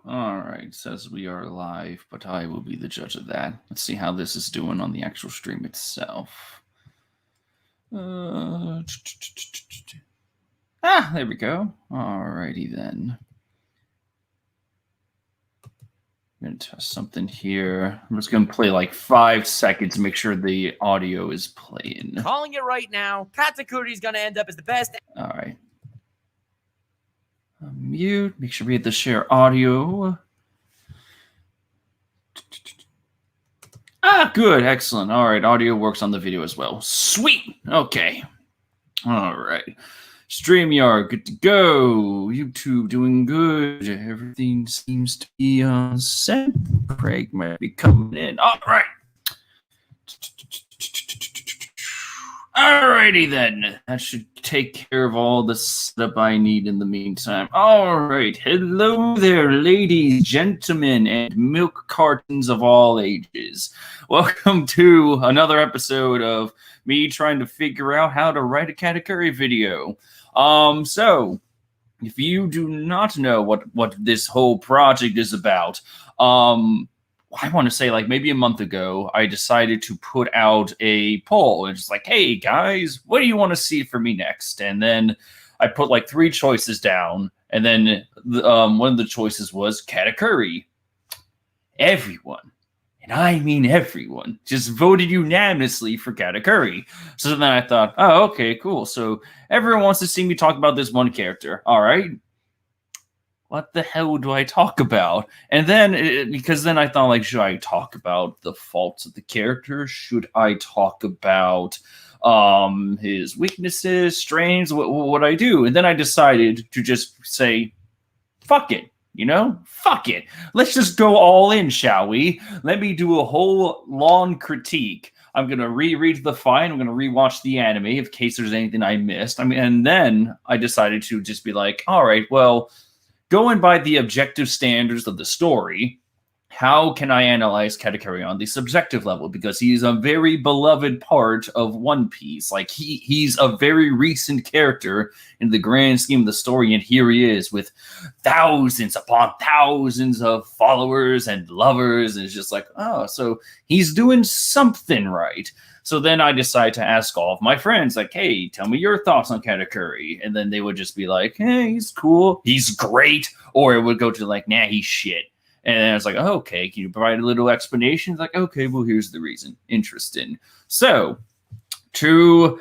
All right, says we are live, but I will be the judge of that. Let's see how this is doing on the actual stream itself. There we go. Alrighty then. I'm going to test something here. I'm just going to play like 5 seconds to make sure the audio is playing. Calling it right now. Katakuri is going to end up as the best. All right. Mute. Make sure we hit the share audio. Good. Excellent. All right. Audio works on the video as well. Sweet. Okay. All right. StreamYard, good to go. YouTube, doing good. Everything seems to be on set. Craig might be coming in. All right. Alrighty then. That should take care of all the setup I need in the meantime. All right. Hello there, ladies, gentlemen, and milk cartons of all ages. Welcome to another episode of me trying to figure out how to write a Katakuri video. So if you do not know what this whole project is about, I want to say like maybe a month ago, I decided to put out a poll and just like, hey guys, what do you want to see from me next? And then I put like 3 choices down, and then one of the choices was Katakuri. Everyone, and I mean everyone, just voted unanimously for Katakuri. So then I thought, oh, okay, cool. So everyone wants to see me talk about this one character. All right. What the hell do I talk about? And then, because then I thought, like, should I talk about the faults of the character? Should I talk about his weaknesses, strengths? What I do? And then I decided to just say, fuck it. You know, fuck it. Let's just go all in, shall we? Let me do a whole long critique. I'm going to reread the file. I'm going to rewatch the anime in case there's anything I missed. And then I decided to just be like, all right, well, going by the objective standards of the story, how can I analyze Katakuri on the subjective level? Because he's a very beloved part of One Piece. Like, he's a very recent character in the grand scheme of the story, and here he is with thousands upon thousands of followers and lovers, and it's just like, oh, so he's doing something right. So then I decided to ask all of my friends, like, hey, tell me your thoughts on Katakuri. And then they would just be like, hey, he's cool, he's great. Or it would go to like, nah, he's shit. And I was like, oh, okay, can you provide a little explanation? It's like, okay, well, here's the reason. Interesting. So to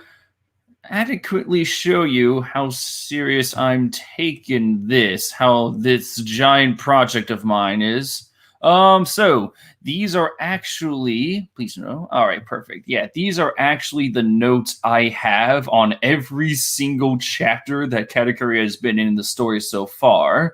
adequately show you how serious I'm taking this, how this giant project of mine is, so these are actually, please know. All right, perfect. Yeah, these are actually the notes I have on every single chapter that Katakuri has been in the story so far.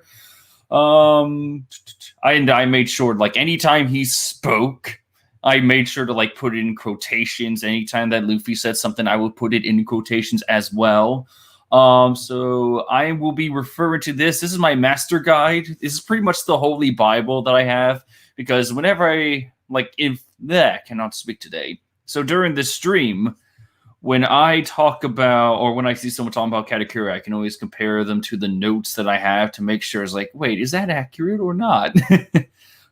I made sure, like, anytime he spoke, I made sure to like put it in quotations. Anytime that Luffy said something, I would put it in quotations as well. So I will be referring to this. This is my master guide. This is pretty much the holy Bible that I have, because whenever I cannot speak today. So during the stream, when I talk about, or when I see someone talking about Katakuri, I can always compare them to the notes that I have to make sure it's like, wait, is that accurate or not?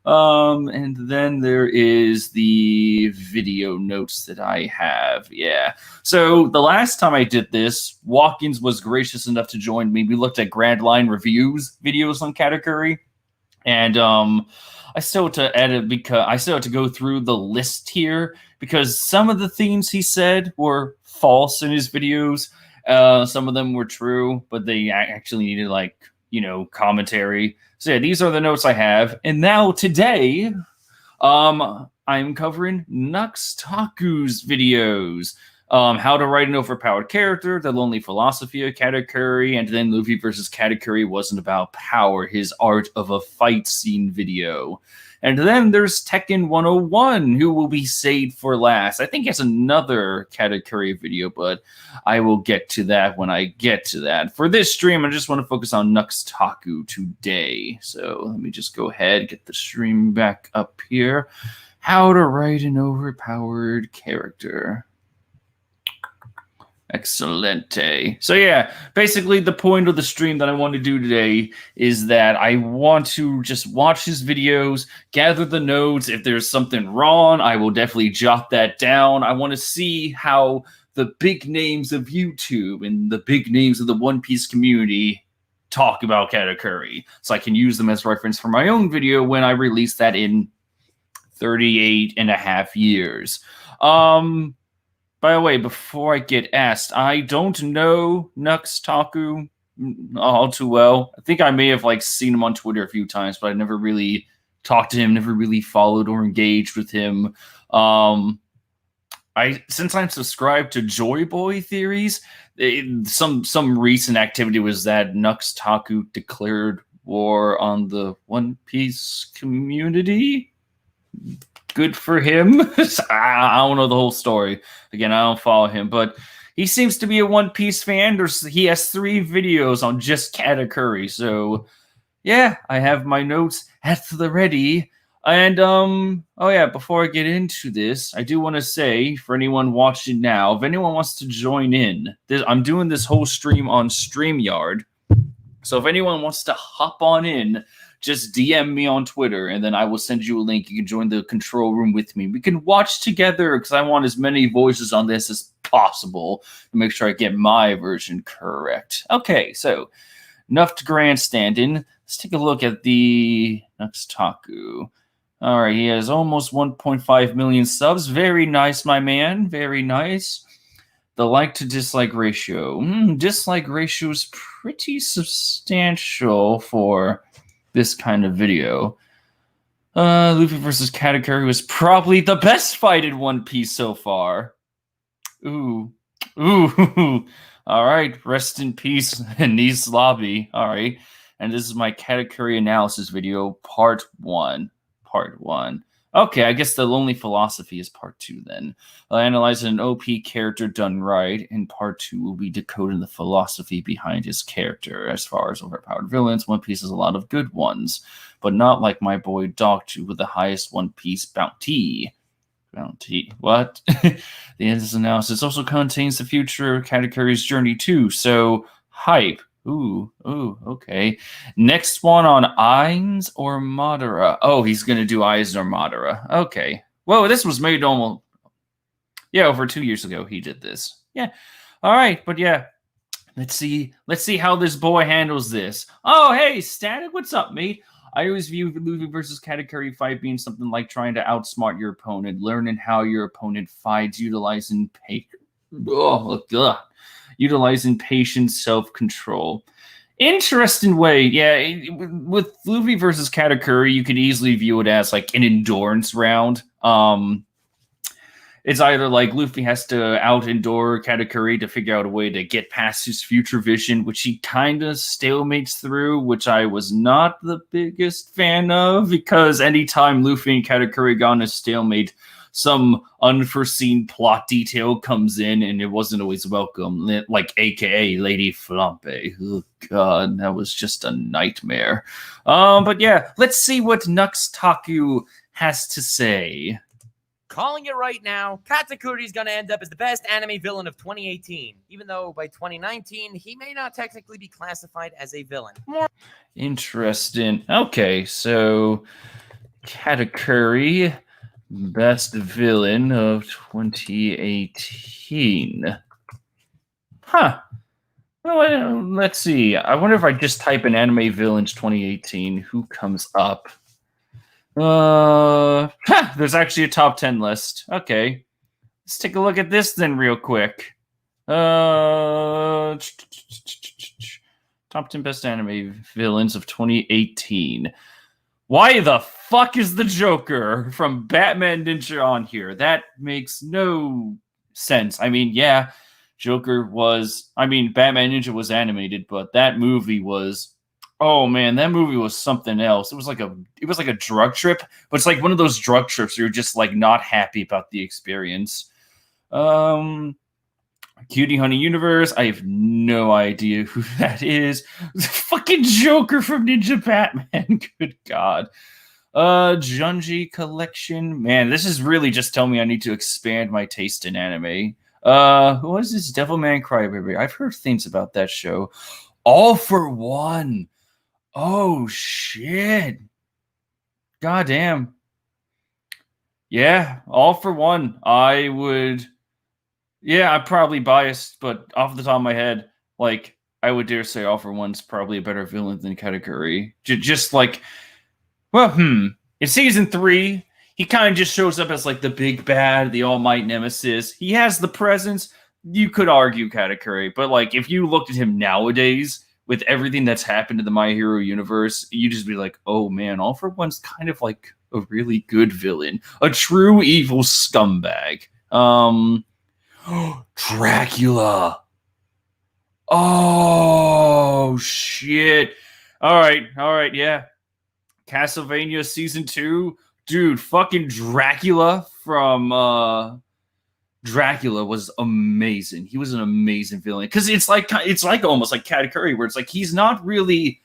And then there is the video notes that I have. Yeah. So the last time I did this, Whawkins was gracious enough to join me. We looked at Grand Line Reviews videos on Katakuri. And I still had to edit, because I still had to go through the list here, because some of the things he said were false in his videos. Some of them were true, but they actually needed, like, commentary. So yeah, these are the notes I have. And now today, I'm covering Nux Taku's videos. How to write an overpowered character, the lonely philosophy of Katakuri, and then Luffy versus Katakuri wasn't about power, his art of a fight scene video. And then there's Tekken 101, who will be saved for last. I think he has another Katakuri video, but I will get to that when I get to that. For this stream, I just want to focus on Nux Taku today. So let me just go ahead, get the stream back up here. How to write an overpowered character. Excelente. So yeah, basically the point of the stream that I want to do today is that I want to just watch his videos, gather the notes. If there's something wrong, I will definitely jot that down. I want to see how the big names of YouTube and the big names of the One Piece community talk about Katakuri, so I can use them as reference for my own video when I release that in 38 and a half years. By the way, before I get asked, I don't know Nux Taku all too well. I think I may have seen him on Twitter a few times, but I never really talked to him, never really followed or engaged with him. Since I'm subscribed to Joy Boy theories, some recent activity was that Nux Taku declared war on the One Piece community. Good for him. I don't know the whole story. Again, I don't follow him, but he seems to be a One Piece fan. He has 3 videos on just Katakuri. So, yeah, I have my notes at the ready. And, oh yeah, before I get into this, I do want to say, for anyone watching now, if anyone wants to join in, I'm doing this whole stream on StreamYard. So if anyone wants to hop on in, just DM me on Twitter, and then I will send you a link. You can join the control room with me. We can watch together, because I want as many voices on this as possible to make sure I get my version correct. Okay, so enough to grandstanding. Let's take a look at the Nux Taku. All right, he has almost 1.5 million subs. Very nice, my man. Very nice. The like to dislike ratio. Dislike ratio is pretty substantial for this kind of video. Luffy versus Katakuri was probably the best fight in One Piece so far. Ooh. All right, rest in peace, Nice Lobby. All right, and this is my Katakuri analysis video, part 1. Okay, I guess the Lonely Philosophy is part 2 then. I'll analyze an OP character done right, and part 2 will be decoding the philosophy behind his character. As far as overpowered villains, One Piece has a lot of good ones, but not like my boy Dogtooth with the highest One Piece bounty. What? The end of this analysis also contains the future of Katakuri's journey too, so hype. Ooh, okay. Next one on Aizen or Madara. Oh, he's going to do Aizen or Madara. Okay. Whoa, this was made almost... Yeah, over 2 years ago he did this. Yeah. All right, but yeah. Let's see how this boy handles this. Oh, hey, Static, what's up, mate? I always view Luffy versus Katakuri fight being something like trying to outsmart your opponent, learning how your opponent fights, utilizing patience, self-control. Interesting way. Yeah, with Luffy versus Katakuri, you could easily view it as an endurance round. It's either Luffy has to out-endure Katakuri to figure out a way to get past his future vision, which he kind of stalemates through, which I was not the biggest fan of, because anytime Luffy and Katakuri got in a stalemate, some unforeseen plot detail comes in, and it wasn't always welcome, aka Lady Flampe. Oh god, that was just a nightmare. But yeah, let's see what Nux Taku has to say. Calling it right now, Katakuri's gonna end up as the best anime villain of 2018, even though by 2019, he may not technically be classified as a villain. Interesting. Okay, so Katakuri, best villain of 2018. Huh. Well, let's see. I wonder if I just type in anime villains 2018, who comes up? There's actually a top 10 list. Okay. Let's take a look at this then real quick. Top 10 best anime villains of 2018. Why the fuck is the Joker from Batman Ninja on here? That makes no sense. I mean, yeah, Batman Ninja was animated, but that movie was... Oh man, that movie was something else. It was like a drug trip, but it's like one of those drug trips where you're just not happy about the experience. Cutie Honey Universe, I have no idea who that is. Fucking Joker from Ninja Batman. Good god. Junji Collection. Man, this is really just telling me I need to expand my taste in anime. What is this Devilman Crybaby? I've heard things about that show. All for One. Oh shit. Goddamn. Yeah, All for One. I would. Yeah, I'm probably biased, but off the top of my head, like I would dare say All for One's probably a better villain than Katakuri. Just like, well, in season 3, he kind of just shows up as like the big bad, the all might nemesis. He has the presence. You could argue Katakuri, but like if you looked at him nowadays with everything that's happened to the My Hero universe, you just be like, oh man, All for One's kind of like a really good villain, a true evil scumbag. Dracula. Oh shit. All right, yeah. Castlevania season 2, dude, fucking Dracula from Dracula was amazing. He was an amazing villain because it's like almost like Katakuri, where it's like he's not really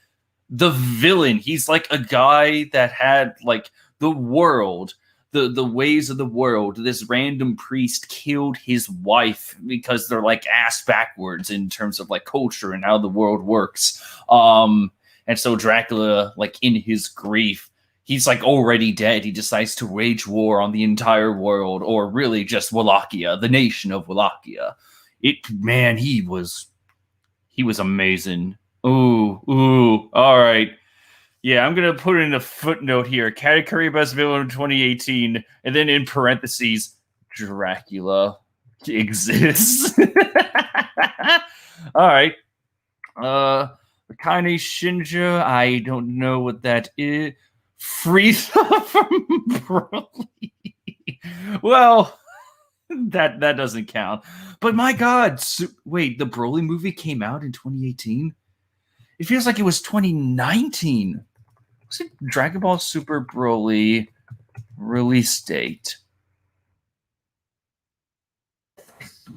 the villain. He's like a guy that had like the world, the ways of the world. This random priest killed his wife because they're like ass backwards in terms of like culture and how the world works. And so Dracula, like in his grief, he's like already dead. He decides to wage war on the entire world, or really just Wallachia, the nation of Wallachia. Man, he was amazing. Ooh, all right. Yeah, I'm gonna put in a footnote here. Katakuri best villain of 2018, and then in parentheses, Dracula exists. All right. Kaine Shinja, I don't know what that is. Frieza from Broly. Well, that doesn't count. But my God, wait, the Broly movie came out in 2018? It feels like it was 2019. Was it Dragon Ball Super Broly release date?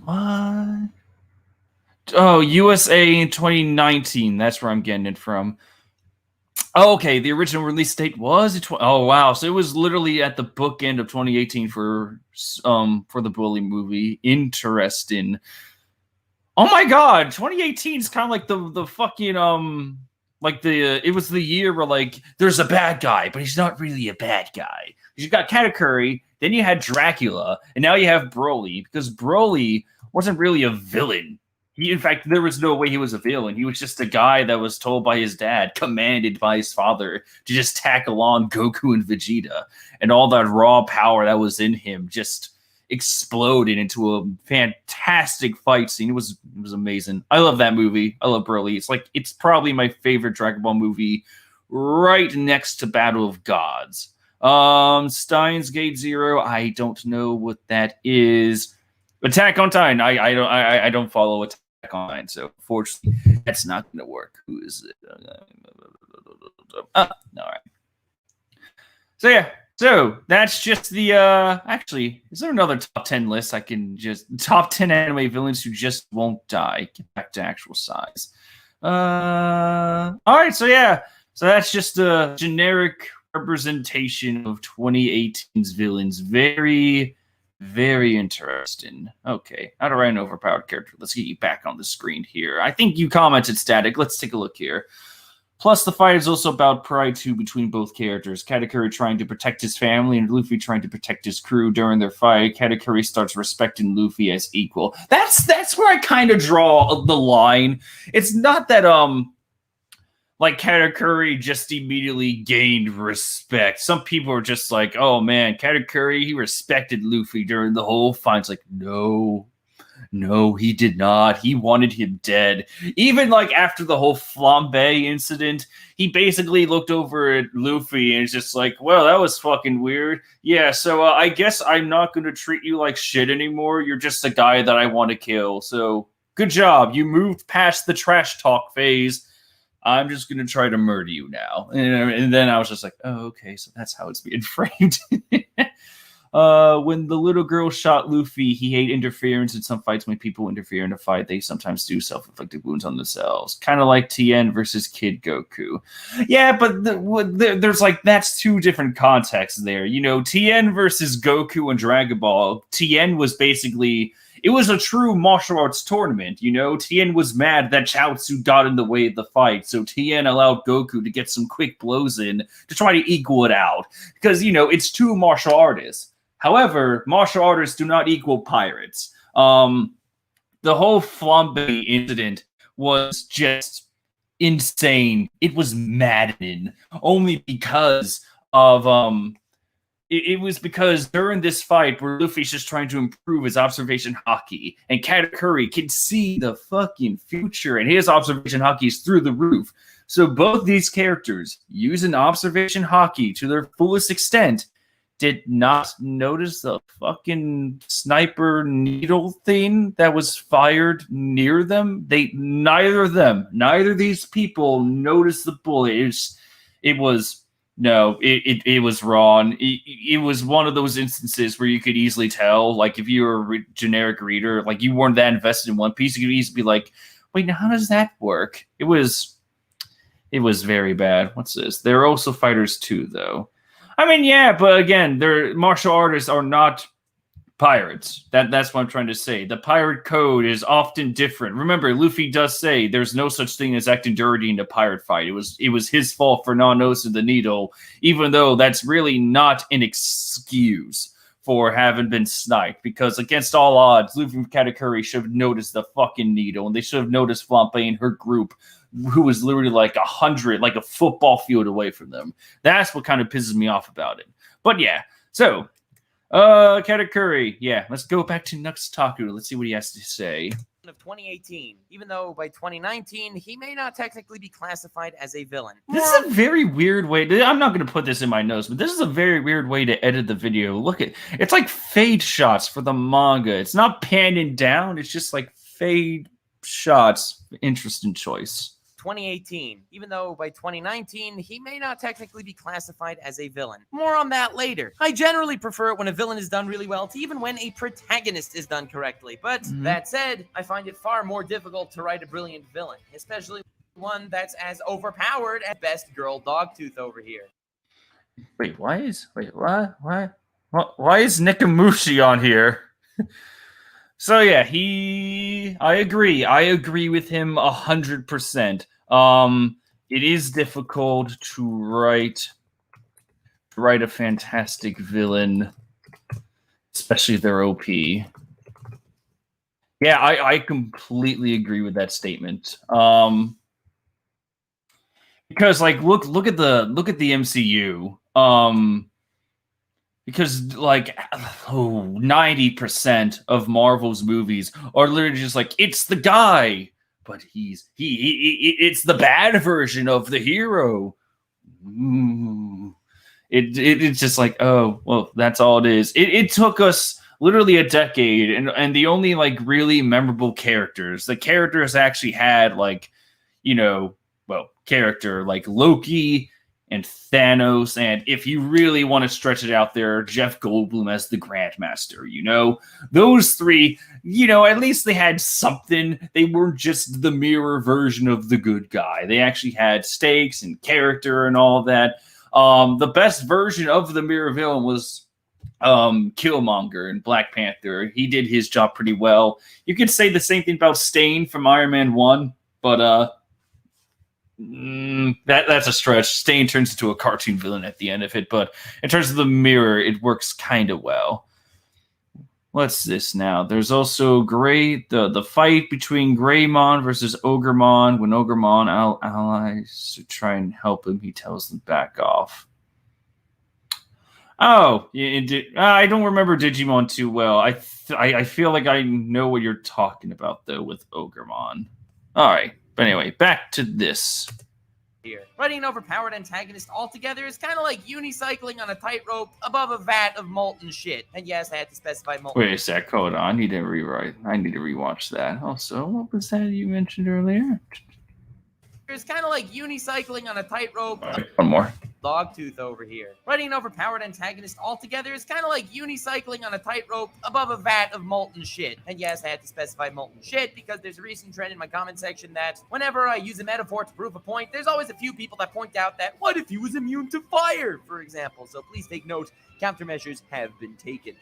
What? Oh, USA in 2019. That's where I'm getting it from. Oh, okay, the original release date was oh wow, so it was literally at the bookend of 2018 for the Broly movie. Interesting. Oh my God, 2018 is kind of like the fucking like it was the year where like there's a bad guy, but he's not really a bad guy. You got Katakuri, then you had Dracula, and now you have Broly, because Broly wasn't really a villain. In fact, there was no way he was a villain. He was just a guy that was told by his dad, commanded by his father, to just tackle on Goku and Vegeta. And all that raw power that was in him just exploded into a fantastic fight scene. It was amazing. I love that movie. I love Broly. It's probably my favorite Dragon Ball movie, right next to Battle of Gods. Steins Gate Zero, I don't know what that is. Attack on Titan. I don't follow Attack on Titan, so fortunately that's not going to work. Who is it? All right. So yeah, so that's just the actually, is there another top 10 list I can just top 10 anime villains who just won't die? Get back to actual size. All right, so yeah, so that's just a generic representation of 2018's villains. Very, very interesting. Okay, how to write an overpowered character. Let's get you back on the screen here. I think you commented static. Let's take a look here. Plus, the fight is also about pride, too, between both characters. Katakuri trying to protect his family and Luffy trying to protect his crew. During their fight, Katakuri starts respecting Luffy as equal. That's where I kind of draw the line. It's not that, like, Katakuri just immediately gained respect. Some people are just like, oh, man, Katakuri, he respected Luffy during the whole fight. It's like, no, he did not. He wanted him dead. Even like after the whole flambe incident, he basically looked over at Luffy and is just like, well, that was fucking weird. Yeah, so I guess I'm not going to treat you like shit anymore. You're just a guy that I want to kill. So good job. You moved past the trash talk phase. I'm just going to try to murder you now. And then I was just like, oh, okay, so that's how it's being framed. When the little girl shot Luffy, he hated interference. In some fights, when people interfere in a fight, they sometimes do self-inflicted wounds on themselves. Kind of like Tien versus Kid Goku. Yeah, but there's like, that's two different contexts there. You know, Tien versus Goku and Dragon Ball. Tien was basically it was a true martial arts tournament. You know, Tien was mad that Chaozu got in the way of the fight, so Tien allowed Goku to get some quick blows in to try to equal it out. Because, you know, it's two martial artists. However, martial artists do not equal pirates. The whole flambe incident was just insane. It was maddening, only because of it was because during this fight where Luffy's just trying to improve his observation haki, and Katakuri can see the fucking future, and his observation haki is through the roof. So both these characters, using observation haki to their fullest extent, did not notice the fucking sniper needle thing that was fired near them. Neither of these people noticed the bullet. It was wrong. It was one of those instances where you could easily tell, like, if you were a generic reader, like, you weren't that invested in One Piece, you could easily be like, wait, now how does that work? It was very bad. What's this? There are also fighters too, though. I mean, yeah, but again, their martial artists are not pirates. That's what I'm trying to say. The pirate code is often different. Remember, Luffy does say there's no such thing as acting dirty in a pirate fight. It was his fault for not noticing the needle, even though that's really not an excuse for having been sniped. Because against all odds, Luffy and Katakuri should have noticed the fucking needle, and they should have noticed Flampe and her group, who was literally like 100, like a football field away from them. That's what kind of pisses me off about it. But yeah, so Katakuri, yeah, let's go back to Nux Taku. Let's see what he has to say. Of 2018, even though by 2019 he may not technically be classified as a villain. This is a very weird way. I'm not going to put this in my notes, but this is a very weird way to edit the video. Look at it's like fade shots for the manga. It's not panning down. It's just like fade shots. Interesting choice. 2018, even though by 2019 he may not technically be classified as a villain. More on that later. I generally prefer it when a villain is done really well to even when a protagonist is done correctly, but that said, I find it far more difficult to write a brilliant villain, especially one that's as overpowered as best girl Dogtooth over here. Wait, why is Nikamushi on here? So yeah, I agree with him 100%. It is difficult to write a fantastic villain, especially if they're OP. Yeah, I completely agree with that statement. Because like look at the MCU. Because like 90% of Marvel's movies are literally just like, it's the guy, but it's the bad version of the hero. It's just like, oh, well, that's all it is. It took us literally a decade, and the only like really memorable characters, the characters actually had like, you know, well, character like Loki and Thanos, and if you really want to stretch it out there, Jeff Goldblum as the Grandmaster, you know? Those three, you know, at least they had something. They weren't just the mirror version of the good guy. They actually had stakes and character and all that. The best version of the mirror villain was Killmonger in Black Panther. He did his job pretty well. You could say the same thing about Stain from Iron Man 1, but that's a stretch. Stain turns into a cartoon villain at the end of it, but in terms of the mirror, it works kind of well. What's this now? There's also the fight between Greymon versus Ogremon. When Ogremon allies to try and help him, he tells them back off. Oh, I don't remember Digimon too well. I feel like I know what you're talking about though with Ogremon. All right. But anyway, back to this. Here. Writing an overpowered antagonist altogether is kind of like unicycling on a tightrope above a vat of molten shit. And yes, I had to specify molten. Wait a sec, hold on. I need to rewatch that. Also, what was that you mentioned earlier? It's kind of like unicycling on a tightrope. Right, one more. Dogtooth over here. Writing an overpowered antagonist altogether is kind of like unicycling on a tightrope above a vat of molten shit. And yes, I had to specify molten shit because there's a recent trend in my comment section that whenever I use a metaphor to prove a point, there's always a few people that point out that what if he was immune to fire, for example. So please take note, countermeasures have been taken.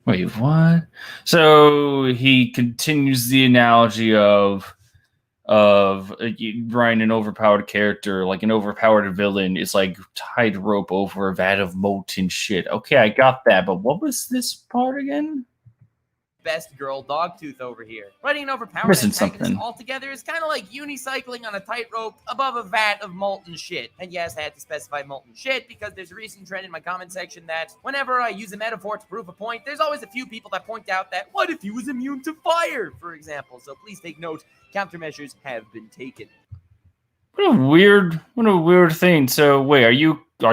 Wait, what? So he continues the analogy of writing an overpowered character, like an overpowered villain, is like tied rope over a vat of molten shit. Okay, I got that, but what was this part again? Best girl Dogtooth over here. Writing an overpowered Missing antagonist something. altogether is kind of like unicycling on a tightrope above a vat of molten shit. And yes, I had to specify molten shit because there's a recent trend in my comment section that whenever I use a metaphor to prove a point, there's always a few people that point out that what if he was immune to fire, for example. So please take note, countermeasures have been taken. What a weird thing. So wait, are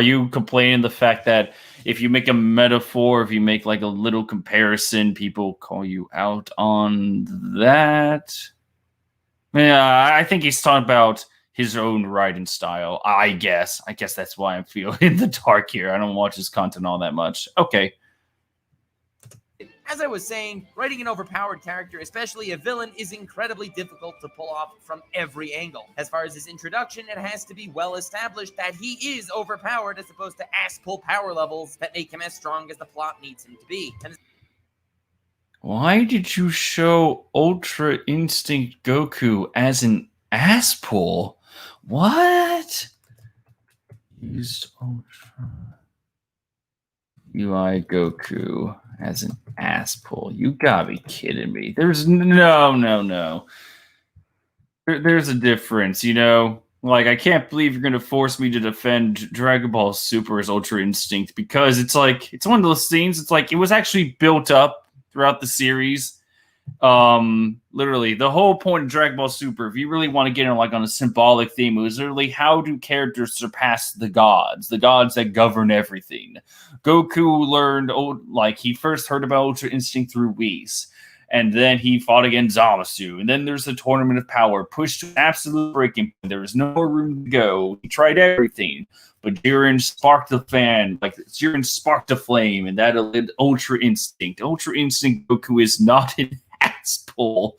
you complaining the fact that if you make a metaphor, if you make like a little comparison, people call you out on that? Yeah, I think he's talking about his own writing style. I guess that's why I'm feeling in the dark here. I don't watch his content all that much. Okay. As I was saying, writing an overpowered character, especially a villain, is incredibly difficult to pull off from every angle. As far as his introduction, it has to be well established that he is overpowered as opposed to ass-pull power levels that make him as strong as the plot needs him to be. And why did you show Ultra Instinct Goku as an ass pull? What? Used Ultra UI Goku as an ass pull. You gotta be kidding me. There's no. There's a difference, you know? Like, I can't believe you're gonna force me to defend Dragon Ball Super as Ultra Instinct, because it's like, it's one of those things, it's like, it was actually built up throughout the series. Literally, the whole point of Dragon Ball Super, if you really want to get in like on a symbolic theme, it was literally, how do characters surpass the gods that govern everything? Goku learned, like, he first heard about Ultra Instinct through Whis, and then he fought against Zamasu, and then there's the Tournament of Power, pushed to absolute breaking point. There was no more room to go. He tried everything, but Jiren sparked the fan, like Jiren sparked a flame, and that lit Ultra Instinct. Ultra Instinct Goku is not an ass pull.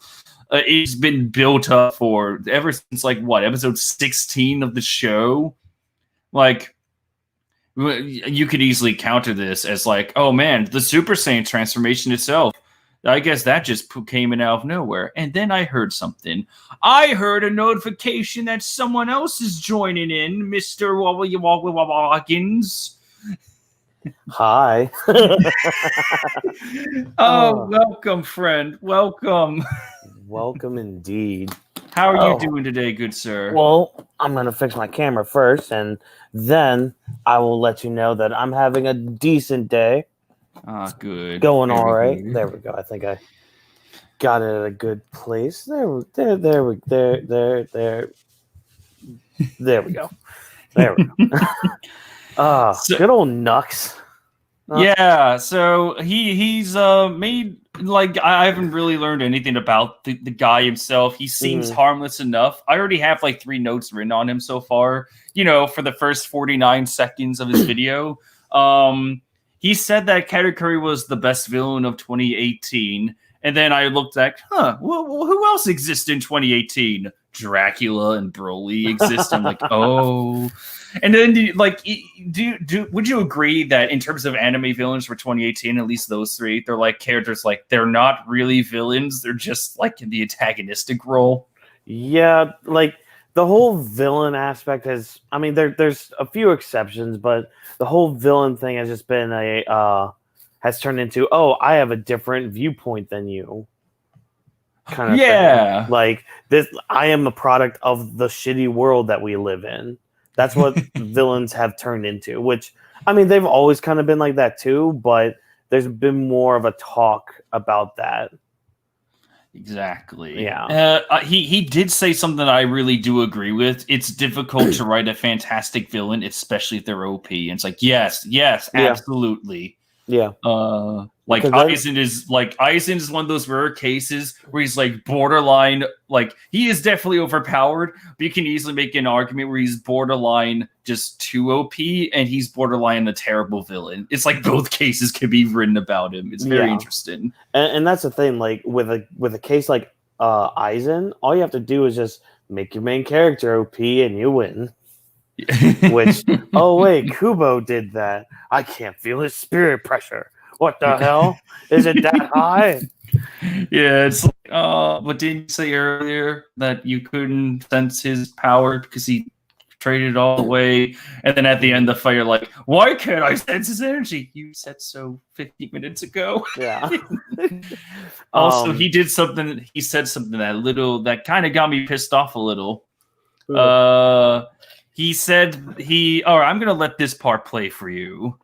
It's been built up for ever since, like, what, episode 16 of the show? Like, you could easily counter this as like, oh man, the Super Saiyan transformation itself, I guess that just came in out of nowhere. And then I heard something. I heard a notification that someone else is joining in, Mr. Whawkins. Hi. Welcome, friend. Welcome. Welcome indeed. How are you doing today, good sir? Well, I'm going to fix my camera first, and then I will let you know that I'm having a decent day. Good. Going all right. There we go. I think I got it at a good place. There we go. There we go. Good old Nux. Yeah, so he's made, like, I haven't really learned anything about the guy himself. He seems harmless enough. I already have like 3 notes written on him so far, you know, for the first 49 seconds of his video. He said that Katakuri was the best villain of 2018, and then I looked at, who else exists in 2018? Dracula and Broly exist. I'm like, oh. And then, would you agree that in terms of anime villains for 2018, at least those 3, they're like characters, like, they're not really villains, they're just like in the antagonistic role? Yeah, like, the whole villain aspect has, I mean, there's a few exceptions, but the whole villain thing has just been has turned into, oh, I have a different viewpoint than you. Kind of thing. Like, this, I am a product of the shitty world that we live in. That's what villains have turned into, which, I mean, they've always kind of been like that too, but there's been more of a talk about that. Exactly. Yeah. He did say something I really do agree with. It's difficult to write a fantastic villain, especially if they're OP. And it's like, yes, absolutely. Yeah. Like, Aizen is one of those rare cases where he's like borderline, like, he is definitely overpowered, but you can easily make an argument where he's borderline just too OP, and he's borderline a terrible villain. It's like both cases can be written about him. It's very interesting. And that's the thing, like, with a case like Aizen, all you have to do is just make your main character OP and you win. Which, oh wait, Kubo did that. I can't feel his spirit pressure. What the hell? Is it that high? Yeah, it's like, but didn't you say earlier that you couldn't sense his power because he traded it all away? And then at the end of the fight, you're like, why can't I sense his energy? You said so 50 minutes ago. Yeah. Also, he did something. He said something that kind of got me pissed off a little. He said all right, I'm gonna let this part play for you.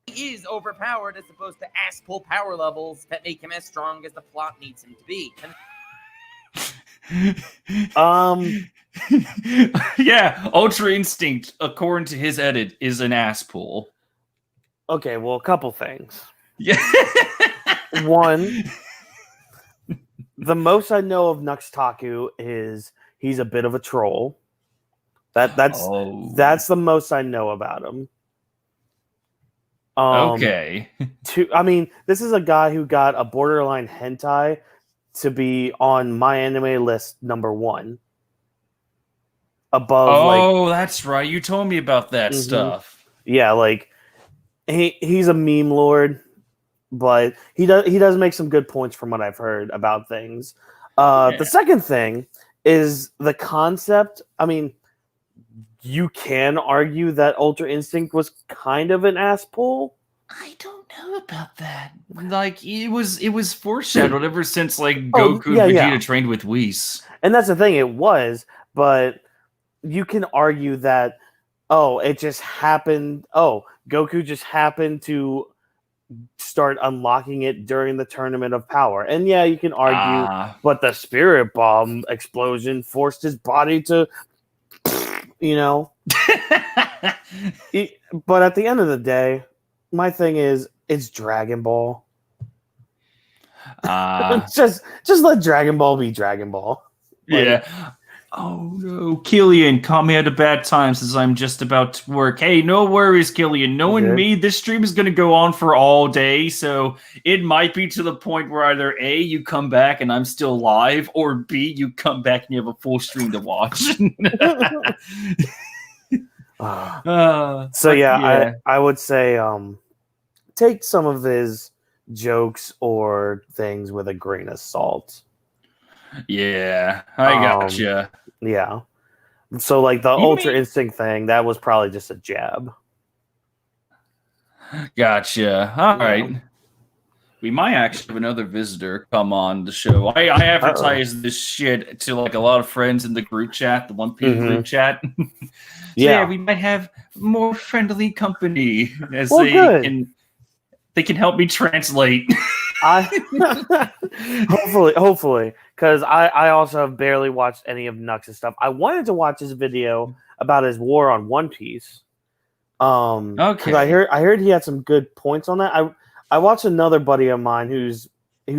He is overpowered as opposed to ass pull power levels that make him as strong as the plot needs him to be. Yeah, Ultra Instinct, according to his edit, is an ass pull. Okay, well, a couple things. Yeah. One, the most I know of Nux Taku is he's a bit of a troll. That's the most I know about him. Okay. I mean, this is a guy who got a borderline hentai to be on my anime list #1. Above, that's right. You told me about that stuff. Yeah, like he's a meme lord, but he does make some good points from what I've heard about things. The second thing is the concept. I mean, you can argue that Ultra Instinct was kind of an ass pull. I don't know about that. Like it was foreshadowed ever since like Goku and Vegeta trained with Whis. And that's the thing, it was, but you can argue that it just happened. Goku just happened to start unlocking it during the Tournament of Power. And yeah, you can argue, but the Spirit Bomb explosion forced his body to, but at the end of the day, my thing is, it's Dragon Ball. Just let Dragon Ball be Dragon Ball. Yeah. Oh no, Killian, caught me at a bad time since I'm just about to work. Hey, no worries, Killian. Knowing me, this stream is going to go on for all day, so it might be to the point where either A, you come back and I'm still live, or B, you come back and you have a full stream to watch. I would say take some of his jokes or things with a grain of salt. Yeah, I gotcha. Yeah. So like the Ultra Instinct thing, that was probably just a jab. Gotcha. All right. We might actually have another visitor come on the show. I advertise this shit to like a lot of friends in the group chat, the 1P group chat. We might have more friendly company as they can help me translate. Hopefully, because I also have barely watched any of Nux's stuff. I wanted to watch his video about his war on One Piece. Because I heard he had some good points on that. I watched another buddy of mine he's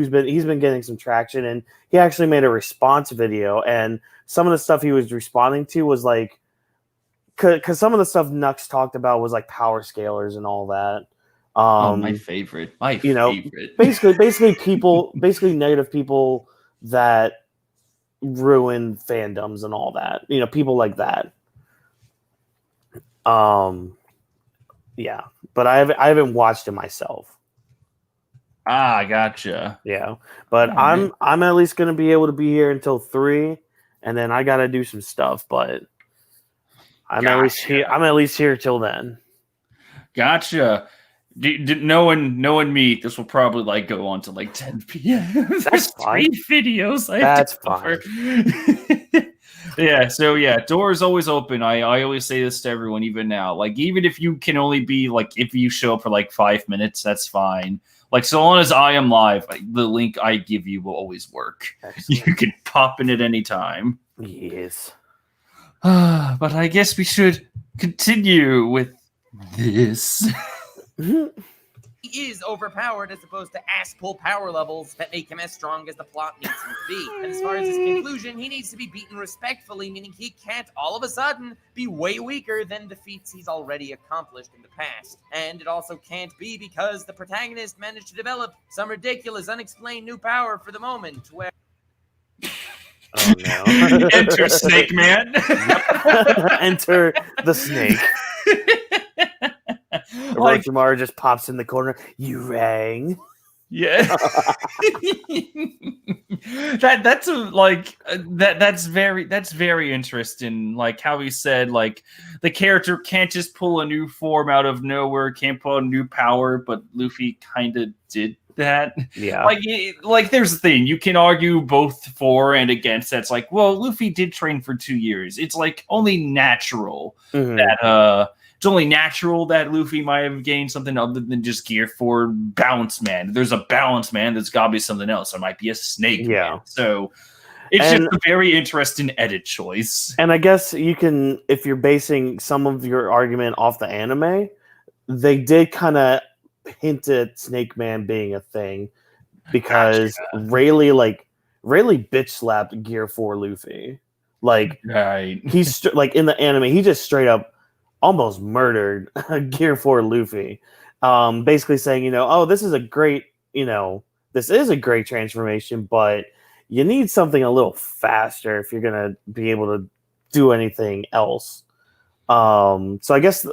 been getting some traction, and he actually made a response video, and some of the stuff he was responding to was like, because some of the stuff Nux talked about was like power scalers and all that. My favorite. Basically negative people that ruin fandoms and all that. People like that. Yeah, but I haven't watched it myself. Gotcha. Yeah, but I'm at least gonna be able to be here until 3, and then I gotta do some stuff. But I'm at least here till then. Gotcha. Knowing me, this will probably like go on to like 10 p.m. There's 3 videos. That's fine. Yeah. So yeah, door is always open. I always say this to everyone, even now. Like even if you can only be like if you show up for like 5 minutes, that's fine. Like so long as I am live, the link I give you will always work. Excellent. You can pop in at any time. Yes. But I guess we should continue with this. He is overpowered as opposed to ass pull power levels that make him as strong as the plot needs him to be. And as far as his conclusion, he needs to be beaten respectfully, meaning he can't all of a sudden be way weaker than the feats he's already accomplished in the past. And it also can't be because the protagonist managed to develop some ridiculous, unexplained new power for the moment where... Oh no. Enter Snake Man. Enter the snake. like Orochimaru just pops in the corner. You rang. Yeah. That's very interesting. Like how he said, like the character can't just pull a new form out of nowhere, can't pull a new power, but Luffy kind of did that. Yeah. Like there's the thing, you can argue both for and against. That's like, well, Luffy did train for 2 years. It's like only natural that it's only natural that Luffy might have gained something other than just Gear 4 Balance Man. If there's a Balance Man, there's got to be something else. There might be a Snake Man. So it's just a very interesting edit choice. And I guess you can, if you're basing some of your argument off the anime, they did kind of hint at Snake Man being a thing because Rayleigh bitch slapped Gear 4 Luffy. Like, he's like in the anime, he just straight up almost murdered Gear 4 Luffy, basically saying, oh, this is a great transformation, but you need something a little faster if you're gonna be able to do anything else. So I guess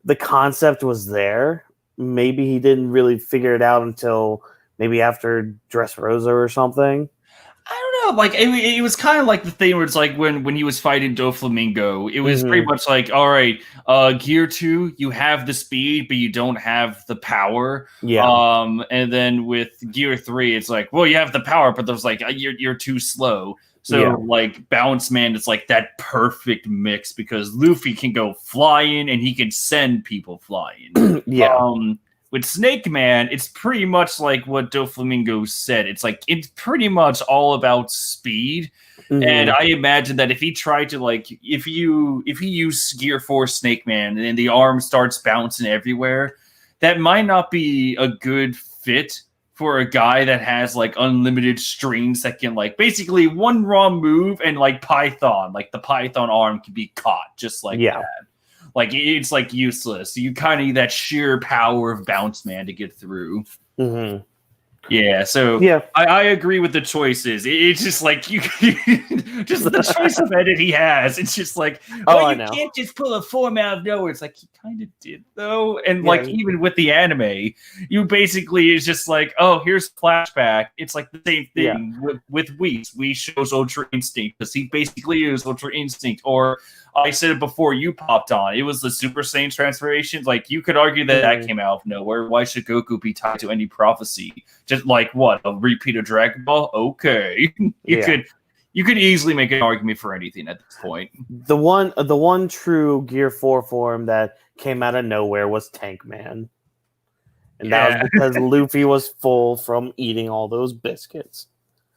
the concept was there. Maybe he didn't really figure it out until maybe after Dressrosa or something. I don't know. Like it was kind of like the thing where it's like when he was fighting Doflamingo, it was pretty much like, all right, Gear 2, you have the speed, but you don't have the power. Yeah. And then with Gear 3, it's like, well, you have the power, but there's like you're too slow. So like Balance Man is like that perfect mix because Luffy can go flying and he can send people flying. With Snake Man, it's pretty much like what Doflamingo said. It's like it's pretty much all about speed. And I imagine that if he tried to if he used Gear 4 Snake Man and the arm starts bouncing everywhere, that might not be a good fit for a guy that has like unlimited strings that can like basically one wrong move and like Python, like the Python arm can be caught just like that. Like it's like useless. You kind of need that sheer power of Bounce Man to get through. Yeah, so I agree with the choices. It's just like you just the choice of edit he has. It's just like, well, you can't just pull a form out of nowhere. It's like he kind of did though, and like even with the anime, you basically is just like, oh, here's flashback. It's like the same thing with Whis. Whis shows Ultra Instinct because he basically is Ultra Instinct. Or I said it before you popped on. It was the Super Saiyan transformations. Like you could argue that came out of nowhere. Why should Goku be tied to any prophecy? Just like what, a repeat of Dragon Ball? Okay, you could easily make an argument for anything at this point. The one true Gear 4 form that came out of nowhere was Tank Man, and that was because Luffy was full from eating all those biscuits.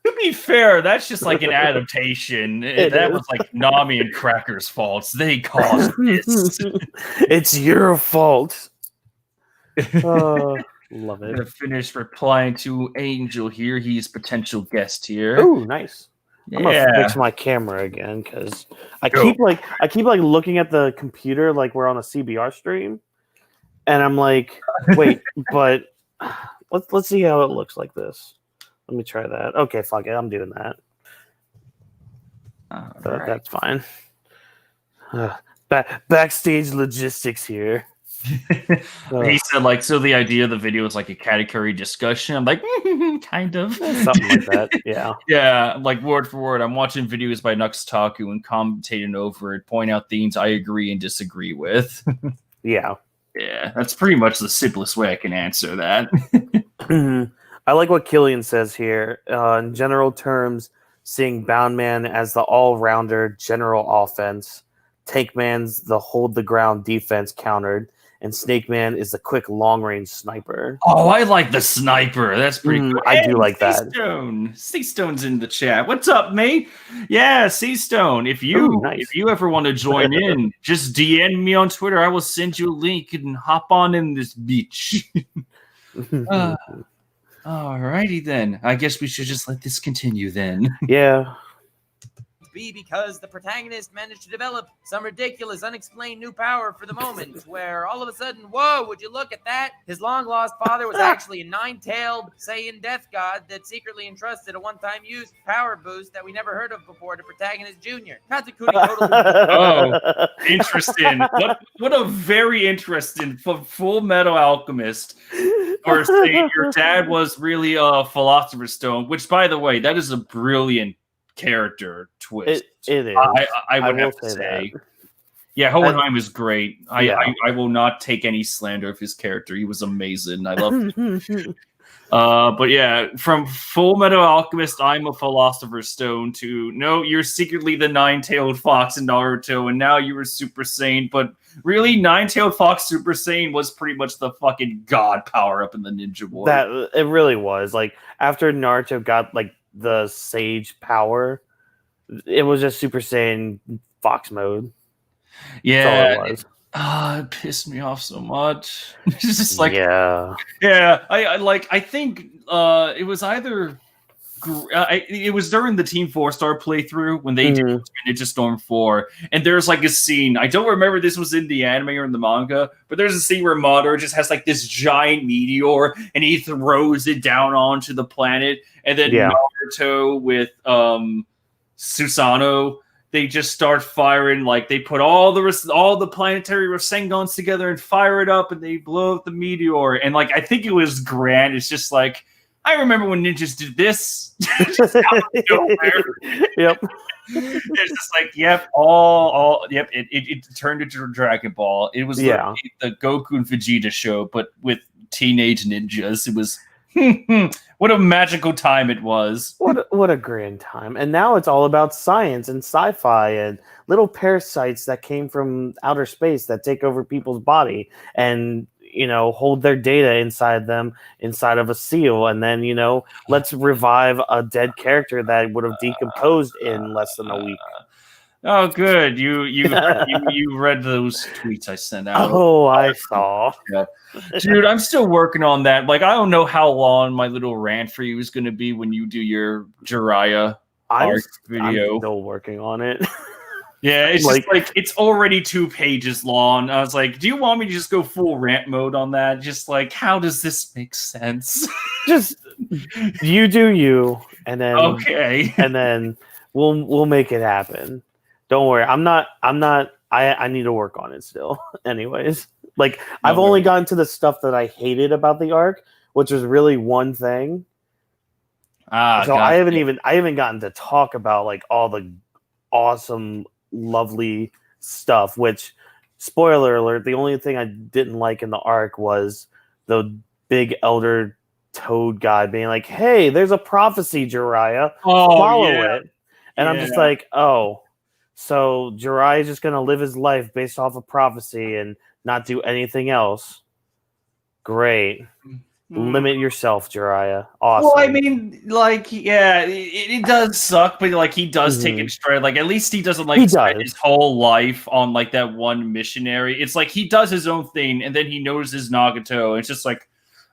To be fair, that's just like an adaptation. That was like Nami and Cracker's faults. They caused this. It's your fault. Love it. I'm gonna finish replying to Angel here. He's potential guest here. Oh, nice. I'm gonna fix my camera again because I keep looking at the computer like we're on a CBR stream, and I'm like, wait, but let's see how it looks like this. Let me try that. Okay, fuck it. I'm doing that. That's fine. Backstage logistics here. He said, like, so the idea of the video is like a Katakuri discussion. I'm like, kind of. Something like that, yeah. Yeah, like word for word. I'm watching videos by Nux Taku and commentating over it, point out things I agree and disagree with. Yeah, that's pretty much the simplest way I can answer that. I like what Killian says here. In general terms, seeing Bound Man as the all-rounder general offense, Tank Man's the hold the ground defense countered, and Snake Man is the quick long-range sniper. Oh, I like the sniper. That's pretty cool. I do like that. Seastone's in the chat. What's up, mate? Yeah, Seastone. If you ever want to join in, just DM me on Twitter. I will send you a link and hop on in this beach. Alrighty then. I guess we should just let this continue then. Yeah. be because the protagonist managed to develop some ridiculous, unexplained new power for the moment, where all of a sudden, whoa, would you look at that? His long-lost father was actually a nine-tailed Saiyan death god that secretly entrusted a one-time use power boost that we never heard of before to Protagonist Jr. Katakuri totally... Oh, interesting. What a very interesting Full Metal Alchemist. Or saying your dad was really a Philosopher's Stone, which, by the way, that is a brilliant character twist. It is. I would have to say. Yeah, Hohenheim is great. I will not take any slander of his character. He was amazing. I love him. But yeah, from Full Metal Alchemist, I'm a Philosopher's Stone, to no, you're secretly the nine-tailed fox in Naruto, and now you were Super Saiyan. But really, nine-tailed fox Super Saiyan was pretty much the fucking god power up in the Ninja War. That it really was. Like, after Naruto got like the Sage power, it was just Super Saiyan Fox mode. Yeah. That's all it was. It pissed me off so much. It's just like, yeah. I think it was either it was during the Team 4-Star playthrough when they did Ninja Storm 4, and there's like a scene, I don't remember if this was in the anime or in the manga, but there's a scene where Madara just has like this giant meteor and he throws it down onto the planet, and then Naruto with Susanoo, they just start firing, like they put all the planetary Rasengans together and fire it up, and they blow up the meteor. And like, I think it was grand. It's just like, I remember when ninjas did this. Just out of nowhere. Yep. It's just like, yep, yep. It turned into a Dragon Ball. It was like the Goku and Vegeta show, but with teenage ninjas. It was. What a magical time it was. What a grand time. And now it's all about science and sci-fi and little parasites that came from outer space that take over people's body and, hold their data inside of a seal. And then, let's revive a dead character that would have decomposed in less than a week. Oh, good. You read those tweets I sent out. Oh, I saw. Yeah. Dude, I'm still working on that. Like, I don't know how long my little rant for you is going to be when you do your Jiraiya arc video. I'm still working on it. Yeah, it's just like it's already 2 pages long. I was like, do you want me to just go full rant mode on that? Just like, how does this make sense? Just you do you, and then okay, and then we'll make it happen. Don't worry. I need to work on it still. Anyways, like I've only gotten to the stuff that I hated about the arc, which was really one thing. So I haven't gotten to talk about like all the awesome, lovely stuff, which, spoiler alert, the only thing I didn't like in the arc was the big elder toad guy being like, hey, there's a prophecy, Jiraiya. Follow it. And I'm just like, oh, so Jiraiya is just going to live his life based off of prophecy and not do anything else. Great. Limit yourself, Jiraiya. Awesome. Well, I mean, like, yeah, it does suck, but like he does take it straight. Like, at least he doesn't like spend his whole life on like that one missionary. It's like he does his own thing, and then he notices Nagato. It's just like,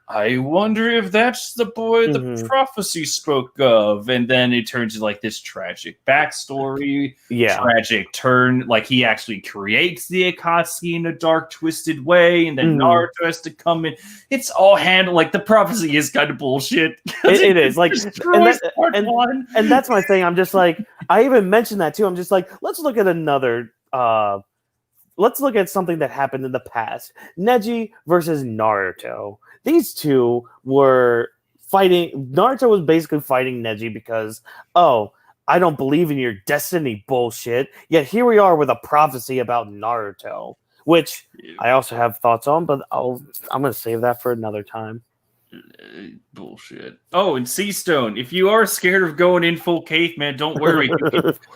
I wonder if that's the boy the prophecy spoke of. And then it turns into like this tragic backstory, tragic turn. Like he actually creates the Akatsuki in a dark, twisted way. And then Naruto has to come in. It's all handled like the prophecy is kind of bullshit. It is. Like, and that's my thing. I'm just like, I even mentioned that too. I'm just like, let's look at another, let's look at something that happened in the past. Neji versus Naruto. These two were fighting. Naruto was basically fighting Neji because, I don't believe in your destiny bullshit. Yet here we are with a prophecy about Naruto, which I also have thoughts on, but I'm going to save that for another time. Bullshit. Oh, and Seastone, if you are scared of going in full caveman, don't worry.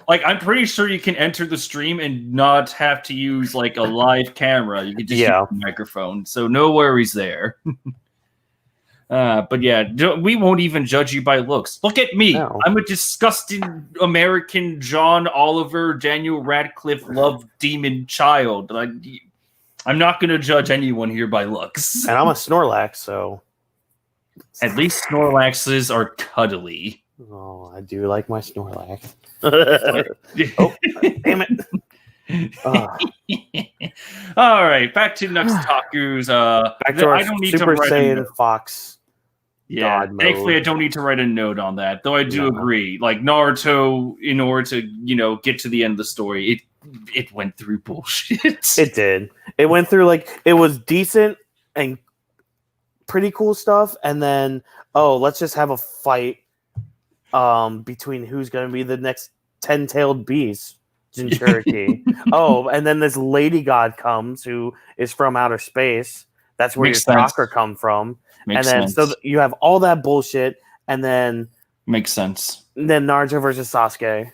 Like, I'm pretty sure you can enter the stream and not have to use like a live camera. You can just use a microphone, so no worries there. But yeah, we won't even judge you by looks. Look at me. No. I'm a disgusting American John Oliver, Daniel Radcliffe love demon child. I'm not going to judge anyone here by looks. And I'm a Snorlax, so... At least Snorlaxes are cuddly. Oh, I do like my Snorlax. Oh, damn it. All right, back to Nux Taku's. Back to our I don't need Super to write a Saiyan note. Fox. Yeah, God thankfully I mode. don't need to write a note on that. Though I do No. agree. Like Naruto, in order to get to the end of the story, it went through bullshit. It did. It went through it was decent and pretty cool stuff, and then let's just have a fight between who's going to be the next 10-tailed beast, Jinchuriki. And then this lady god comes who is from outer space. That's where Makes your sense. chakra come from. Makes and then sense. so you have all that bullshit, and then Makes sense. Naruto versus Sasuke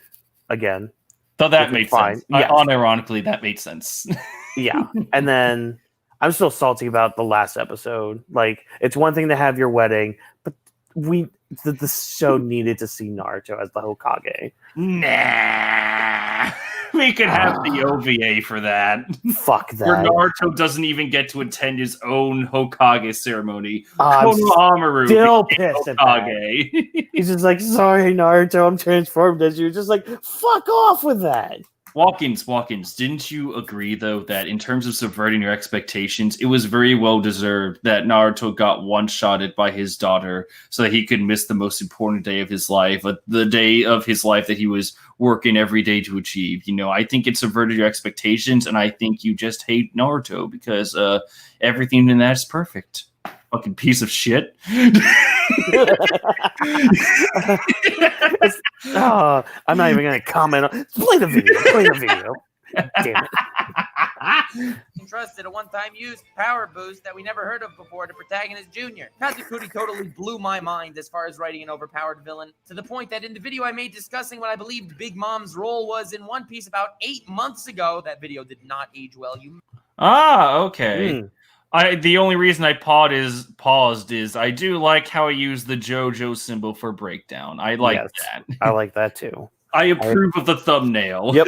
again. Though that made fine. sense. Yes. Unironically, that made sense. Yeah. And then I'm still salty about the last episode. Like, it's one thing to have your wedding, but the show needed to see Naruto as the Hokage. Nah. We could have the OVA for that. Fuck that. Where Naruto doesn't even get to attend his own Hokage ceremony. I'm Konohamaru still became pissed at Hokage. He's just like, sorry, Naruto, I'm transformed as you. Just like, fuck off with that. Whawkins, didn't you agree, though, that in terms of subverting your expectations, it was very well deserved that Naruto got one-shotted by his daughter so that he could miss the most important day of his life, the day of his life that he was working every day to achieve? I think it subverted your expectations, and I think you just hate Naruto because everything in that is perfect. Fucking piece of shit. I'm not even going to comment on. Play the video. Damn it. Entrusted a one-time use power boost that we never heard of before to Protagonist Jr. Katakuri totally blew my mind as far as writing an overpowered villain, to the point that in the video I made discussing what I believed Big Mom's role was in One Piece about 8 months ago, that video did not age well. Okay. The only reason I paused is I do like how I use the JoJo symbol for breakdown. I like that. I like that too. I approve of the thumbnail. Yep.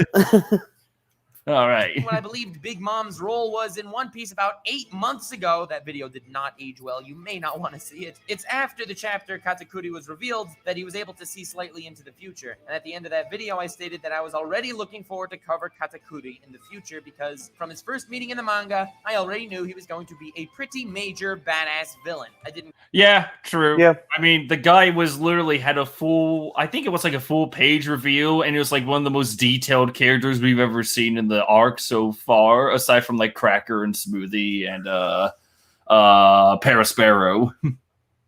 All right. What I believed Big Mom's role was in One Piece about 8 months ago. That video did not age well. You may not want to see it. It's after the chapter Katakuri was revealed that he was able to see slightly into the future. And at the end of that video, I stated that I was already looking forward to cover Katakuri in the future because from his first meeting in the manga, I already knew he was going to be a pretty major badass villain. Yeah, true. Yeah. I mean, the guy literally had a full page reveal, and it was like one of the most detailed characters we've ever seen in the arc so far, aside from like Cracker and Smoothie and Parasparrow.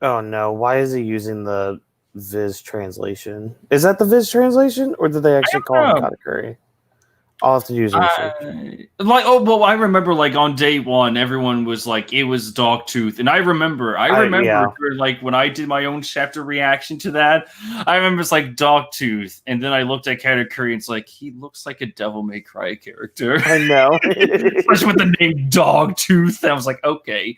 Oh no, why is he using the Viz translation? Is that the Viz translation, or did they actually call him Katakuri? I'll have to use research. I remember like on day one, everyone was like, it was Dogtooth. And I remember for, like when I did my own chapter reaction to that, I remember it's like Dogtooth. And then I looked at Katakuri and it's like, he looks like a Devil May Cry character. I know. Especially with the name Dogtooth. I was like, okay.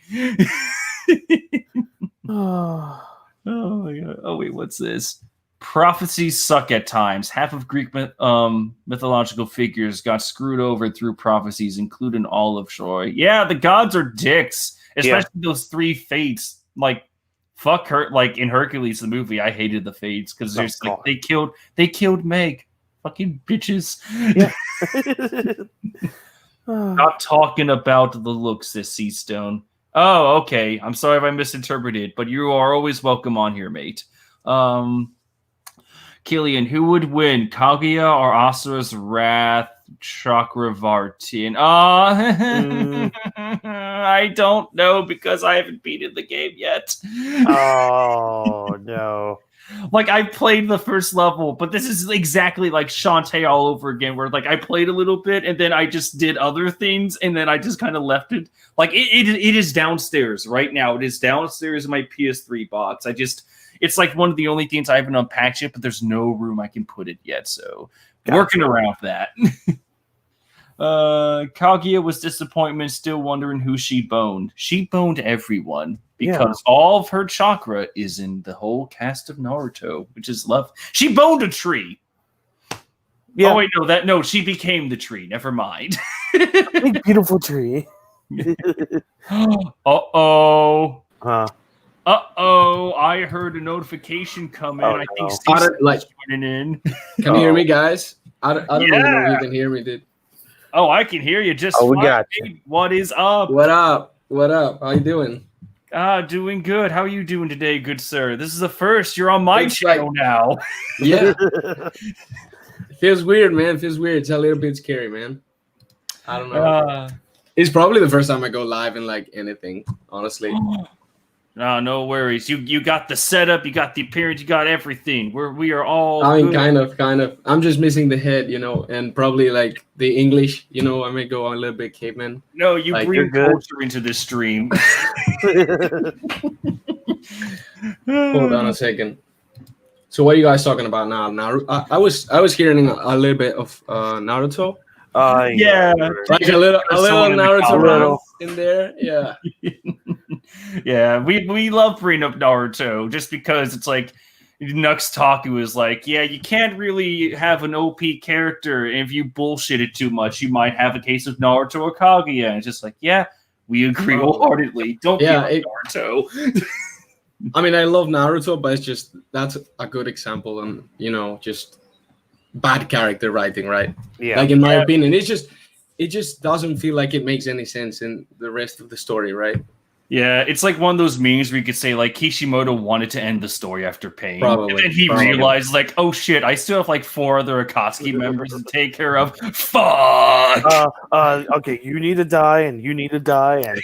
Oh my God. Oh, wait, what's this? Prophecies suck at times. Half of Greek mythological figures got screwed over through prophecies, including all of Troy. Yeah, the gods are dicks, especially those 3 fates. Like, fuck her. Like in Hercules, the movie, I hated the fates because they killed Meg. Fucking bitches. Yeah. Not talking about the looks, this Seastone. Oh, okay. I'm sorry if I misinterpreted, but you are always welcome on here, mate. Killian, who would win, Kaguya or Asura's Wrath Chakravartin? I don't know because I haven't beaten the game yet. Oh, no. Like, I played the first level, but this is exactly like Shantae all over again, where like I played a little bit and then I just did other things and then I just kind of left it. Like, it is downstairs right now. It is downstairs in my PS3 box. It's like one of the only things I haven't unpacked yet, but there's no room I can put it yet. So working around that. Kaguya was disappointment, still wondering who she boned. She boned everyone because all of her chakra is in the whole cast of Naruto, which is love. She boned a tree. Yeah. Oh, wait, no, she became the tree. Never mind. Big, beautiful tree. Uh-oh. Uh-oh, I heard a notification come in. Oh, I no. think Seastone's Like- joining in. Can you hear me, guys? I don't even know if you can hear me, dude. Oh, I can hear you just we fine. got you. Hey, what is up? What up? What up? How you doing? Doing good. How are you doing today, good sir? This is the first. You're on my It's channel now. Yeah, it feels weird, man. It feels weird. It's a little bit scary, man. I don't know. It's probably the first time I go live in like anything, honestly. No worries. You got the setup, you got the appearance, you got everything. We are all. I mean, good. kind of. I'm just missing the head, and probably like the English. I may go a little bit caveman. No, you Like, bring you're good. culture into this stream. Hold on a second. So what are you guys talking about now? Naruto. I was hearing a little bit of Naruto, Yeah. like a little Someone in the Naruto comments. run in there. Yeah. Yeah, we love bringing up Naruto just because it's like Nux Taku is like, yeah, you can't really have an OP character, and if you bullshit it too much, you might have a case of Naruto or Kaguya. And it's just like, yeah, we agree wholeheartedly. Don't be like Naruto. I mean, I love Naruto, but that's a good example, and just bad character writing, right? Yeah. Like in my opinion, it just doesn't feel like it makes any sense in the rest of the story, right? Yeah, it's like one of those memes where you could say like Kishimoto wanted to end the story after Pain, Probably, and then he realized like, oh shit, I still have like 4 other Akatsuki members to take care of. Fuck. Okay, you need to die, and you need to die, and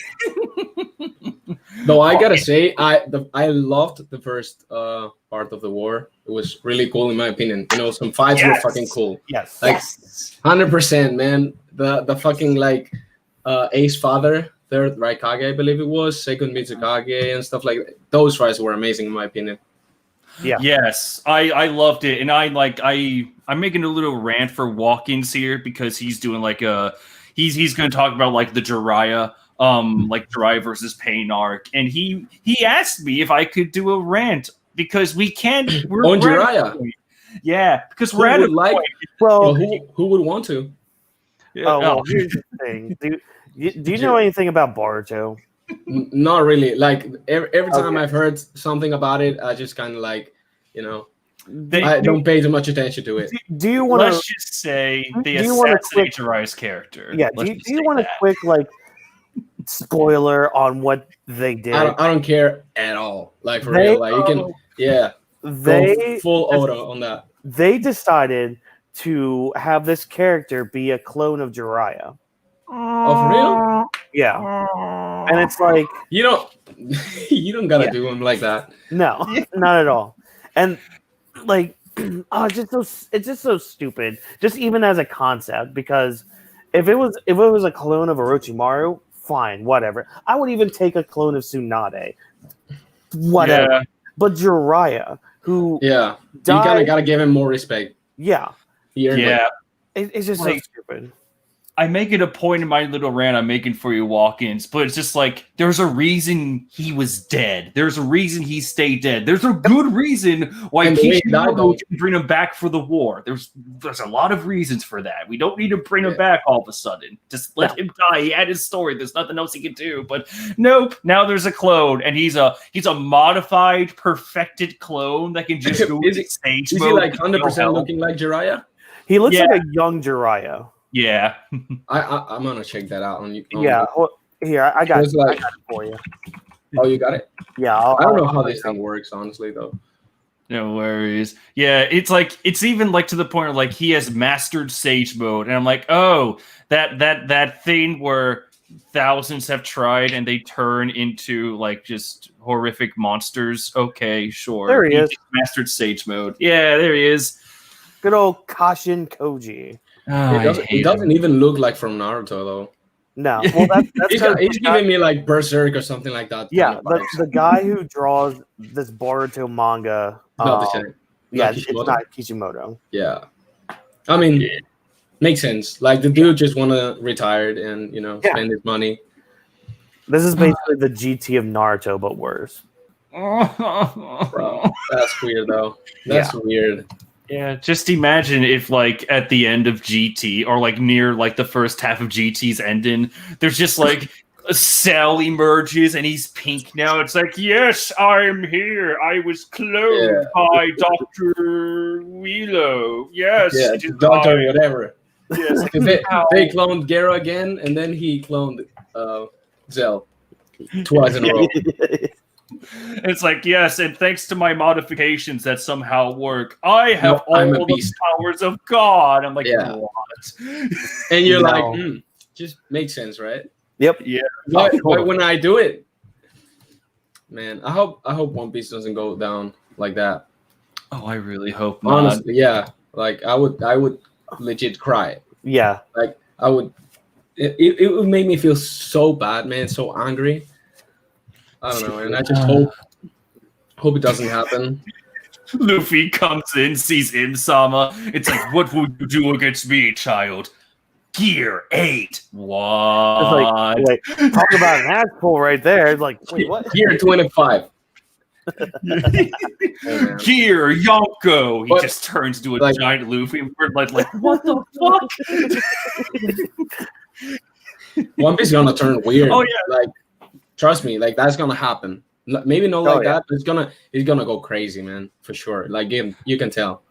Though I gotta say, I loved the first part of the war. It was really cool in my opinion. Some fights were fucking cool. yes, Like 100%, man. The fucking like Ace Father, third Raikage, I believe it was, second Mitsukage and stuff like that. Those fights were amazing in my opinion. yeah. Yes, I loved it, and I'm making a little rant for Whawkins here because he's doing like he's going to talk about like the Jiraiya like Jiraiya versus Pain arc, and he asked me if I could do a rant because we can't. We're On we're at a Jiraiya? point. Yeah, because Who we're at a would like- point. Well, Who would want to? oh, well, here's the thing. Do you know anything about Boruto? Not really. Like every time Okay. I've heard something about it, I just kind of like, They, I don't pay too much attention to it. Do you want let's to? just say they do you wanna assassinate quick- Jiraiya's character. Yeah. Let's Do just you say want a that. quick like spoiler on what they did? I don't care at all. Like for They- real. Like you can, go They full auto on that. they decided to have this character be a clone of Jiraiya. Oh, for real? Yeah, and it's like You don't gotta Yeah. do him like that. no, not at all. And like, it's just so stupid. Just even as a concept, because if it was a clone of Orochimaru, fine, whatever. I would even take a clone of Tsunade, whatever. Yeah. But Jiraiya, who Yeah, you died, kind of gotta give him more respect. yeah, He earned it. Yeah. it's just Like- so stupid. I make it a point in my little rant I'm making for you, Whawkins, but it's just like there's a reason he was dead. There's a reason he stayed dead. There's a good reason why And the way he died, though. Kishimoto didn't bring him back for the war. There's a lot of reasons for that. We don't need to bring him Yeah. back all of a sudden. Just let him die. He had his story. There's nothing else he can do. But nope. Now there's a clone, and he's a modified, perfected clone that can just go Is into he- stage Is mode. he like with 100% no help. looking like Jiraiya? He looks Yeah. like a young Jiraiya. Yeah. I'm gonna check that out on you. Yeah, well, here I got It's like- it for you. Oh, you got it. Yeah, I don't know how I'll- this thing works, honestly, though. No worries. Yeah, it's even like to the point where like he has mastered sage mode, and I'm like, oh, that thing where thousands have tried and they turn into like just horrific monsters. Okay, sure. There he is. just mastered sage mode. Yeah, there he is. Good old Kashin Koji. Oh, It doesn't even look like from Naruto, though. No, well that's He's giving me like Berserk or something like that. yeah, kind of vibes. the guy who draws this Boruto manga. Not the same. Yeah, Not it's Kishimoto? not Kishimoto. Yeah. I mean, Yeah. makes sense. Like the dude just wanna retire and Yeah. spend his money. This is basically the GT of Naruto, but worse. Bro, that's weird though. That's weird. Yeah, just imagine if like at the end of GT or like near like the first half of GT's ending, there's just like Cell emerges and he's pink now. It's like, yes, I'm here. I was cloned by Dr. Wheelo. Yes. Yeah, it is Doctor I. whatever. Yes. They cloned Gero again, and then he cloned Zell twice in a row. It's like, yes, and thanks to my modifications that somehow work, I have I'm a all the beast. powers of God. I'm like, Yeah. what? And you're No. like, just makes sense, right? Yep. Yeah. Why totally. when I do it? Man, I hope One Piece doesn't go down like that. Oh, I really hope not. Honestly, yeah. Like I would legit cry. Yeah. Like I would. It would make me feel so bad, man. So angry. I don't know, and I just hope it doesn't happen. Luffy comes in, sees Im-sama. It's like, what would you do against me, child? Gear 8. What? It's like talk about an asshole right there. It's like, wait, what? Here, 25. Gear Yonko. He But, just turns to a like- giant Luffy. And we're like, what the fuck? One Piece is gonna turn weird. Oh, yeah. Like, trust me, like that's gonna happen. Maybe not like yeah. that, but it's gonna go crazy, man, for sure. Like you can tell.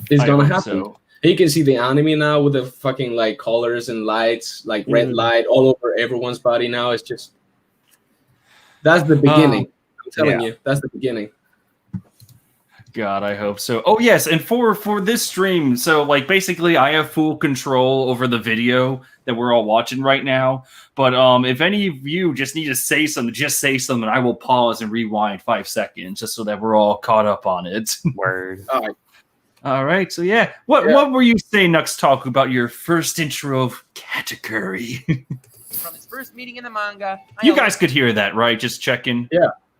It's I gonna hope happen. so. You can see the anime now with the fucking like colors and lights, like red light all over everyone's body now. It's just that's the beginning. I'm telling you, that's the beginning. God, I hope so. Oh yes, and for this stream, so like basically I have full control over the video that we're all watching right now. But if any of you just need to say something, just say something. I will pause and rewind 5 seconds just so that we're all caught up on it. Word. All right. All right, so yeah. What were you saying, Nux Taku, about your first intro of Katakuri? From his first meeting in the manga, You guys could hear that, right? Just checking.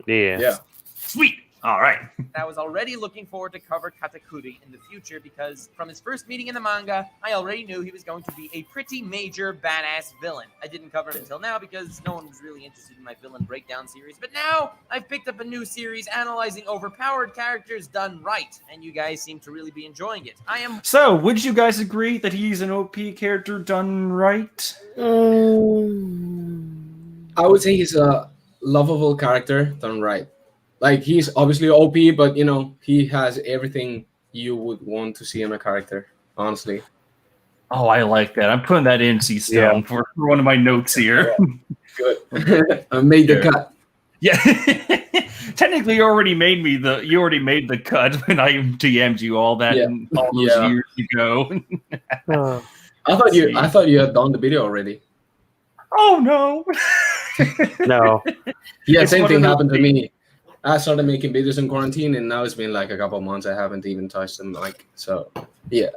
Yeah. Sweet. All right. I was already looking forward to cover Katakuri in the future because from his first meeting in the manga, I already knew he was going to be a pretty major badass villain. I didn't cover him until now because no one was really interested in my villain breakdown series, but now I've picked up a new series analyzing overpowered characters done right, and you guys seem to really be enjoying it. So, would you guys agree that he's an OP character done right? I would say he's a lovable character done right. Like he's obviously OP, but he has everything you would want to see in a character. Honestly. Oh, I like that. I'm putting that in Seastone for one of my notes here. Good. I made the cut. Yeah. Technically, you already made the cut when I DM'd you all that all those years ago. I thought you had done the video already. Oh no. No. Yeah, It's same one thing of those happened to things. me. I started making videos in quarantine, and now it's been like a couple of months. I haven't even touched them. Yeah.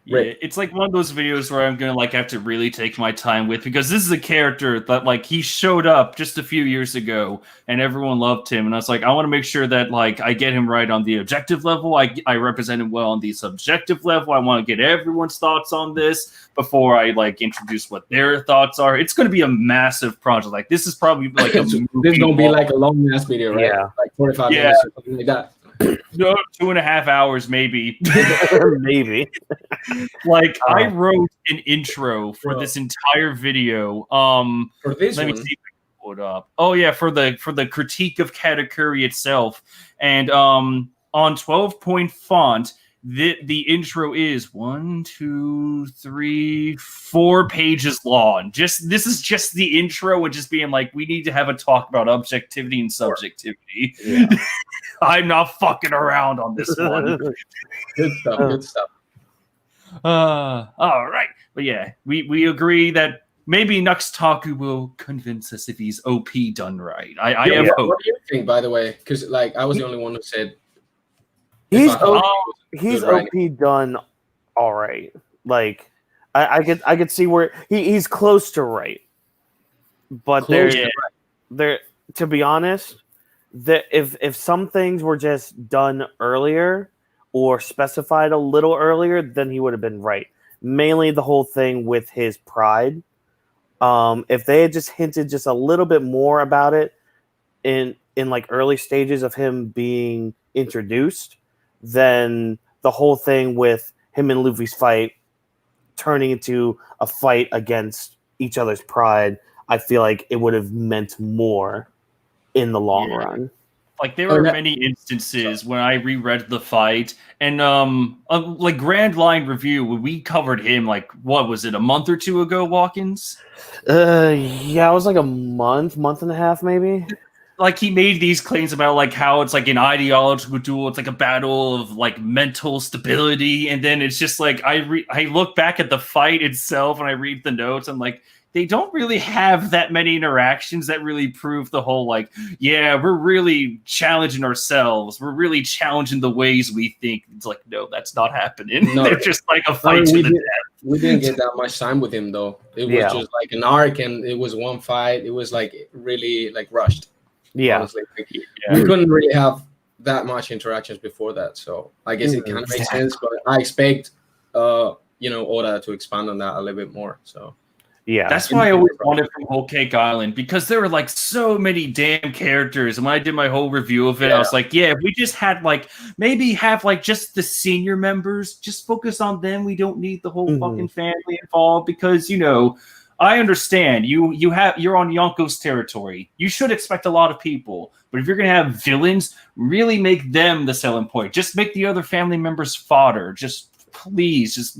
Yeah, it's like one of those videos where I'm gonna have to really take my time with, because this is a character that he showed up just a few years ago and everyone loved him, and I was like, I want to make sure that I get him right on the objective level. I represent him well on the subjective level. I want to get everyone's thoughts on this before I introduce what their thoughts are. It's going to be a massive project. This is probably a This is gonna be like a long ass video, right? Yeah. Like 45 minutes or something like that. no, 2.5 hours maybe. Maybe. I wrote an intro for this entire video. For this Let me one, see if I can pull it up. Oh yeah, for the critique of Katakuri itself, and on 12-point font, the intro is 1, 2, 3, 4 pages long. This is just the intro, and just being like, we need to have a talk about objectivity and subjectivity. Yeah. I'm not fucking around on this one. good stuff. Good stuff. All right, but yeah, we agree that maybe Nux Taku will convince us if he's OP done right. I have hope. What do you think, by the way? Because I was the only one who said He's if I thought he's good writing. OP done all right. I could see where he's close to right. But Close there to be honest, that if some things were just done earlier or specified a little earlier, then he would have been right. Mainly the whole thing with his pride. If they had just hinted just a little bit more about it in early stages of him being introduced, then the whole thing with him and Luffy's fight turning into a fight against each other's pride, I feel like it would have meant more in the long run. Like there were many instances when I reread the fight, and like Grand Line Review, when we covered him, like what was it, a month or two ago, Whawkins? Yeah, it was like a month and a half, maybe. Like he made these claims about like how it's like an ideological duel, it's like a battle of like mental stability, and then it's just like I look back at the fight itself and I read the notes and like they don't really have that many interactions that really prove the whole like, yeah, we're really challenging ourselves. We're really challenging the ways we think. It's like, no, that's not happening. No. They're just like a fight to the death. We didn't get that much time with him though. It was just like an arc, and it was one fight. It was like really like rushed. Yeah. Honestly. We couldn't really have that much interactions before that. So I guess it kind of makes sense, but I expect Oda to expand on that a little bit more. So yeah, that's why I always wanted from Whole Cake Island, because there were like so many damn characters. And when I did my whole review of it, I was like, yeah, if we just had like maybe have like just the senior members, just focus on them. We don't need the whole fucking family involved, because I understand you're on Yonko's territory. You should expect a lot of people, but if you're gonna have villains, really make them the selling point. Just make the other family members fodder. Just please, just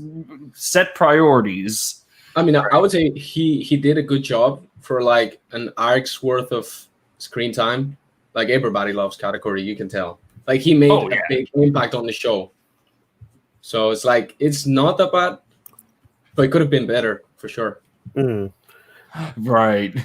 set priorities. I mean, I would say he did a good job for like an arc's worth of screen time. Like everybody loves Katakuri, you can tell. Like he made a big impact on the show. So it's like it's not that bad, but it could have been better for sure. Right.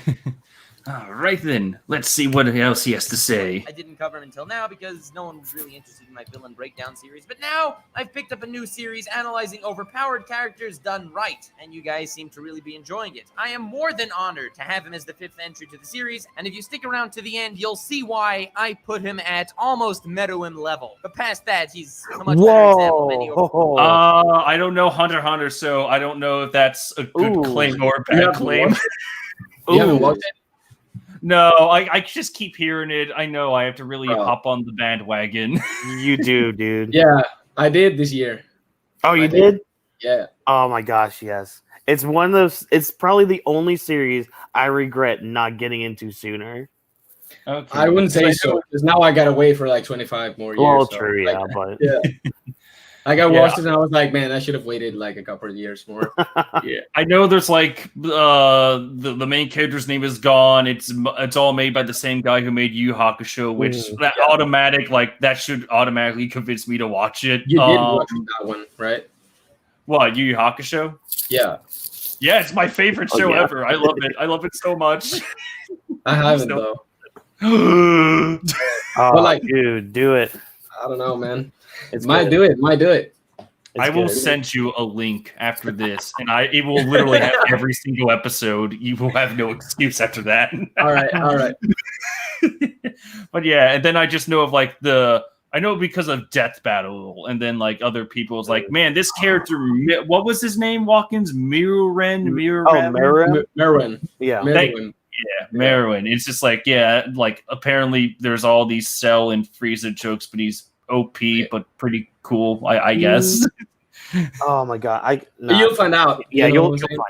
All right, then. Let's see what else he has to say. I didn't cover him until now because no one was really interested in my villain breakdown series. But now I've picked up a new series analyzing overpowered characters done right, and you guys seem to really be enjoying it. I am more than honored to have him as the 5th entry to the series, and if you stick around to the end, you'll see why I put him at almost Meruem level. But past that, he's a much better example of any I don't know Hunter x Hunter, so I don't know if that's a good claim or a bad claim. You haven't watched it? No, I just keep hearing it. I know I have to really hop on the bandwagon. You do, dude. Yeah, I did this year. Oh, you did? Yeah. Oh my gosh, yes. It's one of those. It's probably the only series I regret not getting into sooner. Okay. I wouldn't say so, because now I gotta wait for like 25 more years. Well, so, true, like, yeah, but like I watched it and I was like, man, I should have waited like a couple of years more. Yeah, I know there's like the main character's name is gone. It's all made by the same guy who made Yu Yu Hakusho, which that should automatically convince me to watch it. You did watch that one, right? What, Yu Yu Hakusho? Yeah. Yeah, it's my favorite show ever. I love it. I love it so much. I haven't though. Oh, but like, dude, do it. I don't know, man. Might do it. I will send you a link after this, and it will literally have every single episode. You will have no excuse after that. All right. But yeah, and then I just know of like I know because of Death Battle, and then like other people was like, man, this character, what was his name? Whawkins, Meruem. Yeah, Meruem. It's just like, like apparently there's all these Cell and Frieza jokes, but he's OP, but pretty cool, I guess. Oh my god! You'll find out. Yeah, you'll find out.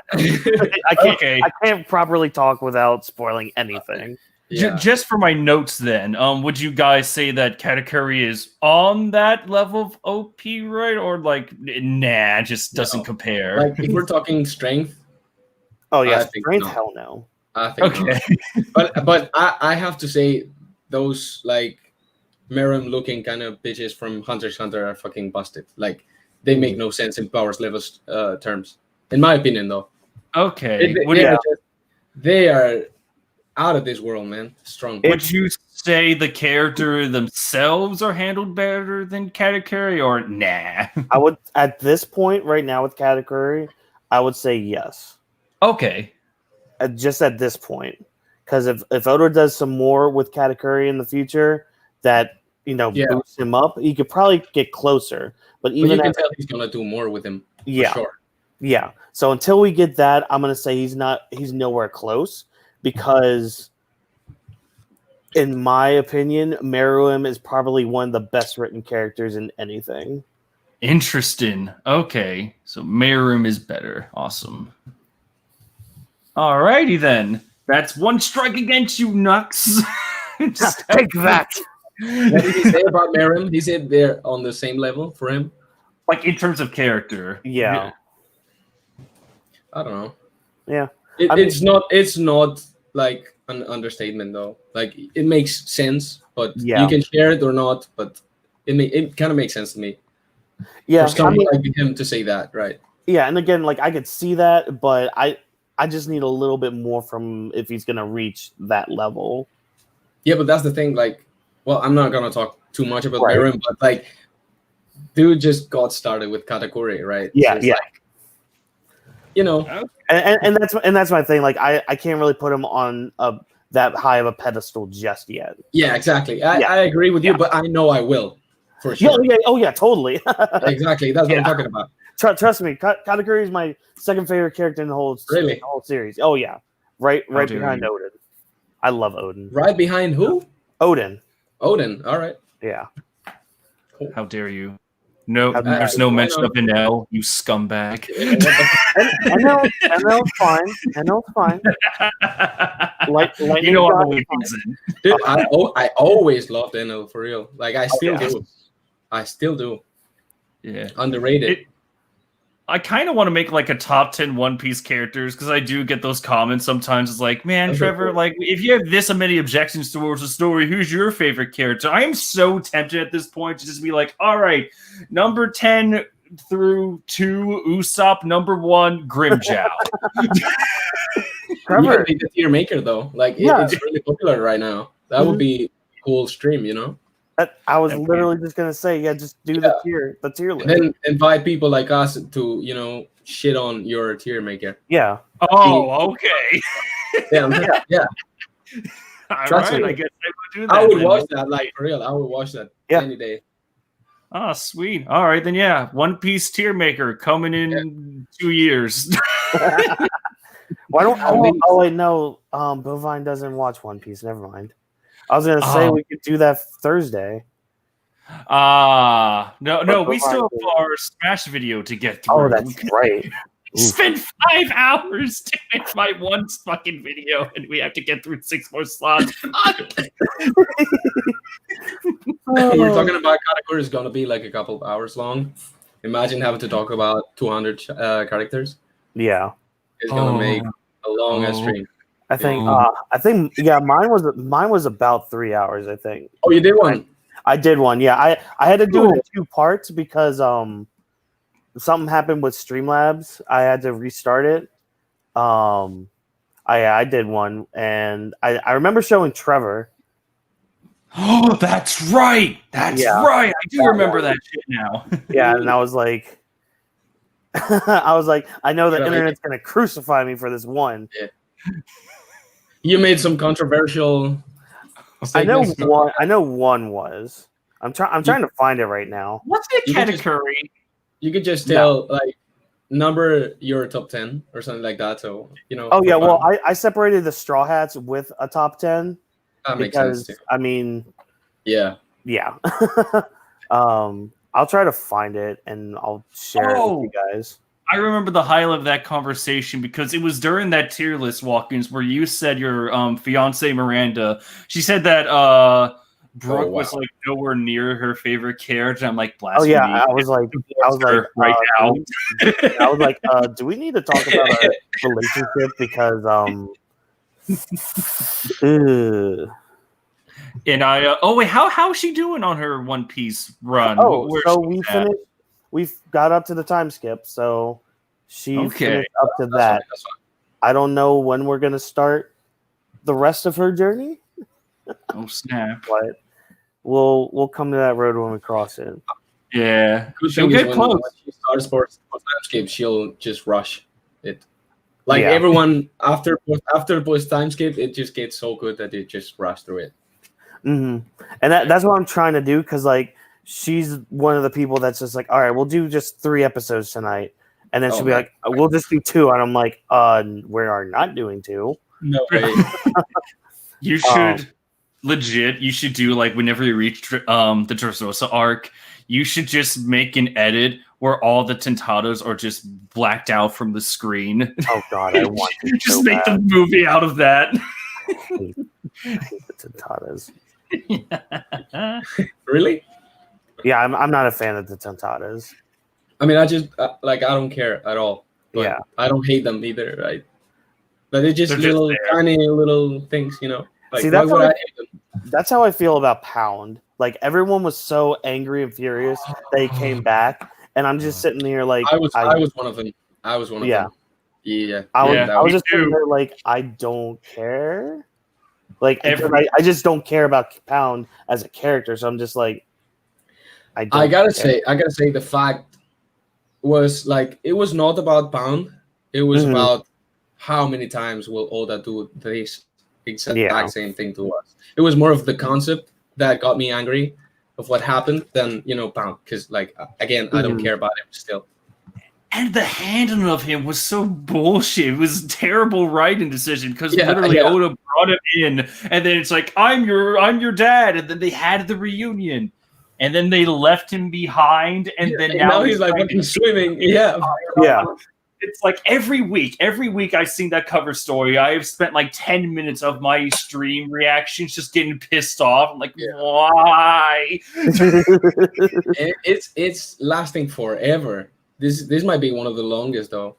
I can't properly talk without spoiling anything. Just for my notes, then, would you guys say that Katakuri is on that level of OP, right? Or like, nah, just doesn't compare. Like if we're talking strength. Oh yeah, strength. Hell no. I think but I have to say those like Meruem looking kind of bitches from Hunter x Hunter are fucking busted. Like they make no sense in powers levels terms, in my opinion, though. Okay, they are out of this world, man. Strong. Would you say the character themselves are handled better than Katakuri, or nah? I would, at this point right now with Katakuri, I would say yes. Okay. Just at this point, because if Oda does some more with Katakuri in the future, that boosts him up, he could probably get closer. But even you can tell he's gonna do more with him. Yeah, for sure. Yeah. So until we get that, I'm gonna say he's nowhere close, because in my opinion, Meruem is probably one of the best written characters in anything. Interesting. Okay, so Meruem is better. Awesome. Alrighty then. That's one strike against you, Nux. Just take that. What did he say about Merrim? He said they're on the same level for him. Like in terms of character. Yeah. I don't know. Yeah. It's not like an understatement though. Like it makes sense, but you can share it or not. But it kind of makes sense to me. Yeah, for someone like him to say that, right? Yeah, and again, like I could see that, but I just need a little bit more from if he's gonna reach that level. Yeah, but that's the thing. Like, well, I'm not gonna talk too much about Merrim, but like, dude just got started with Katakuri, right? Yeah, so like, and that's my thing. Like, I can't really put him on that high of a pedestal just yet. Yeah, exactly. I agree with you, but I know I will for sure. Yeah, totally. Exactly. That's what I'm talking about. Trust me, Katakuri is my second favorite character in the whole series. Oh yeah, right behind Odin. I love Odin. Right behind who? Odin. All right. Yeah. Cool. How dare you? No, there's no mention of NL, you scumbag. NL's fine. NL's fine. You know I'm the reason. Dude, I always loved NL for real. Like I still do. I still do. Yeah. Underrated. I kind of want to make like a top 10 One Piece characters because I do get those comments sometimes. It's like, man, that's Trevor, cool. Like if you have this many objections towards the story, who's your favorite character? I am so tempted at this point to just be like, all right, number 10 through 2, Usopp, number 1, Grimjow. Trevor, you can be the tier maker though. Like it's really popular right now. That would be a cool stream, you know? I was literally just gonna say, just do the tier list. And then invite people like us to, shit on your tier maker. Yeah. Oh, okay. Yeah. Trust me. I guess I would do that. I would watch that, like for real. I would watch that any day. Oh, sweet. All right, then One Piece tier maker coming in 2 years. Why don't? Oh wait, no. Bovine doesn't watch One Piece. Never mind. I was gonna say we could do that Thursday. No, we still have our Smash video to get through. Oh, that's right. Spend 5 hours to make my one fucking video, and we have to get through 6 more slots. We're talking about Katakuri is gonna be like a couple of hours long. Imagine having to talk about 200 characters. Yeah, it's gonna make a long stream. I think mine was about 3 hours, I think. Oh, you did one? I did one, yeah. I had to do it in 2 parts because something happened with Streamlabs. I had to restart it. I did one, and I remember showing Trevor. Oh, that's right. That's right. I do remember that shit now. Yeah, and I was like I know the internet's gonna crucify me for this one. Yeah. You made some controversial statements. I know one was. I'm trying to find it right now. What's the Katakuri? You could just tell like number your top 10 or something like that. So Oh yeah, well I separated the Straw Hats with a top 10. That makes sense too. I mean, yeah. I'll try to find it and I'll share it with you guys. I remember the highlight of that conversation because it was during that tier list, Whawkins, where you said your fiance Miranda. She said that Brooke was like nowhere near her favorite character. I'm like, blasphemy. Oh yeah, I was like, right now. I was like, do we need to talk about our relationship because And how's she doing on her One Piece run? So we finished. We've got up to the time skip, so she finished up to that. I don't know when we're gonna start the rest of her journey. Oh snap! But we'll come to that road when we cross it. Yeah, she'll get close. When she starts for timescape, she'll just rush it. Like everyone after post timescape, it just gets so good that it just rushed through it. Mm-hmm. And that's what I'm trying to do because like. She's one of the people that's just like, all right, we'll do just 3 episodes tonight. And then she'll be like, we'll just do 2. And I'm like, we are not doing 2. No way. You should you should do like whenever you reach the Dressrosa arc, you should just make an edit where all the Tentados are just blacked out from the screen. Oh God, I want to just so make bad. the movie out of that. I hate the Tentadas. Really? Yeah, I'm not a fan of the Tentadas. I mean, I just I don't care at all. But Yeah. I don't hate them either, right? But they're just They're just little, there. tiny little things, you know. Like, See, why that's would how I I- hate them? That's how I feel about Pound. Like everyone was so angry and furious that he came back, and I'm just sitting here like I was one of them. I was one of Yeah. them. Yeah. I was, Yeah, I was me just sitting too. there like I don't care. Like Every- I just don't care about Pound as a character, so I'm just like I gotta care. say the fact was like it was not about Pound. It was Mhm. about how many times will Oda do this exact Yeah. same thing to us. It was more of the concept that got me angry of what happened than Pound, because like again I don't Mhm. care about him still. And the handling of him was so bullshit. It was a terrible writing decision because literally Yeah. Oda brought him in, and then it's like, I'm your dad, and then they had the reunion, and then they left him behind, and then And now he's like trying to fucking swimming. Yeah. Yeah. It's like every week I've seen that cover story. I have spent like 10 minutes of my stream reactions just getting pissed off. I'm like, Yeah. why? It's lasting forever. This might be one of the longest though.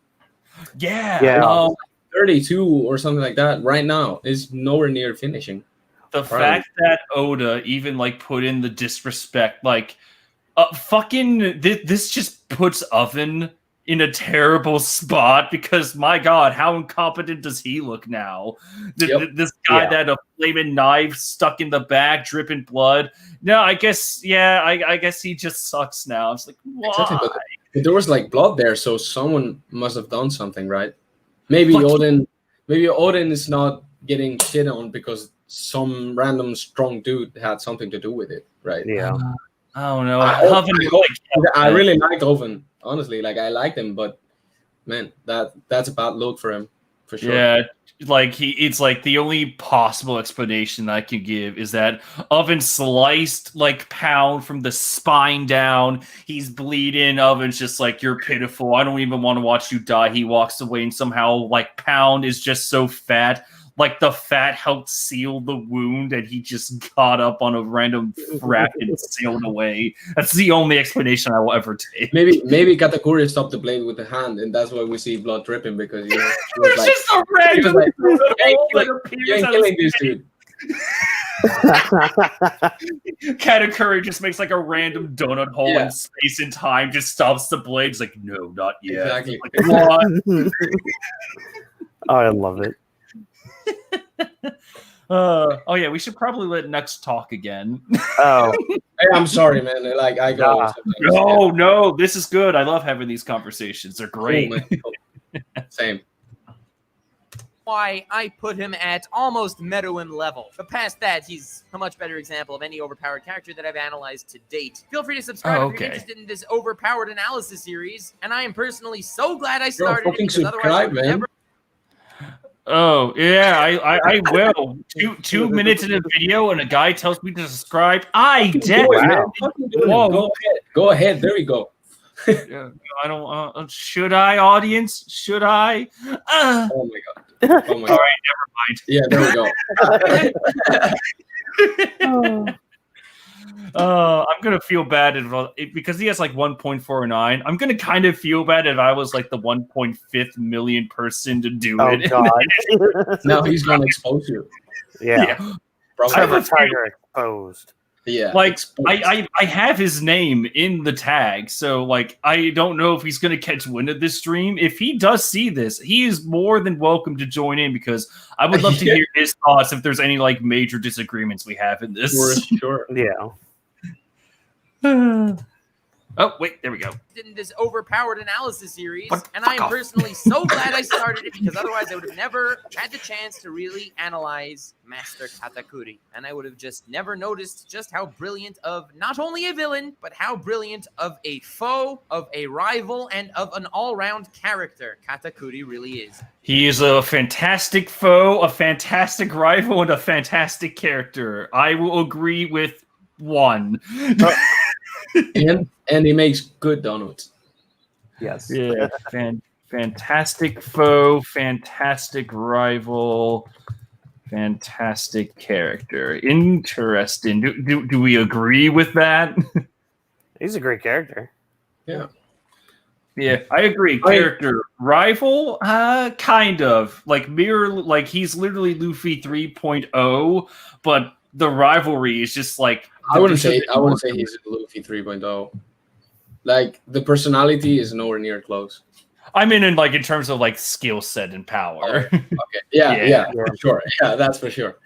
Yeah. Yeah. 32 or something like that right now is nowhere near finishing. The fact that Oda even like put in the disrespect, like fucking this just puts Oven in a terrible spot because my God, how incompetent does he look now? This guy Yeah. that a flaming knife stuck in the back, dripping blood. No, I guess I guess he just sucks now. It's like, why? Exactly, but there was like blood there, so someone must have done something, right? Maybe But- Odin is not getting shit on because some random strong dude had something to do with it, right? Yeah. I don't know. I Oven, I really liked Oven, honestly. Like I liked him, but man, that's a bad look for him, for sure. yeah, like it's like the only possible explanation I can give is that Oven sliced like Pound from the spine down. He's bleeding. Oven's just like, you're pitiful. I don't even want to watch you die. He walks away, and somehow like Pound is just so fat. Like the fat helped seal the wound, and he just got up on a random raft and sailed away. That's the only explanation I will ever take. Maybe Katakuri stopped the blade with the hand, and that's why we see blood dripping because he was It's like, just a random like, hole that you appears ain't out of killing this dude. Katakuri just makes like a random donut hole Yeah. in space and time, just stops the blade. It's like, no, not yet. Exactly. Like, what? Oh, I love it. Oh yeah, we should probably let Nux talk again. Oh, Hey, I'm sorry, man. Like I go. Nah. sometimes. No, this is good. I love having these conversations. They're great. Cool, man. Cool. Same. Why I put him at almost Meruem level. But past that, he's a much better example of any overpowered character that I've analyzed to date. Feel free to subscribe Oh, if you're okay. interested in this overpowered analysis series. And I am personally so glad I Bro, started it fucking because otherwise I subscribe, would man. never. Oh yeah, I will. Two minutes in a video and a guy tells me to subscribe. I Do did. it, man. Wow. Fucking do it. Whoa. Go ahead. Go ahead. There we go. Yeah, I don't. Should I, audience? Should I? Oh my god. Oh my All god. right, Yeah, there we go. I'm gonna feel bad because he has like 1.49. I'm gonna kind of feel bad if I was like the 1.5 million person to do oh it. God. Now he's gonna expose you. Yeah. Probably. I have Trevor a feeling- Tiger exposed. Yeah. Like exposed. I have his name in the tag, so like I don't know if he's gonna catch wind of this stream. If he does see this, he is more than welcome to join in because I would love to Yeah. hear his thoughts if there's any like major disagreements we have in this. For sure. Yeah. Oh wait, there we go. In this overpowered analysis series, Fuck and I am off. personally so glad I started it because otherwise I would have never had the chance to really analyze Master Katakuri, and I would have just never noticed just how brilliant of not only a villain, but how brilliant of a foe, of a rival, and of an all-round character Katakuri really is. He is a fantastic foe, a fantastic rival, and a fantastic character. I will agree with one. And he makes good donuts. Yes. Yeah, fantastic foe, fantastic rival, fantastic character. Interesting. Do we agree with that? He's a great character. Yeah. Yeah, I agree. Character rival, kind of like mirror. Like he's literally Luffy 3.0, but the rivalry is just like I wouldn't say he's Luffy 3.0. Like the personality is nowhere near close. I mean, in terms of like skill set and power. Okay. Yeah, for sure. Yeah, that's for sure.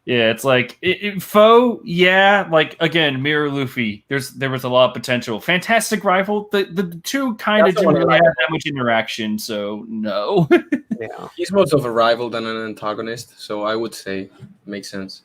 Yeah, it's like foe. Yeah, like again, mirror Luffy. There was a lot of potential. Fantastic rival. The two kind of didn't really have that much interaction. So no. Yeah, he's more of a rival than an antagonist. So I would say makes sense.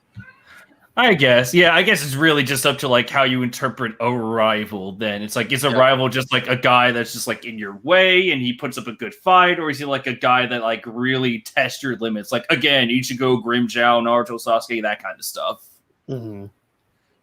I guess. Yeah, I guess it's really just up to like how you interpret a rival. Then it's like, is a rival just like a guy that's just like in your way and he puts up a good fight, or is he like a guy that like really tests your limits? Like again, Ichigo, Grimmjow, Naruto, Sasuke, that kind of stuff. Mm-hmm.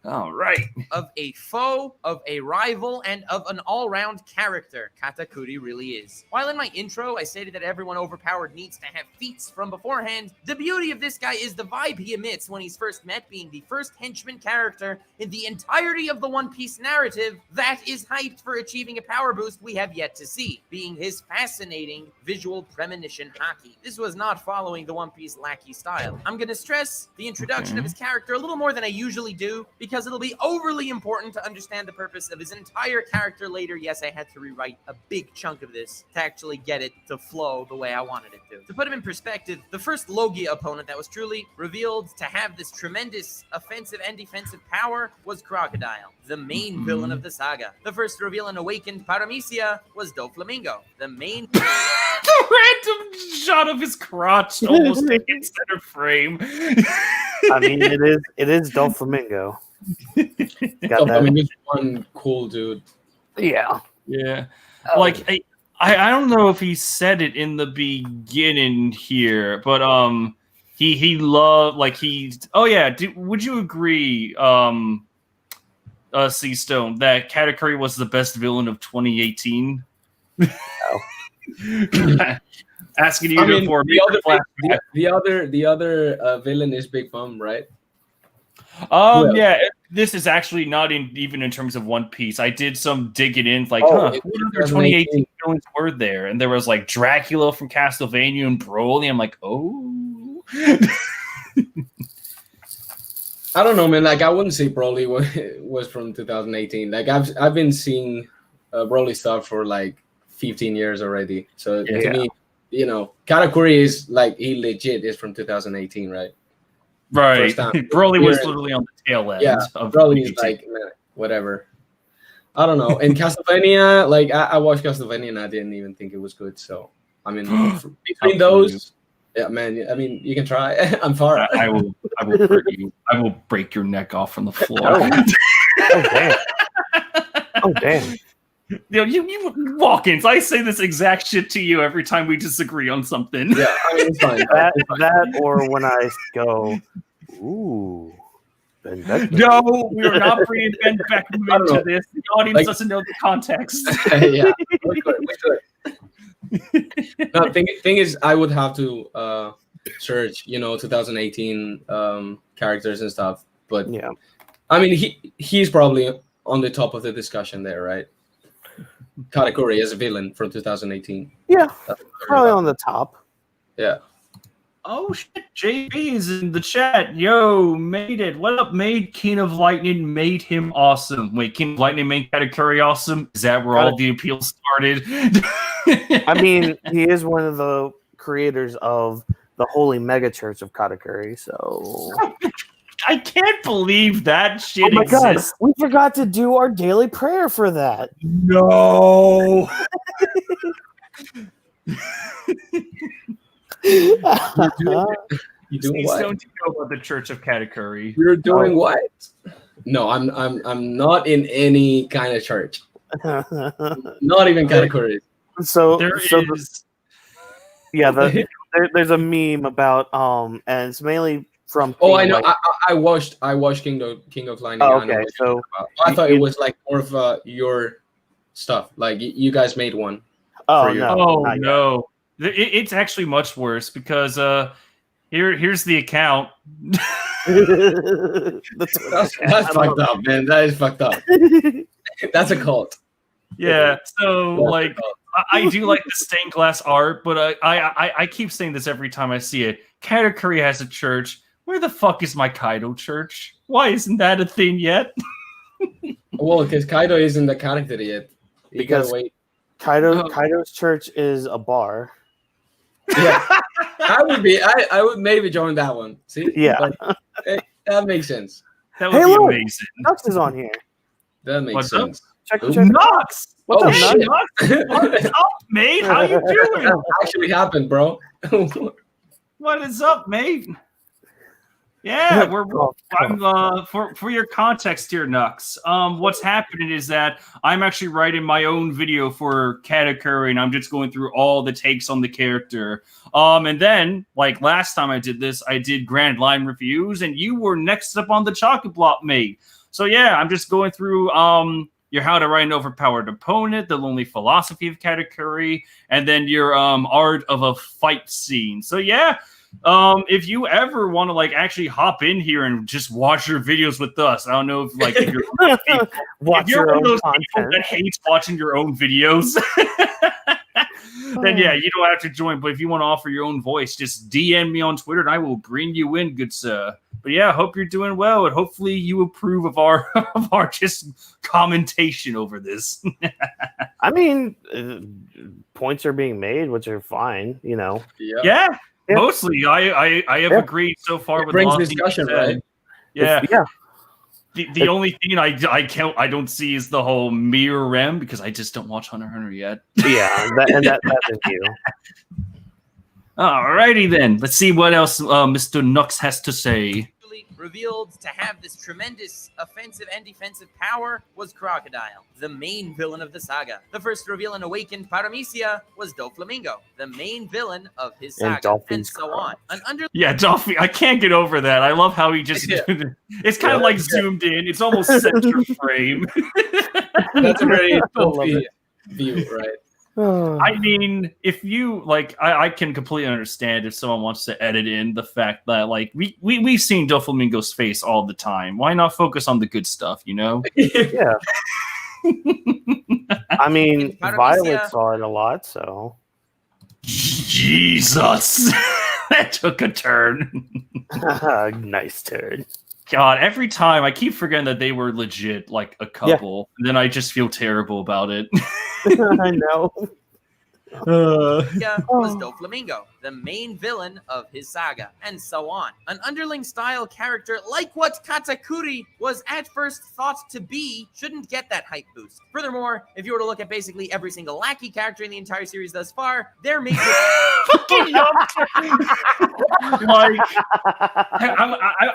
All right. Of a foe, of a rival, and of an all-round character, Katakuri really is. While in my intro, I stated that everyone overpowered needs to have feats from beforehand, the beauty of this guy is the vibe he emits when he's first met, being the first henchman character in the entirety of the One Piece narrative that is hyped for achieving a power boost we have yet to see, being his fascinating visual premonition haki. This was not following the One Piece lackey style. I'm going to stress the introduction of his character a little more than I usually do, because it'll be overly important to understand the purpose of his entire character later. Yes, I had to rewrite a big chunk of this to actually get it to flow the way I wanted it to. To put him in perspective, the first Logia opponent that was truly revealed to have this tremendous offensive and defensive power was Crocodile, the main villain of the saga. The first reveal in Awakened Paramecia was Doflamingo, the main... The random shot of his crotch almost in center frame. I mean, it is Doflamingo. Doflamingo's one cool dude. Yeah. Yeah. Like I don't know if he said it in the beginning here, but he loved like he's would you agree Seastone that Katakuri was the best villain of 2018? No. Asking you for the other villain is Big Bum, right? Yeah, this is actually not even in terms of One Piece. I did some digging in, like, who other 2018 villains were there? And there was like Dracula from Castlevania and Broly. I'm like, oh. I don't know, man. Like, I wouldn't say Broly was from 2018. Like, I've been seeing Broly stuff for like 15 years already. So to me, you know, Katakuri is like he legit is from 2018. Right. Broly was literally on the tail end. Yeah, of Broly is like whatever. I don't know. And Castlevania, like I watched Castlevania and I didn't even think it was good. So I mean, between those, yeah, man. I mean, you can try. I'm far. I will hurt you. I will break your neck off on the floor. Oh damn! Oh damn! You Whawkins, I say this exact shit to you every time we disagree on something. Yeah, I mean, it's fine. that or when I go, ooh. No, we are not bringing Ben Beckman into this. The audience doesn't know the context. Yeah, we could. No, thing is, I would have to search, 2018 characters and stuff. But yeah, I mean, he's probably on the top of the discussion there, right? Katakuri as a villain from 2018. Yeah, probably on the top. Yeah. Oh shit, JB is in the chat. Yo, made it. What up, made? King of Lightning made him awesome. Wait, King of Lightning made Katakuri awesome? Is that where all the appeals started? I mean, he is one of the creators of the Holy Mega Church of Katakuri, so... I can't believe that shit God, exists. we forgot to do our daily prayer for that. No. You doing what? Don't you know about the Church of Katakuri? You're doing what? No, I'm not in any kind of church. Not even Katakuri. There's a meme about and it's mainly from. I know. I watched King of Lightning. Oh, okay, so I thought it was like more of your stuff. Like you guys made one. Oh your- no! Oh not yet. no, it's actually much worse because here's the account. That's fucked up, man. That is fucked up. That's a cult. Yeah, so That's a like cult. I do like the stained glass art, but I keep saying this every time I see it. Katakuri has a church. Where the fuck is my Kaido church? Why isn't that a thing yet? Well, because Kaido isn't the character yet. You Because- gotta wait. Kaido's church is a bar. Yeah, I would maybe join that one. See, Yeah. Like, that makes sense. That would Hey, be look! amazing. Nux is on here. That makes What's up? sense. Check Ooh. check. Nux! What's Oh, up, shit. Nux? What's up, mate? How you doing? Actually happened, bro. What is up, mate? Yeah, I'm for your context here, Nux. What's happening is that I'm actually writing my own video for Katakuri, and I'm just going through all the takes on the character. And then, like last time I did this, I did grand line reviews, and you were next up on the chocolate block, mate. So yeah, I'm just going through your how to write an overpowered opponent, the lonely philosophy of Katakuri, and then your art of a fight scene. So yeah. If you ever want to like actually hop in here and just watch your videos with us, I don't know if like if you're, Watch if you're your one of own those people content. that hates watching your own videos, then yeah, you don't have to join. But if you want to offer your own voice, just DM me on Twitter and I will bring you in, good sir. But yeah, I hope you're doing well, and hopefully you approve of our of our just commentation over this. I mean, points are being made, which are fine. You know. Yeah. Yeah, mostly I have agreed so far It with brings a lot of things discussion, you said. right? Yeah. Yeah. The only thing I don't see is the whole mirror rem because I just don't watch Hunter x Hunter yet. Yeah. That is you. Alrighty then. Let's see what else Mr. Nux has to say. Revealed to have this tremendous offensive and defensive power was Crocodile, the main villain of the saga. The first reveal in Awakened Paramecia was Doflamingo, the main villain of his And saga, Dolphin's and so on. An Yeah, Dolphin. I can't get over that. I love how he just. Yeah. It's kind of like zoomed in. It's almost center frame. That's a very love Dolphy it. view, right? I mean, if you like, I can completely understand if someone wants to edit in the fact that like we've seen Doflamingo's face all the time. Why not focus on the good stuff, you know? Yeah. I mean, In Paramecia- Violet saw it a lot, so. Jesus, that took a turn. Nice turn. God, every time I keep forgetting that they were legit, like a couple, and then I just feel terrible about it. I know. was Doflamingo, the main villain of his saga, and so on. An underling style character like what Katakuri was at first thought to be shouldn't get that hype boost. Furthermore, if you were to look at basically every single lackey character in the entire series thus far, they're made Fucking like,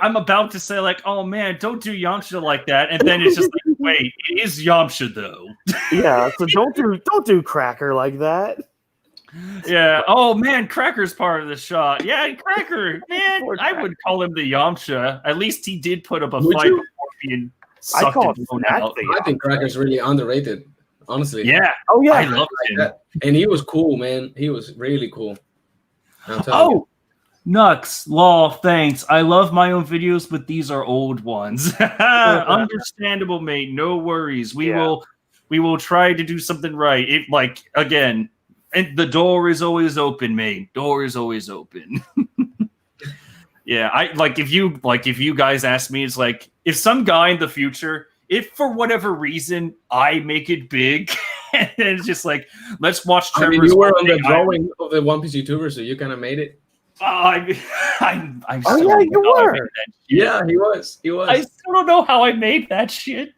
I'm about to say like, oh man, don't do Yamcha like that, and then it's just like, wait, it is Yamcha though. Yeah, so don't do Cracker like that. Yeah. Oh man, Cracker's part of the shot. Yeah, Cracker, man, Poor I would call him the Yamcha. At least he did put up a Would fight you? before being I sucked call and thrown Snack out. the I think Cracker's really underrated, honestly. Yeah, Oh yeah. I loved him. That- and he was cool, man. He was really cool. I'm telling you. Oh, Nux, Law, thanks. I love my own videos, but these are old ones. Understandable, mate. No worries. We will try to do something right. It like again, and the door is always open, mate. Door is always open. Yeah, I like if you guys ask me, it's like if some guy in the future, if for whatever reason I make it big, and it's just like let's watch I Trevor's. mean, you were on the Monday drawing of the One Piece YouTuber, so you kind of made it. I'm Oh, still yeah, don't you know how I were. made that shit. Yeah, he was. He was. I still don't know how I made that shit.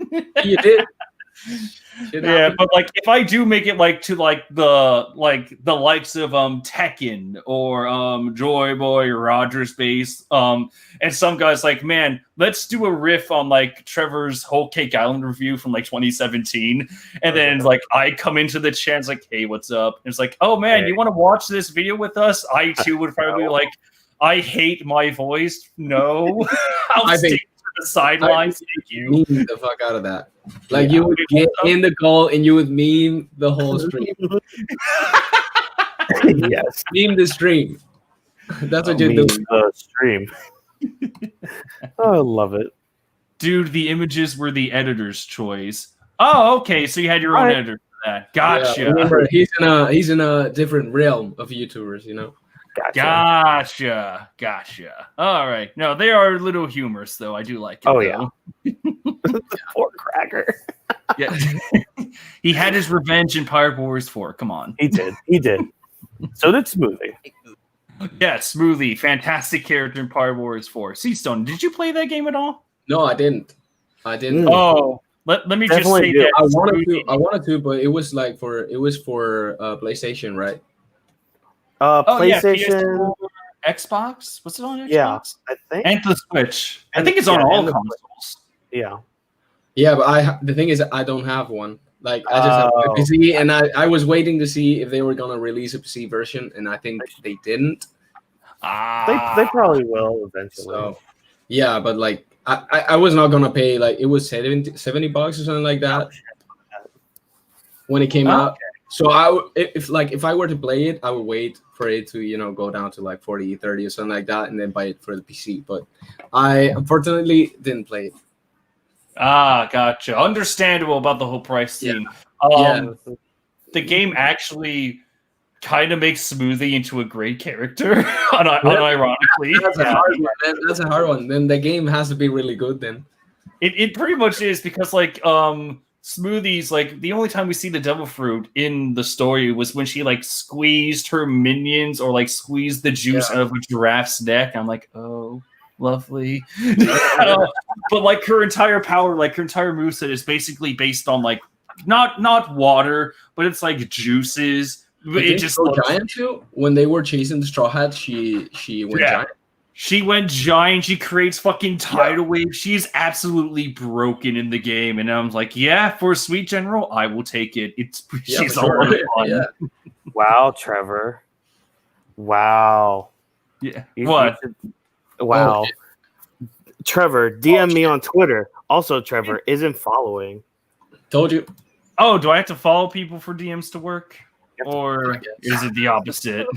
You did. Shit Yeah, happened. but like if I do make it like to like the likes of Tekken or Joy Boy or Roger Space, and some guys like, man, let's do a riff on like Trevor's Whole Cake Island review from like 2017, and then like I come into the chat, it's like, hey, what's up? And it's like, oh man, Hey. you want to watch this video with us? I too would probably be like, I hate my voice. No, I'll I stick think- to the sidelines. Thank you. Meme the fuck out of that. Like you would get in the call and you would meme the whole stream. Yes. Meme the stream. That's what you Meme do. the stream. Oh, I love it. Dude, the images were the editor's choice. Oh, okay. So you had your own editor for that. Gotcha. Yeah, remember, he's in a different realm of YouTubers, you know. Gotcha. All right. No, they are a little humorous, though. I do like it. Oh, though. yeah. Poor Cracker. Yeah. He had his revenge in Pirate Wars 4. Come on. He did. So did Smoothie. Yeah, Smoothie. Fantastic character in Pirate Wars 4. Seastone, did you play that game at all? No, I didn't. Oh, let me Definitely just say that I wanted to, but it was for PlayStation, right? PlayStation, yeah, Xbox. What's it on Xbox? Yeah, I think, and the Switch. I think it's on all consoles. Yeah. Yeah, but the thing is, I don't have one. Like, I just have a PC, and I was waiting to see if they were gonna release a PC version, and I think they didn't. They probably will eventually. So, yeah, but like, I was not gonna pay, like, it was $70 or something like that when it came out. So if I were to play it, I would wait for it to go down to like 40, 30 or something like that, and then buy it for the PC. But I unfortunately didn't play it. Gotcha. Understandable about the whole price thing. The game actually kind of makes Smoothie into a great character, unironically. That's a hard one. That's a hard one. Then the game has to be really good. Then it pretty much is, because like Smoothie's like the only time we see the devil fruit in the story was when she like squeezed her minions or like squeezed the juice out of a giraffe's neck. I'm like, oh, lovely. But like her entire power, like her entire moveset is basically based on like not water, but it's like juices. It just giant too. When they were chasing the Straw Hat, she went giant. She went giant. She creates fucking tidal waves. She's absolutely broken in the game, and I'm like, for a sweet general, I will take it. She's a lot of fun. Yeah. Wow, Trevor. Wow. Yeah. What? Wow. Oh. Trevor, DM me on Twitter. Also, Trevor isn't following. Told you. Oh, do I have to follow people for DMs to work? Or is it the opposite?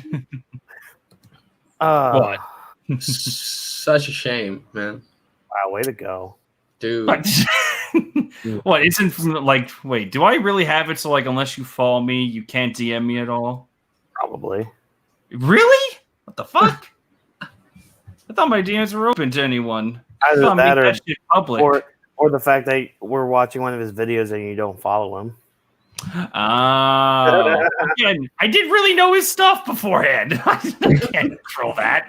What? Such a shame, man. Wow, way to go. Dude. What, isn't like, wait, do I really have it so like unless you follow me, you can't DM me at all? Probably. Really? What the fuck? I thought my DMs were open to anyone. Either that or shit public. Or the fact that we're watching one of his videos and you don't follow him. Again, I didn't really know his stuff beforehand. I can't control that.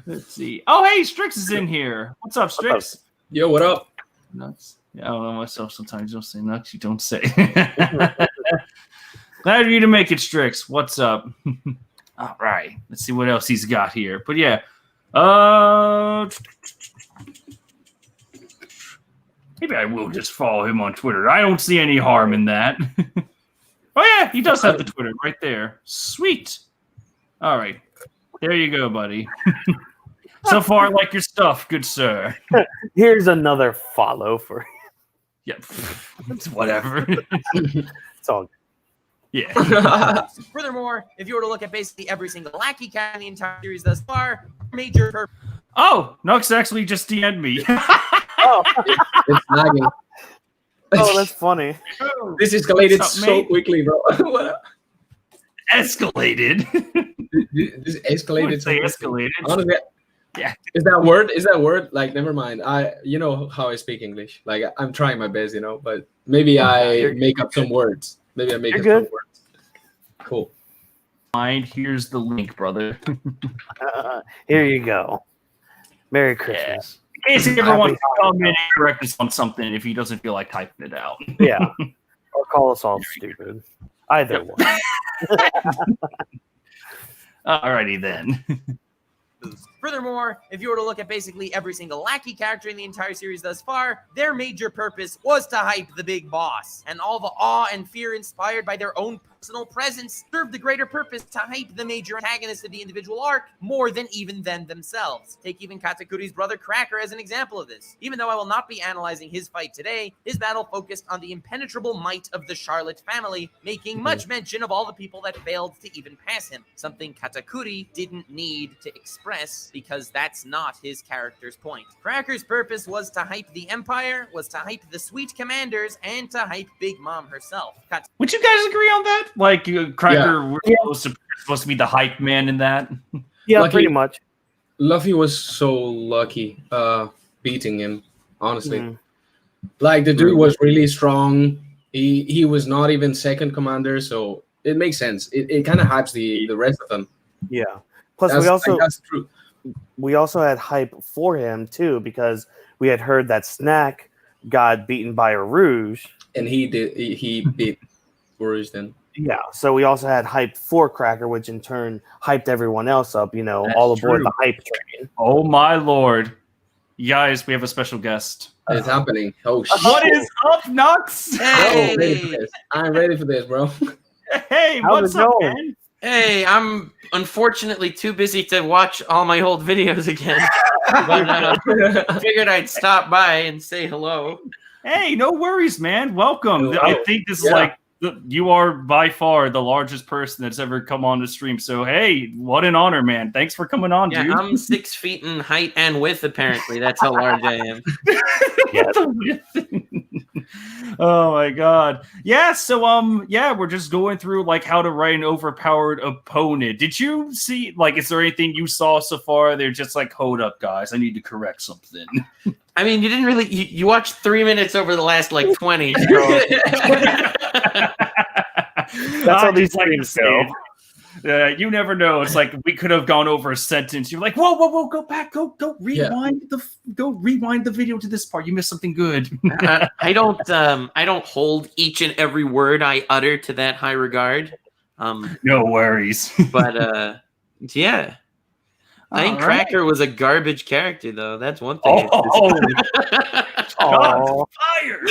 Let's see. Oh, hey, Strix is in here. What's up, Strix? Yo, what up? Nux. Yeah, I don't know myself sometimes. You don't say Nux, you don't say. Glad of you to make it, Strix. What's up? All right. Let's see what else he's got here. But yeah. Maybe I will just follow him on Twitter. I don't see any harm in that. Oh, yeah, he does have the Twitter right there. Sweet. All right. There you go, buddy. So far, like your stuff, good sir. Here's another follow for you. Yeah, it's whatever. It's all good. Yeah. Furthermore, if you were to look at basically every single Lackey cat in the entire series thus far, major purpose. Oh, Nux actually just DM'd me. Oh, it's lagging. Oh, that's funny. This escalated so quickly, bro. What? Escalated. This escalated. Say escalated. Honestly, yeah. Is that word? Like, never mind. You know how I speak English. Like, I'm trying my best, but maybe I make up some words. Maybe I make up some words. Cool. Mind, here's the link, brother. Here you go. Merry Christmas. In case he ever wants to come in and correct us on something if he doesn't feel like typing it out. Yeah. Or call us all stupid. Either one. Alrighty then. Furthermore, if you were to look at basically every single lackey character in the entire series thus far, their major purpose was to hype the big boss, and all the awe and fear inspired by their own personal presence served the greater purpose to hype the major antagonist of the individual arc more than even them themselves. Take even Katakuri's brother Cracker as an example of this. Even though I will not be analyzing his fight today, his battle focused on the impenetrable might of the Charlotte family, making much mention of all the people that failed to even pass him, something Katakuri didn't need to express because that's not his character's point. Cracker's purpose was to hype the Empire, was to hype the Sweet Commanders, and to hype Big Mom herself. Would you guys agree on that? Like, Cracker was supposed to be the hype man in that? Yeah, Lucky. pretty much. Luffy was so lucky beating him, honestly. Like, the dude was really strong. He was not even second commander, so it makes sense. It kind of hypes the rest of them. Yeah. Plus, That's true. we also had hype for him too, because we had heard that Snack got beaten by a Rouge. And he beat Rouge then. Yeah, so we also had hype for Cracker, which in turn hyped everyone else up, That's all aboard true. the hype train. Oh my lord. Guys, we have a special guest. It's happening. Oh, shit. What is up, Nux? Hey! I'm ready for this, bro. Hey, How's what's it up, going? man? Hey, I'm unfortunately too busy to watch all my old videos again. But I figured I'd stop by and say hello. Hey, no worries, man. Welcome. Oh, I think this is you are by far the largest person that's ever come on the stream. So, hey, what an honor, man. Thanks for coming on, Yeah, dude. I'm 6 feet in height and width, apparently. That's how large I am. Oh my god. Yeah, so we're just going through like how to write an overpowered opponent. Did you see, like, is there anything you saw so far? They're just like, hold up, guys, I need to correct something. I mean, you didn't really... You watched 3 minutes over the last, 20. So. That's how these things go. You never know. It's like we could have gone over a sentence. You're like, whoa, go back, go rewind rewind the video to this part. You missed something good. I don't hold each and every word I utter to that high regard. No worries. But yeah. I think Cracker was a garbage character, though. That's one thing. Oh, fire!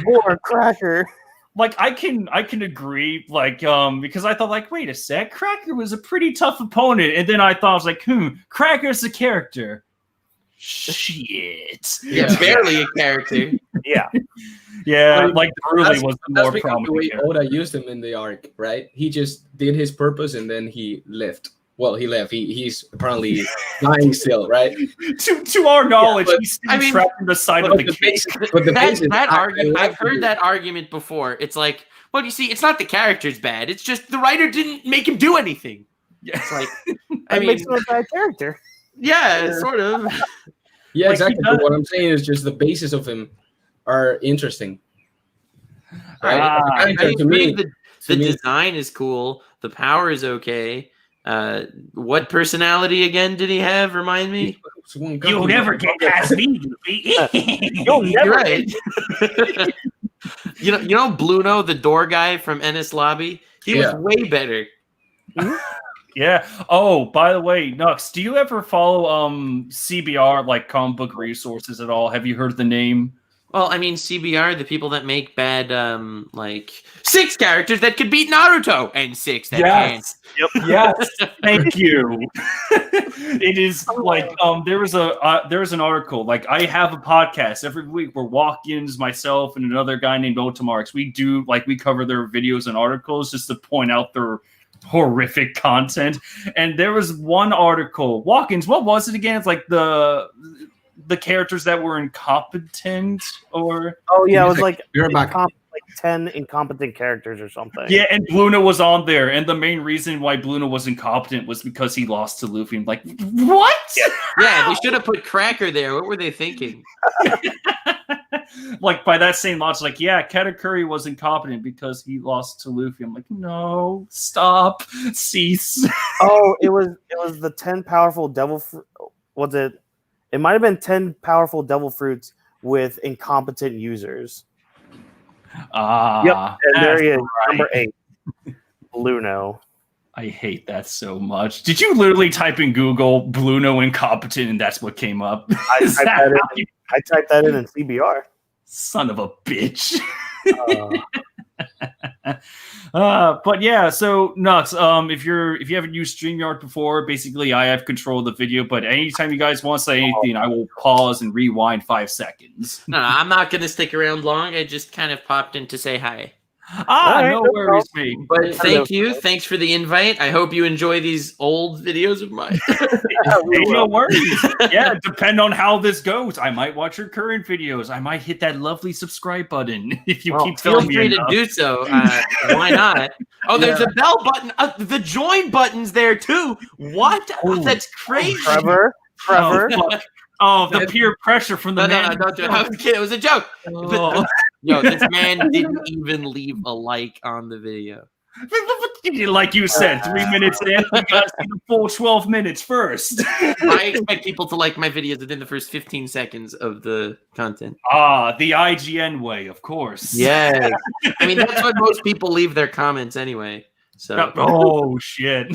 more Cracker. Like I can agree, like because I thought, like, wait a sec, Cracker was a pretty tough opponent, and then I thought I was like, Cracker's the character. Shit. Yeah, barely a character. Yeah, like really was the more because prominent. the way character. Oda used him in the arc, right? He just did his purpose and then he left. Well, he left. He's apparently dying still, right? To our knowledge, he's still I mean, trapped on the side of the case. I've heard that argument before. It's like, well, you see, it's not the character's bad. It's just the writer didn't make him do anything. Yeah. It's like, That makes him a bad character. Yeah, sort of. Yeah, Like, exactly. But what I'm saying is just the basis of him are interesting. Right? I to agree. me, The design is cool. The power is okay. What personality again did he have? Remind me. You'll never get past me. You'll never. You're right. you know Bluno, the door guy from Ennis Lobby. He was way better. Yeah. Oh, by the way, Nux, do you ever follow CBR, like comic book resources at all? Have you heard the name? Well, I mean, CBR, the people that make bad, like 6 characters that could beat Naruto and 6 that can't. Yep. Yes. Thank you. It is like there was an article. Like I have a podcast every week where Whawkins, myself, and another guy named Otamarx, we cover their videos and articles just to point out their horrific content. And there was one article, Whawkins, what was it again? It's like the characters that were incompetent, or it was like You're back. 10 incompetent characters or something. yeah, and Bluna was on there, and the main reason why Bluna was incompetent was because he lost to Luffy. I'm like, what? Yeah, they should have put Cracker there. What were they thinking? Like by that same logic, like, yeah, Katakuri was incompetent because he lost to Luffy. I'm like, no, stop, cease. Oh, it was the 10 powerful devil. Was it? It might have been 10 powerful devil fruits with incompetent users. Ah, Yep, and there he is, right. number 8, Bluno. I hate that so much. Did you literally type in Google Bruno incompetent and that's what came up? I typed that in CBR. Son of a bitch. But yeah, so Nux, if you haven't used StreamYard before, basically I have control of the video, but anytime you guys want to say anything, I will pause and rewind 5 seconds. No, I'm not going to stick around long. I just kind of popped in to say hi. No worries, mate. But thank you. Thanks for the invite. I hope you enjoy these old videos of mine. Hey, no worries. Yeah, depend on how this goes. I might watch your current videos. I might hit that lovely subscribe button if you keep feel telling me free enough. to do so. Why not? Oh, there's a bell button. The join button's there too. What? That's crazy. Trevor. Oh, the peer pressure from the man. No, don't do it. I was kidding. It was a joke. Oh. Yo, this man didn't even leave a like on the video. Like you said, 3 minutes in, we got to see the full 12 minutes first. I expect people to like my videos within the first 15 seconds of the content. The IGN way, of course. Yeah. I mean, that's what most people leave their comments anyway. So. Oh, shit.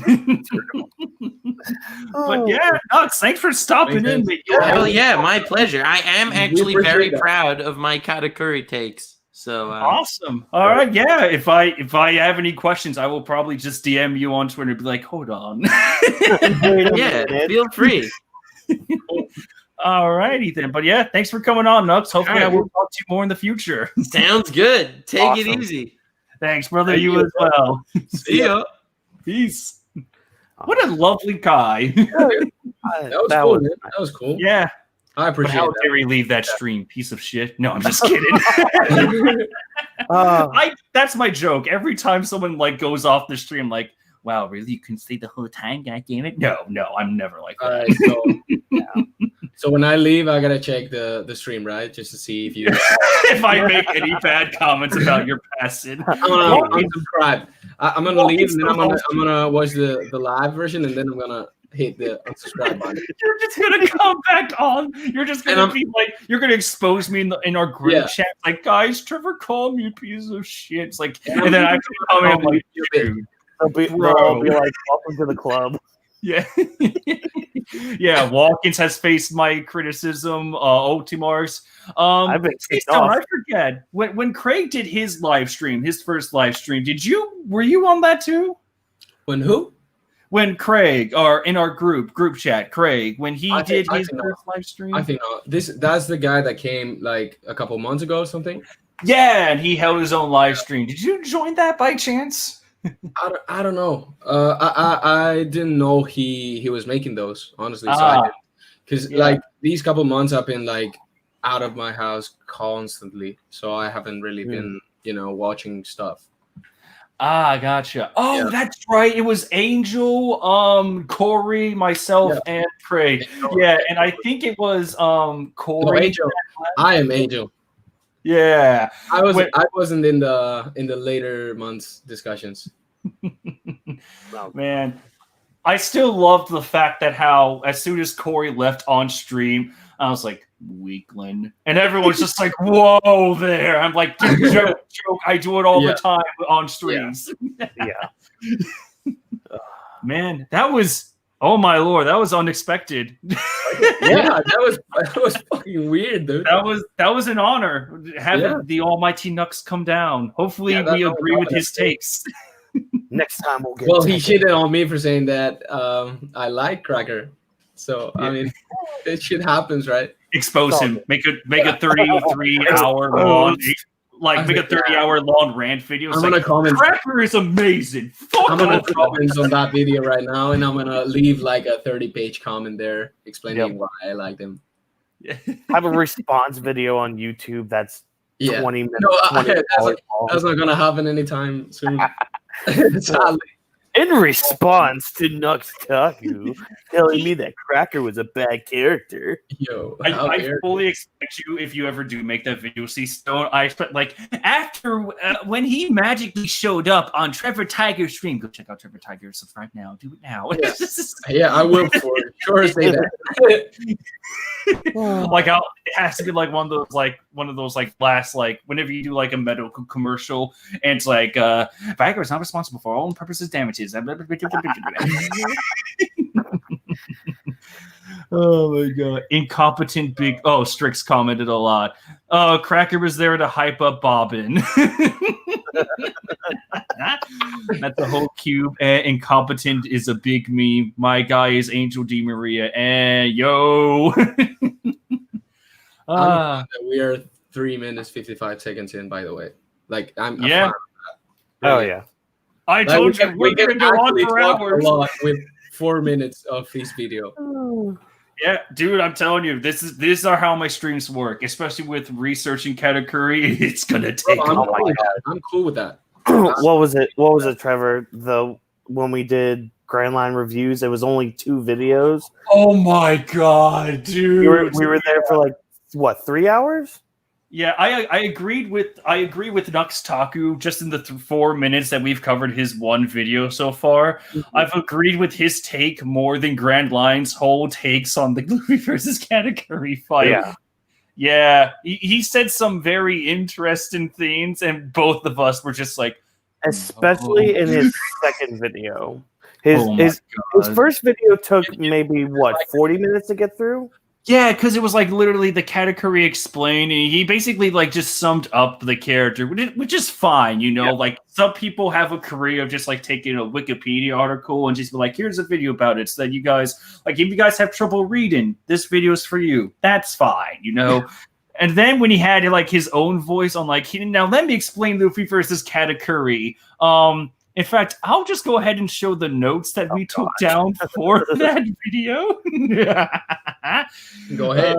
But yeah, Nux, thanks for stopping in. Hell yeah, my pleasure. I am actually very proud of my Katakuri takes. So awesome. All right, yeah. If I have any questions, I will probably just DM you on Twitter and be like, hold on. Yeah, feel free. All righty then. But yeah, thanks for coming on, Nux. Hopefully I will talk to you more in the future. Sounds good. Take it easy. Thanks, brother. You as well. See ya. Peace. What a lovely guy. That was cool, man. That was cool. Yeah. I appreciate how that. dare he leave that stream, piece of shit? No, I'm just kidding. That's my joke. Every time someone like goes off the stream, like, wow, really? You can stay the whole time? God damn it! No, I'm never like that. So when I leave, I gotta check the stream, right, just to see if you if I make any bad comments about your passing. I'm gonna unsubscribe. I'm gonna leave, and then I'm gonna watch the live version, and then I'm gonna hit the unsubscribe button. You're just gonna come back on. You're just gonna be like, you're gonna expose me in our group chat. Like, guys, Trevor called me a piece of shit. It's like, and then I come in like, dude, they'll be like, welcome to the club. Yeah. Yeah, Whawkins has faced my criticism. Ultimarks. I've been kicked off. I forget when Craig did his live stream, his first live stream. Were you on that too? When who? When Craig, or in our group chat, Craig, when he did his first live stream. I think that's the guy that came like a couple months ago or something. Yeah, and he held his own live stream. Did you join that by chance? I don't know. I didn't know he was making those, honestly. So because like these couple months I've been like out of my house constantly, so I haven't really been watching stuff. Gotcha. Oh, that's right. It was Angel, Corey, myself, and Craig. Yeah, and I think it was Corey. No, Angel. I am Angel. Yeah, I wasn't in the later months discussions. Man, I still loved the fact that how as soon as Corey left on stream, I was like, weakling, and everyone's just like, whoa there. I'm like, joke. I do it all the time on streams. Yeah. Man, that was, oh my lord, that was unexpected. Yeah, that was fucking weird, dude. That was an honor having the almighty Nux come down. Hopefully we agree with his takes. Next time we'll get. Well, he shitted on me for saying that I like Cracker. So I mean, this shit happens, right? Expose him. Make a 33-hour long, make a 30-hour long rant video. I'm gonna comment. Cracker is amazing. I'm gonna comment on that video right now, and I'm gonna leave like a 30-page comment there explaining why I like them. I have a response video on YouTube that's 20 minutes. No, that's not gonna happen anytime soon. Sadly. In response to Nux Taku telling me that Cracker was a bad character. Yo, I fully expect you, if you ever do make that video, Seastone, I expect, like, after, when he magically showed up on Trevor Tiger's stream, go check out Trevor Tiger, subscribe now, do it now. Yeah, I will for sure say that. Like it has to be like one of those last like whenever you do like a medical commercial and it's like Viagra is not responsible for all purposes damages. Oh my god. Incompetent big Strix commented a lot. Cracker was there to hype up Bobbin. That's the whole cube. Incompetent is a big meme. My guy is Angel Di Maria. And yo. We are 3 minutes 55 seconds in, by the way. Like I'm yeah. Oh yeah. I told you we can go on for talk hours. A lot with 4 minutes of this video. Yeah, dude, I'm telling you, these are how my streams work, especially with researching Katakuri. It's gonna take. I'm cool with that. What was it, Trevor? When we did Grand Line reviews, it was only 2 videos. Oh my god, dude! We were there for like what, 3 hours? Yeah, I agree with Nux Taku just in the 4 minutes that we've covered his one video so far. Mm-hmm. I've agreed with his take more than Grand Line's whole takes on the Luffy versus Katakuri fight. Yeah, he said some very interesting things, and both of us were just like, especially in his second video. His first video took maybe 40 minutes to get through. Yeah, because it was like literally the Katakuri explained, and he basically like just summed up the character, which is fine, you know. Yeah. Like some people have a career of just like taking a Wikipedia article and just be like, "Here's a video about it," so that you guys like if you guys have trouble reading, this video is for you. That's fine, you know. And then when he had like his own voice on like, now let me explain Luffy versus Katakuri. In fact, I'll just go ahead and show the notes that we took down for that video. Go ahead.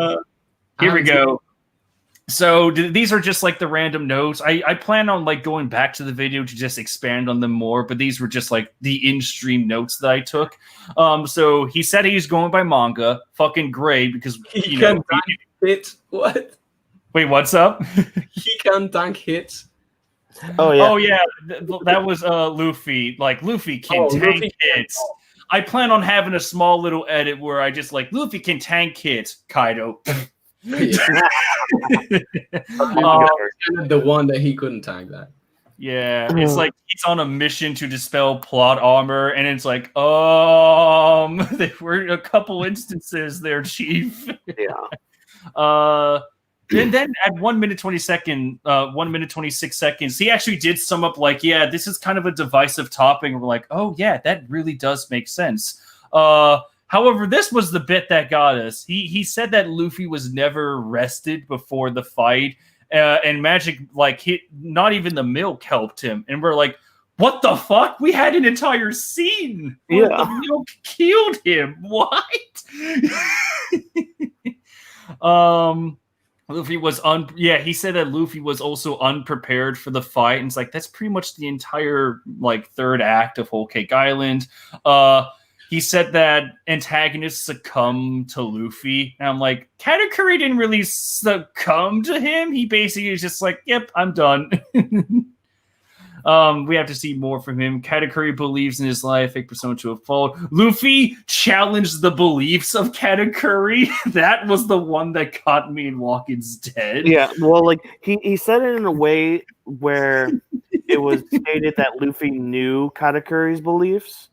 Here we go. So these are just like the random notes. I plan on like going back to the video to just expand on them more, but these were just like the in-stream notes that I took. So he said he's going by manga. Fucking great, because he can tank hits. What? Wait, what's up? He can tank hits. Oh yeah. Oh yeah, that was Luffy. Like Luffy can tank hits. I plan on having a small little edit where I just like Luffy can tank hits, Kaido. The one that he couldn't tank that. Yeah, it's like he's on a mission to dispel plot armor, and it's like, there were a couple instances there, Chief. Yeah. And then at 1 minute 1 minute 26 seconds, he actually did sum up like, yeah, this is kind of a divisive topic. And we're like, oh yeah, that really does make sense. However, this was the bit that got us. He said that Luffy was never rested before the fight, and magic, like, not even the milk helped him. And we're like, what the fuck? We had an entire scene where the milk killed him. What? Luffy was he said that Luffy was also unprepared for the fight, and it's like that's pretty much the entire like third act of Whole Cake Island. He said that antagonists succumb to Luffy, and I'm like, Katakuri didn't really succumb to him. He basically is just like, yep, I'm done. We have to see more from him. Katakuri believes in his life, fake persona to a fault. Luffy challenged the beliefs of Katakuri. That was the one that caught me in Whawkins dead. Yeah, well, like he said it in a way where it was stated that Luffy knew Katakuri's beliefs.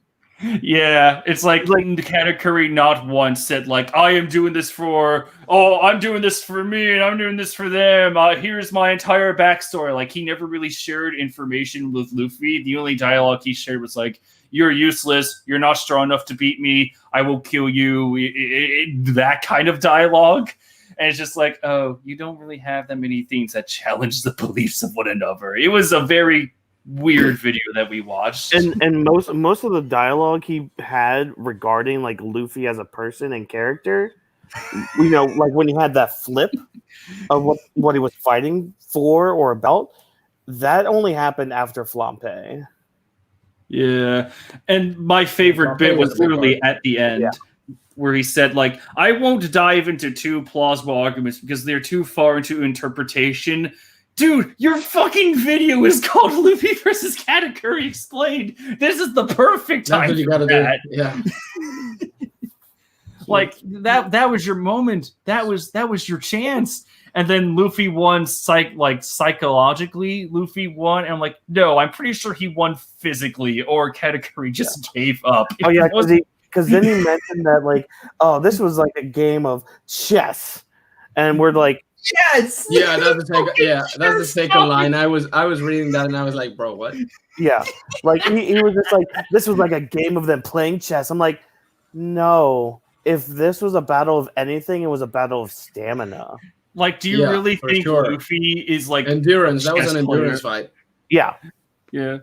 Yeah, it's like Katakuri not once said like, I'm doing this for me and I'm doing this for them. Here's my entire backstory. Like he never really shared information with Luffy. The only dialogue he shared was like, you're useless. You're not strong enough to beat me. I will kill you. That kind of dialogue. And it's just like, oh, you don't really have that many things that challenge the beliefs of one another. It was a very weird video that we watched, and most of the dialogue he had regarding like Luffy as a person and character, you know, like when he had that flip of what he was fighting for or about, that only happened after Flampe. Yeah, and my favorite bit was literally at the end. Where he said, like, I won't dive into two plausible arguments because they're too far into interpretation. Dude, your fucking video is called Luffy versus Katakuri Explained. This is the perfect time. That's what you gotta do. Yeah. Like that was your moment. That was your chance. And then Luffy won psychologically. Luffy won, and I'm like, no, I'm pretty sure he won physically, or Katakuri just gave up. Oh yeah, because then he mentioned that like, oh, this was like a game of chess, and we're like, yes, Yeah, that's the second line. I was reading that and I was like, bro, what? yeah, like he was just like, this was like a game of them playing chess. I'm like, no, if this was a battle of anything, it was a battle of stamina. Like, do you really think Luffy is like endurance? That was an endurance fight. Yeah. Yeah.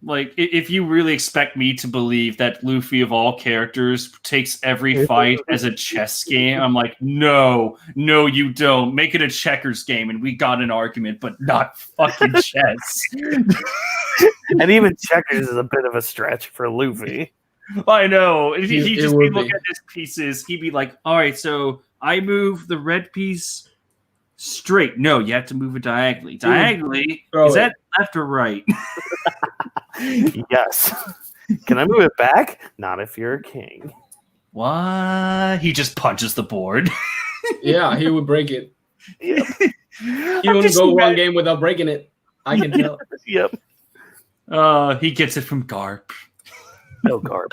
Like, if you really expect me to believe that Luffy, of all characters, takes every fight as a chess game, I'm like, no, you don't. Make it a checkers game, and we got an argument, but not fucking chess. And even checkers is a bit of a stretch for Luffy. I know. He just be looking at his pieces. He'd be like, all right, so I move the red piece straight. No, you have to move it diagonally. Diagonally, is that left or right? Yes. Can I move it back? Not if you're a king. What? He just punches the board. Yeah, he would break it. Yep. He wouldn't go one game without breaking it. I can tell. Yep. He gets it from Garp. No Garp.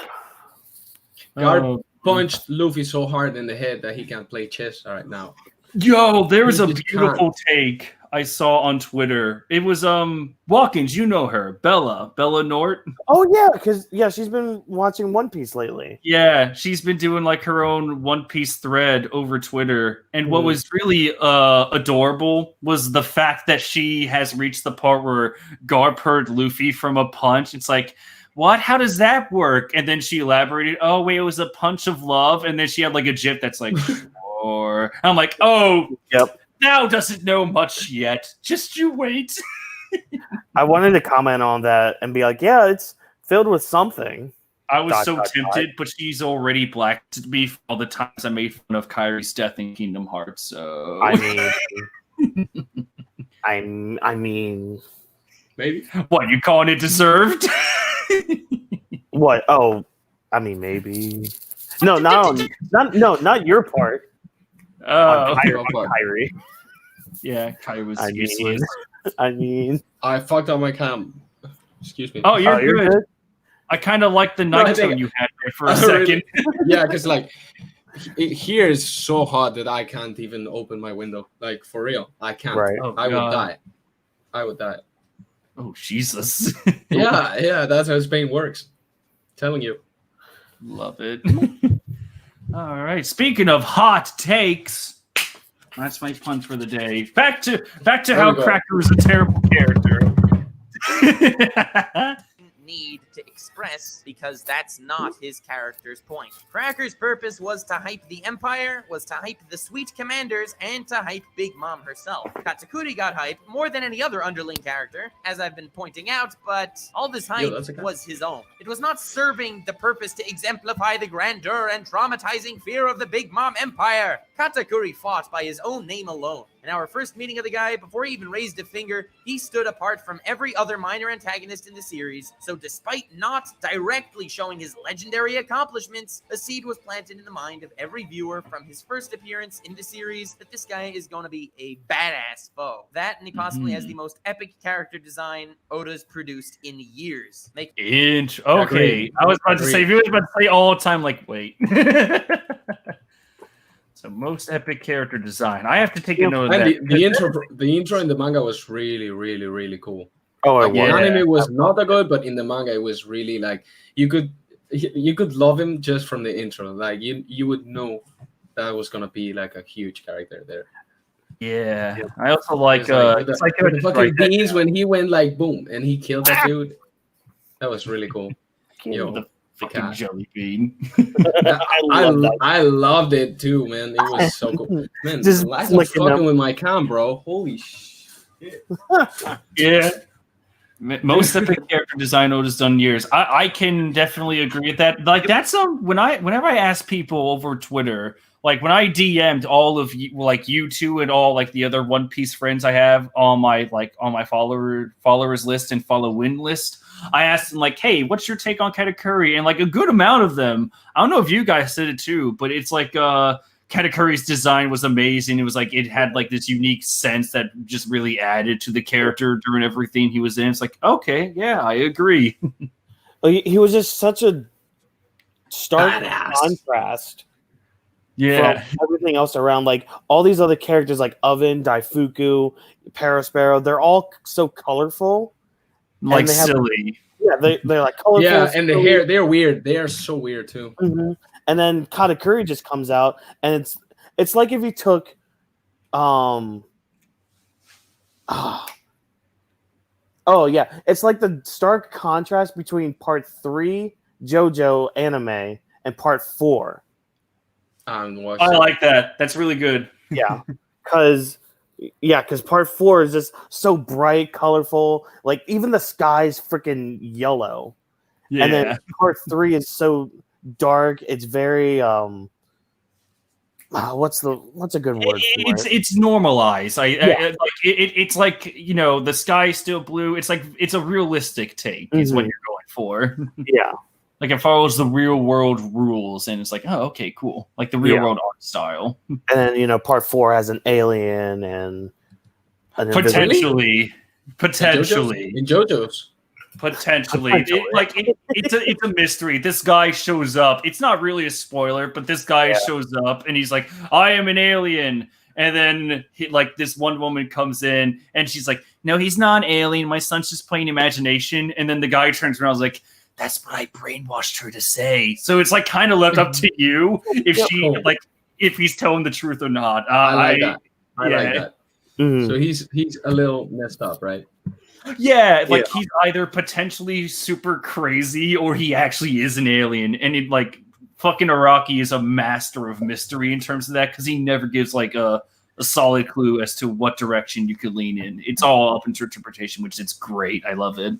Garp punched Luffy so hard in the head that he can't play chess right now. Yo, there was a beautiful take I saw on Twitter. It was Whawkins, you know her, Bella Nort. Oh yeah, because she's been watching One Piece lately. Yeah, she's been doing like her own One Piece thread over Twitter. And what was really adorable was the fact that she has reached the part where Garp heard Luffy from a punch. It's like, what? How does that work? And then she elaborated, oh wait, it was a punch of love. And then she had like a gif that's like, or I'm like, oh, yep. Now doesn't know much yet. Just you wait. I wanted to comment on that and be like, yeah, it's filled with something. I was so tempted, but she's already blacked me for all the times I made fun of Kyrie's death in Kingdom Hearts. So I mean, maybe. What, you calling it deserved? What? Oh, I mean, maybe. No, not your part. Kyrie. Yeah, Kyrie was I useless. I fucked up my cam. Excuse me. Oh, you're good. I kind of like the night tone you had there for a second. Yeah, because like here is so hot that I can't even open my window. Like for real, I can't. Right. Oh, I would die. Oh Jesus. yeah, that's how Spain works. Telling you. Love it. All right. Speaking of hot takes, that's my fun for the day. Back to how Cracker is a terrible character. Need to express because that's not his character's point. Cracker's purpose was to hype the Empire, was to hype the Sweet Commanders, and to hype Big Mom herself. Katakuri got hype more than any other underling character, as I've been pointing out, but all this hype was his own. It was not serving the purpose to exemplify the grandeur and traumatizing fear of the Big Mom Empire. Katakuri fought by his own name alone. In our first meeting of the guy, before he even raised a finger, he stood apart from every other minor antagonist in the series. So despite not directly showing his legendary accomplishments, a seed was planted in the mind of every viewer from his first appearance in the series that this guy is going to be a badass foe. That, and he possibly has the most epic character design Oda's produced in years. Okay, I was about to say, if you were about to say all the time, like, wait. So most epic character design. I have to take a note of that. The intro in the manga was really, really, really cool. Oh, like, the anime was not that good, but in the manga it was really like you could love him just from the intro. Like you would know that was gonna be like a huge character there. Yeah, I also like the fucking beans when he went like boom and he killed that dude. That was really cool. The fucking jelly bean. I loved it too, man. It was so cool. Man, just was fucking with my cam, bro. Holy shit. Yeah. Most epic character design Oda's done in years. I can definitely agree with that. Like that's whenever I ask people over Twitter, like when I DM'd all of you, like you two and all like the other One Piece friends I have on my followers list and follow win list, I asked them like, "Hey, what's your take on Katakuri?" And like a good amount of them, I don't know if you guys said it too, but it's like Katakuri's design was amazing. It was like it had like this unique sense that just really added to the character during everything he was in. It's like, okay, yeah, I agree. He was just such a stark Badass. contrast. Yeah, From everything else around, like all these other characters, like Oven, Daifuku, Parasparrow, they're all so colorful, like they have, silly. Yeah, they're like colorful. Yeah, and the hair, they're weird. They are so weird too. Mm-hmm. And then Katakuri just comes out, and it's like if you took, oh yeah, it's like the stark contrast between Part 3 JoJo anime and Part 4. I like that. That's really good. Yeah, because Part 4 is just so bright, colorful. Like even the sky's freaking yellow. Yeah. And then Part 3 is so dark. It's very what's a good word for it? It's normalized. It's like, you know, the sky is still blue. It's like it's a realistic take is what you're going for. Yeah. Like it follows the real world rules, and it's like, oh, okay, cool. Like the real world art style. And then, you know, Part 4 has an alien and potentially in JoJo's. Potentially. It's a mystery. This guy shows up. It's not really a spoiler, but this guy shows up and he's like, I am an alien. And then this one woman comes in and she's like, no, he's not an alien. My son's just playing imagination. And then the guy turns around and is like, that's what I brainwashed her to say. So it's like kind of left up to you if he's telling the truth or not. I like that. I like that. Mm-hmm. So he's a little messed up, right? Yeah, he's either potentially super crazy or he actually is an alien. And fucking Araki is a master of mystery in terms of that because he never gives like a solid clue as to what direction you could lean in. It's all up into interpretation, which is great. I love it.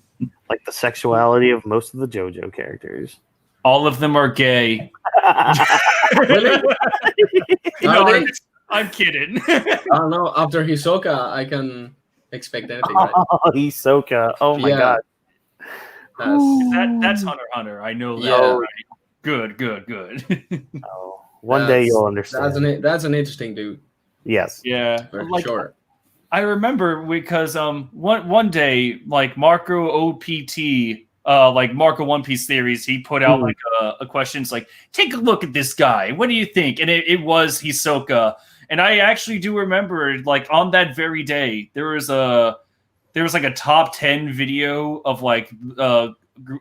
Like the sexuality of most of the JoJo characters. All of them are gay. Really? No, I'm kidding. I don't know. After Hisoka, I can expect anything, right? Oh, Hisoka. Oh my god. That's Hunter x Hunter. I know that. Yeah. Right. Good. One day you'll understand. That's an interesting dude. Yes. Yeah. For sure. I remember because one day Marco OPT Marco One Piece Theories, he put out a question. It's like, take a look at this guy. What do you think? And it was Hisoka. And I actually do remember, on that very day, there was a top 10 video of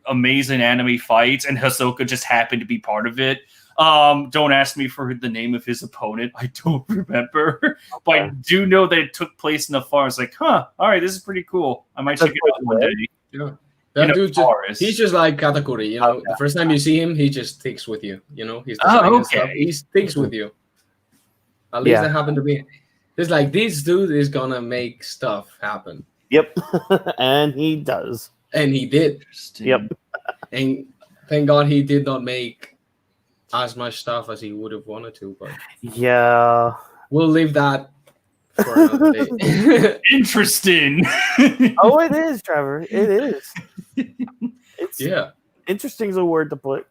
amazing anime fights, and Hisoka just happened to be part of it. Don't ask me for the name of his opponent. I don't remember, but I do know that it took place in the forest. Like, all right, this is pretty cool. I might check it out one day. Yeah. That dude he's just like Katakuri. You know, the first time you see him, he just sticks with you. You know, he's he sticks with you. At least that happened to me. It's like, this dude is gonna make stuff happen. Yep. And he does. And he did. Yep. And thank God he did not make as much stuff as he would have wanted to. But yeah, we'll leave that for another day. Interesting. Oh, it is, Trevor. It is. It's interesting is a word to put.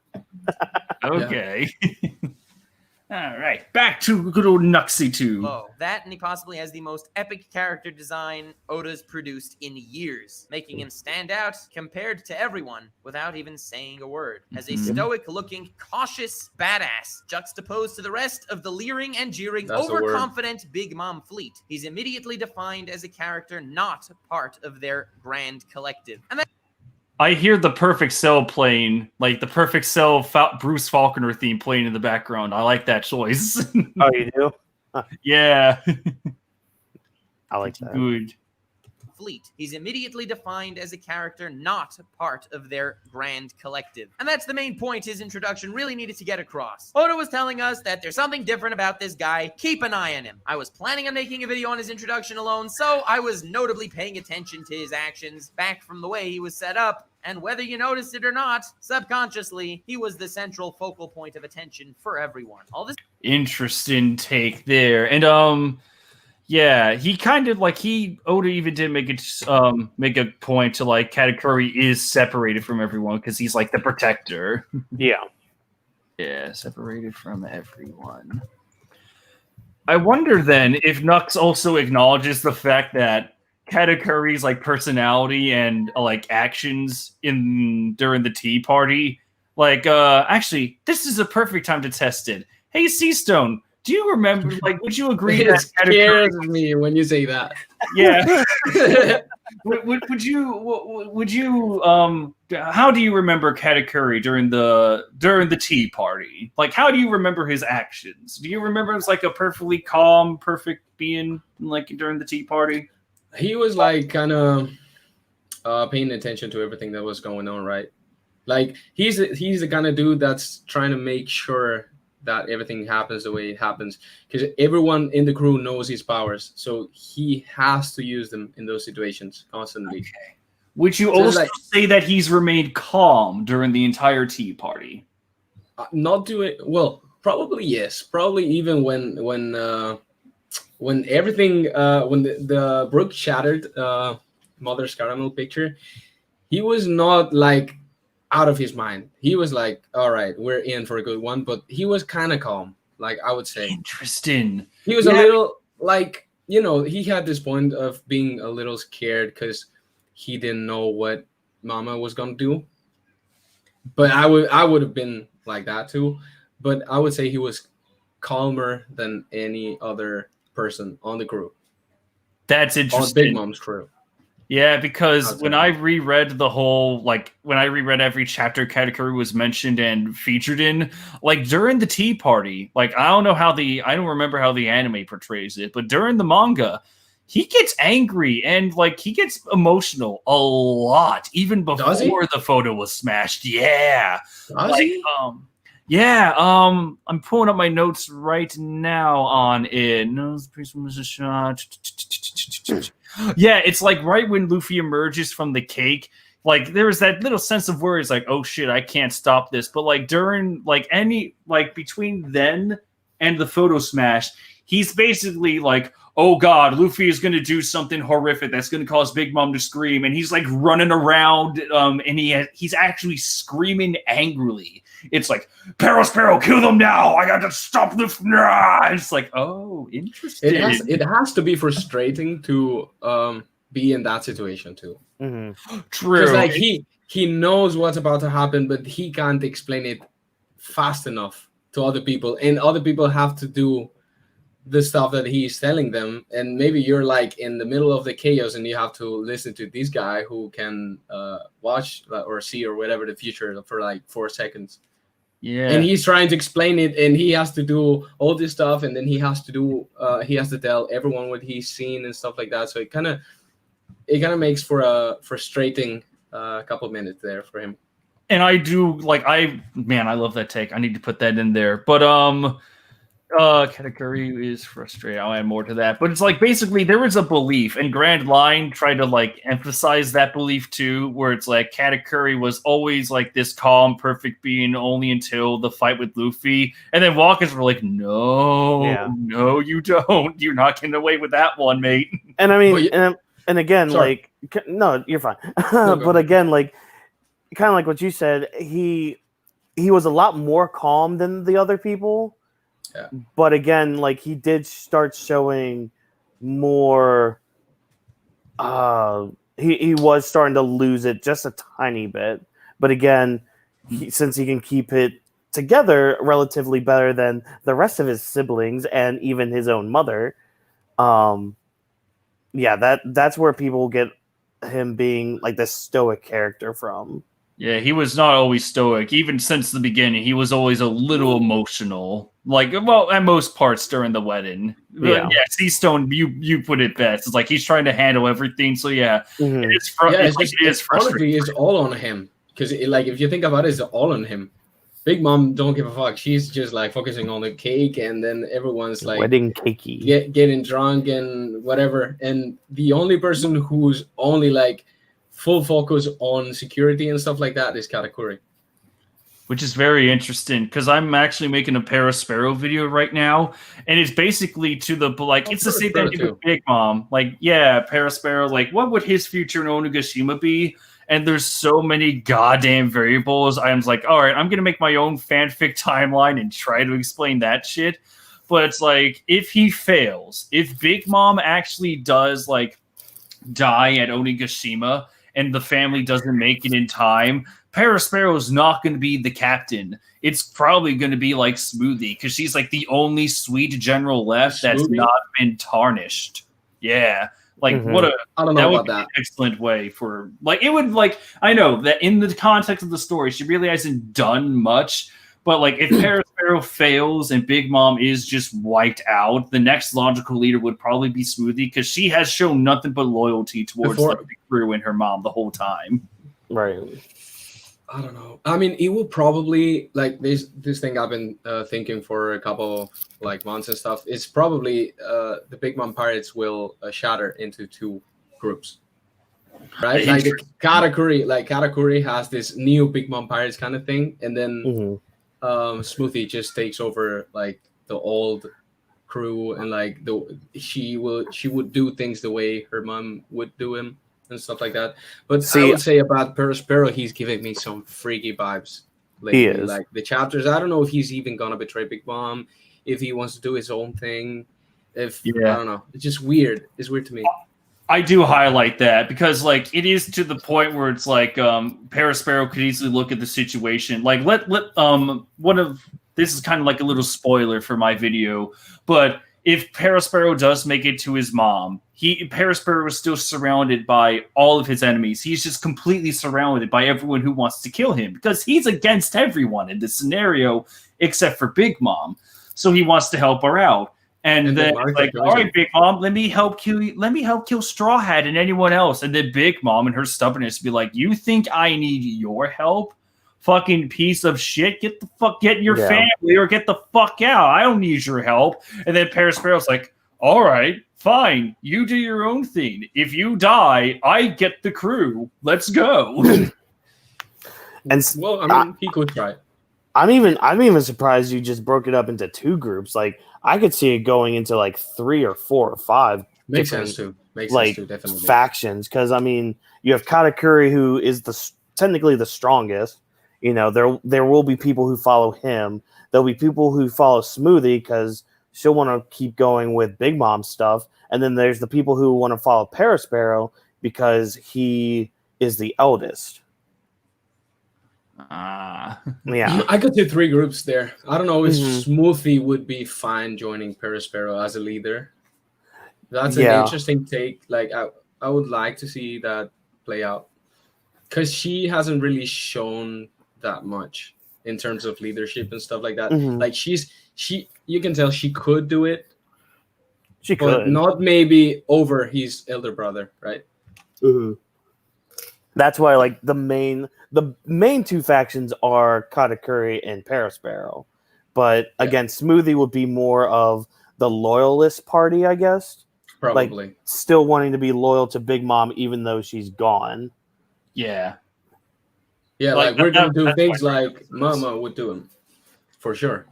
Okay. All right, back to good old Nuxie Oh, that, and he possibly has the most epic character design Oda's produced in years, making him stand out compared to everyone without even saying a word. As a stoic-looking, cautious badass juxtaposed to the rest of the leering and jeering, overconfident Big Mom fleet, he's immediately defined as a character not part of their grand collective. And I hear the Perfect Cell playing, the Perfect Cell Bruce Faulconer theme playing in the background. I like that choice. Oh, you do? Yeah. I like that. Good. Fleet. He's immediately defined as a character not part of their grand collective. And that's the main point his introduction really needed to get across. Oda was telling us that there's something different about this guy. Keep an eye on him. I was planning on making a video on his introduction alone, so I was notably paying attention to his actions back from the way he was set up. And whether you noticed it or not, subconsciously, he was the central focal point of attention for everyone. All this interesting take there. And Yeah, he kind of like Oda even did make a point to like Katakuri is separated from everyone because he's like the protector. Yeah. Yeah, separated from everyone. I wonder then if Nux also acknowledges the fact that Katakuri's like personality and like actions during the tea party, like actually, this is a perfect time to test it. Hey, Seastone, do you remember? Like, would you agree It that Katakuri? scares me when you say that. Yeah. would you how do you remember Katakuri during the tea party? Like, how do you remember his actions? Do you remember as like a perfectly calm, perfect being like during the tea party? He was like kind of paying attention to everything that was going on, right? Like he's the kind of dude that's trying to make sure that everything happens the way it happens, because everyone in the crew knows his powers, so he has to use them in those situations constantly. Okay. Would you also say that he's remained calm during the entire tea party? Not doing well. Probably yes. Probably even when everything when the Brook shattered Mother's Caramel picture, he was not like out of his mind. He was like, all right, we're in for a good one, but he was kind of calm, like I would say. Interesting. He was a little like, he had this point of being a little scared because he didn't know what Mama was gonna do. But I would have been like that too. But I would say he was calmer than any other person on the crew. That's interesting. On Big Mom's crew. Yeah, because when I reread every chapter Katakuri was mentioned and featured in, like during the tea party, like I don't remember how the anime portrays it, but during the manga, he gets angry and like he gets emotional a lot, even before the photo was smashed. Yeah. Does he? I'm pulling up my notes right now on it. No, the priest was a shot. Yeah, it's like right when Luffy emerges from the cake, like there was that little sense of worry. It's like, oh shit, I can't stop this. But like during between then and the photo smash, he's basically like, oh god, Luffy is going to do something horrific that's going to cause Big Mom to scream, and he's like running around, and he's actually screaming angrily. It's like, Sparrow, kill them now! I got to stop the. It's like, oh, interesting. It has to be frustrating to be in that situation too. Mm-hmm. True. Because like he knows what's about to happen, but he can't explain it fast enough to other people, and other people have to do the stuff that he's telling them, and maybe you're like in the middle of the chaos and you have to listen to this guy who can watch or see or whatever the future for like 4 seconds. Yeah, and he's trying to explain it, and he has to do all this stuff, and then he has to tell everyone what he's seen and stuff like that. So it kind of makes for a frustrating couple minutes there for him. And I do I love that take. I need to put that in there. But Katakuri is frustrated. I'll add more to that. But it's like basically there was a belief, and Grand Line tried to like emphasize that belief too, where it's like Katakuri was always like this calm, perfect being only until the fight with Luffy. And then Whawkins were like, no, you don't. You're not getting away with that one, mate. And I mean, and again, sorry. no, you're fine. No, but again, like kind of like what you said, he was a lot more calm than the other people. Yeah. But again, like he did start showing more. He was starting to lose it just a tiny bit. But again, since he can keep it together relatively better than the rest of his siblings and even his own mother, that's where people get him being like this stoic character from. Yeah, he was not always stoic. Even since the beginning, he was always a little emotional. At most parts during the wedding. Yeah, Seastone, you put it best. It's like he's trying to handle everything. So yeah, mm-hmm. it is frustrating. Honestly, it's all on him. Because if you think about it, it's all on him. Big Mom don't give a fuck. She's just like focusing on the cake, and then everyone's like wedding cakey, getting drunk and whatever. And the only person who's only like full focus on security and stuff like that is Katakuri. which is very interesting because I'm actually making a Parasparrow video right now, and it's basically to the it's the same thing with Big Mom. Like, yeah, Parasparrow, like, what would his future in Onigashima be? And there's so many goddamn variables. I'm like, all right, I'm gonna make my own fanfic timeline and try to explain that shit. But it's like, if he fails, if Big Mom actually does like die at Onigashima and the family doesn't make it in time, Parasparrow is not going to be the captain. It's probably going to be like Smoothie because she's like the only sweet general left that's not been tarnished. Yeah. Like, what a I don't know about that. An excellent way for like it would like I know that in the context of the story, she really hasn't done much. But like if Parasparrow fails and Big Mom is just wiped out, the next logical leader would probably be Smoothie because she has shown nothing but loyalty towards the crew and her mom the whole time. Right. I don't know. I mean, it will probably like this thing I've been thinking for a couple of like months and stuff. It's probably the Big Mom Pirates will shatter into two groups, right? Like Katakuri has this new Big Mom Pirates kind of thing, and then Smoothie just takes over like the old crew, and like she would do things the way her mom would do him. And stuff like that. But I would say about Parasparrow, he's giving me some freaky vibes lately. He is. Like the chapters, I don't know if he's even gonna betray Big Mom, if he wants to do his own thing. I don't know. It's just weird. It's weird to me. I do highlight that because like it is to the point where it's like Parasparrow could easily look at the situation. Like this is kind of like a little spoiler for my video, but if Parasparrow does make it to his mom, Parasparrow is still surrounded by all of his enemies. He's just completely surrounded by everyone who wants to kill him because he's against everyone in this scenario except for Big Mom. So he wants to help her out. And then it's like, all right, Big Mom, let me help kill Straw Hat and anyone else. And then Big Mom and her stubbornness be like, you think I need your help? Fucking piece of shit, get your family or get the fuck out. I don't need your help. And then Parasparrow's like, all right, fine, you do your own thing. If you die, I get the crew. Let's go. And well, I mean, he could try. I'm even surprised you just broke it up into two groups. Like I could see it going into like 3 or 4 or 5 makes sense too. Definitely. Factions. Because I mean, you have Katakuri, who is technically the strongest. You know, there will be people who follow him. There'll be people who follow Smoothie because she'll want to keep going with Big Mom stuff. And then there's the people who want to follow Parasparrow because he is the eldest. Yeah. I could see 3 groups there. I don't know if Smoothie would be fine joining Parasparrow as a leader. That's an interesting take. Like I would like to see that play out because she hasn't really shown that much in terms of leadership and stuff like that. Like you can tell she could do it. She could, but not maybe over his elder brother, right? That's why like the main 2 factions are Katakuri and Parasparrow. But again, Smoothie would be more of the loyalist party, I guess. Probably. Like still wanting to be loyal to Big Mom even though she's gone. Yeah. Yeah, like we're going to do things like Mama would do them. For sure.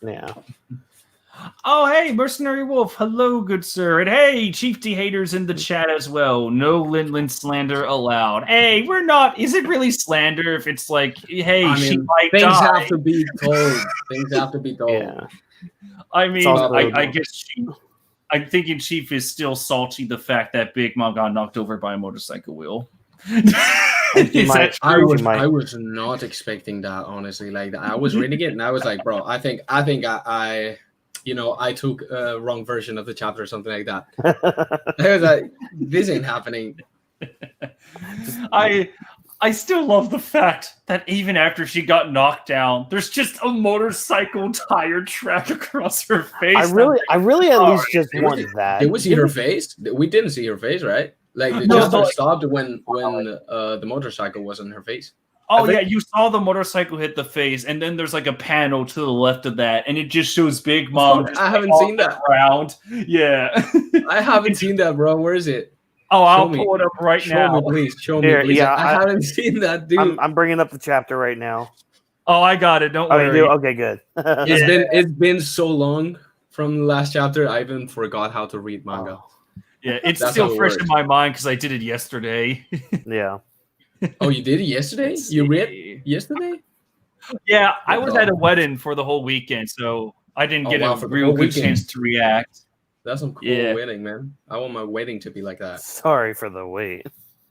Yeah. Oh, hey, Mercenary Wolf. Hello, good sir. And hey, Chief D haters in the chat as well. No Lindland slander allowed. Hey, we're not. Is it really slander if it's like, hey, she might things die? Have to be told. Things have to be told. Yeah. I mean, I guess I'm thinking Chief is still salty the fact that Big Mom got knocked over by a motorcycle wheel. I was not expecting that, honestly. Like I was reading it and I was like, bro, I think I took a wrong version of the chapter or something like that. I was like, this ain't happening. I still love the fact that even after she got knocked down, there's just a motorcycle tire track across her face. I really at least just want that. Did we see her face? We didn't see her face, right? Like the chapter stopped when the motorcycle was in her face. Oh yeah, you saw the motorcycle hit the face, and then there's like a panel to the left of that, and it just shows Big Mom. I haven't seen that. Around. Yeah, I haven't seen that, bro. Where is it? Oh, I'll pull it up right now. Show me, please. Show me, please. Yeah, I haven't seen that, dude. I'm bringing up the chapter right now. Oh, I got it. Don't Oh, worry. you do? Okay, good. It's been so long from the last chapter. I even forgot how to read manga. Oh, Yeah, it's That's still how it fresh works. in my mind because I did it yesterday. yeah. Oh, you did it yesterday? Let's You read see. yesterday? Yeah, I was Wow. at a wedding for the whole weekend, so I didn't Oh, get wow, a for the real whole good weekend. chance to react. That's some cool Yeah. wedding, man. I want my wedding to be like that. Sorry for the wait.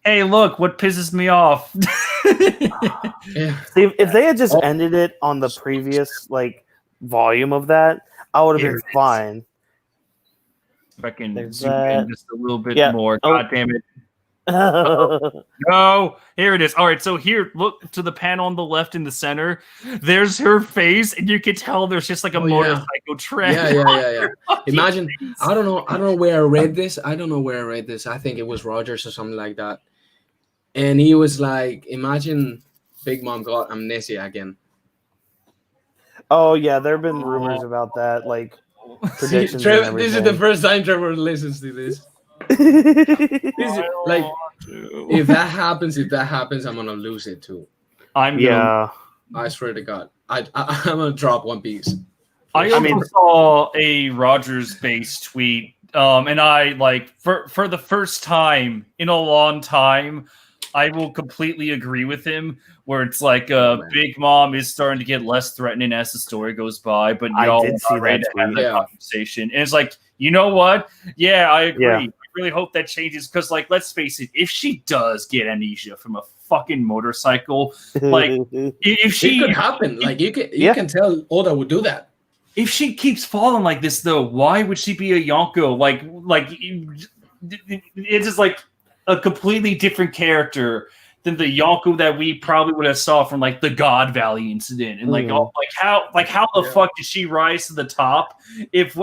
Hey, look, what pisses me off? Yeah. See, if they had just Oh. ended it on the previous volume of that, I would have Here been it is. fine. If I can There's zoom that. in just a little bit Yeah. more. Oh. God damn it. No, here it is. All right, so here, look to the panel on the left in the center. There's her face, and you can tell there's just like a Oh, yeah. motorcycle tread. Yeah. Imagine, I don't know where I read this. I think it was Rogers or something like that. And he was like, imagine Big Mom got amnesia again. Oh yeah, there have been rumors about that, like See, predictions. Trevor, and this is the first time Trevor listens to this. everything. This is, like, if that happens, I'm gonna lose it too. I'm gonna, Yeah. I swear to God, I'm gonna drop One Piece. I also saw a Rogers-based tweet, and I like for the first time in a long time, I will completely agree with him. Where it's like, man. Big Mom is starting to get less threatening as the story goes by, but I y'all did are see not ready that to have tweet. that Yeah. conversation. And it's like, you know what? Yeah, I agree. Yeah. I really hope that changes because, like, let's face it, if she does get amnesia from a fucking motorcycle, like, if she It could happen. Like you Yeah. can tell Oda would do that. if she keeps falling like this, though, why would she be a Yonko? Like it's just like a completely different character than the Yonko that we probably would have saw from like the God Valley incident, and how the Yeah. fuck did she rise to the top? If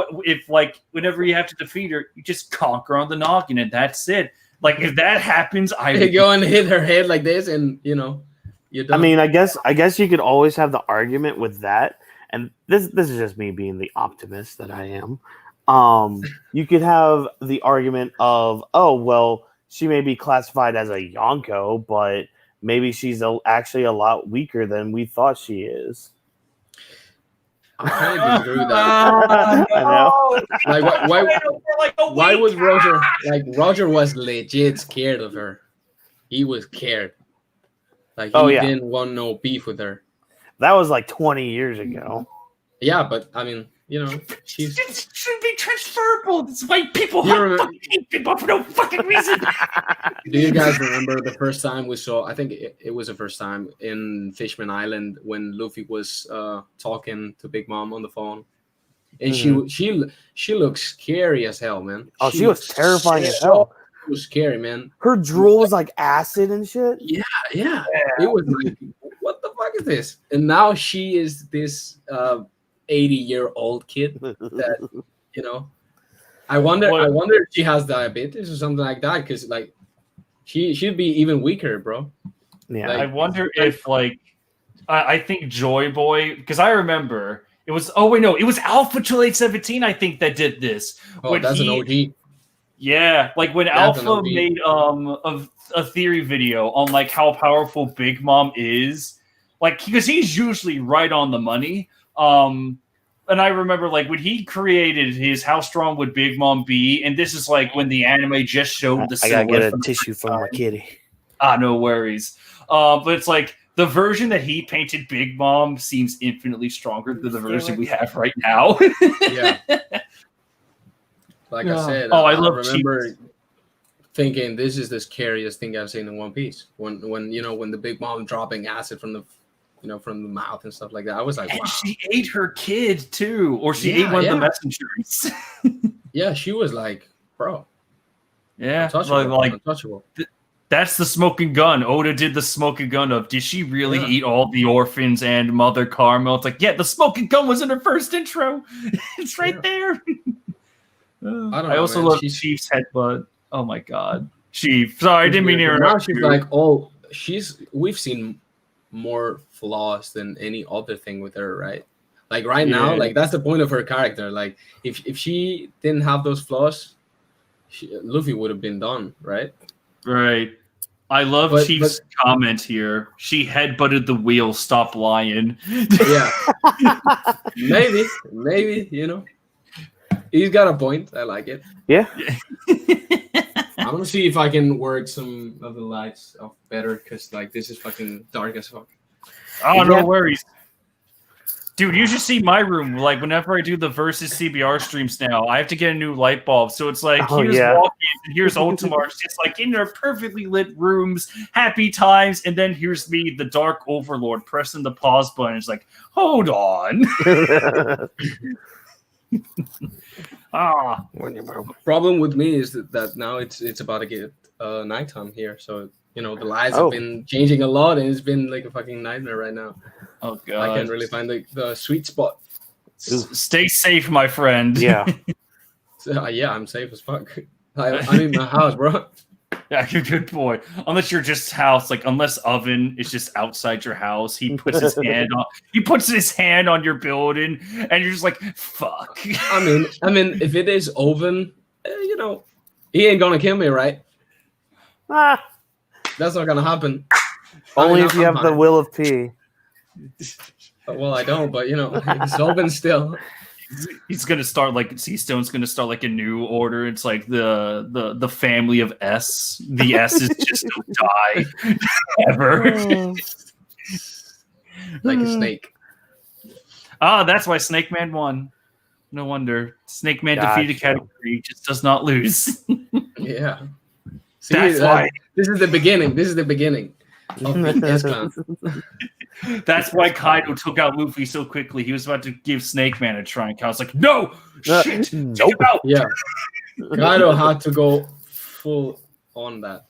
like whenever you have to defeat her, you just conquer on the noggin and that's it. Like if that happens, I You would go and hit her head like this, and you're done. I mean, I guess you could always have the argument with that, and this is just me being the optimist that I am. You could have the argument of, oh well, she may be classified as a Yonko, but maybe she's actually a lot weaker than we thought she is. I kind of disagree with that. I know. Like, why was Roger like Roger was legit scared of her? He was scared. Like he didn't want no beef with her. That was like 20 years ago. Yeah, but I mean, she's It should be transferable. That's why people You remember- fucking hate people for no fucking reason. Do you guys remember the first time we saw? I think it was the first time in Fishman Island when Luffy was talking to Big Mom on the phone, and she looks scary as hell, man. Oh, she was looks terrifying as so hell. scary, man. Her drool was like acid and shit. Yeah. It was like, what the fuck is this? And now she is this 80-year-old kid that I wonder if she has diabetes or something like that, because like she'd be even weaker, bro. Yeah. I wonder if like I think Joy Boy, because I remember it was it was Alpha Triple 817 I think that did this. Oh, that's an OG. Yeah, like when That's an Alpha OG. made a theory video on like how powerful Big Mom is, like because he's usually right on the money. And I remember like when he created his How Strong Would Big Mom Be, and this is like when the anime just showed the I gotta get silhouette a from the tissue first from my time. kitty. No worries. But it's like the version that he painted Big Mom seems infinitely stronger than the version we have right now. Yeah. Like I said, I I love remember thinking this is the scariest thing I've seen in One Piece. When the Big Mom dropping acid from the from the mouth and stuff like that. I was like, And wow. she ate her kid too, or she ate one of the messengers. Yeah, she was like, bro, Yeah, untouchable. That's the smoking gun. Oda did the smoking gun of, did she really Yeah. eat all the orphans and Mother Carmel? It's like, yeah, the smoking gun was in her first intro. It's right there. I also love Chief's headbutt. Oh my god. Chief. Sorry, I didn't mean to Now interrupt she's you. like, we've seen more flaws than any other thing with her, right? Like right now, Yeah. like that's the point of her character. Like if she didn't have those flaws, Luffy would have been done, right? Right. I love But- Chief's comment here. She headbutted the wheel. Stop lying. Yeah. maybe, he's got a point. I like it. Yeah. I'm gonna see if I can work some of the lights off better, because like this is fucking dark as fuck. Oh, no worries. Dude, you should see my room. Like, whenever I do the versus CBR streams now, I have to get a new light bulb. So it's like, here's Whawkins and here's Ultimar. It's just like in their perfectly lit rooms, happy times. And then here's me, the Dark Overlord, pressing the pause button. It's like, hold on. Problem with me is that now it's about to get nighttime here. So, the lights have been changing a lot, and it's been like a fucking nightmare right now. Oh, God. I can't really find the sweet spot. Stay safe, my friend. Yeah. So, yeah, I'm safe as fuck. I'm in my house, bro. Yeah, you're a good boy. Unless you're just house, like unless Oven is just outside your house, he puts his hand on your building, and you're just like, fuck. I mean, if it is Oven, he ain't gonna kill me, right? That's not gonna happen. Only if you have the will of P. Well, I don't, but it's Oven still. He's gonna start like Seastone's gonna start like a new order. It's like the family of S. The S is just don't die ever. Like a snake. That's why Snake Man won. No wonder Snake Man defeated Katakuri. Just does not lose. Yeah. See, That's why. This is the beginning. This is the beginning of the S-Clan. That's why Kaido took out Luffy so quickly. He was about to give Snake Man a try, and Kaido's like, no! Shit! Take him out! Yeah. Kaido had to go full on that.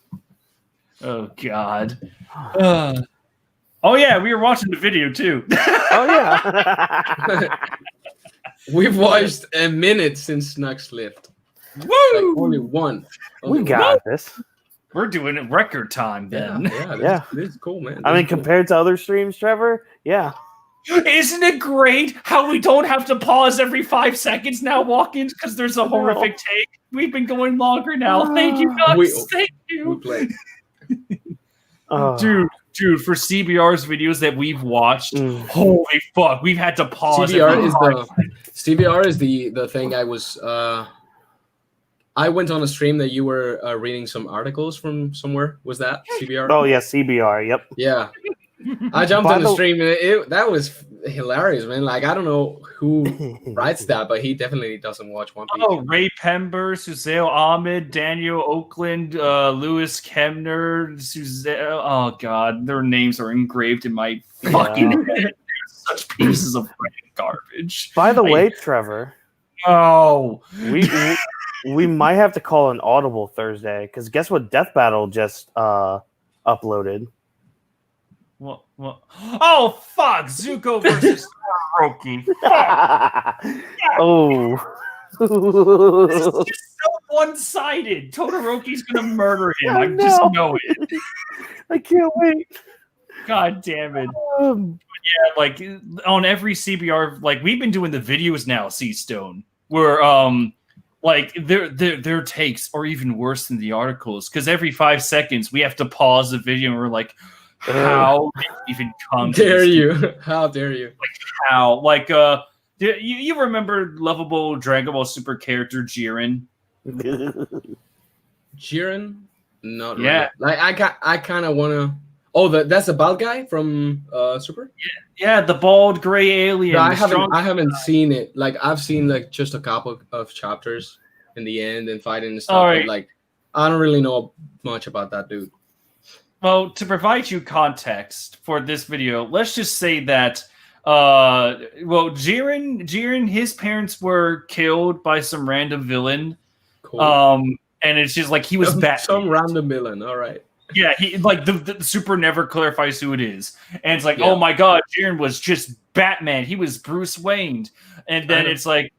Oh, God. Oh, yeah, we were watching the video, too. Oh, yeah. We've watched a minute since Nux left. Woo! Like only one. We got this. We're doing it record time, then. This is cool, man. I mean, compared to other streams, Trevor, yeah. Isn't it great how we don't have to pause every 5 seconds now, Whawkins, because there's a horrific take? We've been going longer now. Thank you, guys. Thank you. We played. Dude, for CBR's videos that we've watched, holy fuck, we've had to pause. CBR is the thing I was. I went on a stream that you were reading some articles from somewhere. Was that CBR? Oh yeah, CBR. Yep. Yeah. I jumped on the stream and that was hilarious, man. Like, I don't know who writes that, but he definitely doesn't watch One Piece. Oh, Ray Pember, Suzail Ahmed, Daniel Oakland, Lewis Kemner, Suzail. Oh God, their names are engraved in my fucking head. They're such pieces of garbage. By the way, Trevor. Oh, we might have to call an audible Thursday, because guess what? Death Battle just uploaded. What? Oh, fuck! Zuko versus Todoroki. Oh. This is just so one-sided. Todoroki's gonna murder him. I just know it. I can't wait. God damn it. Yeah, like on every CBR, like we've been doing the videos now, Seastone, where like their takes are even worse than the articles, because every 5 seconds we have to pause the video and we're like, how did it even come to dare this? you? How dare you? Like how? Like you remember lovable Dragon Ball Super character Jiren? Jiren? Not Yeah. really. Like I kind of want to. Oh, that's the bald guy from Super. Yeah, the bald gray alien. No, I haven't seen it. Like, I've seen like just a couple of chapters in the end and fighting and stuff. All right. But, like, I don't really know much about that dude. Well, to provide you context for this video, let's just say that Jiren, his parents were killed by some random villain. Cool. And it's just like he was Batman. Some random villain. All right. Yeah, he like the Super never clarifies who it is, and it's like, oh my God, Jiren was just Batman. He was Bruce Wayne, and then it's like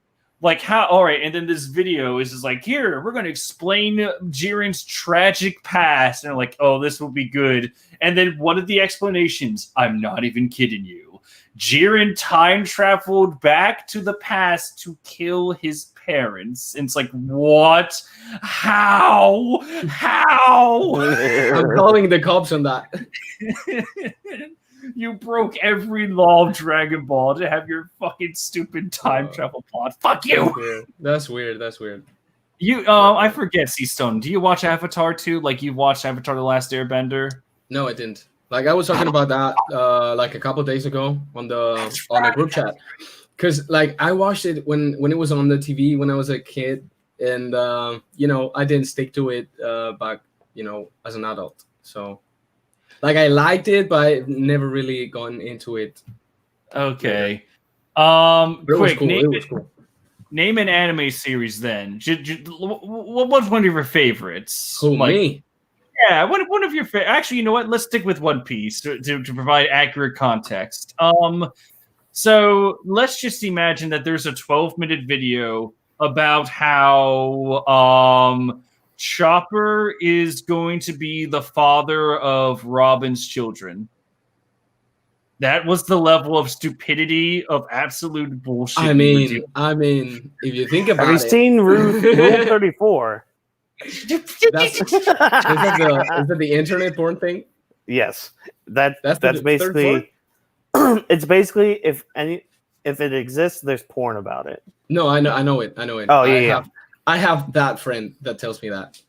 how? All right, and then this video is just like, here we're gonna explain Jiren's tragic past, and like, oh, this will be good. And then one of the explanations, I'm not even kidding you, Jiren time traveled back to the past to kill his parents. And it's like, what? How? I'm calling the cops on that. You broke every law of Dragon Ball to have your fucking stupid time travel plot. Fuck you. That's weird. You, I forget, Seastone. Do you watch Avatar too? Like you watched Avatar: The Last Airbender? No, I didn't. Like I was talking about that like a couple of days ago on the group chat, because like I watched it when it was on the TV when I was a kid, and I didn't stick to it back as an adult. So like I liked it, but I never really gone into it. Okay. It was Quick, cool. Name an anime series then. What's one of your favorites? Who, me? Yeah, one of your favorites. Actually, you know what? Let's stick with One Piece to provide accurate context. So let's just imagine that there's a 12-minute video about how Chopper is going to be the father of Robin's children. That was the level of stupidity, of absolute bullshit. I mean, if you think about it, have you seen Rule 34? Is that the internet porn thing? Yes, that's the basically. It's basically if it exists, there's porn about it. No, I know it. Oh yeah, I have that friend that tells me that.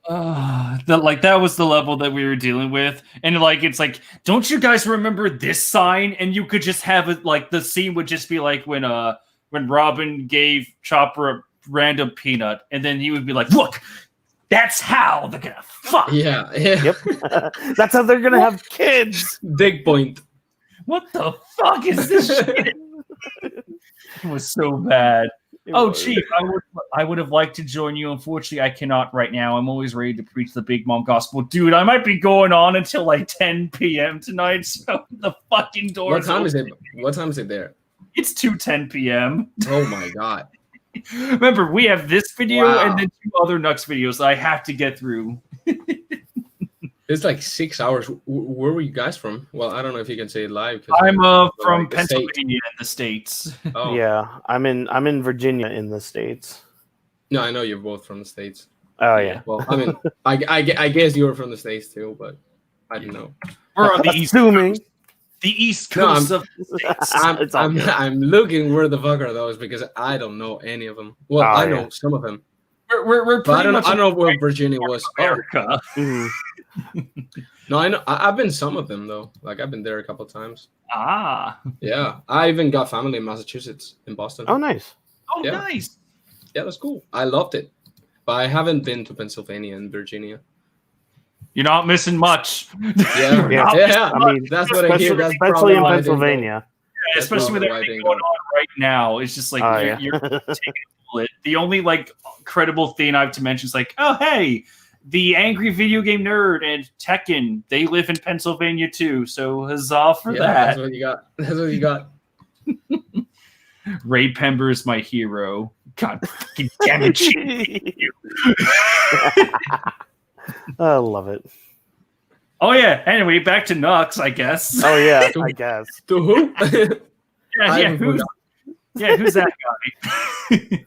That was the level that we were dealing with, and it's like, don't you guys remember this sign? And you could just have it like the scene would just be like when Robin gave Chopper a random peanut, and then he would be like, look, that's how they're gonna fuck. Yeah. Yep. That's how they're gonna have kids. Dig point. What the fuck is this shit? It was so bad. Chief, I would have liked to join you. Unfortunately, I cannot right now. I'm always ready to preach the Big Mom gospel. Dude, I might be going on until like 10 p.m. tonight, so the fucking doors. What time is it? What time is it there? It's 2:10 p.m. Oh my god. Remember, we have this video and then 2 other Nux videos that I have to get through. It's like 6 hours. Where were you guys from? Well, I don't know if you can say it live. I'm from Pennsylvania in the States. Oh. Yeah, I'm in Virginia in the States. No, I know you're both from the States. Oh yeah. Well, I mean, I guess you were from the States too, but I don't know. We're on the Assuming. the East Coast of the States. I'm looking where the fuck are those, because I don't know any of them. Well, I know some of them. We're pretty much I know where Virginia was. America. Mhm. No, I know. I've been some of them though. Like I've been there a couple of times. Yeah, I even got family in Massachusetts, in Boston. Oh, nice. Oh, yeah. Nice. Yeah, that's cool. I loved it, but I haven't been to Pennsylvania and Virginia. You're not missing much. Yeah. I mean, that's what I hear. That's especially in Pennsylvania. Yeah, especially with everything going on right now. It's just like you're taking a bullet. The only credible thing I have to mention is oh hey, the Angry Video Game Nerd and Tekken, they live in Pennsylvania too. So huzzah for that. That's what you got. Ray Pember is my hero. God fucking damn it. I love it. Oh yeah. Anyway, back to Nux, I guess. Oh yeah, I guess. To who? Who's that guy?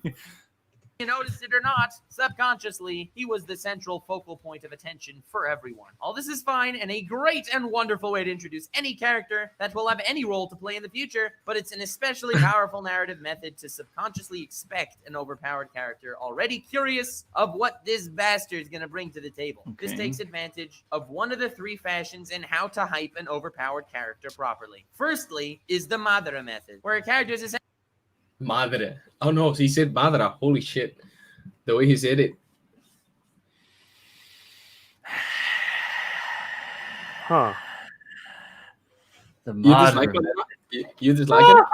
You noticed it or not, subconsciously, he was the central focal point of attention for everyone. All this is fine and a great and wonderful way to introduce any character that will have any role to play in the future, but it's an especially powerful narrative method to subconsciously expect an overpowered character already curious of what this bastard is going to bring to the table. Okay. This takes advantage of one of the 3 fashions in how to hype an overpowered character properly. Firstly is the Madara method, where a character is essentially Madre. Oh no, he said Madara. Holy shit. The way he said it. Huh. The you just like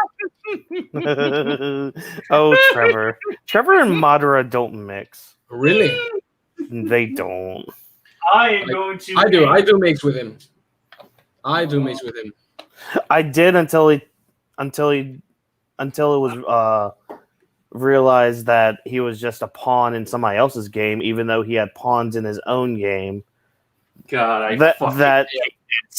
it? Oh, Trevor. Trevor and Madara don't mix. Really? They don't. I am going to. I do mix with him. I did until it was realized that he was just a pawn in somebody else's game, even though he had pawns in his own game. God, I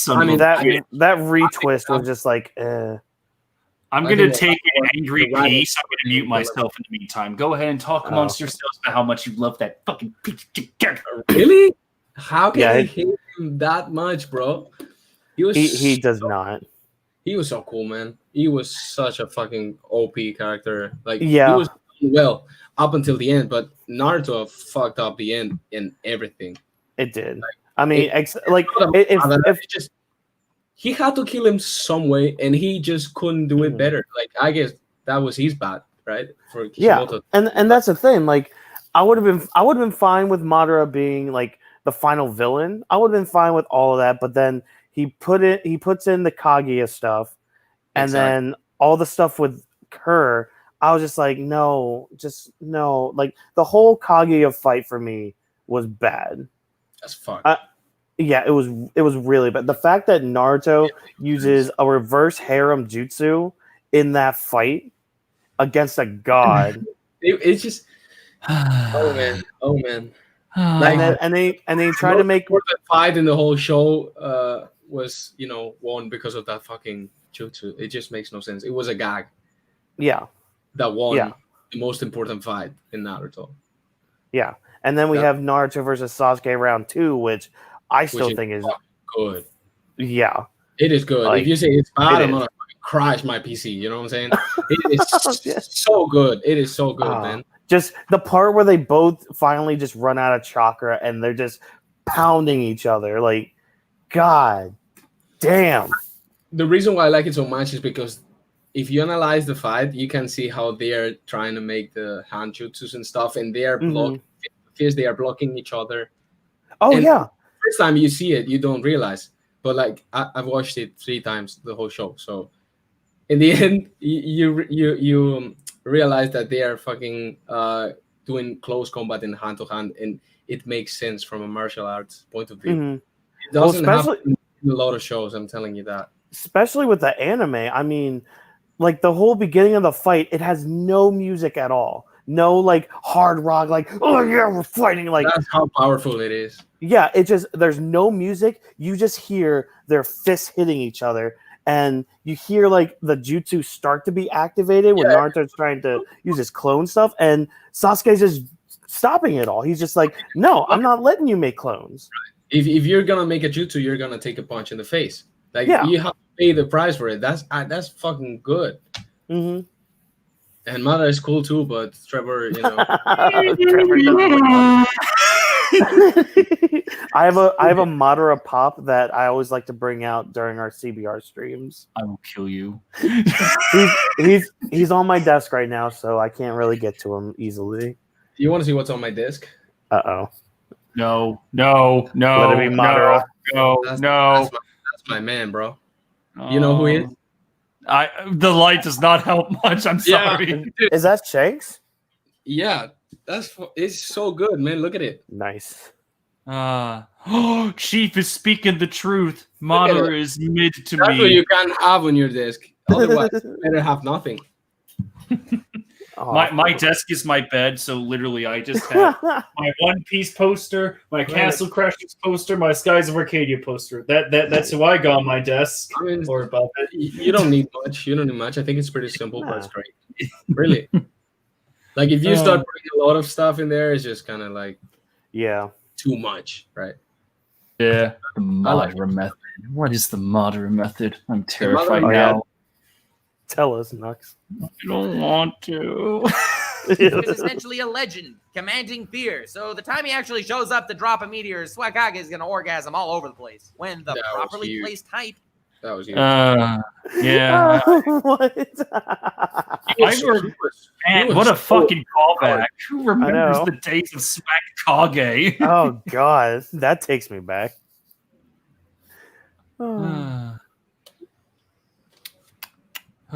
I mean, that retwist was just like, I'm going to take an angry piece. I'm going to mute myself in the meantime. Go ahead and talk amongst yourselves about how much you love that fucking piece of character. Really? How can I hate him that much, bro? He does not. He was so cool, man. He was such a fucking OP character. Like, he Yeah. was well up until the end, but Naruto fucked up the end in everything. It did. I mean, if just he had to kill him some way, and he just couldn't do it better. Like, I guess that was his bad, right? For Kishimoto. and that's the thing. Like, I would have been fine with Madara being like the final villain. I would have been fine with all of that, but then he puts in the Kaguya stuff, and then all the stuff with her. I was just like, no. Like, the whole Kaguya fight for me was bad. That's fuck. Yeah, it was really bad. The fact that Naruto uses a reverse harem jutsu in that fight against a god, it's just oh man. Like, and they try to make the fight in the whole show was won because of that fucking jutsu. It just makes no sense. It was a gag. Yeah. That won the most important fight in Naruto. Yeah, and then we have Naruto versus Sasuke round 2, which I still think is good. Yeah, it is good. Like, if you say it's bad, I'm gonna crash my PC. You know what I'm saying? It is so good. It is so good, man. Just the part where they both finally just run out of chakra and they're just pounding each other. Like, god damn. The reason why I like it so much is because if you analyze the fight, you can see how they are trying to make the hand jutsus and stuff, and they are blocking. They are blocking each other. Oh, and yeah. First time you see it, you don't realize. But like, I've watched it 3 times, the whole show. So in the end, you realize that they are fucking doing close combat in hand to hand, and it makes sense from a martial arts point of view. It doesn't happen in a lot of shows. I'm telling you that. Especially with the anime, I mean, like, the whole beginning of the fight, it has no music at all. No, like, hard rock, like, oh yeah, we're fighting. Like, that's how powerful it is. Yeah, it just, there's no music. You just hear their fists hitting each other, and you hear like the jutsu start to be activated when Naruto's trying to use his clone stuff, and Sasuke's just stopping it all. He's just like, no, I'm not letting you make clones. If you're gonna make a jutsu, you're gonna take a punch in the face. Like, you have to pay the price for it. That's fucking good. Mm-hmm. And Mother is cool too, but Trevor, I have a Madara pop that I always like to bring out during our CBR streams. I will kill you. he's on my desk right now, so I can't really get to him easily. You want to see what's on my desk? Uh-oh. No. Let it be Madara. No. That's my man, bro. You know who he is? The light does not help much. I'm sorry. Yeah. Is that Shanks? Yeah, it's so good, man. Look at it. Nice. Chief is speaking the truth. Madara is mid to me. That's what you can't have on your desk. Otherwise, you better have nothing. My desk is my bed, so literally I just have my One Piece poster, my Castle Crashers poster, my Skies of Arcadia poster. That's who I got on my desk. I mean, or above it. You don't need much. I think it's pretty simple, but it's great. Really. Like, if you start putting a lot of stuff in there, it's just kind of like too much, right? Yeah. The Madara method. What is the Madara method? I'm terrified now. Tell us, Nux. I don't want to. He was essentially a legend, commanding fear. So the time he actually shows up to drop a meteor, Swakage is going to orgasm all over the place. When the properly placed hype. That was huge. Yeah. What? What a fucking callback. Who remembers the days of Swakage? Oh, God. That takes me back.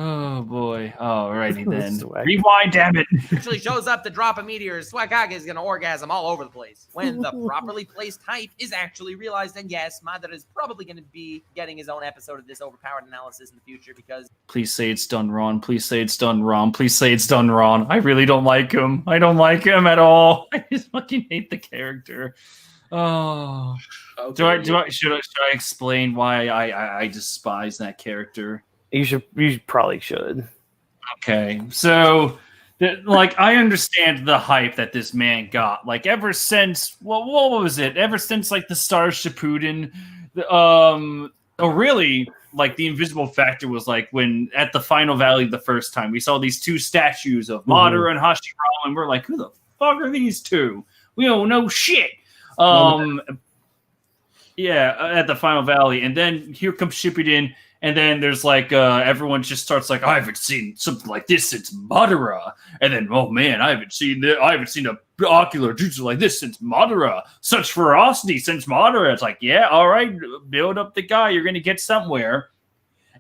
Oh boy. Alrighty then. Rewind, damn it. Actually shows up to drop a meteor, Swakage is gonna orgasm all over the place. When the properly placed hype is actually realized, and yes, Madara is probably gonna be getting his own episode of this overpowered analysis in the future because please say it's done wrong. Please say it's done wrong. Please say it's done wrong. I really don't like him. I don't like him at all. I just fucking hate the character. Oh, Okay, should I explain why I despise that character? You probably should. Okay, so like I understand the hype that this man got. Like ever since what was it? Ever since like the Star Shippuden, or really like the Invisible Factor was like when at the Final Valley the first time we saw these two statues of Madara and Hashirama, and we're like, who the fuck are these two? We don't know shit. Yeah, at the Final Valley, and then here comes Shippuden, and then there's like everyone just starts like, I haven't seen something like this since Madara, and then oh man, I haven't seen a ocular jutsu like this since Madara. Such ferocity since Madara. It's like, yeah, all right, build up the guy, you're gonna get somewhere.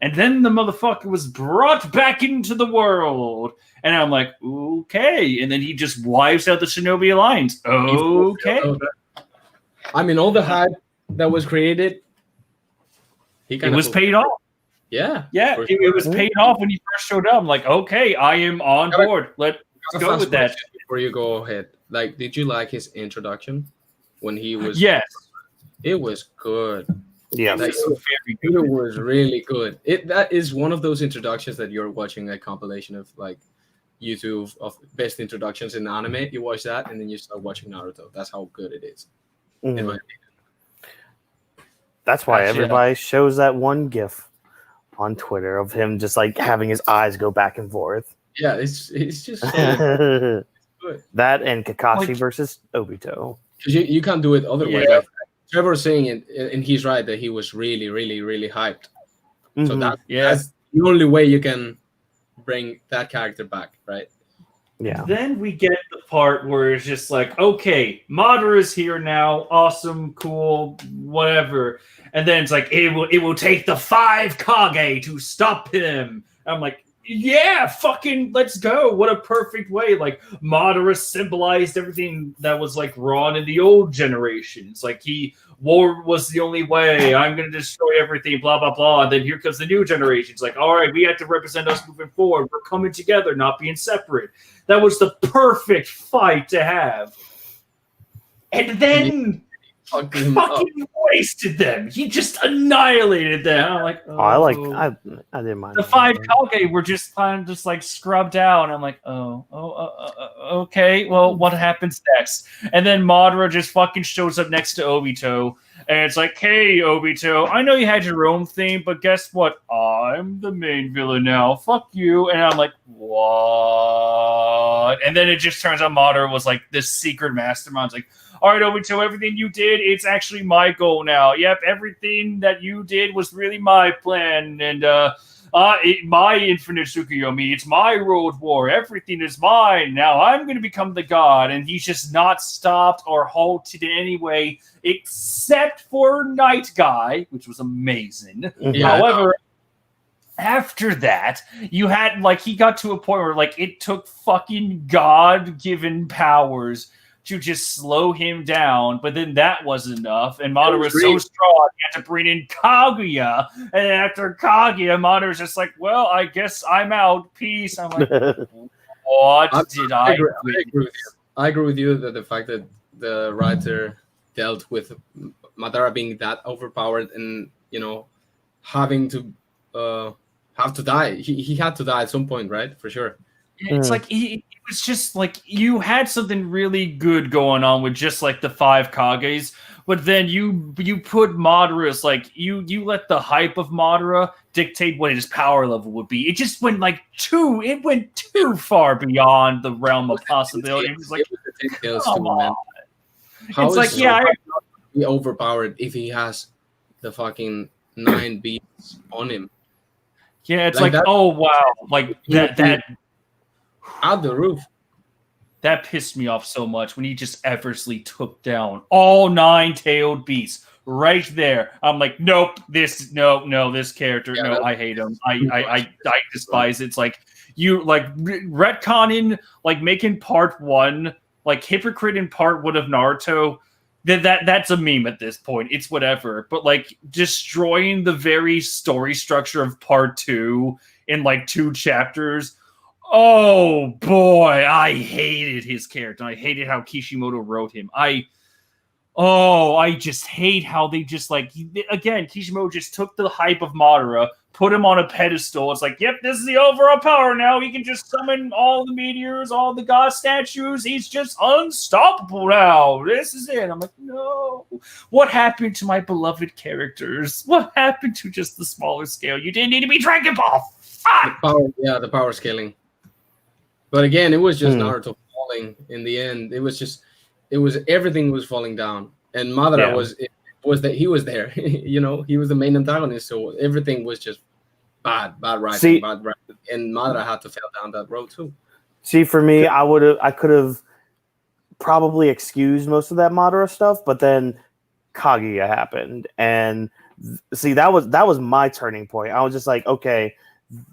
And then the motherfucker was brought back into the world, and I'm like, okay, and then he just wipes out the Shinobi Alliance. Okay, I mean, all the hype that was created, it was paid off. Yeah, it was paid off when he first showed up. I'm like, okay, I am on board. Let's go with that. Before you go ahead, like, did you like his introduction when he was? Yes, it was good. Yeah, like, it was really good. That is one of those introductions that you're watching a compilation of like YouTube of best introductions in anime. You watch that and then you start watching Naruto. That's how good it is. In my opinion. That's why everybody shows that one GIF on Twitter of him just like having his eyes go back and forth. Yeah, it's just so good. That and Kakashi versus Obito. You can't do it otherwise. Yeah. Like, Trevor was saying it, and he's right that he was really, really, really hyped. So that's the only way you can bring that character back, right? Yeah. Then we get the part where it's just like, okay, Madara is here now, awesome, cool, whatever. And then it's like, it will take the 5 Kage to stop him. I'm like, yeah, fucking let's go. What a perfect way. Like Madara symbolized everything that was like wrong in the old generation. It's like war was the only way. I'm going to destroy everything, blah, blah, blah. And then here comes the new generation. It's like, all right, we have to represent us moving forward. We're coming together, not being separate. That was the perfect fight to have. And then fucking wasted them. He just annihilated them. I'm like, I didn't mind. The 5 Kage were just kind of just like scrubbed out. I'm like, okay. Well, what happens next? And then Madara just fucking shows up next to Obito, and it's like, hey, Obito, I know you had your own thing, but guess what? I'm the main villain now. Fuck you. And I'm like, what? And then it just turns out Madara was like this secret mastermind. It's like, all right, Obito, everything you did, it's actually my goal now. Yep, everything that you did was really my plan. And my infinite Tsukuyomi, it's my world war. Everything is mine. Now I'm going to become the god. And he's just not stopped or halted in any way, except for Night Guy, which was amazing. Yeah. However, after that, you had, like, he got to a point where, like, it took fucking God-given powers to just slow him down, but then that wasn't enough, and Madara was so strong, he had to bring in Kaguya, and then after Kaguya, Madara's just like, well, I guess I'm out, peace. I'm like, what did I agree with you. I agree with you that the fact that the writer dealt with Madara being that overpowered and, you know, having to have to die. He had to die at some point, right? For sure. It's like it was just like you had something really good going on with just like the 5 Kages, but then you put Madara as like you let the hype of Madara dictate what his power level would be. It just went like too far beyond the realm of possibility. It was like, come on. It's like, yeah, be overpowered if he has the fucking 9 beats on him. Yeah, it's like oh wow, like that. Out the roof. That pissed me off so much when he just effortlessly took down all 9-tailed beasts right there. I'm like, nope, this character, no, I hate him. I despise it. It's like you like retconning, like making part 1, like hypocrite in part 1 of Naruto. That's a meme at this point. It's whatever. But like destroying the very story structure of part 2 in like 2 chapters. Oh boy, I hated his character. I hated how Kishimoto wrote him. Oh, I just hate how they just like again. Kishimoto just took the hype of Madara, put him on a pedestal. It's like, yep, this is the overall power now. He can just summon all the meteors, all the god statues. He's just unstoppable now. This is it. I'm like, no. What happened to my beloved characters? What happened to just the smaller scale? You didn't need to be Dragon Ball. Fuck! The power scaling. But again, it was just Naruto falling in the end. It was everything was falling down, and Madara was that he was there. You know, he was the main antagonist, so everything was just bad writing, and Madara had to fail down that road too. See, for me, I could have probably excused most of that Madara stuff, but then Kaguya happened, and see, that was my turning point. I was just like, okay,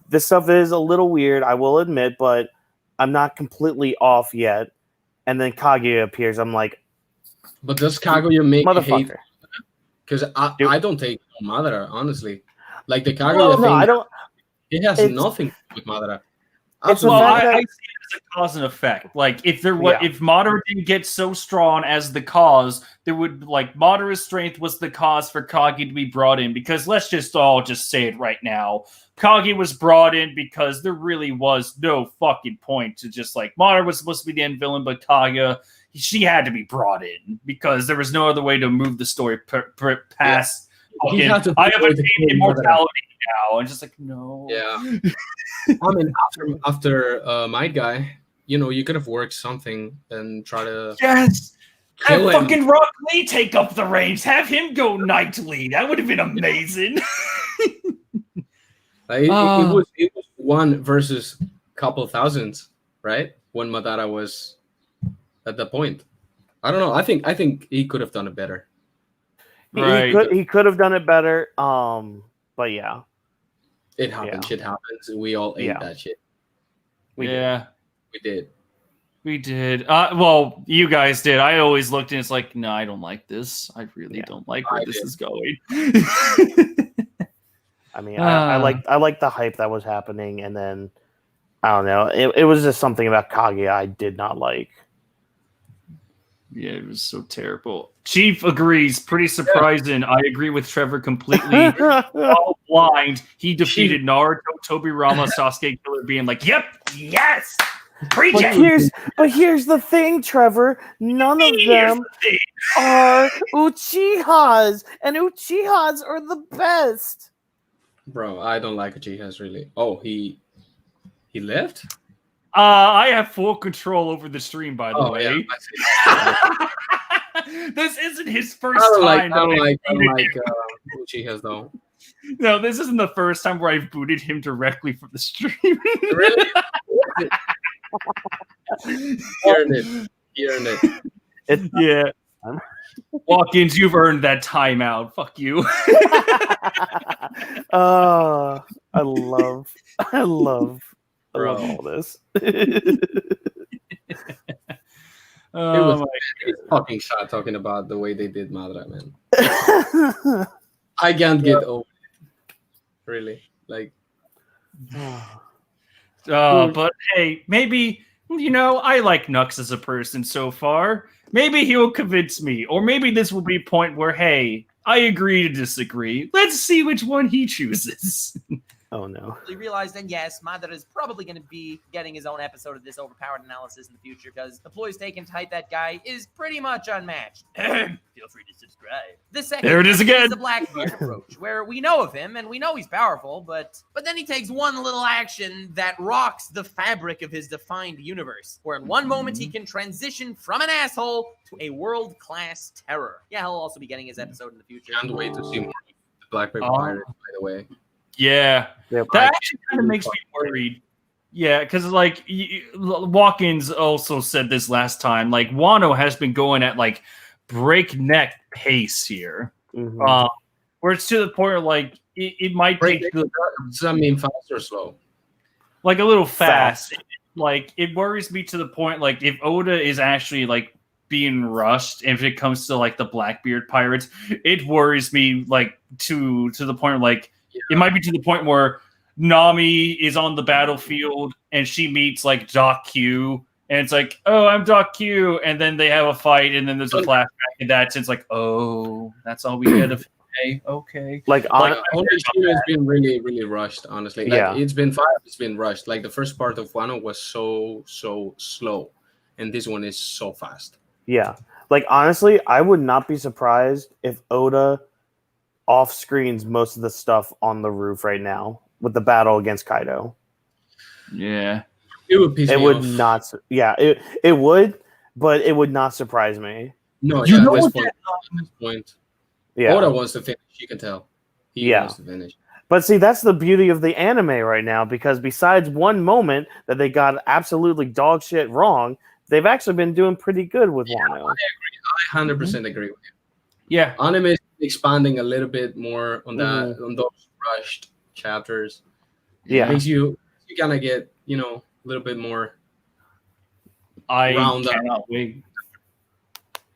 this stuff is a little weird, I will admit, but I'm not completely off yet. And then Kaguya appears. I'm like, but does Kaguya make motherfucker? Because I don't take Madara, honestly. Like the Kaguya thing, I don't. It has nothing to do with Madara. I see it as a cause and effect. Like if Madara didn't get so strong as the cause, there would Madara's strength was the cause for Kage to be brought in. Because let's just all just say it right now. Kage was brought in because there really was no fucking point to just Madara was supposed to be the end villain, but Kaguya, she had to be brought in because there was no other way to move the story past. I have attained immortality now, and just no. Yeah. I mean, after Might Guy, you could have worked something and try to have fucking Rock Lee take up the reins, have him go Knightly. That would have been amazing. It was 1 versus couple thousands, right? When Madara was at the point. I don't know. I think he could have done it better. Right. He could have done it better. But yeah. It happened. Yeah. Shit happens. We all ate that shit. We did. We did. Well, you guys did. I always looked and it's like, no, I don't like this. I really don't like where this is going. I mean, I like the hype that was happening, and then I don't know. It was just something about Kaguya I did not like. Yeah, it was so terrible. Chief agrees. Pretty surprising. I agree with Trevor completely. All blind. He defeated Naruto, Tobirama, Sasuke Killer, being like, "Yep, yes." But here's the thing, Trevor. None of them are Uchihas, and Uchihas are the best. Bro, I don't like Uchihas really. Oh, he left? I have full control over the stream, by the way. Yeah, this isn't his first time. I don't like Uchihas though. No, this isn't the first time where I've booted him directly from the stream. Really? He earned it. Yeah. Whawkins, you've earned that timeout. Fuck you. I love all this. It was fucking sad talking about the way they did Madara, man. I can't get over it. Really. But hey, maybe, I like Nux as a person so far. Maybe he'll convince me. Or maybe this will be a point where, hey, I agree to disagree. Let's see which one he chooses. Oh, no. We realized, and yes, Madara is probably going to be getting his own episode of this overpowered analysis in the future because the ploys taken to hype that guy is pretty much unmatched. Feel free to subscribe. The second there it is again. Is the Blackbeard approach, where we know of him and we know he's powerful, but then he takes one little action that rocks the fabric of his defined universe, where in one moment he can transition from an asshole to a world-class terror. Yeah, he'll also be getting his episode in the future. Can't wait to see more of the Blackbeard Pirates, by the way. Yeah, that actually kind of makes me worried. Yeah, because Whawkins also said this last time. Wano has been going at breakneck pace here, where it's to the point where it might take. Does that mean fast or slow? A little fast. It worries me to the point if Oda is actually being rushed, if it comes to the Blackbeard Pirates, it worries me to the point where it might be to the point where Nami is on the battlefield and she meets Doc Q And it's like, oh, I'm Doc Q, and then they have a fight, and then there's a flashback, and that's it's like, oh, that's all we get of today. Okay. Like, Only two has been really, really rushed, honestly. Like, Yeah. it's been rushed. Like, the first part of Wano was so slow, and this one is so fast. yeah. Like, honestly, I would not be surprised if Oda off-screens most of the stuff on the roof right now with the battle against Kaido. Yeah. It would piss It me would off. not. Yeah, it would, but it would not surprise me. No, You yeah, know at what this point. Yeah. Oda wants to finish. You can tell. He Yeah. wants to finish. But see, that's the beauty of the anime right now, because besides one moment that they got absolutely dog shit wrong, they've actually been doing pretty good with Wano. I 100% agree with you. Yeah. Anime is expanding a little bit more on that on those rushed chapters. Yeah. It makes you kind of get, a little bit more. I Round up. cannot wait.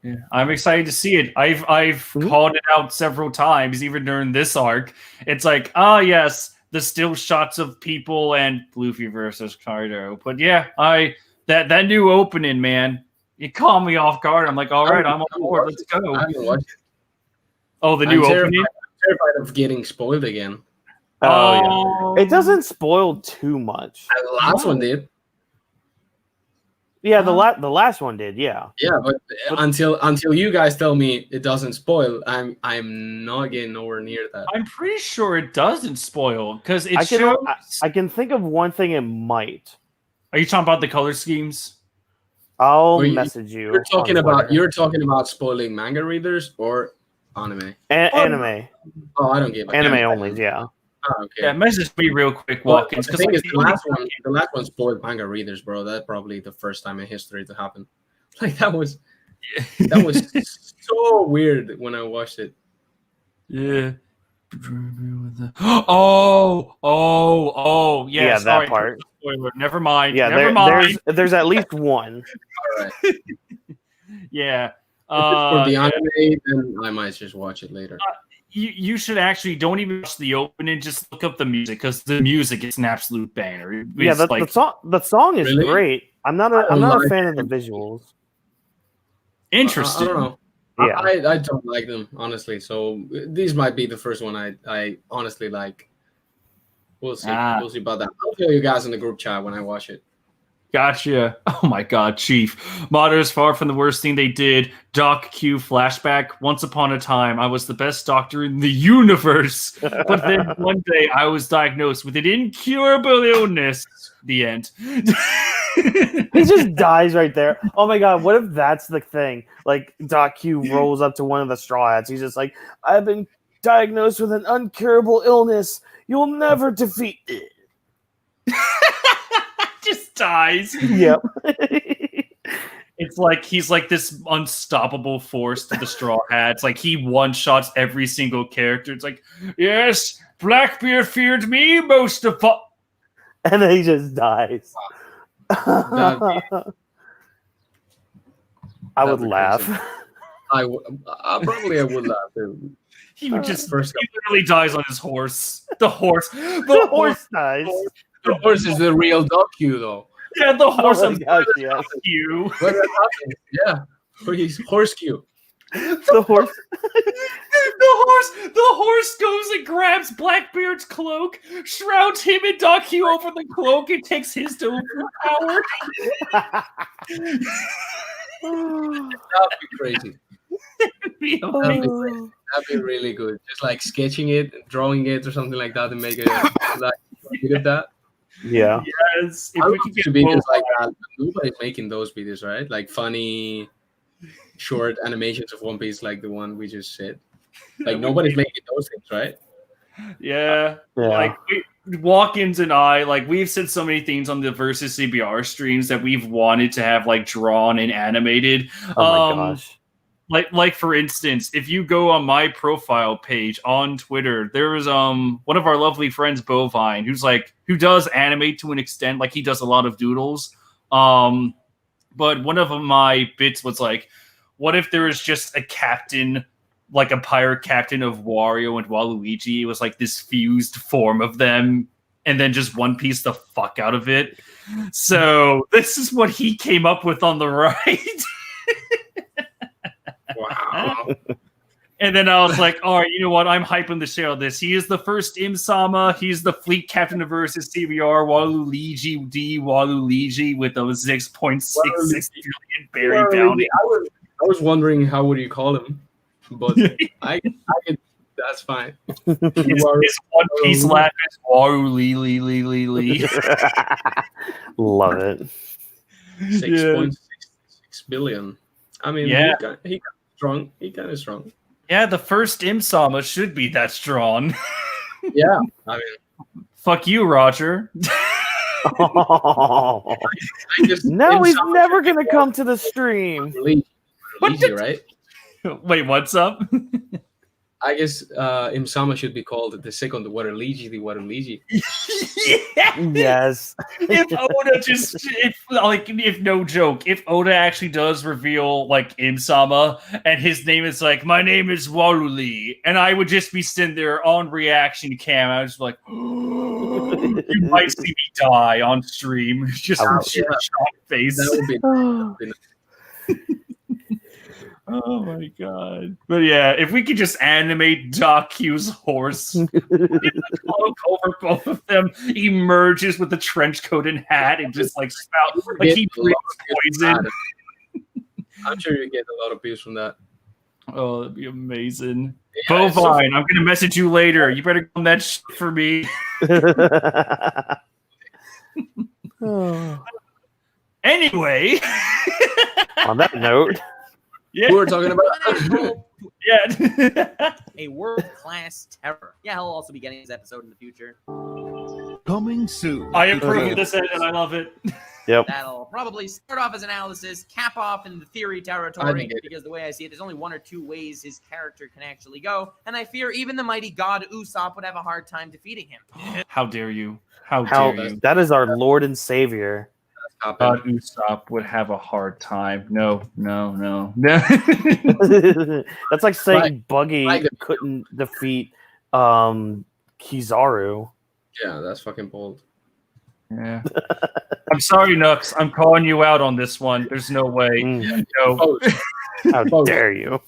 Yeah, I'm excited to see it. I've called it out several times, even during this arc. It's like, yes, the still shots of people and Luffy versus Kaido. But yeah, that new opening, man, it caught me off guard. I'm like, all right, I'm on board. Let's go. I haven't watched it. Oh, the new opening. I'm terrified of getting spoiled again. Oh, yeah. It doesn't spoil too much. The last one did. Yeah, the last one did. Yeah. Yeah, but until you guys tell me it doesn't spoil, I'm not getting nowhere near that. I'm pretty sure it doesn't spoil because it I shows. can think of one thing it might. Are you talking about the color schemes? I'll message you. You're talking about spoiling manga readers or anime? Anime. Oh, I don't give a anime damn. only. Yeah. Oh, okay. Yeah, message me real quick, Whawkins. The thing is, the last one spoiled manga readers, bro. That's probably the first time in history to happen. Like that was so weird when I watched it. Yeah. Oh, yes. Yeah, that part. Spoiler. Never mind. Yeah, never mind. There's at least one. All right. Yeah. For the anime, then I might just watch it later. You should actually don't even watch the opening. Just look up the music because the music is an absolute banger. The song is Really? great. I'm not a fan of the visuals. Interesting. I don't know. Yeah. I don't like them, honestly. So these might be the first one I honestly like. We'll see. We'll see about that. I'll tell you guys in the group chat when I watch it. Gotcha. Oh my god, Chief. Modder is far from the worst thing they did. Doc Q flashback. Once upon a time, I was the best doctor in the universe. But then one day I was diagnosed with an incurable illness. The end. He just dies right there. Oh my god, what if that's the thing? Like Doc Q rolls up to one of the Straw Hats. He's just like, I've been diagnosed with an incurable illness. You'll never defeat it. Just dies. Yep. It's like he's like this unstoppable force to the Straw Hats. Like he one-shots every single character. It's like, yes, Blackbeard feared me most of all. And then he just dies. I would laugh. I would laugh too. He would just he literally dies on his horse. The horse dies. The horse is the real Doc Q though. Yeah, the horse of Doc Q. Yeah, for his horse Q. The horse. The horse goes and grabs Blackbeard's cloak, shrouds him and Doc Q over the cloak, and takes his to overpower. That'd be crazy. That'd be amazing. That'd be really good. Just like sketching it, drawing it, or something like that, and make it like a bit of that. Yeah. Yes. I would get videos like that. Nobody's making those videos, right? Like funny, short animations of One Piece, like the one we just said. Like nobody's making those things, right? Yeah. Like Whawkins and I, like we've said so many things on the Versus CBR streams that we've wanted to have like drawn and animated. Oh my gosh. Like for instance, if you go on my profile page on Twitter, there was one of our lovely friends, Bovine, who does animate to an extent, like he does a lot of doodles. But one of my bits was like, what if there was just a captain, like a pirate captain of Wario and Waluigi? It was like this fused form of them and then just One Piece the fuck out of it. So this is what he came up with on the right. Wow. And then I was like, all right, you know what? I'm hyping the shit out of this. He is the first Im-sama. He's the fleet captain of versus CBR Waluigi D. Waluigi with a 6.66 billion berry bounty. I was wondering how would you call him, but I could. That's fine. His One Piece laugh is Waru Lee Lee Lee Lee Lee. Love it. 6.66 billion. I mean, Yeah. he got strong. He kind of strong. Yeah, the first Im-sama should be that strong. Yeah, I mean, Fuck you, Roger. No, he's never gonna come to the stream. Easy, right? Wait, what's up? I guess Im-sama should be called the second Waluigi, the Waluigi. Yes. If Oda if no joke, if Oda actually does reveal like Im-sama and his name is like, my name is Waruli, and I would just be sitting there on reaction cam, I was just like, you might see me die on stream just from sheer shock face. That would be Oh my god. But yeah, if we could just animate Doc Q's horse, cloak over both of them, emerges with the trench coat and hat and just like spout like he breathes poison. I'm sure you get a lot of views from that. Oh, that'd be amazing. Yeah, Bovine, I'm gonna message you later. You better go on that shit for me. Anyway. On that note. Yeah. Who we're talking about? Yeah. A world-class terror. Yeah, he'll also be getting his episode in the future. Coming soon. I approve of this and I love it. Yep. That'll probably start off as analysis, cap off in the theory territory, because the way I see it, there's only one or two ways his character can actually go, and I fear even the mighty god Usopp would have a hard time defeating him. How dare you? How dare you? That is our Lord and Savior. God Usopp would have a hard time. No. That's like saying Buggy couldn't defeat Kizaru. Yeah, that's fucking bold. Yeah. I'm sorry, Nux. I'm calling you out on this one. There's no way. No. How dare you?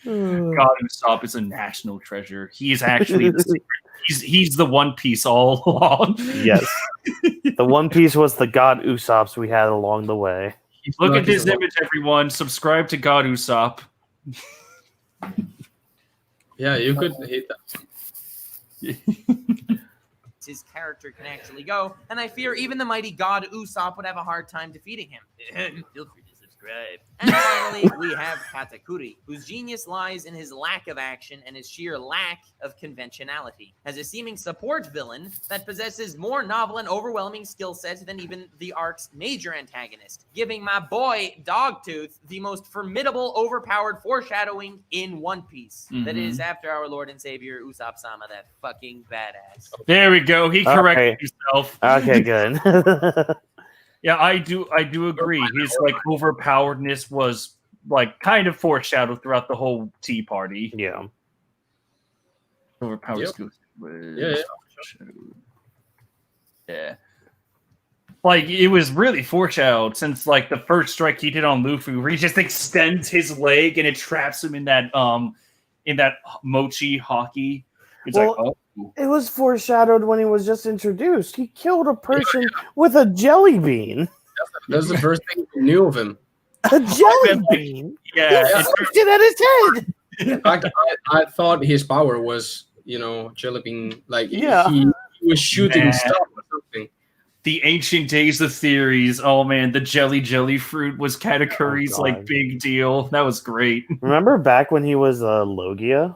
God Usopp is a national treasure. He is actually the secret. He's the One Piece all along. Yes. The One Piece was the God Usopps we had along the way. Look at this image, everyone. Subscribe to God Usopp. Yeah, you could hit that. His character can actually go, and I fear even the mighty god Usopp would have a hard time defeating him. Feel free to subscribe. And finally, we have Katakuri, whose genius lies in his lack of action and his sheer lack of conventionality. As a seeming support villain that possesses more novel and overwhelming skill sets than even the arc's major antagonist, giving my boy Dogtooth the most formidable, overpowered foreshadowing in One Piece. Mm-hmm. That is, after our Lord and Savior Usopp-sama, that fucking badass. There we go. He corrected himself. Okay, good. Yeah, I do agree. His like overpoweredness was like kind of foreshadowed throughout the whole Tea Party. Yeah. Overpowered Yep. skills. Yeah. Like it was really foreshadowed since like the first strike he did on Luffy, where he just extends his leg and it traps him in that mochi hockey. It's Well, like, oh. It was foreshadowed when he was just introduced. He killed a person with a jelly bean. That's the first thing we knew of him. A jelly bean? Yeah. He stuck it at his head. In fact, I thought his power was, jelly bean. Like, he was shooting stuff or something. The ancient days of theories. Oh man, the jelly fruit was Katakuri's like big deal. That was great. Remember back when he was Logia?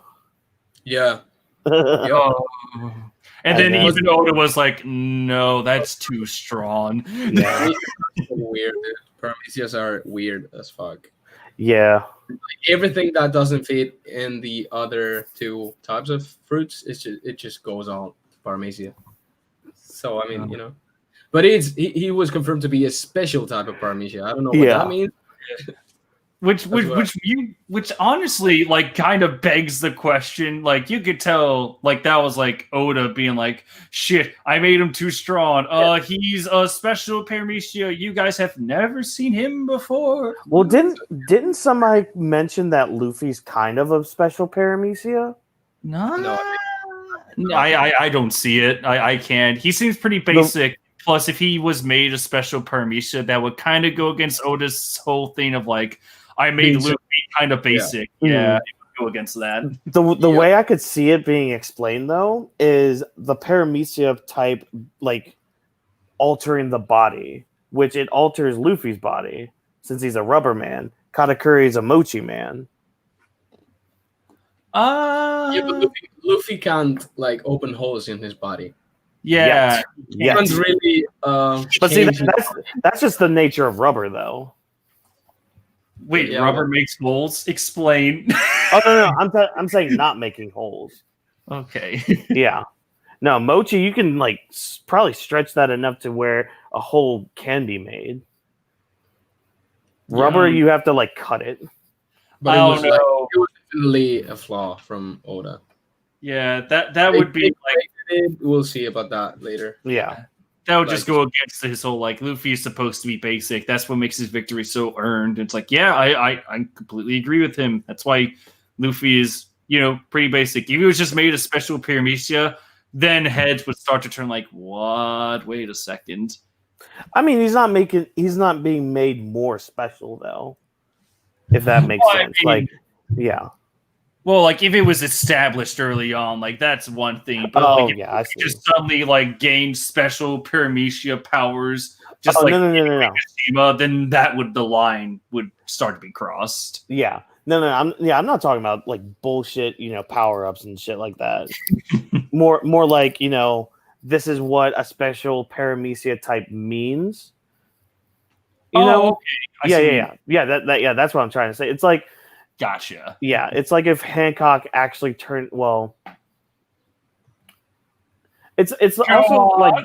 Yeah. Oh. And then even Oda was like, no, that's too strong. Yeah. Weird. Paramecias are weird as fuck. Yeah. Everything that doesn't fit in the other two types of fruits, it just goes on Paramecia. So I mean, but he was confirmed to be a special type of Paramecia. I don't know what that means. Which honestly like kind of begs the question. Like you could tell like that was like Oda being like, shit, I made him too strong. He's a special paramecia. You guys have never seen him before. Well, didn't somebody mention that Luffy's kind of a special paramecia? No, I don't see it. I can't. He seems pretty basic. Plus, if he was made a special paramecia, that would kind of go against Oda's whole thing of like, I made Luffy kind of basic. Yeah, it would go against that. The way I could see it being explained though is the paramecia type like altering the body, which it alters Luffy's body since he's a rubber man. Katakuri is a mochi man. But Luffy can't like open holes in his body. Yeah, He can't really. But see, that's just the nature of rubber, though. Wait, rubber makes holes? Explain. Oh no, I'm saying not making holes. Okay. Yeah. No, mochi, you can like probably stretch that enough to where a hole can be made. Rubber, you have to like cut it. But it was definitely a flaw from Oda. Yeah, that would be like. We'll see about that later. Yeah. That would just go against his whole like Luffy is supposed to be basic. That's what makes his victory so earned. It's like, yeah, I completely agree with him. That's why Luffy is, pretty basic. If he was just made a special paramecia, then heads would start to turn like, what? Wait a second. I mean, he's not being made more special though. If that makes sense. Well, like if it was established early on, like that's one thing. But like if I see. Just suddenly like gain special paramecia powers, just no. Then the line would start to be crossed. Yeah. No. I'm not talking about like bullshit, power ups and shit like that. more like, this is what a special paramecia type means. Okay. Yeah. That's what I'm trying to say. It's like. Gotcha. Yeah, it's like if Hancock actually turned. Well, it's also like,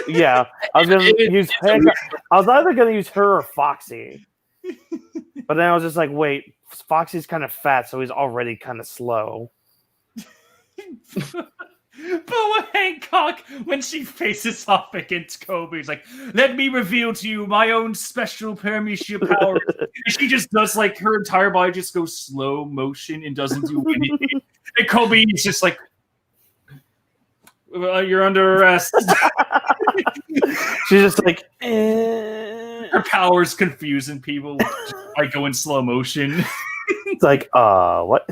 yeah. I was gonna use Hancock. I was either gonna use her or Foxy, but then I was just like, wait, Foxy's kind of fat, so he's already kind of slow. But Hancock, when she faces off against Kobe, he's like, let me reveal to you my own special paramecia powers. And she just does like her entire body just goes slow motion and doesn't do anything. And Kobe is just like, well, you're under arrest. She's just like, Her powers confusing people by going slow motion. It's like, what?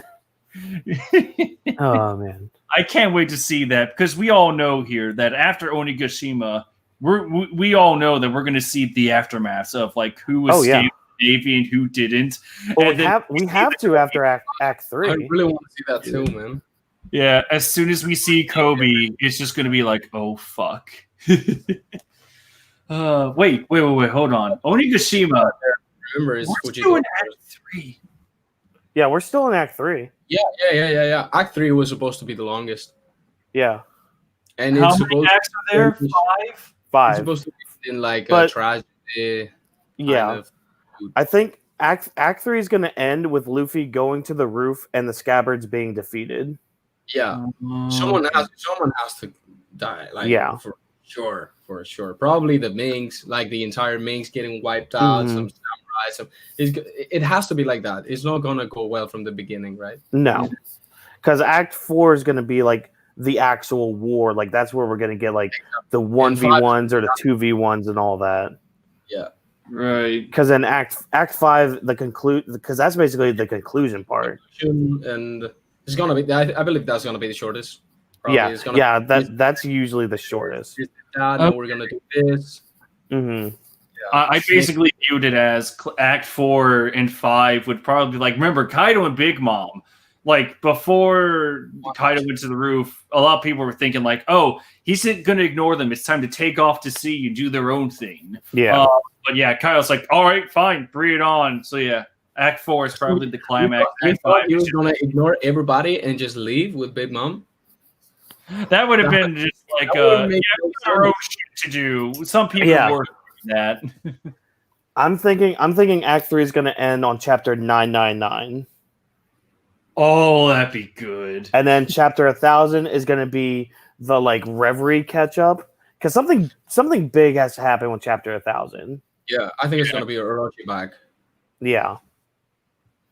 Oh man. I can't wait to see that because we all know here that after Onigashima, we all know that we're going to see the aftermath of like who escaped the Navy and who didn't. Well, we have to after Act 3. I really want to see that too, man. Yeah, as soon as we see Kobe, it's just going to be like, oh fuck. Wait, hold on. Onigashima. Remember, we're still in Act 3. Yeah, we're still in Act 3. Yeah. Act 3 was supposed to be the longest. Yeah. And how it's many acts are there? 5? 5. It's supposed to be in like a tragedy. Yeah. I think Act 3 is going to end with Luffy going to the roof and the Scabbards being defeated. Yeah. Someone has to die. Like, for sure. Probably the Minks, like the entire Minks getting wiped out. Some samurai. It has to be like that. It's not gonna go well from the beginning, right? No, because Act 4 is gonna be like the actual war. Like that's where we're gonna get like the 1v1s or the 2v1s and all that. Yeah. Right. Because in Act 5, because that's basically the conclusion part. And it's gonna be. I believe that's gonna be the shortest. Probably. That's usually the shortest. We're gonna do this. Mm-hmm. I basically viewed it as Act 4 and 5 would probably be like, remember Kaido and Big Mom, like before Kaido went to the roof, a lot of people were thinking like, oh, he's going to ignore them. It's time to take off to sea and do their own thing. Yeah. But yeah, Kaido's like, all right, fine, bring it on. So yeah, Act 4 is probably the climax. I thought he was going to ignore everybody and just leave with Big Mom. That would have been just like our own shit to do. Some people were that. I'm thinking Act 3 is going to end on chapter 999. Oh, that'd be good. And then chapter 1000 is going to be the like Reverie catch up, because something big has to happen with chapter 1000. Yeah, I think it's gonna be Orochi back. Yeah.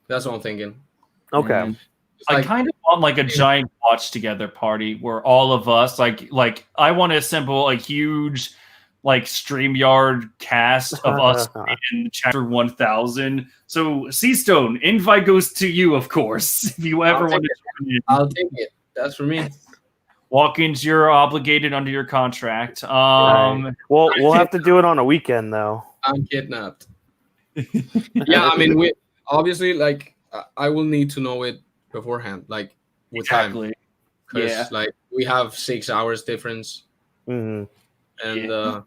That's what I'm thinking. Okay. Man. I kind of want like a giant watch together party where all of us like I want to assemble a huge like StreamYard cast of us in chapter 1000. So Seastone, invite goes to you, of course. If you ever want to join in. I'll take it. That's for me. Whawkins, you're obligated under your contract. Right. Well, we'll have to do it on a weekend though. I'm kidnapped. Yeah, I mean, we obviously like I will need to know it beforehand, like with time, because like we have 6 hours difference, and you know,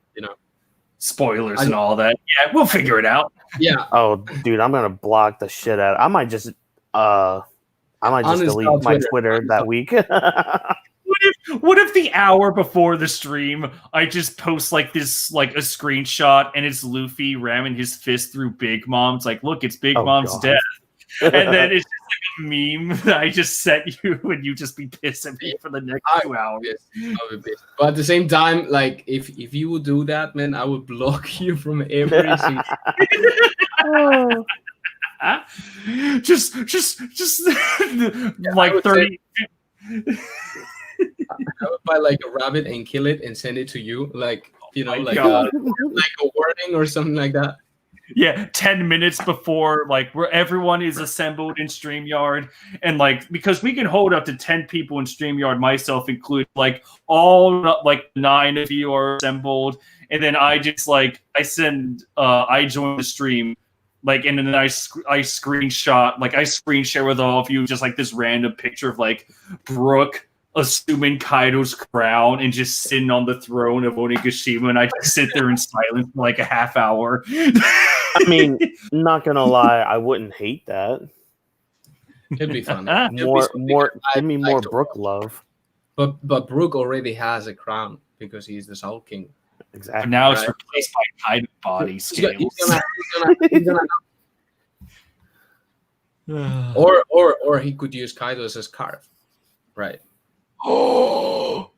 spoilers and all that. Yeah, we'll figure it out. Yeah. Oh, dude, I'm gonna block the shit out. I might just delete my Twitter that week. What if the hour before the stream I just post like this like a screenshot and it's Luffy ramming his fist through Big Mom? It's like, look, it's Big Mom's God. death. And then it's just like a meme that I just sent you and you just be pissed at me for the next 2 hours. I'll be pissed. But at the same time, like if you would do that, man, I would block you from every single just like 30 I would buy like a rabbit and kill it and send it to you, like like God. a warning or something like that. Yeah, 10 minutes before, like, where everyone is assembled in StreamYard. And, like, because we can hold up to 10 people in StreamYard, myself included, like, all, like, 9 of you are assembled. And then I just, like, I join the stream, like, and then I screenshot, like, I screen share with all of you just, like, this random picture of, like, Brooke assuming Kaido's crown and just sitting on the throne of Onigashima, and I just sit there in silence for like a half hour. I mean, not gonna lie, I wouldn't hate that. It'd be fun. Give me more Brook love. But Brook already has a crown because he's the Soul King. Exactly. But now it's replaced by Kaido body scales. He's gonna or he could use Kaido as a scarf, right? Oh,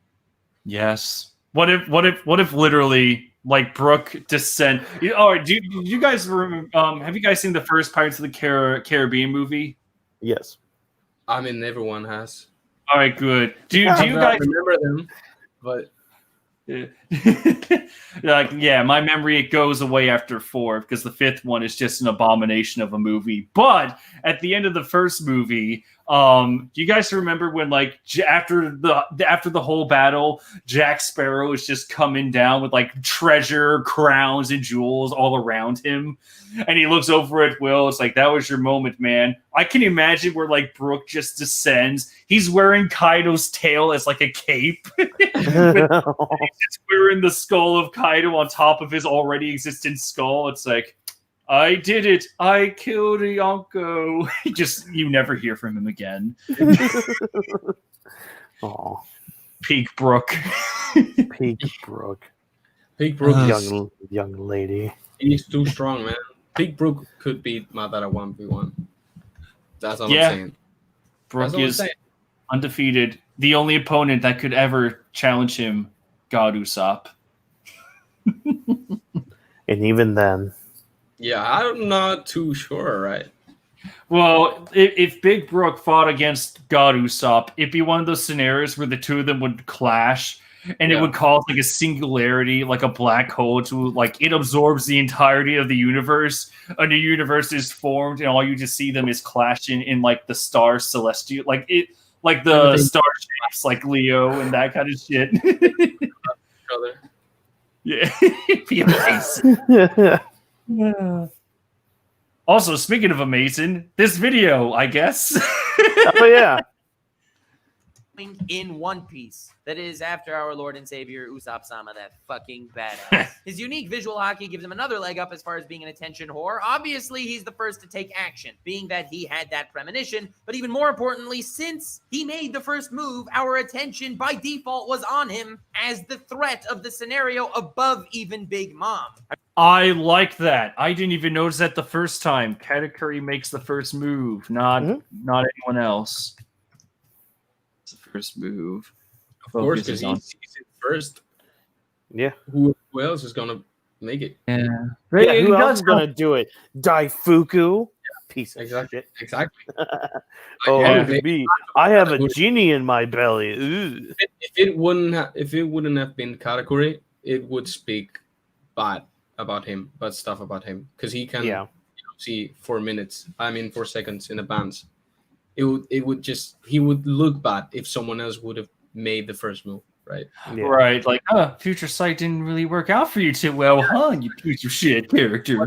yes. What if literally like Brooke descend? All right, do you guys have you guys seen the first Pirates of the Caribbean movie? Yes. I mean, everyone has. All right, good. Do you guys remember them? But like, yeah, my memory, it goes away after 4 because the 5th one is just an abomination of a movie. But at the end of the first movie, do you guys remember when, like, after the whole battle, Jack Sparrow is just coming down with like treasure, crowns, and jewels all around him, and he looks over at Will. It's like, that was your moment, man. I can imagine where like Brooke just descends. He's wearing Kaido's tail as like a cape. He's just wearing the skull of Kaido on top of his already existent skull. It's like, I did it. I killed Yonko. You never hear from him again. Oh, Peak Brook. Peak Brook. Peak Brook, young lady. He's too strong, man. Peak Brook could beat Madara 1v1. That's all I'm saying. Brook is undefeated. The only opponent that could ever challenge him, God Usopp. And even then. Yeah, I'm not too sure, right? Well, if Big Brook fought against God Usopp, it'd be one of those scenarios where the two of them would clash, and it would cause like a singularity, like a black hole, to like it absorbs the entirety of the universe. A new universe is formed, and all you just see them is clashing in like the star celestial, like the star shapes, like Leo and that kind of shit. Yeah, it'd be amazing. Also, speaking of amazing, this video, I guess. Oh yeah. In One Piece, that is after our Lord and Savior Usopp Sama, that fucking badass. His unique visual hockey gives him another leg up as far as being an attention whore. Obviously, he's the first to take action, being that he had that premonition. But even more importantly, since he made the first move, our attention by default was on him as the threat of the scenario above even Big Mom. I like that. I didn't even notice that the first time. Katakuri makes the first move, not anyone else. It's the first move. Of course, because he sees it first. Yeah. Who else is gonna make it? Yeah. Who else is gonna do it? Daifuku. Piece of Exactly. shit. Exactly. Oh, Yeah. look at me. I have a genie in my belly. Ugh. If it wouldn't have been Katakuri, it would speak bad about him, bad stuff about him, because he can see 4 seconds in advance. He would look bad if someone else would have made the first move, right? Yeah. Right, like, Future Sight didn't really work out for you too well, huh? You piece of shit character.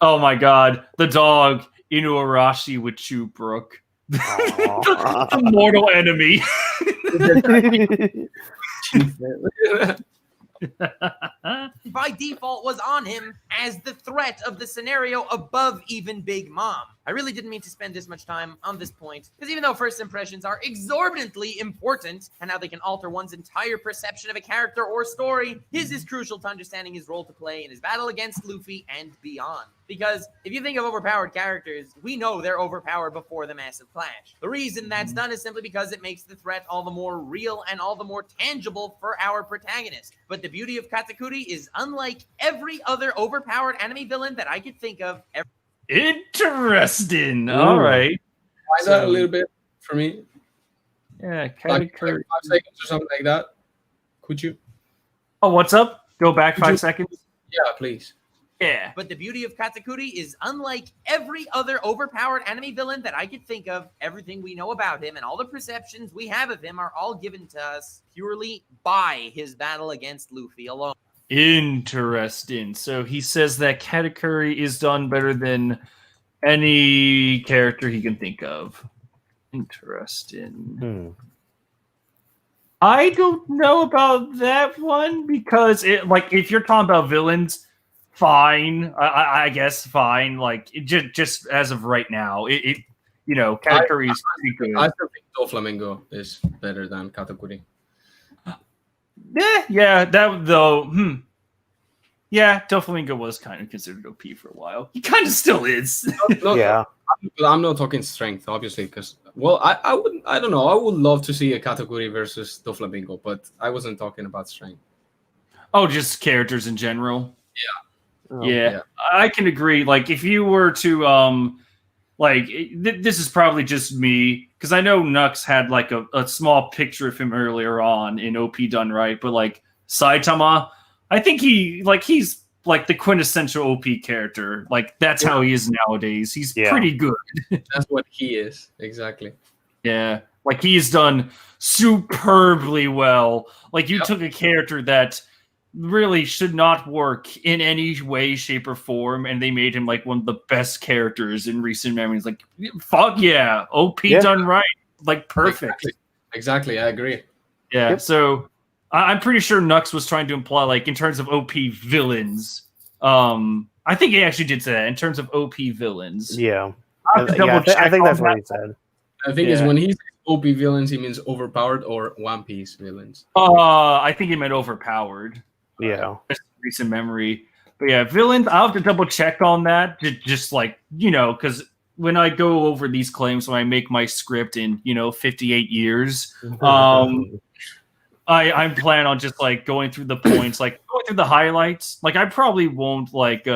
Oh my god, the dog Inuarashi with Chubrook. The mortal enemy. By default was on him as the threat of the scenario above even Big Mom. I really didn't mean to spend this much time on this point, because even though first impressions are exorbitantly important and how they can alter one's entire perception of a character or story, his is crucial to understanding his role to play in his battle against Luffy and beyond. Because if you think of overpowered characters, we know they're overpowered before the massive clash. The reason that's done is simply because it makes the threat all the more real and all the more tangible for our protagonist. But the beauty of Katakuri is, unlike every other overpowered anime villain that I could think of, Interesting. All right. Why that a little bit for me? Yeah, Like Katakuri. 5 seconds or something like that. Could you? Oh, what's up? Go back 5 seconds. Yeah, please. Yeah. But the beauty of Katakuri is, unlike every other overpowered anime villain that I could think of, everything we know about him and all the perceptions we have of him are all given to us purely by his battle against Luffy alone. Interesting. So he says that Katakuri is done better than any character he can think of. Interesting. I don't know about that one because if you're talking about villains, fine. I guess fine. Like just as of right now, Katakuri is pretty good. I still think Doflamingo is better than Katakuri. Yeah, that though. Yeah, Doflamingo was kind of considered OP for a while. He kind of still is. Yeah. I'm not talking strength, obviously, because I don't know. I would love to see a Katakuri versus Doflamingo, but I wasn't talking about strength. Oh, just characters in general. Yeah. Yeah, I can agree. Like, if you were to this is probably just me because I know Nux had like a small picture of him earlier on in OP Done Right, but like Saitama, I think he's like the quintessential OP character. Like that's how he is nowadays. He's pretty good. That's what he is. Exactly. Yeah. Like he's done superbly well. Like you took a character that really should not work in any way, shape, or form, and they made him like one of the best characters in recent memories. Like, fuck yeah, OP done right, like perfect. Exactly, I agree. Yeah, so I'm pretty sure Nux was trying to imply, like, in terms of OP villains. I think he actually did say that in terms of OP villains. Yeah, I think that's what he said. I think is when he says OP villains, he means overpowered or One Piece villains. I think he meant overpowered. Yeah. Recent memory. But yeah, villains, I'll have to double check on that. Just like, because when I go over these claims, when I make my script in, 58 years, I plan on just like going through the points, like going through the highlights. Like I probably won't like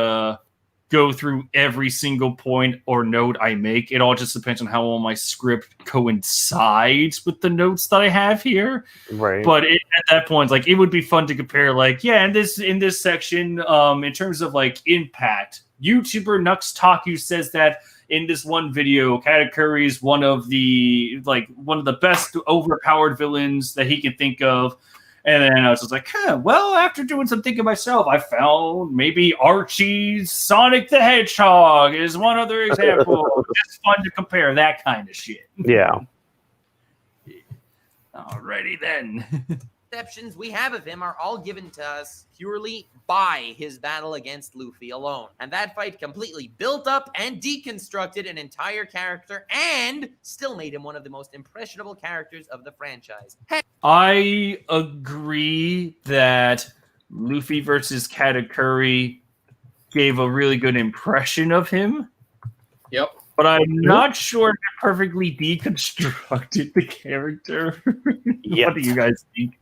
go through every single point or note I make. It all just depends on how well my script coincides with the notes that I have here. Right. But at that point, like it would be fun to compare. Like, in this section, in terms of like impact, YouTuber Nux Taku says that in this one video, Katakuri is one of the best overpowered villains that he can think of. And then I was just like, well, after doing some thinking myself, I found maybe Archie's Sonic the Hedgehog is one other example. It's fun to compare that kind of shit. Yeah. Alrighty then. perceptions we have of him are all given to us purely by his battle against Luffy alone. And that fight completely built up and deconstructed an entire character and still made him one of the most impressionable characters of the franchise. I agree that Luffy versus Katakuri gave a really good impression of him. Yep. But I'm not sure it perfectly deconstructed the character. Yep. What do you guys think?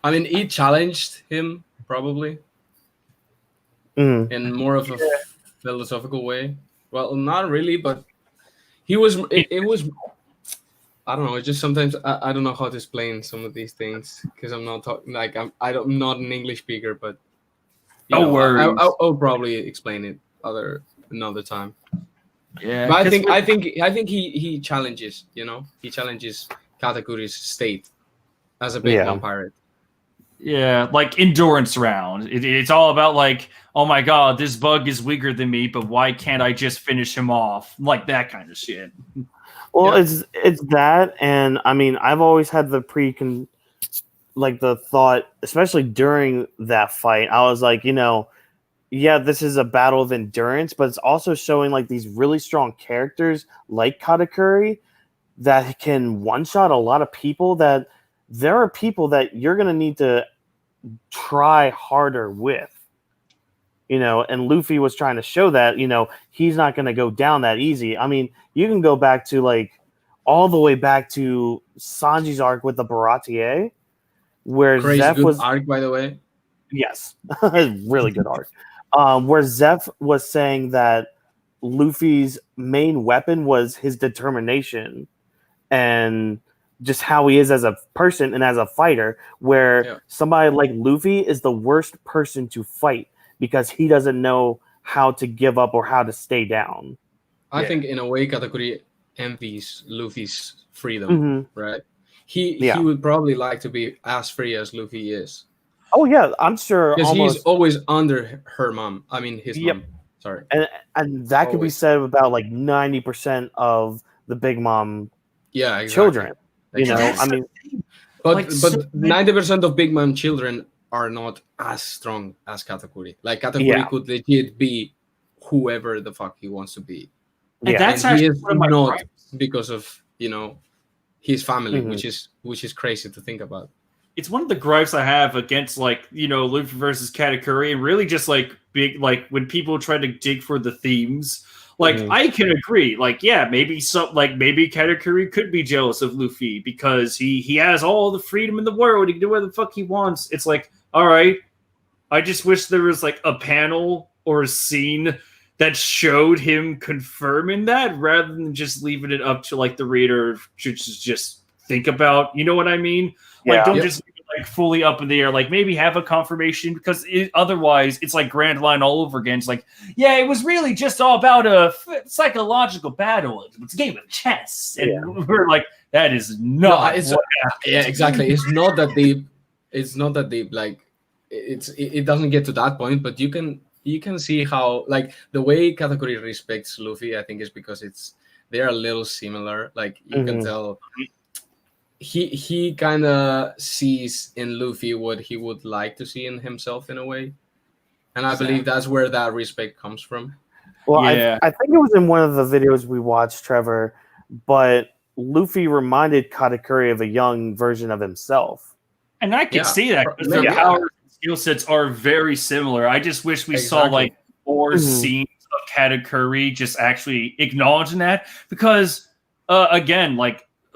I mean, he challenged him probably in more of a philosophical way. Well, not really, but he was. It was. I don't know. It's just sometimes I don't know how to explain some of these things because I'm not talking like I'm not an English speaker, but No worries. I'll probably explain it another time. Yeah, But I think he challenges. He challenges Katakuri's state as a big mom pirate. Yeah, like endurance round. It's all about like, oh my god, this bug is weaker than me, but why can't I just finish him off? Like that kind of shit. Well, it's that, and I mean, I've always had the the thought, especially during that fight, I was like, yeah, this is a battle of endurance, but it's also showing like these really strong characters like Katakuri that can one-shot a lot of people. That there are people that you're going to need to try harder with. And Luffy was trying to show that, he's not going to go down that easy. I mean, you can go back to like all the way back to Sanji's arc with the Baratier, where Zeph was arc, by the way. Yes, really good arc. Where Zeph was saying that Luffy's main weapon was his determination and just how he is as a person and as a fighter, where somebody like Luffy is the worst person to fight because he doesn't know how to give up or how to stay down. I think in a way Katakuri envies Luffy's freedom, right? He would probably like to be as free as Luffy is. Oh yeah, I'm sure. Because he's always under her mom. I mean his mom. Sorry. And that could be said about like 90% of the Big Mom children. I mean, but 90% of Big Mom children are not as strong as Katakuri. Like Katakuri could legit be whoever the fuck he wants to be. And that's he is one of my not gripes. because of his family, which is crazy to think about. It's one of the gripes I have against Luffy versus Katakuri, and really just like big when people try to dig for the themes. I can agree. Maybe Katakuri could be jealous of Luffy because he has all the freedom in the world. He can do whatever the fuck he wants. It's like, all right, I just wish there was like a panel or a scene that showed him confirming that rather than just leaving it up to like the reader to just think about. You know what I mean? Don't just leave it, fully up in the air. Maybe have a confirmation because otherwise it's like Grand Line all over again. It's like, yeah, it was really just all about a psychological battle. It's a game of chess, and we're like, that is not. Exactly. It's not that deep. It's not that deep. It doesn't get to that point, but you can see how the way Katakuri respects Luffy, I think, is because they're a little similar. You can tell. He kind of sees in Luffy what he would like to see in himself in a way. And I believe that's where that respect comes from. Well, I think it was in one of the videos we watched, Trevor, but Luffy reminded Katakuri of a young version of himself. And I can see that because their powers and skill sets are very similar. I just wish we saw more scenes of Katakuri just actually acknowledging that. Because, again,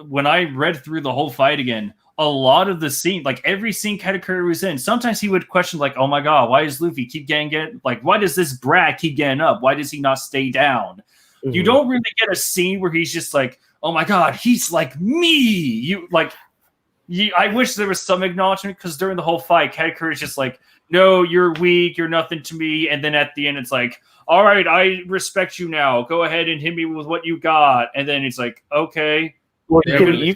when I read through the whole fight again, a lot of the scene, every scene Katakuri was in, sometimes he would question, oh my god, why does Luffy keep getting why does this brat keep getting up? Why does he not stay down? You don't really get a scene where he's just oh my god, he's like me. I wish there was some acknowledgement because during the whole fight, Katakuri's just no, you're weak, you're nothing to me. And then at the end, it's all right, I respect you now. Go ahead and hit me with what you got. And then it's okay. Well, you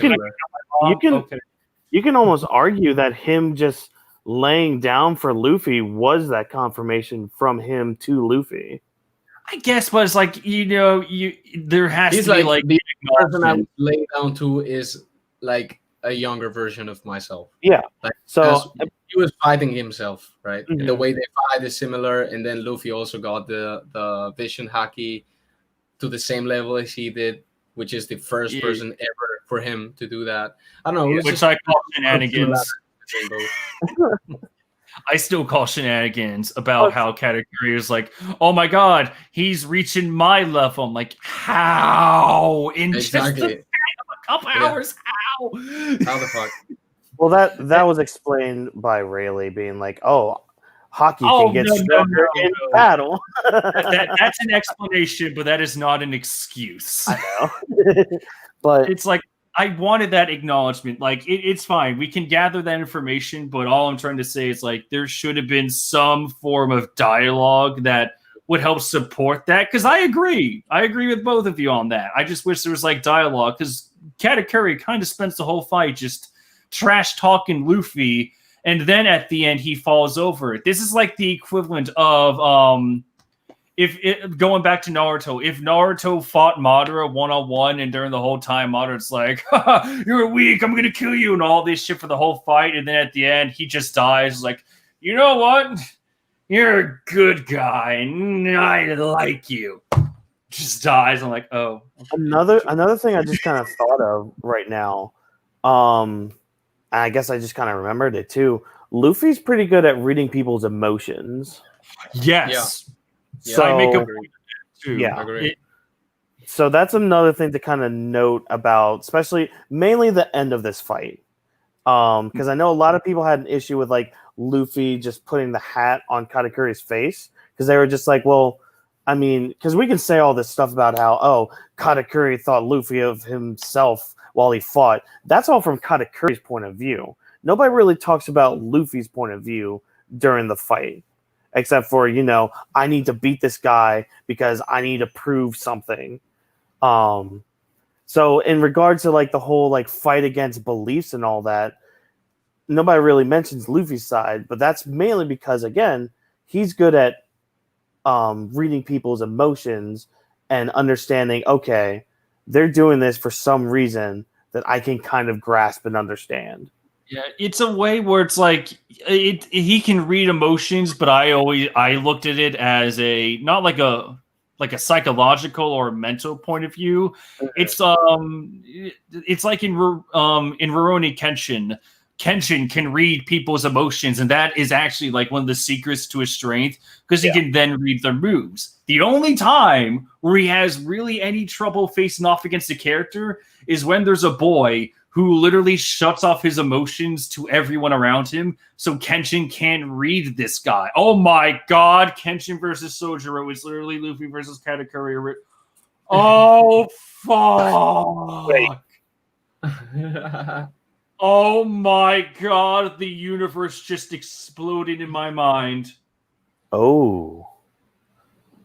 can almost argue that him just laying down for Luffy was that confirmation from him to Luffy. I guess, but it's there has to be the person I would lay down to is a younger version of myself. Yeah. Like, So he was fighting himself, right? Mhm. And the way they fight is similar. And then Luffy also got the vision haki to the same level as he did, which is the first person ever for him to do that. I don't know. It was Which just I call shenanigans. both. I still call shenanigans about how Katakuri is like, oh my god, he's reaching my level. I'm like, how? In just the Exactly. span of a couple hours? How? How the fuck? well, that was explained by Rayleigh being like, "Oh, hockey Oh, can get no, stronger no, in no. battle." That's an explanation, but that is not an excuse. I know, but It's like, I wanted that acknowledgement. Like, it's fine. We can gather that information, but all I'm trying to say is, like, there should have been some form of dialogue that would help support that. Because I agree. I agree with both of you on that. I just wish there was, like, dialogue. Because Katakuri kind of spends the whole fight just trash-talking Luffy, and then at the end, he falls over. This is like the equivalent of... going back to Naruto, if Naruto fought Madara one-on-one and during the whole time Madara's like, you're weak, I'm gonna kill you, and all this shit for the whole fight, and then at the end he just dies, like, you know what? You're a good guy, and I like you. Just dies. I'm like, oh. Okay. another thing I just kind of thought of right now, and I guess I just kind of remembered it too. Luffy's pretty good at reading people's emotions. Yes. Yeah, So I make a point of that too. Yeah. I agree. So that's another thing to kind of note about, especially mainly the end of this fight. Because I know a lot of people had an issue with like Luffy just putting the hat on Katakuri's face, because they were just like, well, I mean, because we can say all this stuff about how, oh, Katakuri thought Luffy of himself while he fought. That's all from Katakuri's point of view. Nobody really talks about Luffy's point of view during the fight. Except for, I need to beat this guy because I need to prove something. So in regards to like the whole like fight against beliefs and all that, nobody really mentions Luffy's side, but that's mainly because, again, he's good at reading people's emotions and understanding, okay, they're doing this for some reason that I can kind of grasp and understand. Yeah, it's a way where it's like he can read emotions, but I looked at it as not like a psychological or mental point of view. It's like in Rurouni Kenshin. Kenshin can read people's emotions, and that is actually like one of the secrets to his strength, because he can then read their moves. The only time where he has really any trouble facing off against a character is when there's a boy who literally shuts off his emotions to everyone around him, so Kenshin can't read this guy. Oh my god, Kenshin versus Sojiro is literally Luffy versus Katakuri. Oh, fuck. Wait. Oh my god, the universe just exploded in my mind. Oh,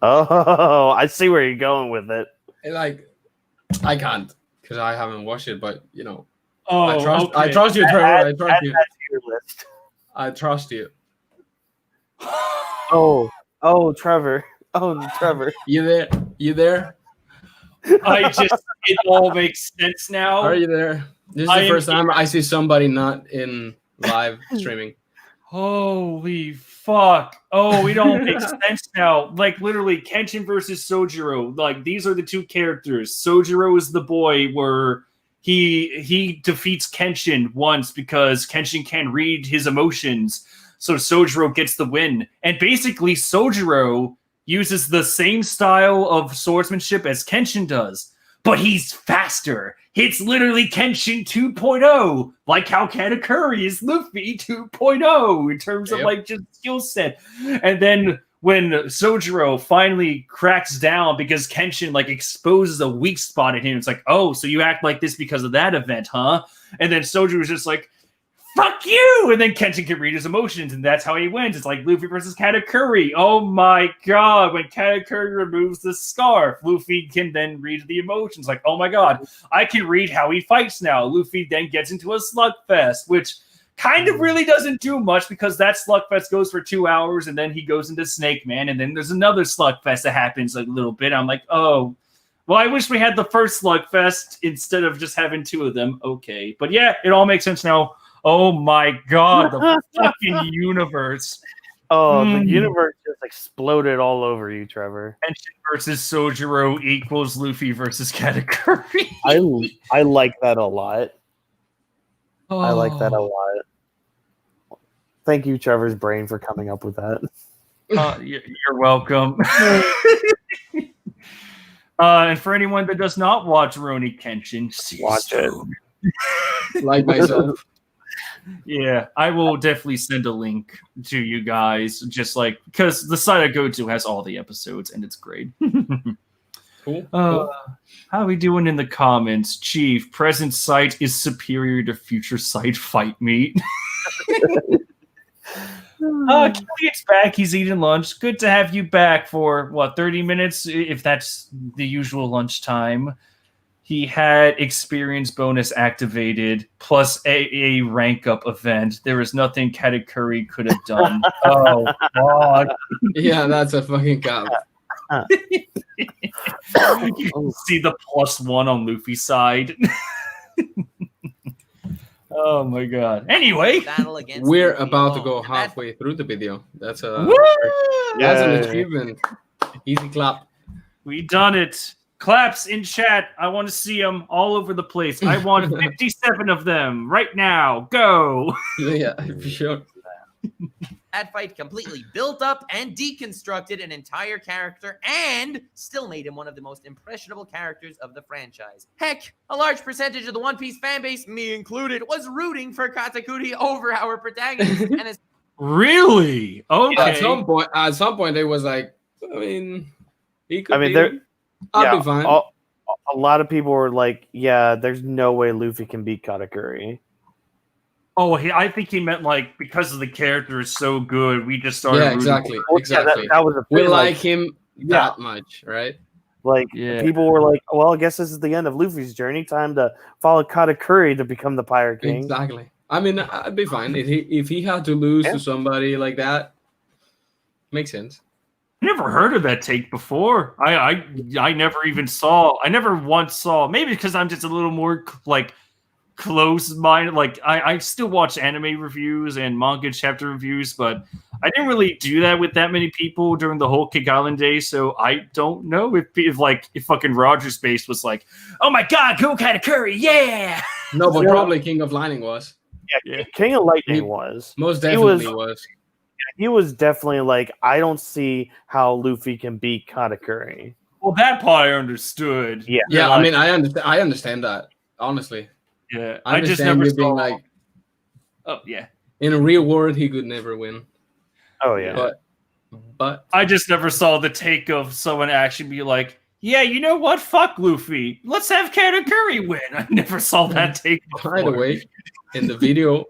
I see where you're going with it. Like, I can't, because I haven't watched it, but, Oh, I trust you, Trevor. I trust Add you. that to your list. I trust you. Oh, Trevor. Oh, Trevor. You there? You there? It all makes sense now. Are you there? This is the first time I see somebody not in live streaming. Holy fuck. Oh, it all makes sense now. Like, literally, Kenshin versus Sojiro. Like, these are the two characters. Sojiro is the boy where he defeats Kenshin once because Kenshin can't read his emotions. So Sojiro gets the win. And basically, Sojiro uses the same style of swordsmanship as Kenshin does, but he's faster. It's literally Kenshin 2.0, like how Katakuri is Luffy 2.0 in terms of like just skill set. And then when Sojiro finally cracks down because Kenshin like exposes a weak spot in him, it's like, oh, so you act like this because of that event, huh? And then Sojiro's just like, fuck you! And then Kenshin can read his emotions, and that's how he wins. It's like Luffy versus Katakuri. Oh my god, when Katakuri removes the scarf, Luffy can then read the emotions. Like, oh my god, I can read how he fights now. Luffy then gets into a slugfest, which kind of really doesn't do much because that slugfest goes for 2 hours, and then he goes into Snake Man, and then there's another slugfest that happens a little bit. I'm like, oh, Well, I wish we had the first Slugfest instead of just having 2 of them. Okay. But yeah, it all makes sense now. Oh my god, the fucking universe. Oh, the universe just exploded all over you, Trevor. Kenshin versus Sojiro equals Luffy versus Katakuri. I like that a lot. I like that a Oh. lot. Thank you, Trevor's brain, for coming up with that. You're welcome. And for anyone that does not watch Rurouni Kenshin, Watch it. Like myself. Yeah, I will definitely send a link to you guys, just like because the site I go to has all the episodes and it's great. Cool. How are we doing in the comments? Chief, present site is superior to future site fight meat. Killian's back. He's eating lunch. Good to have you back for, 30 minutes, if that's the usual lunchtime. He had experience bonus activated, plus a rank up event. There was nothing Katakuri could have done. Oh, God. Yeah, that's a fucking cop. You can see the +1 on Luffy's side. Oh my god. Anyway, Battle against We're Luffy about to alone. go And that- halfway through the video. That's woo! an Yay. achievement. Easy clap. We done it. Claps in chat. I want to see them all over the place. I want 57 of them right now. Go. Yeah, for sure. That fight completely built up and deconstructed an entire character and still made him one of the most impressionable characters of the franchise. Heck, a large percentage of the One Piece fanbase, me included, was rooting for Katakuri over our protagonist. And as Really? Okay. At some point, it was like, I mean, he could. I mean, I'll be fine. A lot of people were like, "Yeah, there's no way Luffy can beat Katakuri." Oh, I think he meant like because of the character is so good, we just started. Yeah, rooting exactly. Well, yeah, Exactly. that was the We thing, like him yeah. that much, right? Like Yeah. people were like, "Well, I guess this is the end of Luffy's journey. Time to follow Katakuri to become the Pirate King." Exactly. I mean, I'd be fine if he had to lose to somebody like that. Makes sense. I never heard of that take before. I never even saw. I never once saw. Maybe because I'm just a little more like close-minded. Like I still watch anime reviews and manga chapter reviews, but I didn't really do that with that many people during the whole Kick Island days. So I don't know if fucking Roger's base was like, "Oh my god, go Katakuri, yeah!" No, but probably King of Lightning was. Yeah, King of Lightning was. Most definitely was. He was definitely like, I don't see how Luffy can beat Katakuri. Well, that part I understood. Yeah. Yeah, Like, I mean, I understand that, honestly. yeah, I I just understand never you saw. being like, Oh yeah. in a real world, he could never win. Oh yeah. But I just never saw the take of someone actually be like, "Yeah, you know what? Fuck Luffy. Let's have Katakuri win." I never saw that take before. by the way, in the video,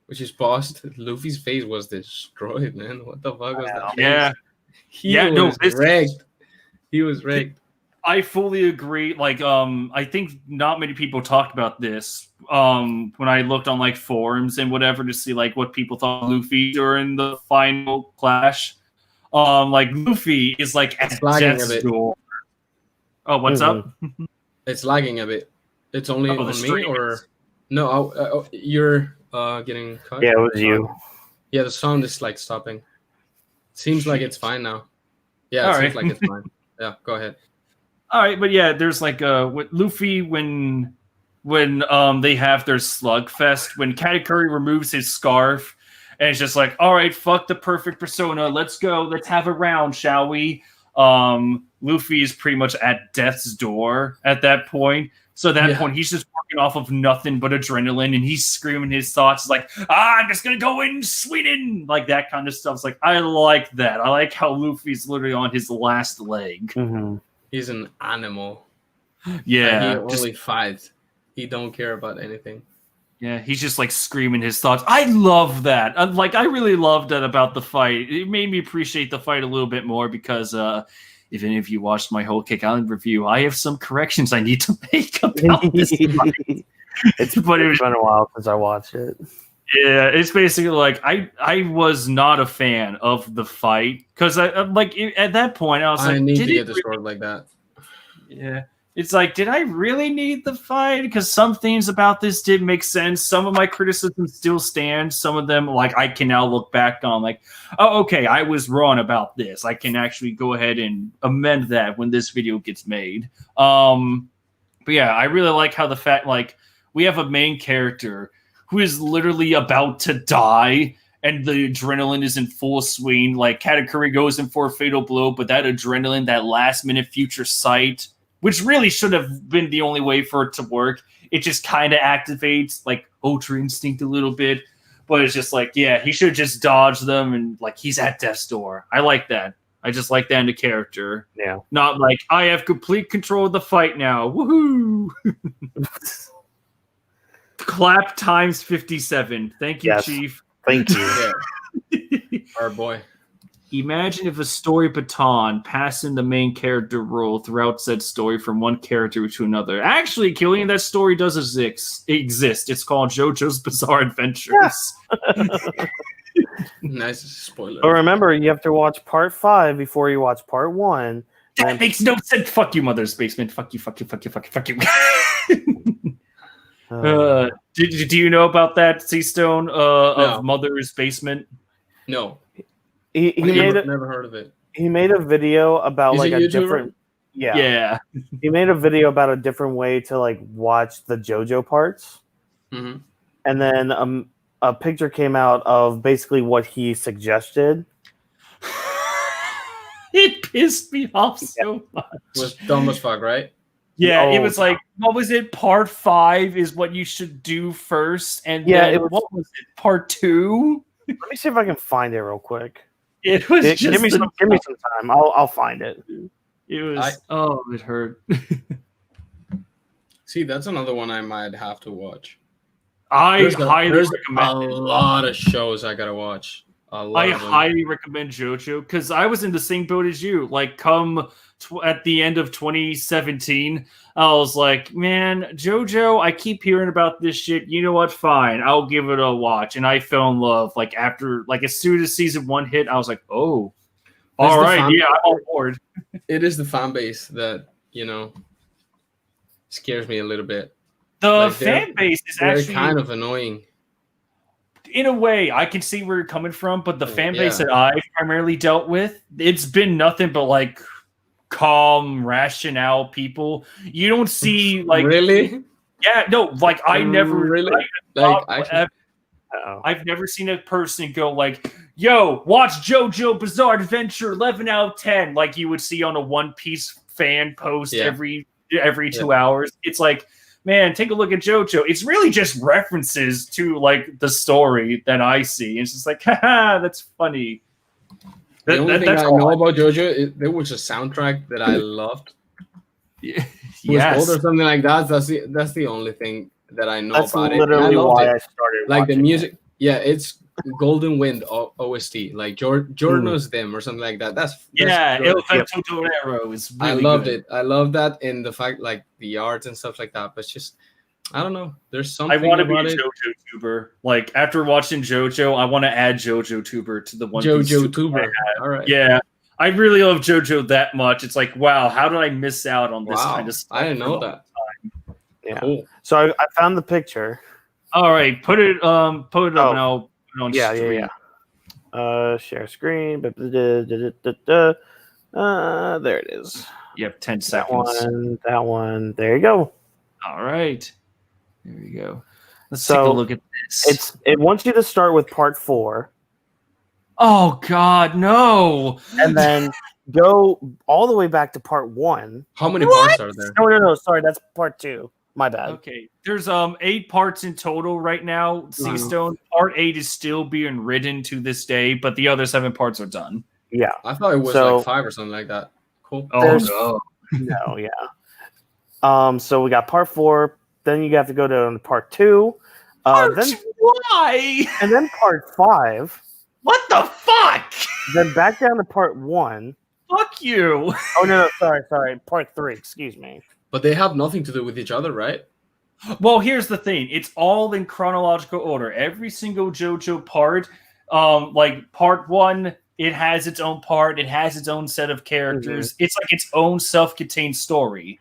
which is paused, Luffy's face was destroyed, man. What the fuck was that? Yeah, He Yeah, no, was this- wrecked. He was wrecked. I fully agree. Like, I think not many people talked about this. When I looked on like forums and whatever to see like what people thought of Luffy during the final clash. Like Luffy is like at lagging a death's bit. door. Oh, what's up? It's lagging a bit. It's only the on me, stream or is. no? You're getting cut. Yeah, it was you. Yeah, the sound is like stopping. Seems like it's fine now. Yeah, it All seems right. like it's fine. Yeah, go ahead. All right, but yeah, there's like with Luffy when they have their slugfest, when Katakuri removes his scarf and it's just like, all right, fuck the perfect persona, let's go, let's have a round, shall we? Luffy is pretty much at death's door at that point. So at that point, he's just working off of nothing but adrenaline, and he's screaming his thoughts like, I'm just gonna go in Sweden, like that kind of stuff. It's like, I like that. I like how Luffy's literally on his last leg. Mm-hmm. He's an animal. Yeah, And he only fights. He don't care about anything. yeah, he's just like screaming his thoughts. I love that. I really loved that about the fight. It made me appreciate the fight a little bit more because if any of you watched my whole Kick Island review, I have some corrections I need to make about this fight. But it was, been a while since I watched it. yeah, it's basically like I was not a fan of the fight because at that point I was I like, need did to it get the sword like that. Yeah. It's like, did I really need the fight? Because some things about this did make sense. Some of my criticisms still stand. Some of them, like, I can now look back on, like, oh, okay, I was wrong about this. I can actually go ahead and amend that when this video gets made. But yeah, I really like how the fact, like, we have a main character who is literally about to die, and the adrenaline is in full swing. Like, Katakuri goes in for a fatal blow, but that adrenaline, that last-minute future sight, which really should have been the only way for it to work, it just kind of activates, like, Ultra Instinct a little bit. But it's just like, yeah, he should just dodge them, and, like, he's at death's door. I like that. I just like that in the character. Yeah. Not like, I have complete control of the fight now. Woohoo! Clap times 57. Thank you, Yes. Chief. Thank you. Yeah. Our boy. Imagine if a story baton passing the main character role throughout said story from one character to another. Actually, Killian, that story does exist. It's called JoJo's Bizarre Adventures. Nice spoiler. But remember, you have to watch part 5 before you watch part 1. That makes no sense. Fuck you, Mother's Basement. Fuck you. Do you know about that, Seastone, of Mother's Basement? No. He made it. Never heard of it. He made a video about Is like it a YouTuber? different. Yeah. He made a video about a different way to like watch the JoJo parts, Mm-hmm. and then a picture came out of basically what he suggested. It pissed me off so much. It was dumb as fuck, right? Yeah, it Oh, was like, what was it? Part 5 is what you should do first, and Yeah, then it was- what was it? Part 2? Let me see if I can find it real quick. It was just Give me some time. I'll find it. It was it hurt. See, that's another one I might have to watch. I There's highly a recommend it. lot of shows I gotta watch. I highly recommend JoJo because I was in the same boat as you. Like, at the end of 2017, I was like, man, JoJo, I keep hearing about this shit. You know what? Fine, I'll give it a watch. And I fell in love. Like, after, like, as soon as season 1 hit, I was like, oh, That's all the right, fan- yeah, I'm on board. It is the fan base that, scares me a little bit. The Like, fan base is They're actually kind of annoying. in a way, I can see where you're coming from, but the fan base Yeah. that I've primarily dealt with, it's been nothing but like calm, rationale people. You don't see like Really? yeah, no, like I never Really? like, Actually, I've never seen a person go like, "Yo, watch JoJo Bizarre Adventure 11 out of 10," like you would see on a One Piece fan post Yeah. every 2 hours. It's like, man, take a look at JoJo. It's really just references to like the story that I see. It's just like, haha, that's funny. the only thing That's I all. know about JoJo, there was a soundtrack that I loved. It was Yes. old or something like that. That's the only thing that I know That's about it. And I literally loved why it. I started. Like the watching music. Yeah, it's Golden Wind OST. Like Jordan Mm. knows them or something like that. That's Yeah, good. El Vento Torero is really I loved good. it. I love that in the fact, like the art and stuff like that. But it's just, I don't know. There's I something want to be a about it. JoJo tuber. Like after watching JoJo, I want to add JoJo tuber to the One Piece JoJo tuber I tuber. have. All right. Yeah, I really love JoJo that much. It's like, wow, how did I miss out on this Wow. kind of stuff? I didn't know that. Yeah. Cool. So I found the picture. All right, put it up Oh. and I'll put it on Yeah. stream. Share screen. There it is. Yep, 10 That seconds. one. That one. There you go. All right, there we go. Let's So, take a look at this. It wants you to start with part 4, Oh God, no! and then go all the way back to part 1. How many parts are there? No. Sorry, that's part 2. My bad. Okay, there's 8 parts in total right now. Seastone Part 8 is still being written to this day, but the other 7 parts are done. Yeah. I thought it was So- like 5 or something like that. Cool. Oh There's- no! No. Yeah. So we got part 4. Then you have to go to part 2. Then Why? and then part 5. What the fuck? Then back down to part 1. Fuck you! Oh no, sorry. Part 3. Excuse me. But they have nothing to do with each other, right? Well, here's the thing. It's all in chronological order. Every single JoJo part, like part 1 It has its own part. It has its own set of characters. It's like its own self-contained story.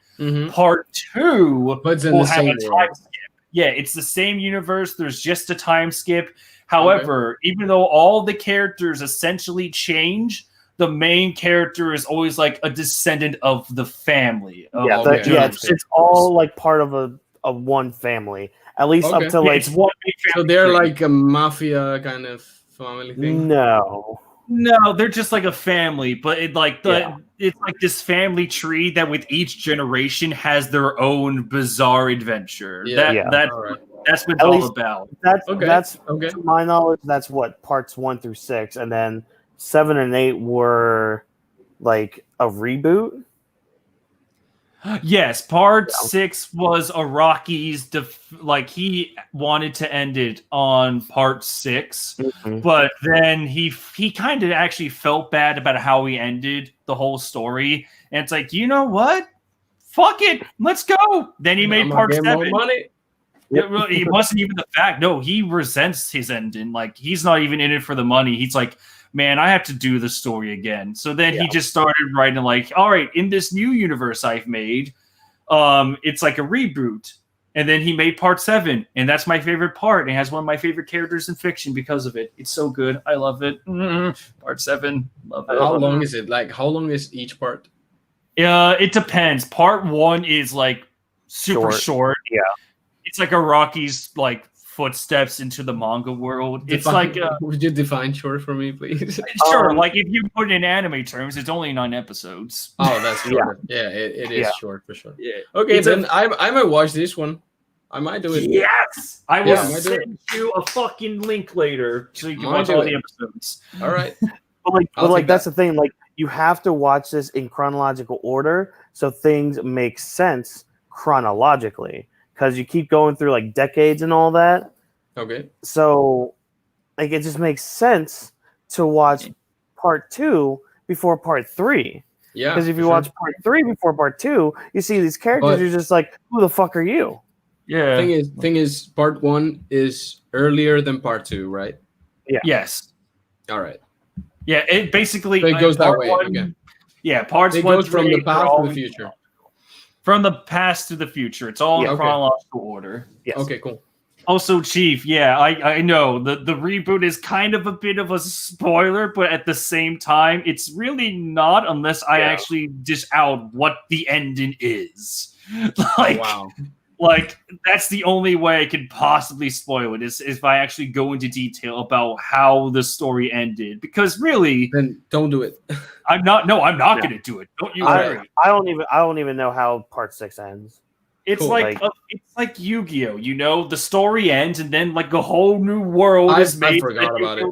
Part 2 But it's in will the have same a time world. skip. Yeah, it's the same universe. There's just a time skip. However, even though all the characters essentially change, the main character is always like a descendant of the family. It's all like part of a one family, at least up to like. It's one big So family they're tree. like a mafia kind of family thing. No, they're just like a family, but it's like this family tree that with each generation has their own bizarre adventure. That's what it's all about. That's to my knowledge, that's what parts 1 through 6, and then 7 and 8 were like a reboot. Yes, part 6 was Araki's he wanted to end it on part 6, but then he kind of actually felt bad about how he ended the whole story, and it's like, you know what? Fuck it, let's go. Then he made part 7. It wasn't even the fact. No, he resents his ending. Like, he's not even in it for the money. He's like, man, I have to do the story again. So then he just started writing like, all right, in this new universe I've made, it's like a reboot. And then he made part 7, and that's my favorite part. And it has one of my favorite characters in fiction because of it. It's so good. I love it. Part 7, love it. How long is it? Like, how long is each part? It depends. Part 1 is like super short. Yeah. It's like Araki's like footsteps into the manga world. It's like would you define short for me, please? Sure. Like, if you put it in anime terms, it's only 9 episodes. Oh, that's short. Yeah, it is short for sure. Yeah. Okay, then I might watch this one. I might do it. Yes, I will send you a fucking link later so you can watch all the episodes. All right. But that's the thing. Like, you have to watch this in chronological order so things make sense chronologically. Because you keep going through like decades and all that. Okay. So, like, it just makes sense to watch part 2 before part 3. Yeah. Because if you watch part 3 before part 2, you see these characters. You're just like, who the fuck are you? Yeah. Thing is, part 1 is earlier than part 2, right? Yeah. Yes. All right. Yeah. It basically so it goes that way again. Yeah. Parts it 1 goes from the past to the future. From the past to the future. It's all in chronological order. Yes. Okay, cool. Also, Chief, I know the reboot is kind of a bit of a spoiler, but at the same time, it's really not unless I actually dish out what the ending is. Like, that's the only way I could possibly spoil it is if I actually go into detail about how the story ended. Because really, then don't do it. I'm not going to do it. Don't you worry. I don't even know how part 6 ends. It's cool. It's like Yu-Gi-Oh. You know, the story ends and then like a whole new world is made. I forgot about it.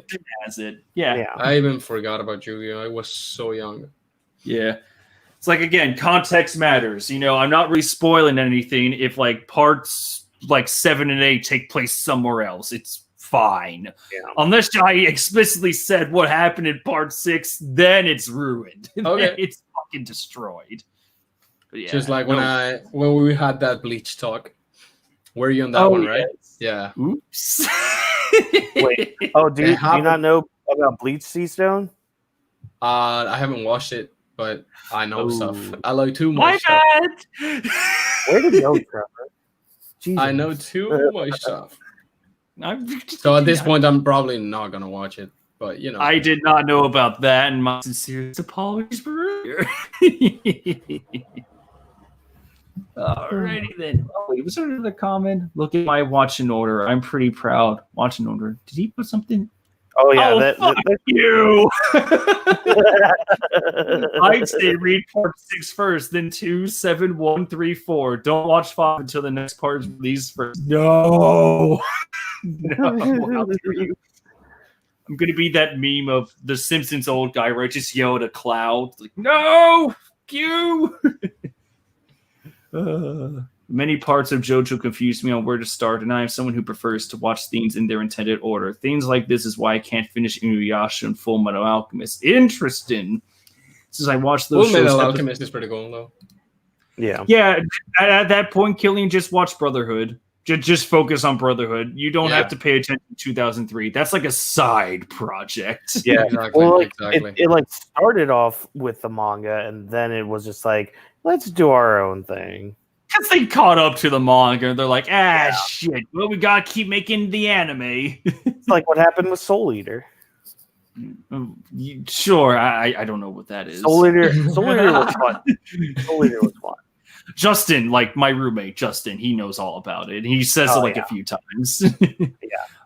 Has it. Yeah. I even forgot about Yu-Gi-Oh. I was so young. Yeah. It's like, again, context matters. You know, I'm not really spoiling anything if like parts like 7 and 8 take place somewhere else. It's fine. Yeah. Unless I explicitly said what happened in part 6, then it's ruined. Okay. It's fucking destroyed. Yeah, just like when we had that Bleach talk. Were you on that one, right? Yes. Yeah. Oops. Wait. Oh, do you not know about Bleach, Seastone? I haven't watched it, but I know stuff. I know too My much stuff. bad. Where did you go, Trevor? Jesus. I know too much stuff. So at this point, I'm probably not gonna watch it. But you know, I did not know about that, and my sincerest apologies for earlier. Alrighty then. Oh, wait, was there another comment? Look at my watching order. I'm pretty proud. Watching order. Did he put something? Oh yeah, fuck you. I'd say read part 6 first, then 2, 7, 1, 3, 4. Don't watch 5 until the next part is released first. No. No. I'm gonna be that meme of the Simpsons old guy where I just yell at a cloud, like, no, fuck you. Many parts of JoJo confused me on where to start, and I am someone who prefers to watch things in their intended order. Things like this is why I can't finish Inuyasha and Full Metal Alchemist. Interesting. Since I watched those Full Metal Alchemist is pretty cool, though. Yeah. Yeah, at that point, Killian just watched Brotherhood. Just focus on Brotherhood. You don't Yeah. have to pay attention to 2003. That's like a side project. Yeah, Exactly. well, like, exactly. it like started off with the manga, and then it was just like, let's do our own thing. Because they caught up to the manga. They're like, shit. Well, we gotta keep making the anime. It's like what happened with Soul Eater. Sure, I don't know what that is. Soul Eater was fun. Soul Eater was fun. Justin, like my roommate Justin, he knows all about it. He says it like a few times.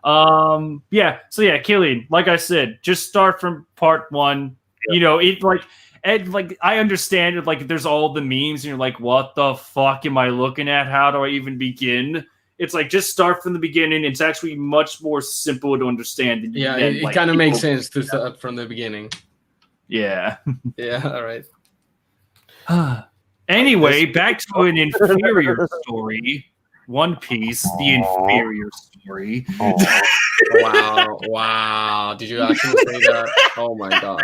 So yeah, Killian, like I said, just start from part 1. You know, it like and like I understand it, like there's all the memes and you're like, what the fuck am I looking at? How do I even begin? It's like just start from the beginning. It's actually much more simple to understand. Yeah, than, it like, kind of makes people- sense to start from the beginning. Yeah. Yeah, all right. Anyway, back to an inferior story. One Piece, the inferior story. Wow. Did you actually say that? Oh my god.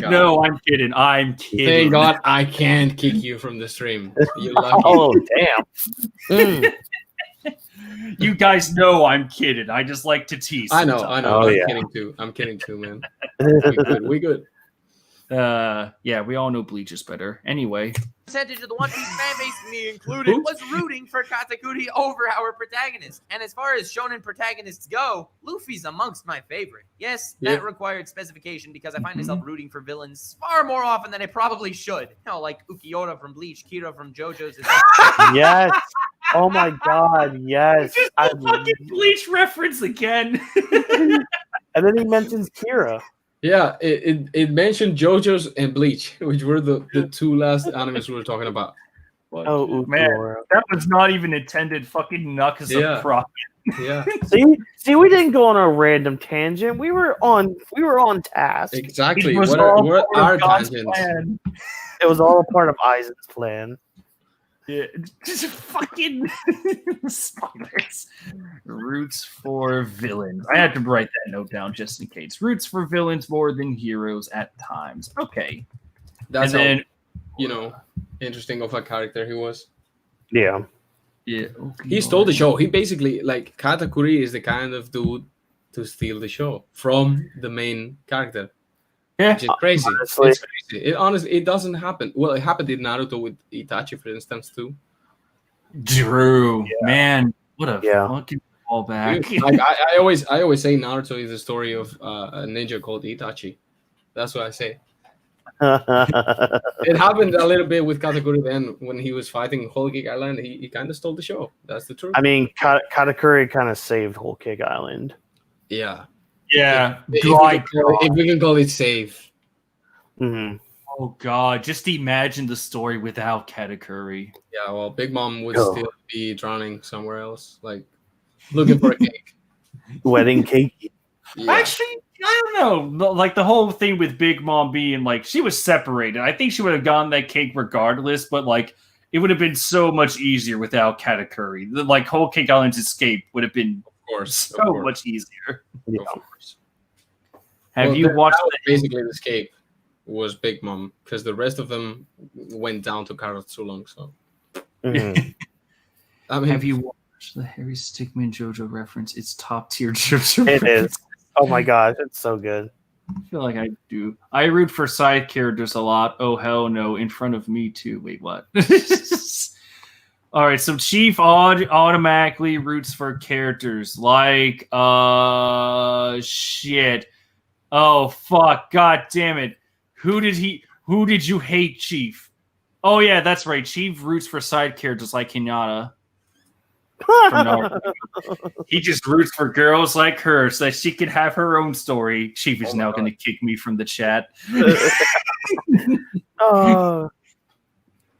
No, I'm kidding. Thank God I can't kick you from the stream. You lucky. Oh damn! You guys know I'm kidding. I just like to tease. I know. Oh, I'm yeah. kidding too, man. We good. Yeah, we all know Bleach is better. Anyway, Percentage of the One Piece fan base, me included, was rooting for Katakuri over our protagonist. And as far as shonen protagonists go, Luffy's amongst my favorite. Yes, that required specification because I find myself rooting for villains far more often than I probably should. Like Ukiura from Bleach, Kira from JoJo's. Yes. Oh my god. Yes. just a fucking Bleach reference again. And then he mentions Kira. Yeah, it mentioned JoJo's and Bleach, which were the two last animes we were talking about. Oh, man, Ukiura. that was not even intended. Fucking Nux is a prop. Yeah, See, we didn't go on a random tangent. We were on task. exactly. It was What all are part our of God's tangents? plan. It was all a part of Aizen's plan. Yeah, just fucking spoilers. Roots for villains. I had to write that note down just in case. Roots for villains more than heroes at times. Okay. That's And how, interesting of a character he was. Yeah. Yeah. He stole the show. He basically, like, Katakuri is the kind of dude to steal the show from the main character. Yeah. Which is crazy. Honestly. It's crazy. It doesn't happen. Well, it happened in Naruto with Itachi, for instance, too. Drew. Man, what a Yeah. fucking callback. Dude, like, I always say Naruto is the story of a ninja called Itachi. That's what I say. It happened a little bit with Katakuri then when he was fighting Whole Cake Island. He kind of stole the show. That's the truth. I mean, Katakuri kind of saved Whole Cake Island. Yeah. Yeah. If we can call it safe. Mm-hmm. Oh god, just imagine the story without Katakuri. Yeah, well, Big Mom would still be drowning somewhere else, like looking for a cake. Wedding cake. Yeah. Actually, I don't know. Like the whole thing with Big Mom being like she was separated. I think she would have gotten that cake regardless, but like it would have been so much easier without Katakuri. Like Whole Cake Island's escape would have been so much easier. Yeah. Of course. Have you watched that was basically the escape was Big Mom because the rest of them went down to Karasulong. So Mhm. I mean, have you watched the Harry Stickmin JoJo reference? It's top tier JoJo It reference. is. Oh my gosh, it's so good. I feel like I do. I root for side characters a lot. Oh hell no! In front of me too. Wait, what? All right, so Chief automatically roots for characters like shit. Oh fuck! God damn it! Who did you hate, Chief? Oh yeah, that's right. Chief roots for side characters like Hinata. From Naruto. He just roots for girls like her so that she can have her own story. Chief is now going to kick me from the chat. Oh,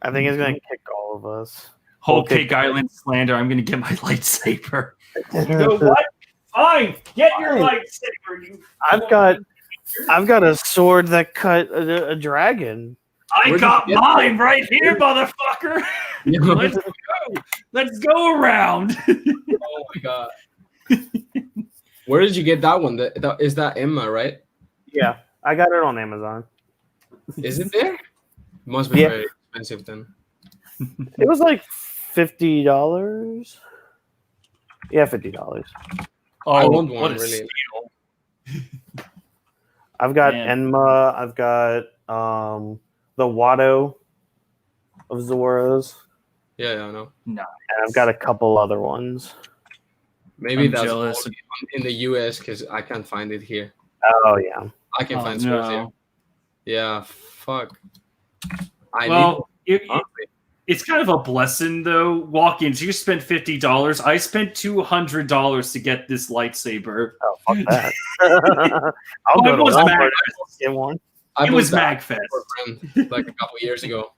I think he's gonna kick all of us. Whole Cake Island slander. I'm going to get my lightsaber. You know what? Fine. Get your lightsaber. You. I've got a sword that cut a dragon. I got mine right here, motherfucker. Let's go. Let's go around. oh my god. Where did you get that one? Is that Emma, right? Yeah, I got it on Amazon. Is it there? Must be very expensive then. It was like $50. Yeah, $50. Oh, I want what one, a really. steal. I've got Man. Enma. I've got the Watto of Zoras, Yeah, I know. and I've got a couple other ones. Maybe I'm that's jealous. only in the US because I can't find it here. Oh yeah. I can Oh, find stores here. no. Yeah, fuck. Well, Honestly. it's kind of a blessing, though. Whawkins, you spent $50. I spent $200 to get this lightsaber. Oh fuck that. I'll go it to was Walmart Magfest. and get one. I It was bought that Magfest. for a friend like a couple years ago.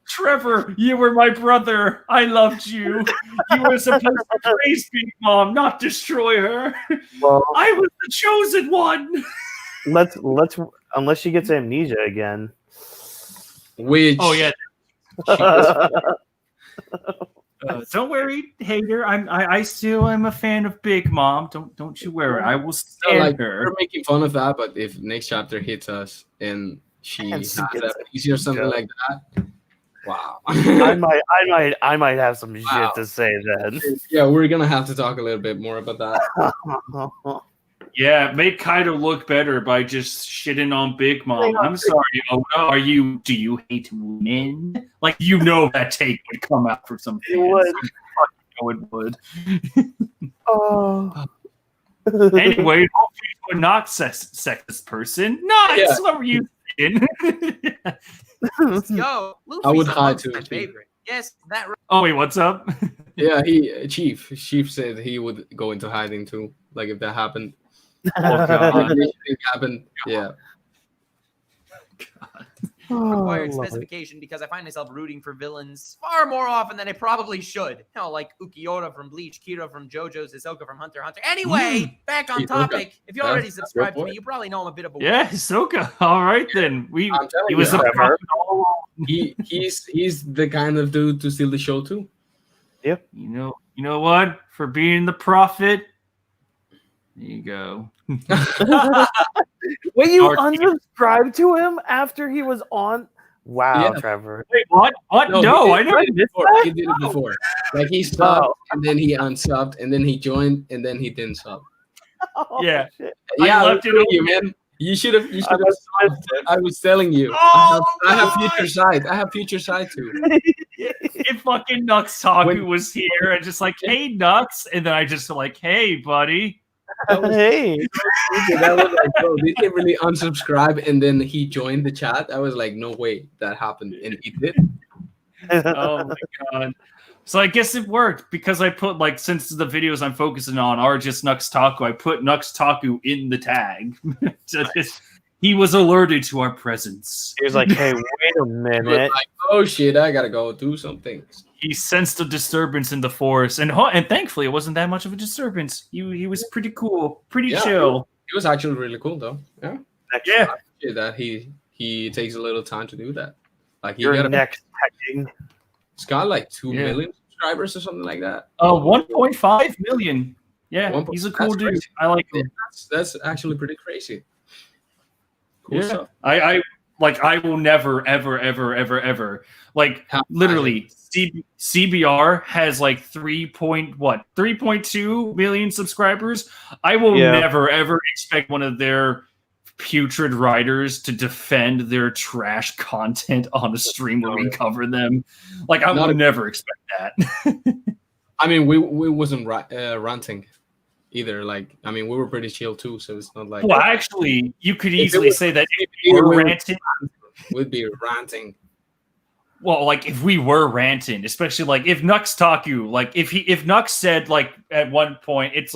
Trevor, you were my brother. I loved you. You were supposed to praise Big Mom, not destroy her. Well, I was the chosen one. let's unless she gets amnesia again. Which Oh yeah. Don't worry, hater. I still am a fan of Big Mom. Don't you worry. I will stand like her. we're making fun of that, but if next chapter hits us and she has amnesia or something like that, wow. I might have some Wow. shit to say then. Yeah, we're gonna have to talk a little bit more about that. Yeah, make Kaido look better by just shitting on Big Mom. I'm sorry, Oda. Do you hate women? Like, that take would come out for some fans. It would. Oh. Anyway, hopefully you're not sexist person. Nice. Yeah. What were you saying? Let's go. I would Luffy's hide amongst too, my too. favorite. Yes, that. Oh wait, what's up? Yeah, Chief said he would go into hiding too. Like if that happened. Oh god. If anything happened, yeah. Required Oh, love it. specification because I find myself rooting for villains far more often than I probably should. Like Ukiura from Bleach, Kira from JoJo's, Hisoka from Hunter x Hunter. Anyway, back on Hisoka. topic. If you already That's subscribed to your me, you probably know I'm a bit of a Yeah, Hisoka. All right then. I'm telling He was you, a Trevor. he's the kind of dude to steal the show too. You know what? For being the prophet. There you go. Wait, you Dark- unsubscribed to him after he was on? Wow, Yeah. Trevor. Wait, what? What? No, No, he I did never it before. He did it before. Like he subbed and then he unsubbed and then he joined and then he didn't sub. Oh, Yeah. shit. Yeah, left it I'm telling you, man. You should have. I was subbed. I was telling you. Oh, I have God. future sight. I have future sight too. If fucking Nux Taku When- was here and just like, hey Nux, and then I just like, hey buddy. That was, Hey. that was like, bro, did he really unsubscribe and then he joined the chat? I was like, no way that happened, and he did. Oh my god. So I guess it worked because I put since the videos I'm focusing on are just Nux Taku, I put Nux Taku in the tag. So he was alerted to our presence. He was like, hey, wait a He was minute. like, oh shit, I gotta go do some things. He sensed a disturbance in the forest, and thankfully it wasn't that much of a disturbance. He was pretty cool, pretty Yeah. chill. It was actually really cool though. Yeah, Yeah. yeah, that he takes a little time to do that. Like he Your got next tagging. it's got like 2 Yeah. million subscribers or something like that. 1.5 million. Yeah, 1.5 he's a cool that's dude. crazy. I like him. That's actually pretty crazy. Cool Yeah. stuff. I will never, ever, ever, ever, ever literally CBR has 3.2 million subscribers. I will never, ever expect one of their putrid writers to defend their trash content on a stream where we cover them. I would never expect that. I mean, we wasn't ranting either. We were pretty chill too, so it's not like. Well, actually, you could easily say that if we we were were- ranting. We'd be ranting. Well, if we were ranting, especially if Nux Taku, if Nux said at one point, it's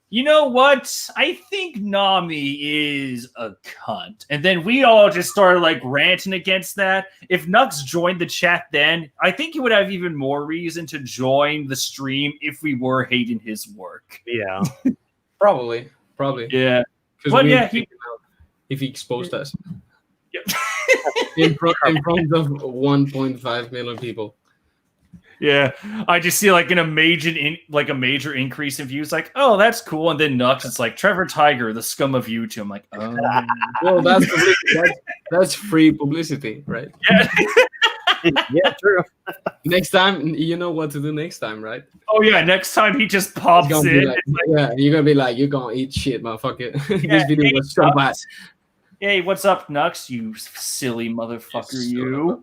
you know what? I think Nami is a cunt. And then we all just started ranting against that. If Nux joined the chat then, I think he would have even more reason to join the stream if we were hating his work. Yeah. Probably. Yeah. 'Cause But we yeah, would kick him out if he exposed us Yep. in front of 1.5 million people. Yeah, I just see like a major increase in views. Like, oh, that's cool. And then Nux, it's like Trevor Tiger, the scum of YouTube. I'm like, oh, Well, that's that's free publicity, right? yeah. Yeah, true. Next time, you know what to do next time, right? Oh yeah, next time he just It's pops gonna be in. like, It's like, yeah, you're gonna be like, you're gonna eat shit, motherfucker. Yeah, This video hey, was so Nux. bad. Hey, what's up, Nux? You silly motherfucker, you.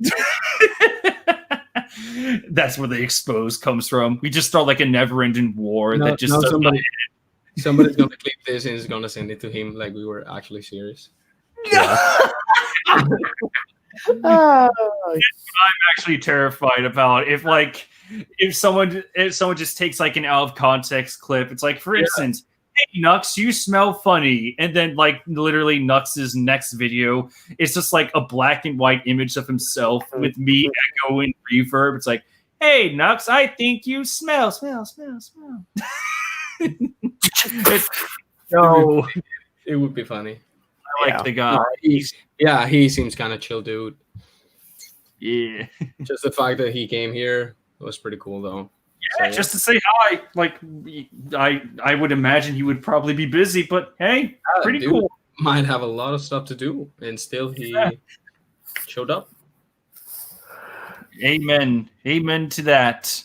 That's where the expose comes from. We just start like a never-ending war that just doesn't somebody's gonna clip this and is gonna send it to him like we were actually serious. Ah, actually terrified about if someone just takes like an out of context clip. It's like, for instance, hey Nux, you smell funny, and then like literally Nux's next video, it's just like a black and white image of himself with me echo and reverb. It's like, hey Nux, I think you smell. No, It would be funny. I like the guy. He seems kind of chill, dude. Yeah. Just the fact that he came here was pretty cool, though. Yeah, just to say hi. Like, I would imagine he would probably be busy, but hey, pretty dude cool. Might have a lot of stuff to do, and still he showed up. Amen to that.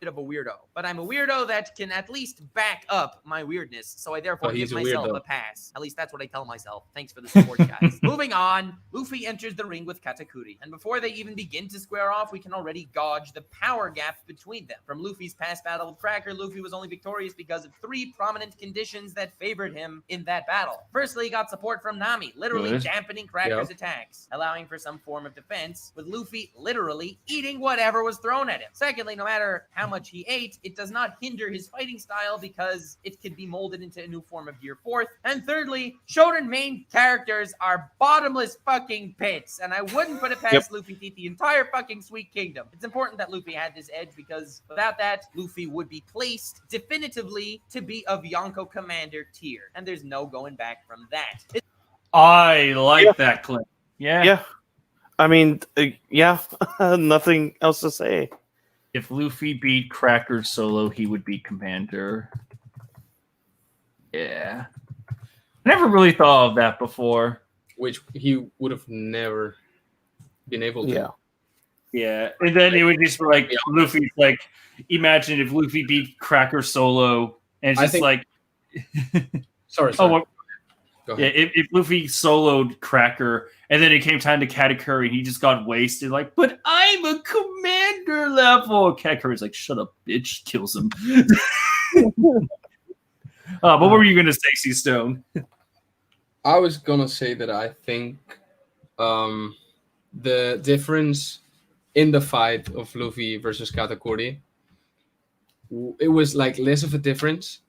Of a weirdo, but I'm a weirdo that can at least back up my weirdness, so I therefore give he's a myself weirdo. a pass. At least that's what I tell myself. Thanks for the support, guys. Moving on, Luffy enters the ring with Katakuri, and before they even begin to square off, we can already gauge the power gap between them. From Luffy's past battle with Cracker, Luffy was only victorious because of 3 prominent conditions that favored him in that battle. Firstly, he got support from Nami, literally Good. dampening Cracker's attacks, allowing for some form of defense, with Luffy literally eating whatever was thrown at him. Secondly, no matter how much he ate, it does not hinder his fighting style because it can be molded into a new form of Gear 4th. And thirdly, Shonen main characters are bottomless fucking pits, and I wouldn't put it past Luffy to eat the entire fucking Sweet Kingdom. It's important that Luffy had this edge because without that, Luffy would be placed definitively to be of Yonko Commander tier, and there's no going back from that. I like that clip. Yeah. yeah. I mean, nothing else to say. If Luffy beat Cracker solo, he would be Commander. Yeah. I never really thought of that before. Which he would have never been able to. Yeah. Yeah. And then it would just be like, Luffy's like, imagine if Luffy beat Cracker solo, and it's just like... Sorry. Oh, well, Go ahead. yeah, if Luffy soloed Cracker, and then it came time to Katakuri, and he just got wasted, like, but I'm a commander level. Katakuri's like, shut up, bitch, kills him. What were you gonna say, Seastone? I was gonna say that I think the difference in the fight of Luffy versus Katakuri, it was like less of a difference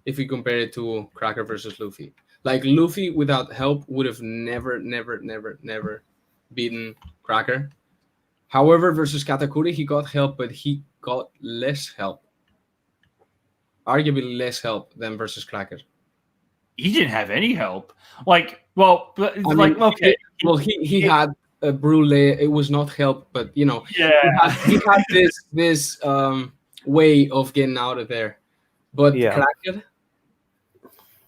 if we compare it to Cracker versus Luffy. Like Luffy without help would have never beaten Cracker. However, versus Katakuri, he got help, but he got less help. Arguably less help than versus Cracker. He didn't have any help. Like, well, but, I like, mean, okay. He had a brulee. It was not help, but you know, Yeah. he had this way of getting out of there. But Cracker,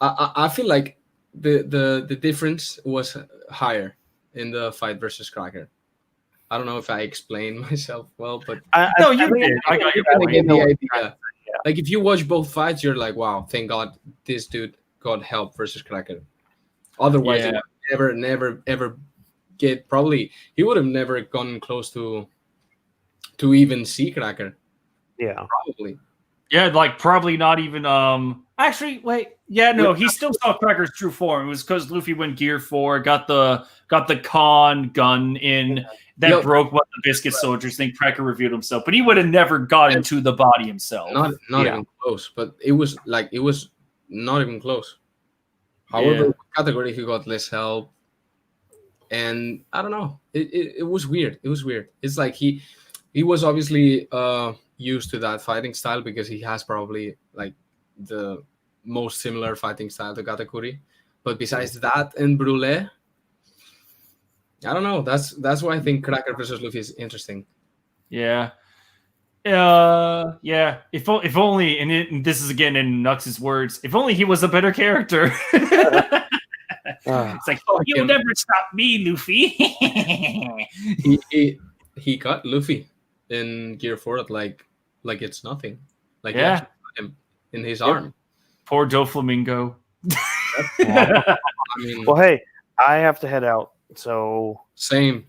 I feel like the difference was higher in the fight versus Cracker. I don't know if I explained myself well, but No, you did. I got your point. get the idea. Like if you watch both fights, you're like, wow, thank God this dude got help versus Cracker. Otherwise, it would never ever get. Probably he would have never gone close to even see Cracker. Yeah, Probably. Yeah, like probably not even. Actually, wait. Yeah, no, he still saw Cracker's true form. It was because Luffy went Gear 4, got the con gun in that broke what the Biscuit Soldiers think. Cracker revealed himself, but he would have never got into the body himself. Not even close. But it was not even close. However, Katakuri he got less help, and I don't know. It was weird. It was weird. It's like he was obviously used to that fighting style because he has probably like the most similar fighting style to Katakuri. But besides that and Brûlé, I don't know. That's why I think Cracker versus Luffy is interesting. Yeah. Yeah. If only, and this is again in Nux's words, if only he was a better character. It's like, you'll never stop me, Luffy. he got Luffy in Gear 4 at like it's nothing. Like Yeah. he actually got him in his arm. Poor Doflamingo. I mean, Well, hey, I have to head out. So same.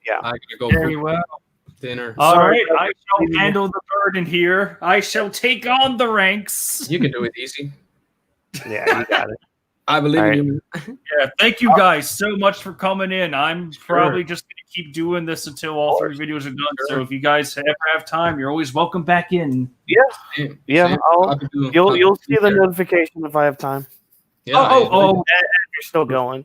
Yeah. I gotta go Very for well. dinner. All Sorry, right, I shall handle the burden here. I shall take on the ranks. You can do it easy. yeah, you got it. I believe All in you. Yeah, thank you guys so much for coming in. I'm probably just going to keep doing this until all 3 videos are done. So if you guys ever have time, you're always welcome back in. Same. You'll see the notification if I have time. Yeah, Oh, You're still going.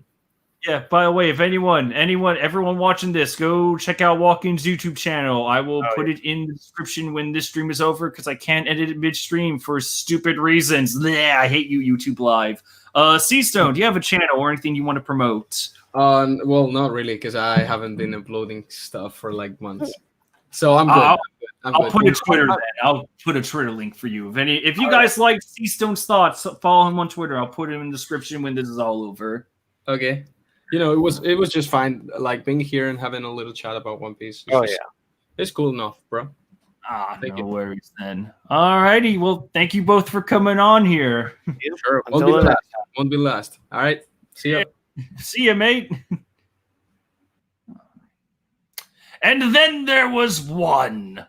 yeah. By the way, if everyone watching this, go check out Whawkins' YouTube channel. I will put it in the description when this stream is over because I can't edit it midstream for stupid reasons. Bleh, I hate you, YouTube Live. Seastone, do you have a channel or anything you want to promote? well, not really, because I haven't been uploading stuff for like months. So I'm good. I'll put a Twitter then. I'll put a Twitter link for you. If you guys like Seastone's thoughts, follow him on Twitter. I'll put him in the description when this is all over. Okay. You know, it was just fine, like being here and having a little chat about One Piece. It's cool enough, bro. No worries then. All righty. Well, thank you both for coming on here. Sure. Won't be last. All right. See ya. See ya, mate. And then there was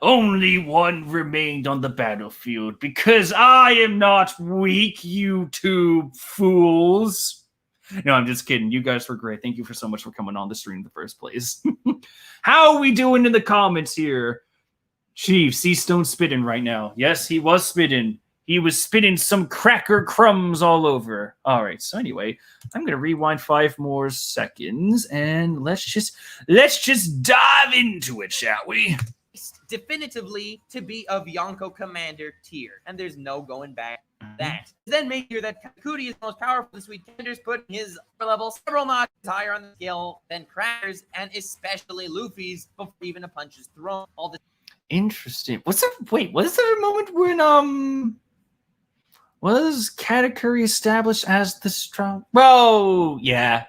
only one remained on the battlefield because I am not weak, you two fools. No, I'm just kidding. You guys were great. Thank you so much for coming on the stream in the first place. How are we doing in the comments here? Chief, Seastone spitting right now. Yes, he was spitting. He was spitting some cracker crumbs all over. All right, so anyway, I'm going to rewind 5 more seconds, and let's just dive into it, shall we? Definitively to be of Yonko Commander tier, and there's no going back that. Then made clear that Katakuri is the most powerful this week. Commander's putting his level several notches higher on the scale than Crackers, and especially Luffy's before even a punch is thrown. All the Interesting. Was there a moment when was Katakuri established as the strong? Well, yeah.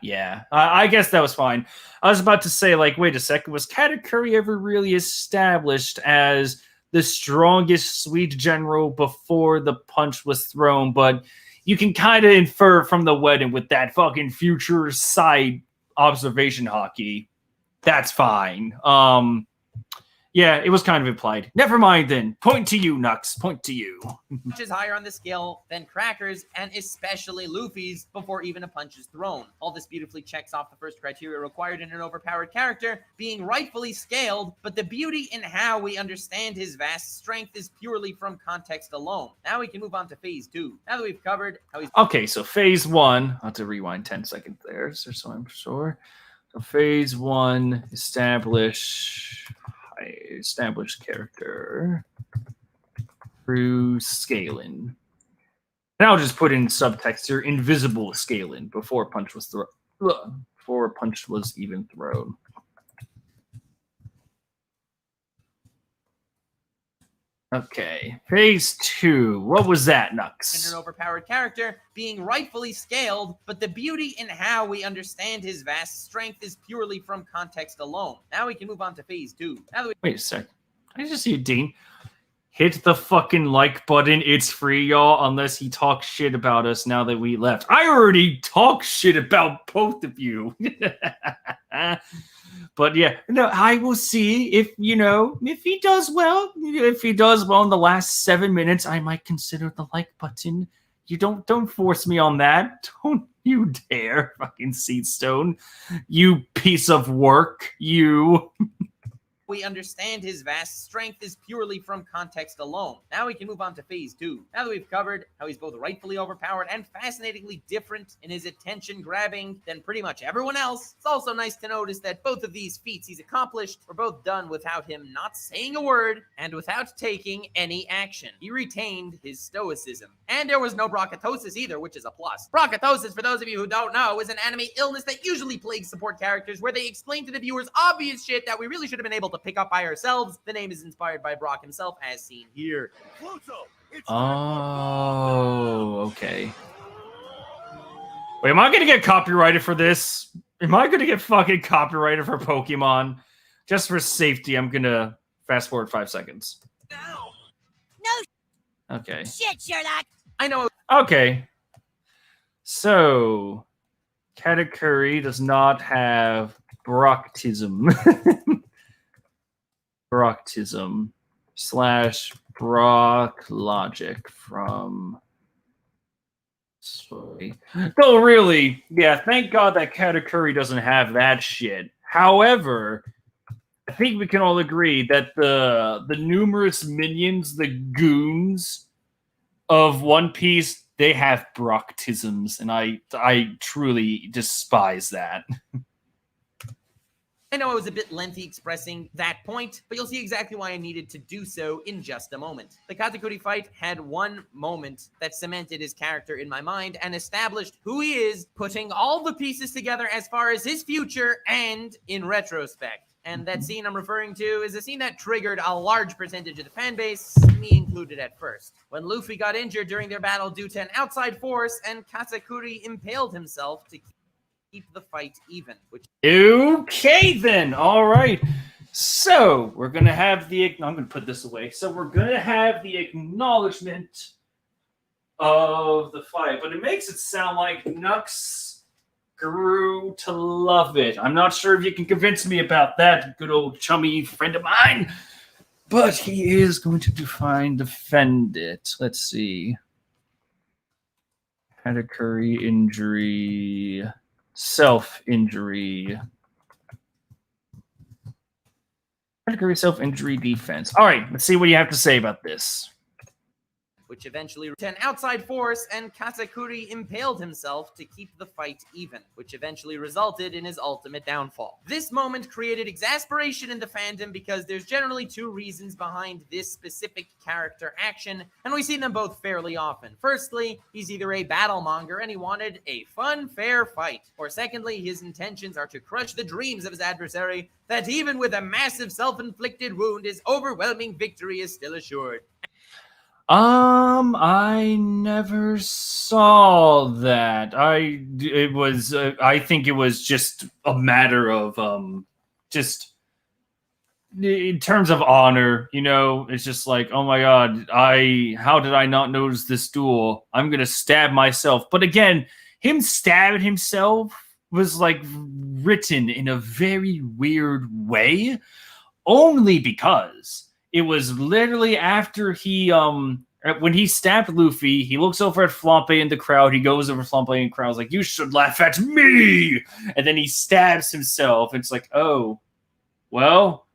I guess that was fine. I was about to say, like, wait a second, was Katakuri ever really established as the strongest sweet general before the punch was thrown? But you can kind of infer from the wedding with that fucking future side observation hockey. That's fine. Yeah, it was kind of implied. Never mind then. Point to you, Nux. Point to you. punch is higher on the scale than Crackers, and especially Luffy's before even a punch is thrown. All this beautifully checks off the first criteria required in an overpowered character, being rightfully scaled, but the beauty in how we understand his vast strength is purely from context alone. Now we can move on to phase 2. Now that we've covered how he's... Okay, so phase 1. I'll have to rewind 10 seconds there, so I'm sure. So phase 1, establish character through scaling. And I'll just put in subtext here: invisible scaling before punch was even thrown. Okay, phase 2. What was that, Nux? An overpowered character, being rightfully scaled, but the beauty in how we understand his vast strength is purely from context alone. Now we can move on to phase 2. Wait a sec. I just see Dean. Hit the fucking like button. It's free, y'all, unless he talks shit about us now that we left. I already talk shit about both of you. But yeah, no, I will see if he does well. If he does well in the last 7 minutes, I might consider the like button. You don't force me on that. Don't you dare, fucking Seastone. You piece of work, you. We understand his vast strength is purely from context alone. Now we can move on to phase 2. Now that we've covered how he's both rightfully overpowered and fascinatingly different in his attention grabbing than pretty much everyone else, it's also nice to notice that both of these feats he's accomplished were both done without him not saying a word and without taking any action. He retained his stoicism. And there was no bronchitosis either, which is a plus. Bronchitosis, for those of you who don't know, is an anime illness that usually plagues support characters where they explain to the viewers obvious shit that we really should have been able to to pick up by ourselves. The name is inspired by Brock himself, as seen here. Oh, okay. Wait, am I gonna get copyrighted for this? Am I gonna get fucking copyrighted for Pokemon? Just for safety, I'm gonna fast forward 5 seconds. No Okay. shit, Sherlock. I know. Okay. So, Katakuri does not have Brocktism. Brocktism / Brock logic from... Sorry. No, really, yeah, thank God that Katakuri doesn't have that shit. However, I think we can all agree that the numerous minions, the goons of One Piece, they have Brocktisms, and I truly despise that. I know I was a bit lengthy expressing that point, but you'll see exactly why I needed to do so in just a moment. The Katakuri fight had one moment that cemented his character in my mind and established who he is, putting all the pieces together as far as his future and in retrospect. And that scene I'm referring to is a scene that triggered a large percentage of the fan base, me included at first. When Luffy got injured during their battle due to an outside force and Katakuri impaled himself to keep the fight even. Okay, then. All right. So, we're going to have the... I'm going to put this away. So, we're going to have the acknowledgement of the fight. But it makes it sound like Nux grew to love it. I'm not sure if you can convince me about that, good old chummy friend of mine. But he is going to defend it. Let's see. Katakuri injury... Self-injury. Katakuri self-injury defense. All right, let's see what you have to say about this. Which eventually to an outside force, and Katakuri impaled himself to keep the fight even, which eventually resulted in his ultimate downfall. This moment created exasperation in the fandom because there's generally two reasons behind this specific character action, and we see them both fairly often. Firstly, he's either a battlemonger and he wanted a fun, fair fight, or secondly, his intentions are to crush the dreams of his adversary, that even with a massive self-inflicted wound, his overwhelming victory is still assured. I never saw that. I think it was just a matter of just in terms of honor, you know, it's just like, oh my god, how did I not notice this duel? I'm gonna stab myself. But again, him stabbing himself was like written in a very weird way, only because it was literally after he, when he stabbed Luffy, he looks over at Flampe in the crowd. He goes over to Flampe in the crowd, like, you should laugh at me! And then he stabs himself. It's like, oh, well,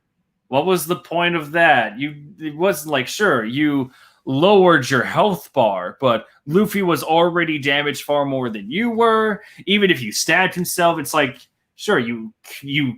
what was the point of that? It wasn't like, sure, you lowered your health bar, but Luffy was already damaged far more than you were. Even if you stabbed himself, it's like, sure, you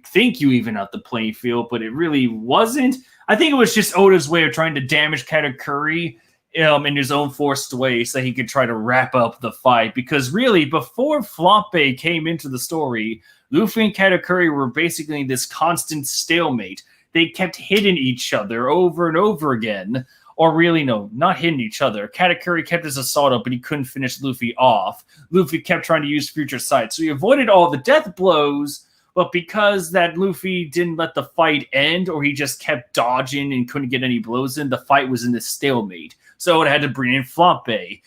think you even out the playing field, but it really wasn't. I think it was just Oda's way of trying to damage Katakuri in his own forced way so he could try to wrap up the fight. Because really, before Flampe came into the story, Luffy and Katakuri were basically in this constant stalemate. They kept hitting each other over and over again. Or really, no, not hitting each other. Katakuri kept his assault up, but he couldn't finish Luffy off. Luffy kept trying to use Future Sight. So he avoided all the death blows, but because that Luffy didn't let the fight end, or he just kept dodging and couldn't get any blows in, the fight was in this stalemate. So it had to bring in Flampe.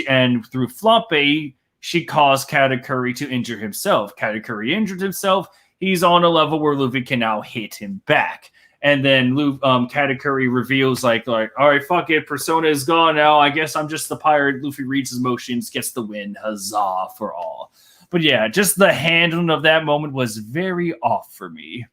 And through Flampe, she caused Katakuri to injure himself. Katakuri injured himself. He's on a level where Luffy can now hit him back. And then Katakuri reveals, like, all right, fuck it, Persona is gone now. I guess I'm just the pirate. Luffy reads his motions, gets the win. Huzzah for all. But yeah, just the handling of that moment was very off for me.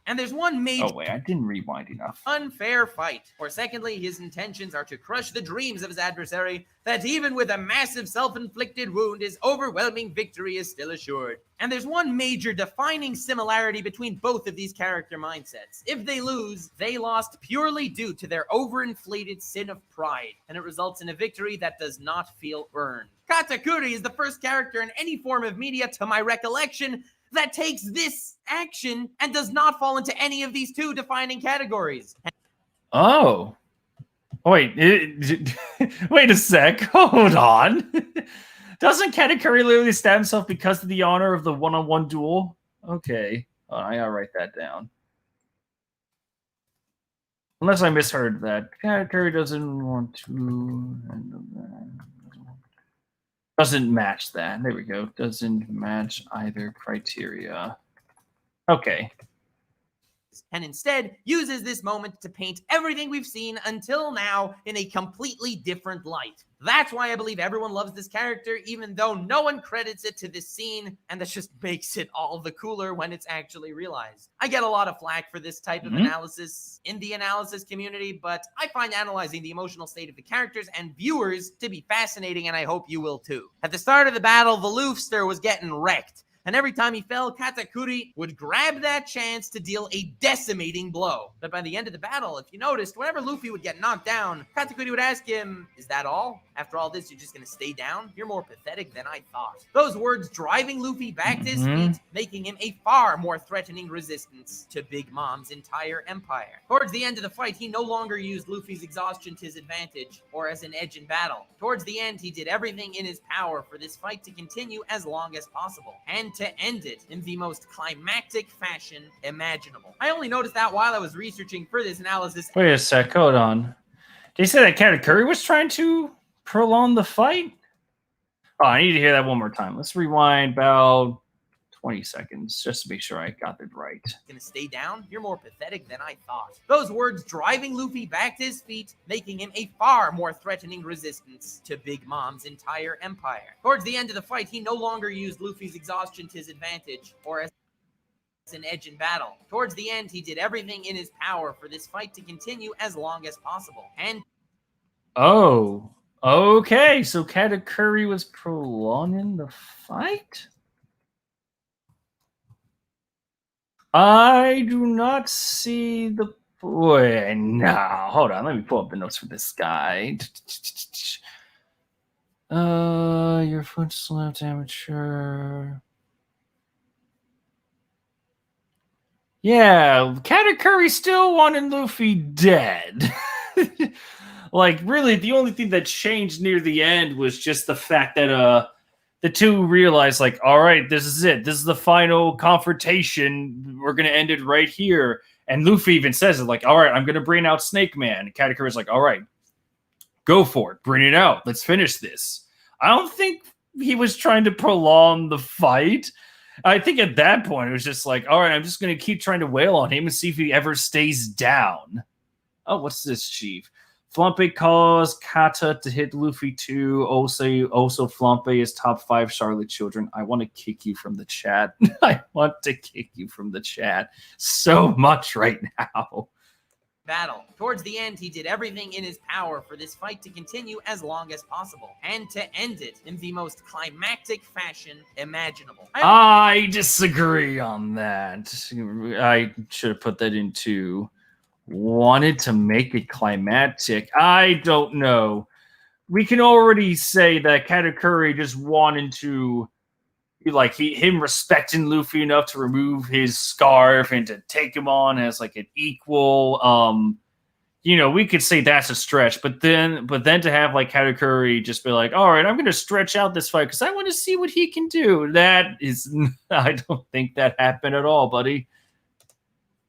And there's one major... Oh, wait, I didn't rewind enough. ...unfair fight. Or secondly, his intentions are to crush the dreams of his adversary, that even with a massive self-inflicted wound, his overwhelming victory is still assured. And there's one major defining similarity between both of these character mindsets. If they lose, they lost purely due to their overinflated sin of pride, and it results in a victory that does not feel earned. Katakuri is the first character in any form of media, to my recollection, that takes this action and does not fall into any of these two defining categories. Oh. Wait, wait a sec. Hold on. Doesn't Katakuri literally stab himself because of the honor of the one-on-one duel? Okay. Oh, I gotta write that down. Unless I misheard that. Katakuri doesn't want to... Doesn't match that. There we go. Doesn't match either criteria. Okay. And instead uses this moment to paint everything we've seen until now in a completely different light. That's why I believe everyone loves this character, even though no one credits it to this scene, and that just makes it all the cooler when it's actually realized. I get a lot of flack for this type of analysis in the analysis community, but I find analyzing the emotional state of the characters and viewers to be fascinating, and I hope you will too. At the start of the battle, the Luffster was getting wrecked. And every time he fell, Katakuri would grab that chance to deal a decimating blow. But by the end of the battle, if you noticed, whenever Luffy would get knocked down, Katakuri would ask him, "Is that all? After all this, you're just gonna stay down? You're more pathetic than I thought." Those words driving Luffy back to his feet, making him a far more threatening resistance to Big Mom's entire empire. Towards the end of the fight, he no longer used Luffy's exhaustion to his advantage, or as an edge in battle. Towards the end, he did everything in his power for this fight to continue as long as possible, and to end it in the most climactic fashion imaginable. I only noticed that while I was researching for this analysis. Wait a sec, hold on. Did you say that Katakuri was trying to prolong the fight? Oh, I need to hear that one more time. Let's rewind about 20 seconds just to make sure I got it right. Gonna stay down? You're more pathetic than I thought. Those words driving Luffy back to his feet, making him a far more threatening resistance to Big Mom's entire empire. Towards the end of the fight, he no longer used Luffy's exhaustion to his advantage, or as an edge in battle. Towards the end, he did everything in his power for this fight to continue as long as possible. And oh, okay. So Katakuri was prolonging the fight? I do not see the... Wait, no. Hold on. Let me pull up the notes for this guy. Your foot slapped amateur. Yeah, Katakuri still wanted Luffy dead. Like, really, the only thing that changed near the end was just the fact that the two realized, like, all right, this is it. This is the final confrontation. We're going to end it right here. And Luffy even says it, like, all right, I'm going to bring out Snake Man. And Katakuri's like, all right, go for it. Bring it out. Let's finish this. I don't think he was trying to prolong the fight. I think at that point, it was just like, all right, I'm just going to keep trying to wail on him and see if he ever stays down. Oh, what's this, Chief? Flampe calls Kata to hit Luffy too. Also Flampe is top 5 Charlotte children. I want to kick you from the chat. I want to kick you from the chat so much right now. Battle. Towards the end, he did everything in his power for this fight to continue as long as possible, and to end it in the most climactic fashion imaginable. I disagree on that. I should have put that into wanted to make it climactic. I don't know. We can already say that Katakuri just wanted to, like, him respecting Luffy enough to remove his scarf and to take him on as like an equal. You know, we could say that's a stretch, but then to have like Katakuri just be like, all right, I'm going to stretch out this fight because I want to see what he can do. That is, I don't think that happened at all, buddy.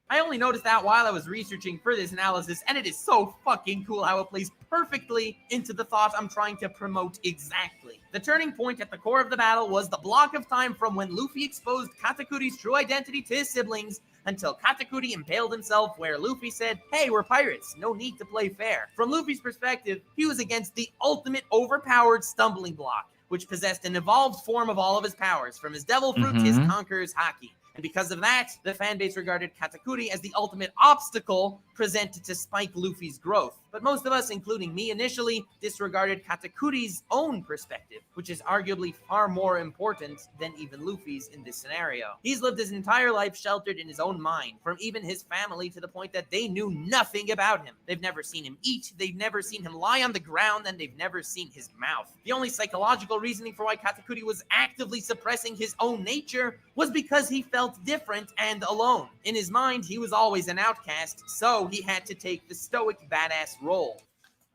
I only noticed that while I was researching for this analysis, and it is so fucking cool how it plays perfectly into the thought I'm trying to promote exactly. The turning point at the core of the battle was the block of time from when Luffy exposed Katakuri's true identity to his siblings until Katakuri impaled himself, where Luffy said, "Hey, we're pirates, no need to play fair." From Luffy's perspective, he was against the ultimate overpowered stumbling block, which possessed an evolved form of all of his powers, from his devil fruit to his conqueror's haki. And because of that, the fanbase regarded Katakuri as the ultimate obstacle presented to spike Luffy's growth. But most of us, including me initially, disregarded Katakuri's own perspective, which is arguably far more important than even Luffy's in this scenario. He's lived his entire life sheltered in his own mind, from even his family, to the point that they knew nothing about him. They've never seen him eat, they've never seen him lie on the ground, and they've never seen his mouth. The only psychological reasoning for why Katakuri was actively suppressing his own nature was because he felt different and alone. In his mind, he was always an outcast, so he had to take the stoic badass role.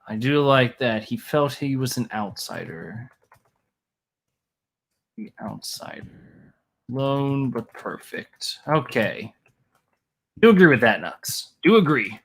I do like that. He felt he was an outsider. The outsider. Lone but perfect. Okay. Do agree with that, Nux. Do agree.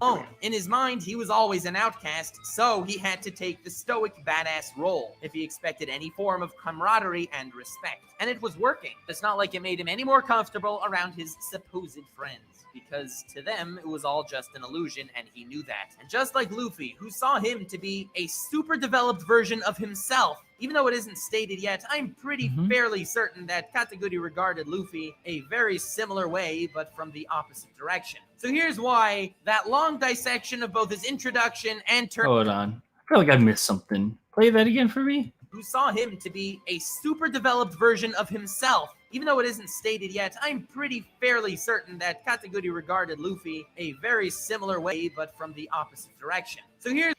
Oh. In his mind, he was always an outcast, so he had to take the stoic badass role if he expected any form of camaraderie and respect. And it was working. It's not like it made him any more comfortable around his supposed friends, because to them, it was all just an illusion, and he knew that. And just like Luffy, who saw him to be a super developed version of himself, even though it isn't stated yet, I'm pretty fairly certain that Katakuri regarded Luffy a very similar way, but from the opposite direction. So here's why that long dissection of both his introduction and Hold on. I feel like I missed something. Play that again for me. Who saw him to be a super developed version of himself. Even though it isn't stated yet, I'm pretty fairly certain that Katakuri regarded Luffy a very similar way, but from the opposite direction. So here's...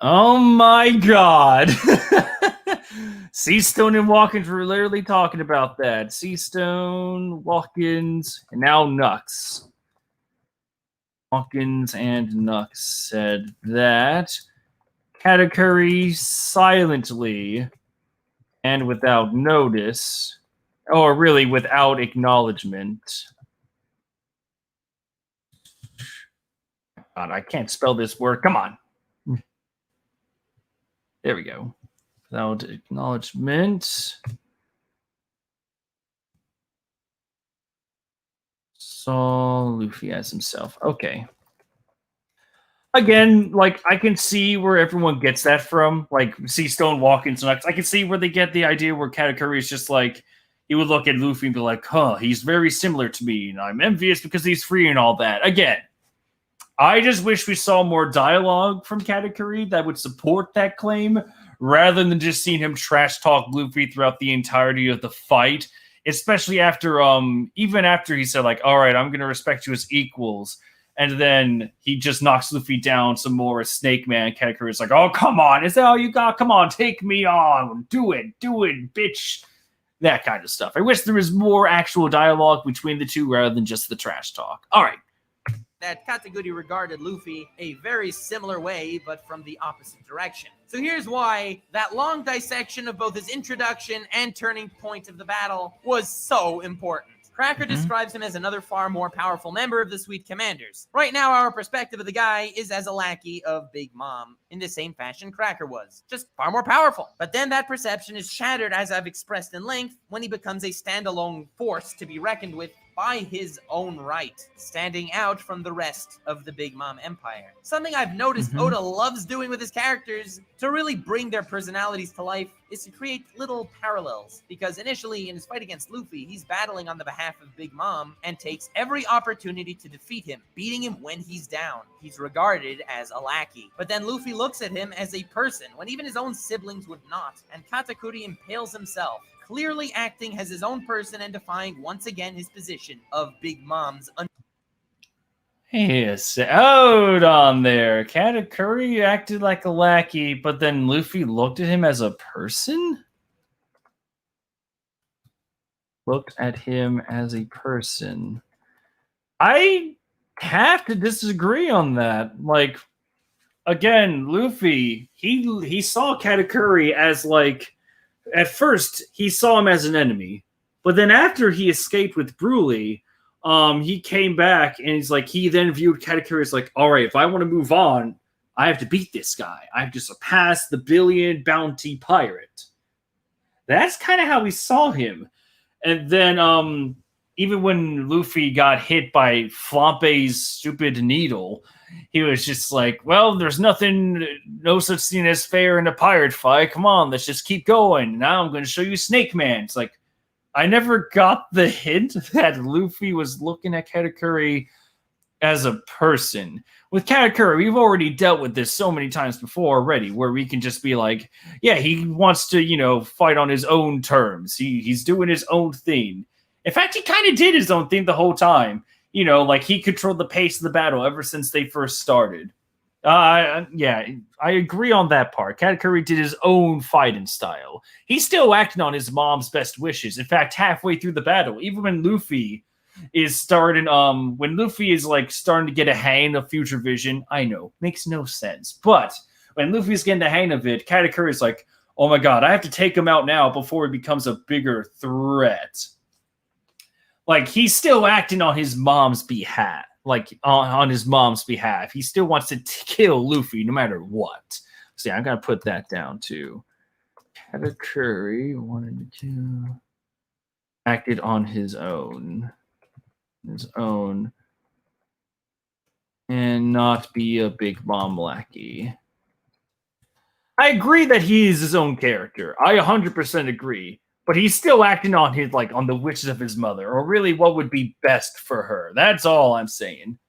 Oh my god. Seastone and Whawkins were literally talking about that. Seastone, Whawkins, and now Nux. Whawkins and Nux said that Katakuri silently and without notice, or really without acknowledgement. God, I can't spell this word. Come on. There we go. Without acknowledgement. Saw Luffy as himself. Okay. Again, like, I can see where everyone gets that from. Like, Seastone, Whawkins, Nux. I can see where they get the idea where Katakuri is just like, he would look at Luffy and be like, huh, he's very similar to me, and I'm envious because he's free and all that. Again, I just wish we saw more dialogue from Katakuri that would support that claim, rather than just seeing him trash talk Luffy throughout the entirety of the fight, especially after, even after he said, like, all right, I'm going to respect you as equals, and then he just knocks Luffy down some more as Snake Man. Katakuri is like, oh, come on, is that all you got? Come on, take me on, do it, bitch. That kind of stuff. I wish there was more actual dialogue between the two rather than just the trash talk. All right. That Katakuri regarded Luffy a very similar way, but from the opposite direction. So here's why that long dissection of both his introduction and turning point of the battle was so important. Cracker describes him as another far more powerful member of the Sweet Commanders. Right now, our perspective of the guy is as a lackey of Big Mom, in the same fashion Cracker was, just far more powerful. But then that perception is shattered, as I've expressed in length, when he becomes a standalone force to be reckoned with by his own right, standing out from the rest of the Big Mom Empire. Something I've noticed Oda loves doing with his characters to really bring their personalities to life is to create little parallels, because initially in his fight against Luffy, he's battling on the behalf of Big Mom and takes every opportunity to defeat him, beating him when he's down. He's regarded as a lackey. But then Luffy looks at him as a person when even his own siblings would not, and Katakuri impales himself, clearly acting as his own person and defying once again his position of Big Mom's. Yes, hold on there. Katakuri acted like a lackey, but then Luffy looked at him as a person? Looked at him as a person. I have to disagree on that. Like, again, Luffy, he saw Katakuri as, like, at first, he saw him as an enemy. But then after he escaped with Broly, he came back and he's like, he then viewed Katakuri as like, all right, if I want to move on, I have to beat this guy. I have to surpass the billion bounty pirate. That's kind of how we saw him. And then even when Luffy got hit by Flampe's stupid needle, he was just like, well, there's nothing, no such thing as fair in a pirate fight. Come on, let's just keep going. Now I'm going to show you Snake Man. It's like, I never got the hint that Luffy was looking at Katakuri as a person. With Katakuri, we've already dealt with this so many times before already, where we can just be like, yeah, he wants to, fight on his own terms. He's doing his own thing. In fact, he kind of did his own thing the whole time. Like he controlled the pace of the battle ever since they first started. Yeah, I agree on that part. Katakuri did his own fighting style. He's still acting on his mom's best wishes. In fact, halfway through the battle, even when Luffy is starting, when Luffy is like starting to get a hang of Future Vision, I know, makes no sense. But when Luffy's getting the hang of it, Katakuri's like, oh my god, I have to take him out now before he becomes a bigger threat. Like, he's still acting on his mom's behalf. Like, on his mom's behalf. He still wants to kill Luffy no matter what. So yeah, I'm going to put that down too. Katakuri wanted to acted on his own. And not be a big mom lackey. I agree that he is his own character. I 100% agree. But he's still acting on his on the wishes of his mother, or really what would be best for her. That's all I'm saying.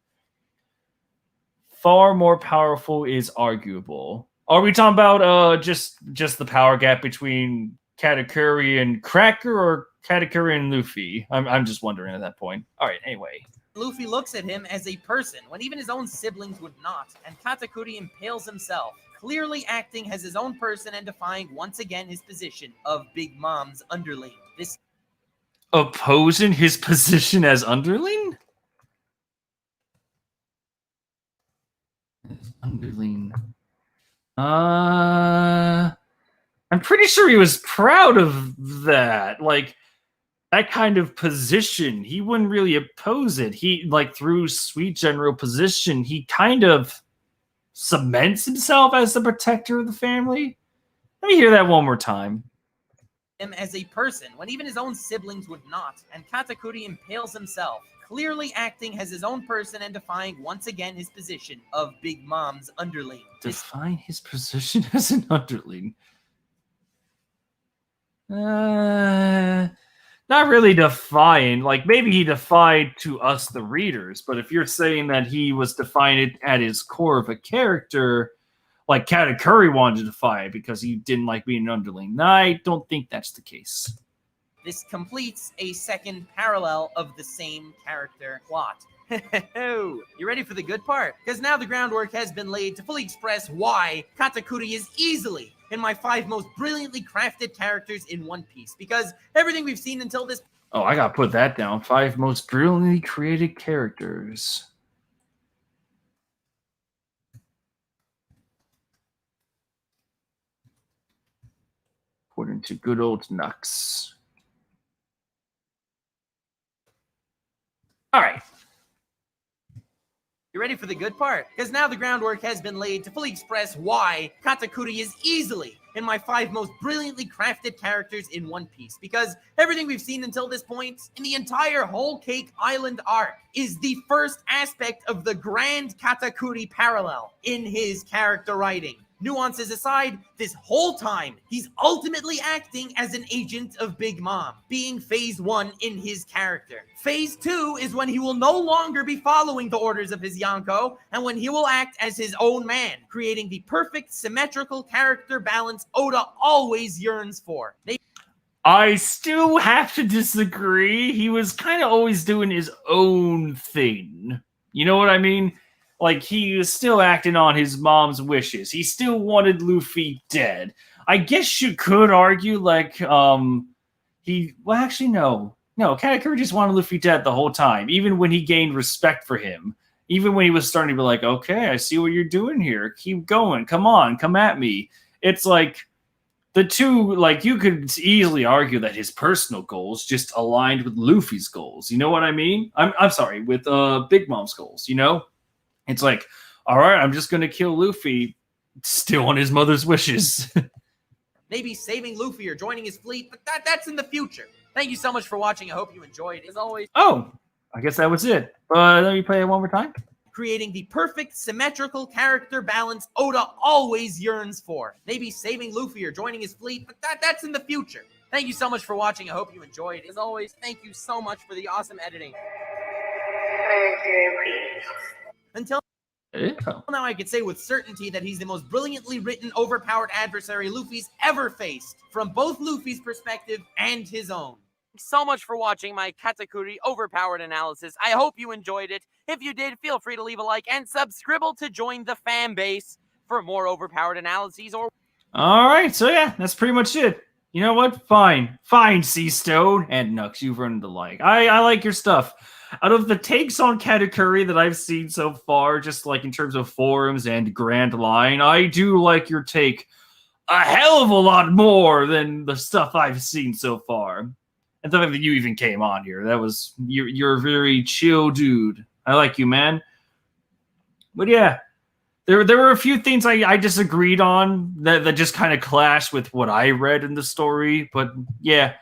Far more powerful is arguable. Are we talking about just the power gap between Katakuri and Cracker, or Katakuri and Luffy? I'm just wondering at that point. All right, anyway. Luffy looks at him as a person when even his own siblings would not, and Katakuri impales himself, clearly acting as his own person and defying once again his position of Big Mom's underling. This opposing his position as underling? Underling. I'm pretty sure he was proud of that. Like, that kind of position, he wouldn't really oppose it. He, through sweet general position, he kind of cements himself as the protector of the family. Let me hear that one more time. Him as a person when even his own siblings would not, and Katakuri impales himself, clearly acting as his own person and defying once again his position of Big Mom's underling. Define his position as an underling? Not really defying. Like, maybe he defied to us, the readers, but if you're saying that he was defined at his core of a character, like Katakuri wanted to defy it because he didn't like being an underling. No, I don't think that's the case. This completes a second parallel of the same character plot. You ready for the good part? Because now the groundwork has been laid to fully express why Katakuri is easily in my 5 most brilliantly crafted characters in One Piece. Because everything we've seen until this... Oh, I gotta put that down. 5 most brilliantly created characters. According to good old Nux. All right. You ready for the good part? Because now the groundwork has been laid to fully express why Katakuri is easily in my 5 most brilliantly crafted characters in One Piece. Because everything we've seen until this point in the entire Whole Cake Island arc is the first aspect of the grand Katakuri parallel in his character writing. Nuances aside, this whole time, he's ultimately acting as an agent of Big Mom, being phase 1 in his character. Phase 2 is when he will no longer be following the orders of his Yonko, and when he will act as his own man, creating the perfect symmetrical character balance Oda always yearns for. I still have to disagree. He was kind of always doing his own thing. You know what I mean? Like, he was still acting on his mom's wishes. He still wanted Luffy dead. I guess you could argue, well, actually, no. No, Katakuri just wanted Luffy dead the whole time, even when he gained respect for him. Even when he was starting to be like, okay, I see what you're doing here. Keep going. Come on, come at me. It's like, the two, you could easily argue that his personal goals just aligned with Luffy's goals. You know what I mean? I'm sorry, with Big Mom's goals, you know? It's like, all right, I'm just going to kill Luffy, still on his mother's wishes. Maybe saving Luffy or joining his fleet, but that's in the future. Thank you so much for watching. I hope you enjoyed. As always, oh, I guess that was it. Let me play it one more time. Creating the perfect symmetrical character balance Oda always yearns for. Maybe saving Luffy or joining his fleet, but that's in the future. Thank you so much for watching. I hope you enjoyed. As always, thank you so much for the awesome editing. Until now, I could say with certainty that he's the most brilliantly written, overpowered adversary Luffy's ever faced, from both Luffy's perspective and his own. Thanks so much for watching my Katakuri overpowered analysis. I hope you enjoyed it. If you did, feel free to leave a like and subscribe to join the fan base for more overpowered analyses. Or All right, so yeah, that's pretty much it. You know what? Fine, Seastone and Nux, you've earned the like. I like your stuff. Out of the takes on Katakuri that I've seen so far, just like in terms of forums and Grand Line, I do like your take a hell of a lot more than the stuff I've seen so far. And the fact that you even came on here, that was you're a very chill dude. I like you, man. But yeah, there were a few things I disagreed on that just kind of clashed with what I read in the story. But yeah,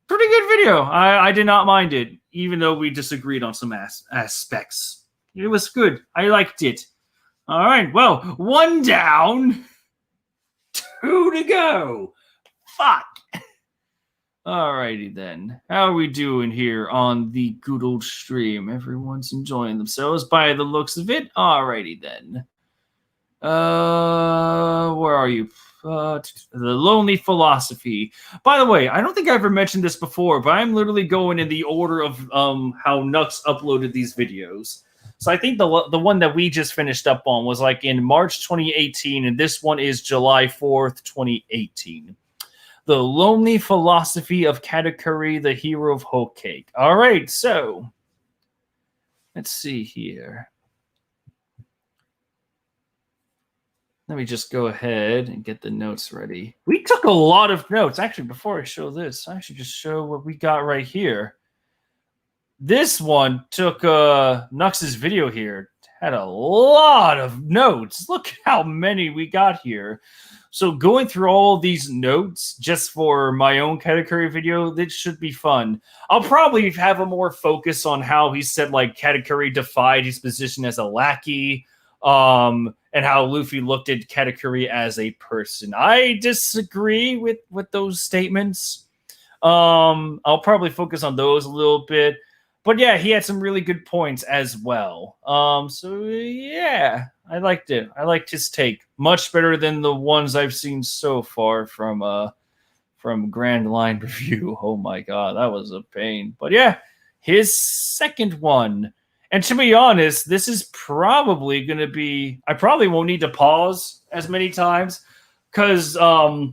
pretty good video. I did not mind it, even though we disagreed on some aspects. It was good. I liked it. All right, well, 1 down, 2 to go. Fuck. Alrighty then. How are we doing here on the good old stream? Everyone's enjoying themselves by the looks of it. Alrighty then. Where are you? The Lonely Philosophy. By the way, I don't think I ever mentioned this before, but I'm literally going in the order of how Nux uploaded these videos. So I think the one that we just finished up on was like in March 2018, and this one is July 4th, 2018. The Lonely Philosophy of Katakuri, the Hero of Whole Cake. All right, so let's see here. Let me just go ahead and get the notes ready. We took a lot of notes. Actually, before I show this, I should just show what we got right here. This one took Nux's video here. Had a lot of notes. Look how many we got here. So going through all these notes just for my own Katakuri video, this should be fun. I'll probably have a more focus on how he said like Katakuri defied his position as a lackey. And how Luffy looked at Katakuri as a person. I disagree with those statements. I'll probably focus on those a little bit. But yeah, he had some really good points as well. So yeah, I liked it. I liked his take. Much better than the ones I've seen so far from Grand Line Review. Oh my god, that was a pain. But yeah, his second one. And to be honest, this is probably going to be... I probably won't need to pause as many times because I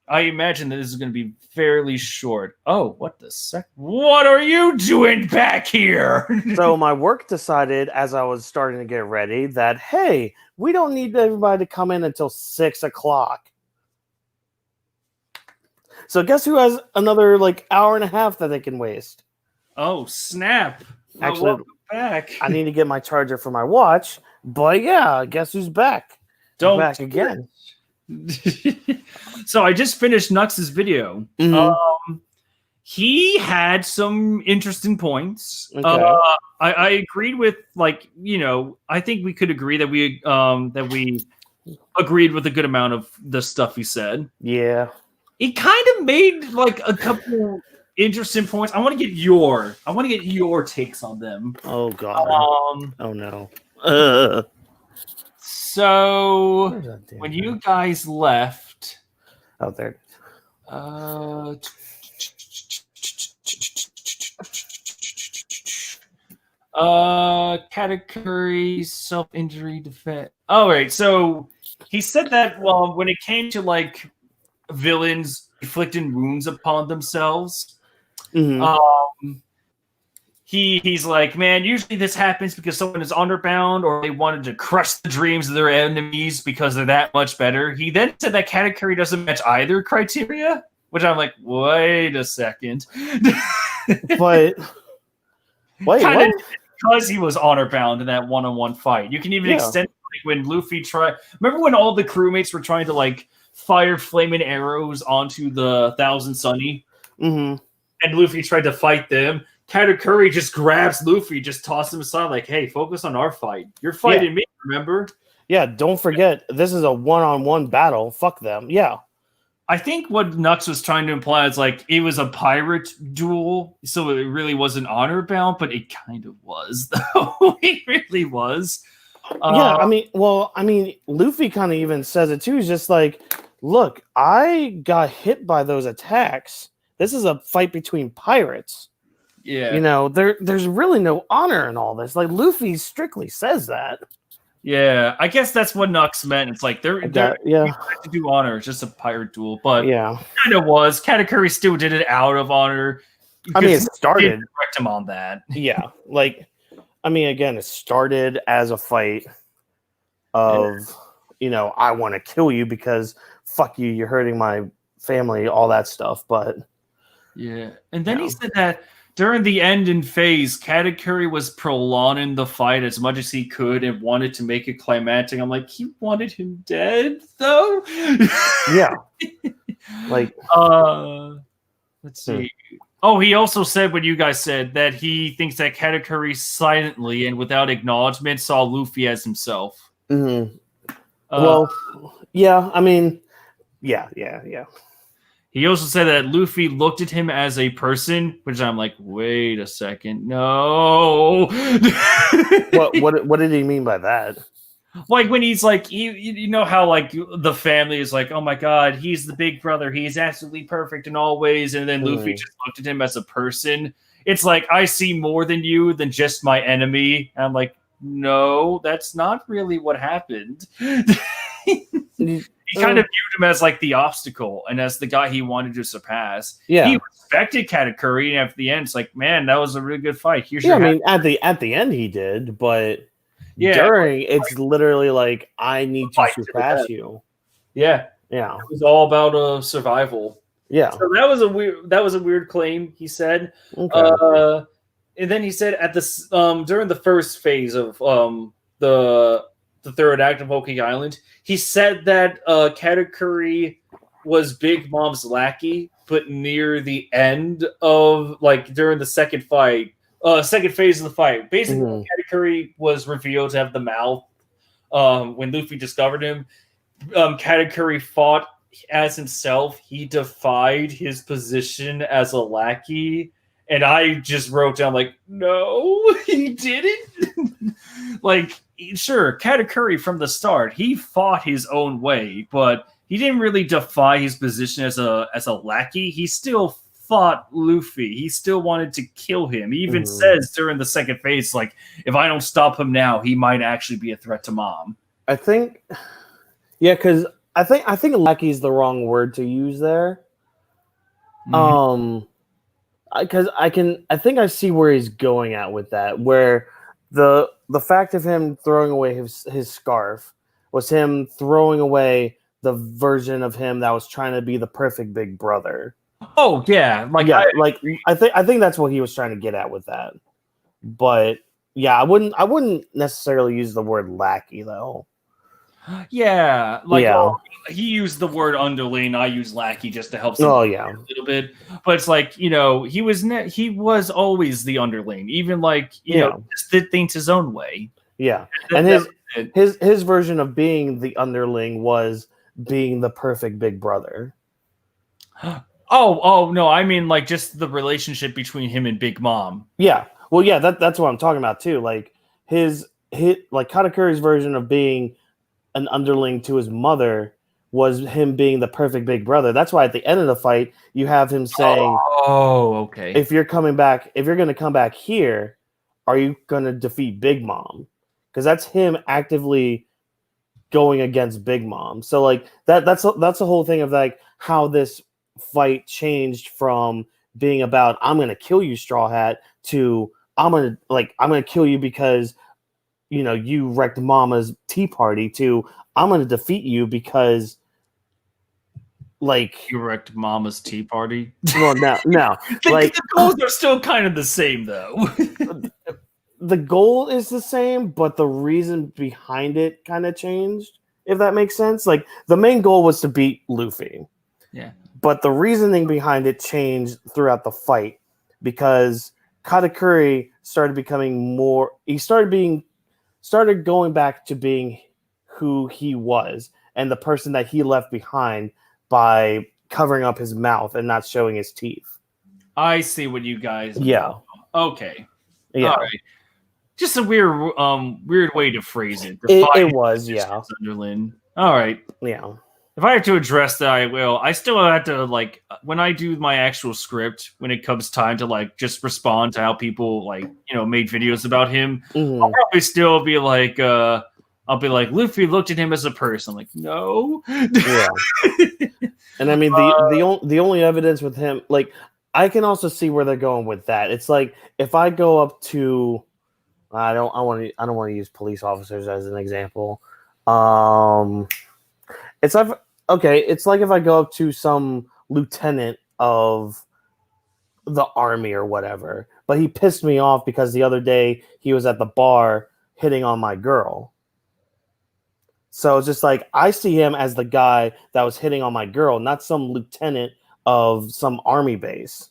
imagine that this is going to be fairly short. Oh, what the sec? What are you doing back here? So my work decided as I was starting to get ready that, hey, we don't need everybody to come in until 6 o'clock. So guess who has another like hour and a half that they can waste? Oh, snap. Actually, back. I need to get my charger for my watch, but yeah, guess who's back? Don't back again. So I just finished Nux's video. Mm-hmm. He had some interesting points. Okay. I agreed with I think we could agree that we agreed with a good amount of the stuff he said. Yeah. He kind of made like a couple interesting points. I want to get your takes on them. Oh god. Oh no. So when you guys left, out there. Katakuri self-injury defense. All right. So he said that when it came to like villains inflicting wounds upon themselves. Mm-hmm. He's like, man, usually this happens because someone is underbound or they wanted to crush the dreams of their enemies because they're that much better. He then said that Katakuri doesn't match either criteria, which I'm like, wait a second. But wait, because he was honor-bound in that one-on-one fight. You can even extend like, when Luffy tried... Remember when all the crewmates were trying to like fire flaming arrows onto the Thousand Sunny? Mm-hmm. And Luffy tried to fight them. Katakuri just grabs Luffy, just tosses him aside, like, hey, focus on our fight. You're fighting me, remember? Yeah, don't forget, this is a one-on-one battle. Fuck them. Yeah. I think what Nux was trying to imply is like it was a pirate duel, so it really wasn't honor bound, but it kind of was, though. It really was. Yeah, I mean, Luffy kind of even says it too. He's just like, look, I got hit by those attacks. This is a fight between pirates. Yeah. You know, there's really no honor in all this. Like, Luffy strictly says that. Yeah, I guess that's what Nux meant. It's like they're Yeah. to do honor. It's just a pirate duel, but Yeah. kind of was. Katakuri still did it out of honor. I mean, it Didn't started. correct him on that. Yeah, like, I mean, again, it started as a fight of, you know, I want to kill you because fuck you, you're hurting my family, all that stuff. But yeah, and then he said that during the ending phase, Katakuri was prolonging the fight as much as he could and wanted to make it climactic. I'm like, he wanted him dead, though. yeah, like, let's see. Oh, he also said what you guys said, that he thinks that Katakuri silently and without acknowledgement saw Luffy as himself. Well, yeah, I mean, yeah. He also said that Luffy looked at him as a person, which I'm like, wait a second, no. What did he mean by that? Like when he's like, you know how like the family is like, oh my god, he's the big brother, he's absolutely perfect in all ways, and then Luffy just looked at him as a person. It's like, I see more than you than just my enemy. And I'm like, no, that's not really what happened. He kind of viewed him as like the obstacle and as the guy he wanted to surpass. Yeah, he respected Katakuri, and at the end, it's like, man, that was a really good fight. Here's I mean, at the end he did, but during it's literally like, I need to surpass you. Yeah, it was all about survival. Yeah, so that was a weird claim, he said. Okay. And then he said at this during the first phase of the third act of Whole Cake Island, he said that Katakuri was Big Mom's lackey, but near the end of, like, during the second phase of the fight, basically Katakuri was revealed to have the mouth. When Luffy discovered him, Katakuri fought as himself. He defied his position as a lackey. And I just wrote down, like, no, he didn't. Like, sure, Katakuri from the start, he fought his own way, but he didn't really defy his position as a lackey. He still fought Luffy. He still wanted to kill him. He even says during the second phase, like, if I don't stop him now, he might actually be a threat to Mom. I think, yeah, because I think lackey is the wrong word to use there. Because I think I see where he's going at with that, where the fact of him throwing away his scarf was him throwing away the version of him that was trying to be the perfect big brother. Oh yeah, I think that's what he was trying to get at with that. But yeah, I wouldn't necessarily use the word lackey though. Yeah, he used the word underling. I use lackey just to help. A little bit, but it's like, you know, he was always the underling, even like you know, just did things his own way. Yeah, and his version of being the underling was being the perfect big brother. Oh no, I mean like just the relationship between him and Big Mom. Yeah, well, yeah, that's what I'm talking about too. Like his like Katakuri's version of being an underling to his mother was him being the perfect big brother. That's why at the end of the fight, you have him saying, "Oh, okay. If you're going to come back here, are you going to defeat Big Mom?" Because that's him actively going against Big Mom. So like that's the whole thing of like how this fight changed from being about I'm going to kill you, Straw Hat, to I'm going to kill you because, you know, you wrecked Mama's tea party, to I'm going to defeat you because, like, you wrecked Mama's tea party. Well, no, like the goals are still kind of the same, though. The goal is the same, but the reason behind it kind of changed. If that makes sense, like the main goal was to beat Luffy. Yeah, but the reasoning behind it changed throughout the fight because Katakuri started becoming more. He started going back to being who he was and the person that he left behind by covering up his mouth and not showing his teeth. I see what you guys. Yeah. Okay. Yeah. All right. Just a weird way to phrase it. It was, yeah. Sunderland. All right. Yeah. If I have to address that, I will. I still have to, like, when I do my actual script, when it comes time to, like, just respond to how people, like, made videos about him, Mhm. I'll probably still be like, Luffy looked at him as a person. Like, no. Yeah. And I mean, the only evidence with him, like, I can also see where they're going with that. It's like, if I go up to, I don't want to use police officers as an example. It's like, okay, it's like if I go up to some lieutenant of the army or whatever, but he pissed me off because the other day he was at the bar hitting on my girl. So it's just like, I see him as the guy that was hitting on my girl, not some lieutenant of some army base.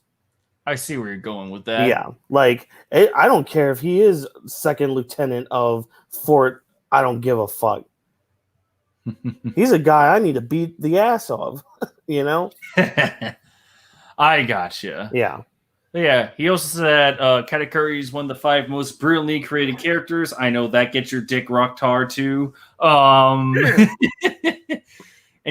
I see where you're going with that. Yeah, like, I don't care if he is second lieutenant of Fort I don't give a fuck. He's a guy I need to beat the ass of, I gotcha. Yeah. Yeah, he also said Katakuri is one of the 5 most brilliantly created characters. I know that gets your dick rocked hard too. And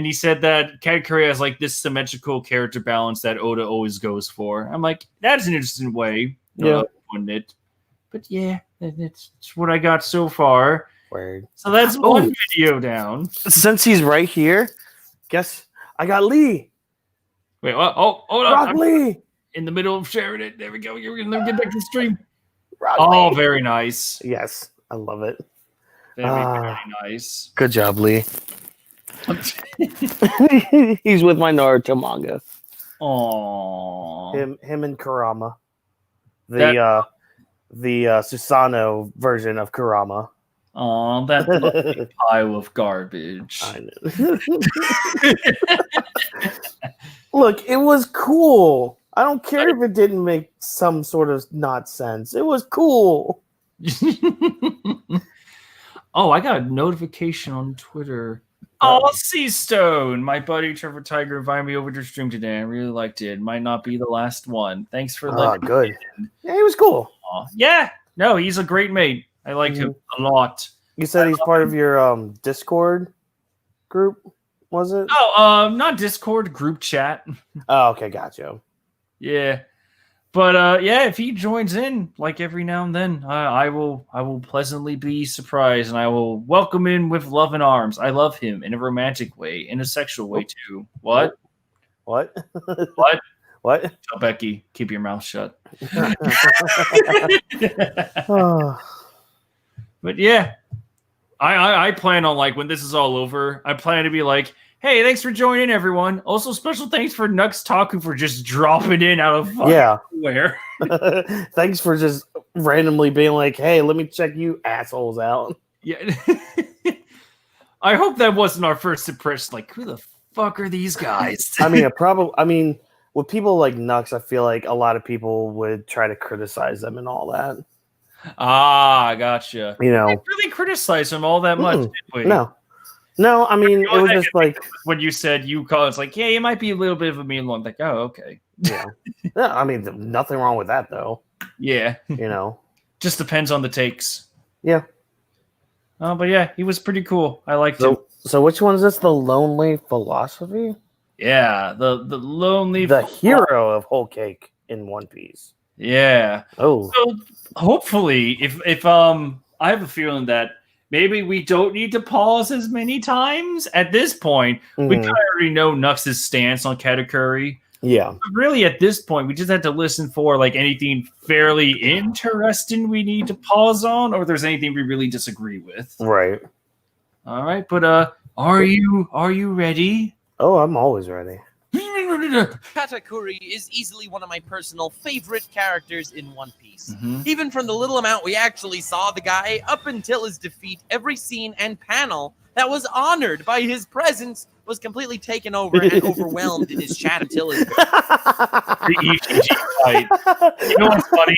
he said that Katakuri has like this symmetrical character balance that Oda always goes for. I'm like, that's an interesting way of putting it. But yeah, that's what I got so far. Word. So that's one video down. Since he's right here, guess I got Lee. Wait, what? Oh, hold Rock on. Lee. In the middle of sharing it. There we go. You're going to get back to the stream. Rock Oh, Lee. very nice. Yes, I love it. Very nice. Good job, Lee. He's with my Naruto manga. Aww. Him and Kurama. The Susanoo version of Kurama. Oh, that lovely pile of garbage. I know. Look, it was cool. I don't care if it didn't make some sort of not sense. It was cool. Oh, I got a notification on Twitter. Oh, Seastone! My buddy Trevor Tiger invited me over to stream today. I really liked it. Might not be the last one. Thanks for letting me good. in. Yeah, he was cool. Yeah, no, he's a great mate. I like him a lot. You said he's part of your Discord group, was it? Oh, not Discord, group chat. Oh, okay, gotcha. Yeah. But yeah, if he joins in like every now and then, I will pleasantly be surprised, and I will welcome him with love and arms. I love him in a romantic way, in a sexual way too. What? What? What? What? Tell Becky, keep your mouth shut. But yeah, I plan on, like, when this is all over, I plan to be like, hey, thanks for joining, everyone. Also, special thanks for Nux Taku for just dropping in out of nowhere. Thanks for just randomly being like, hey, let me check you assholes out. Yeah. I hope that wasn't our first impression. Like, who the fuck are these guys? I mean, with people like Nux, I feel like a lot of people would try to criticize them and all that. Ah, gotcha. You know, I really criticize him all that much. Did we? No, I mean, it was just like when you said you called, it's like, yeah, you might be a little bit of a mean one. Like, oh, okay. Yeah. I mean, nothing wrong with that, though. Yeah. You know, just depends on the takes. Yeah. Oh, but yeah, he was pretty cool. I liked him. So which one is this? The Lonely Philosophy? Yeah, the lonely, the hero of Whole Cake in One Piece. Yeah. Oh. So hopefully, if I have a feeling that maybe we don't need to pause as many times at this point. We kind of already know Nux's stance on Katakuri. Yeah. But really, at this point, we just have to listen for like anything fairly interesting we need to pause on, or if there's anything we really disagree with. Right. All right, but are you ready? Oh, I'm always ready. Katakuri is easily one of my personal favorite characters in One Piece. Even from the little amount we actually saw the guy, up until his defeat, every scene and panel that was honored by his presence was completely taken over and overwhelmed in his chat until his the EGG fight. You know what's funny?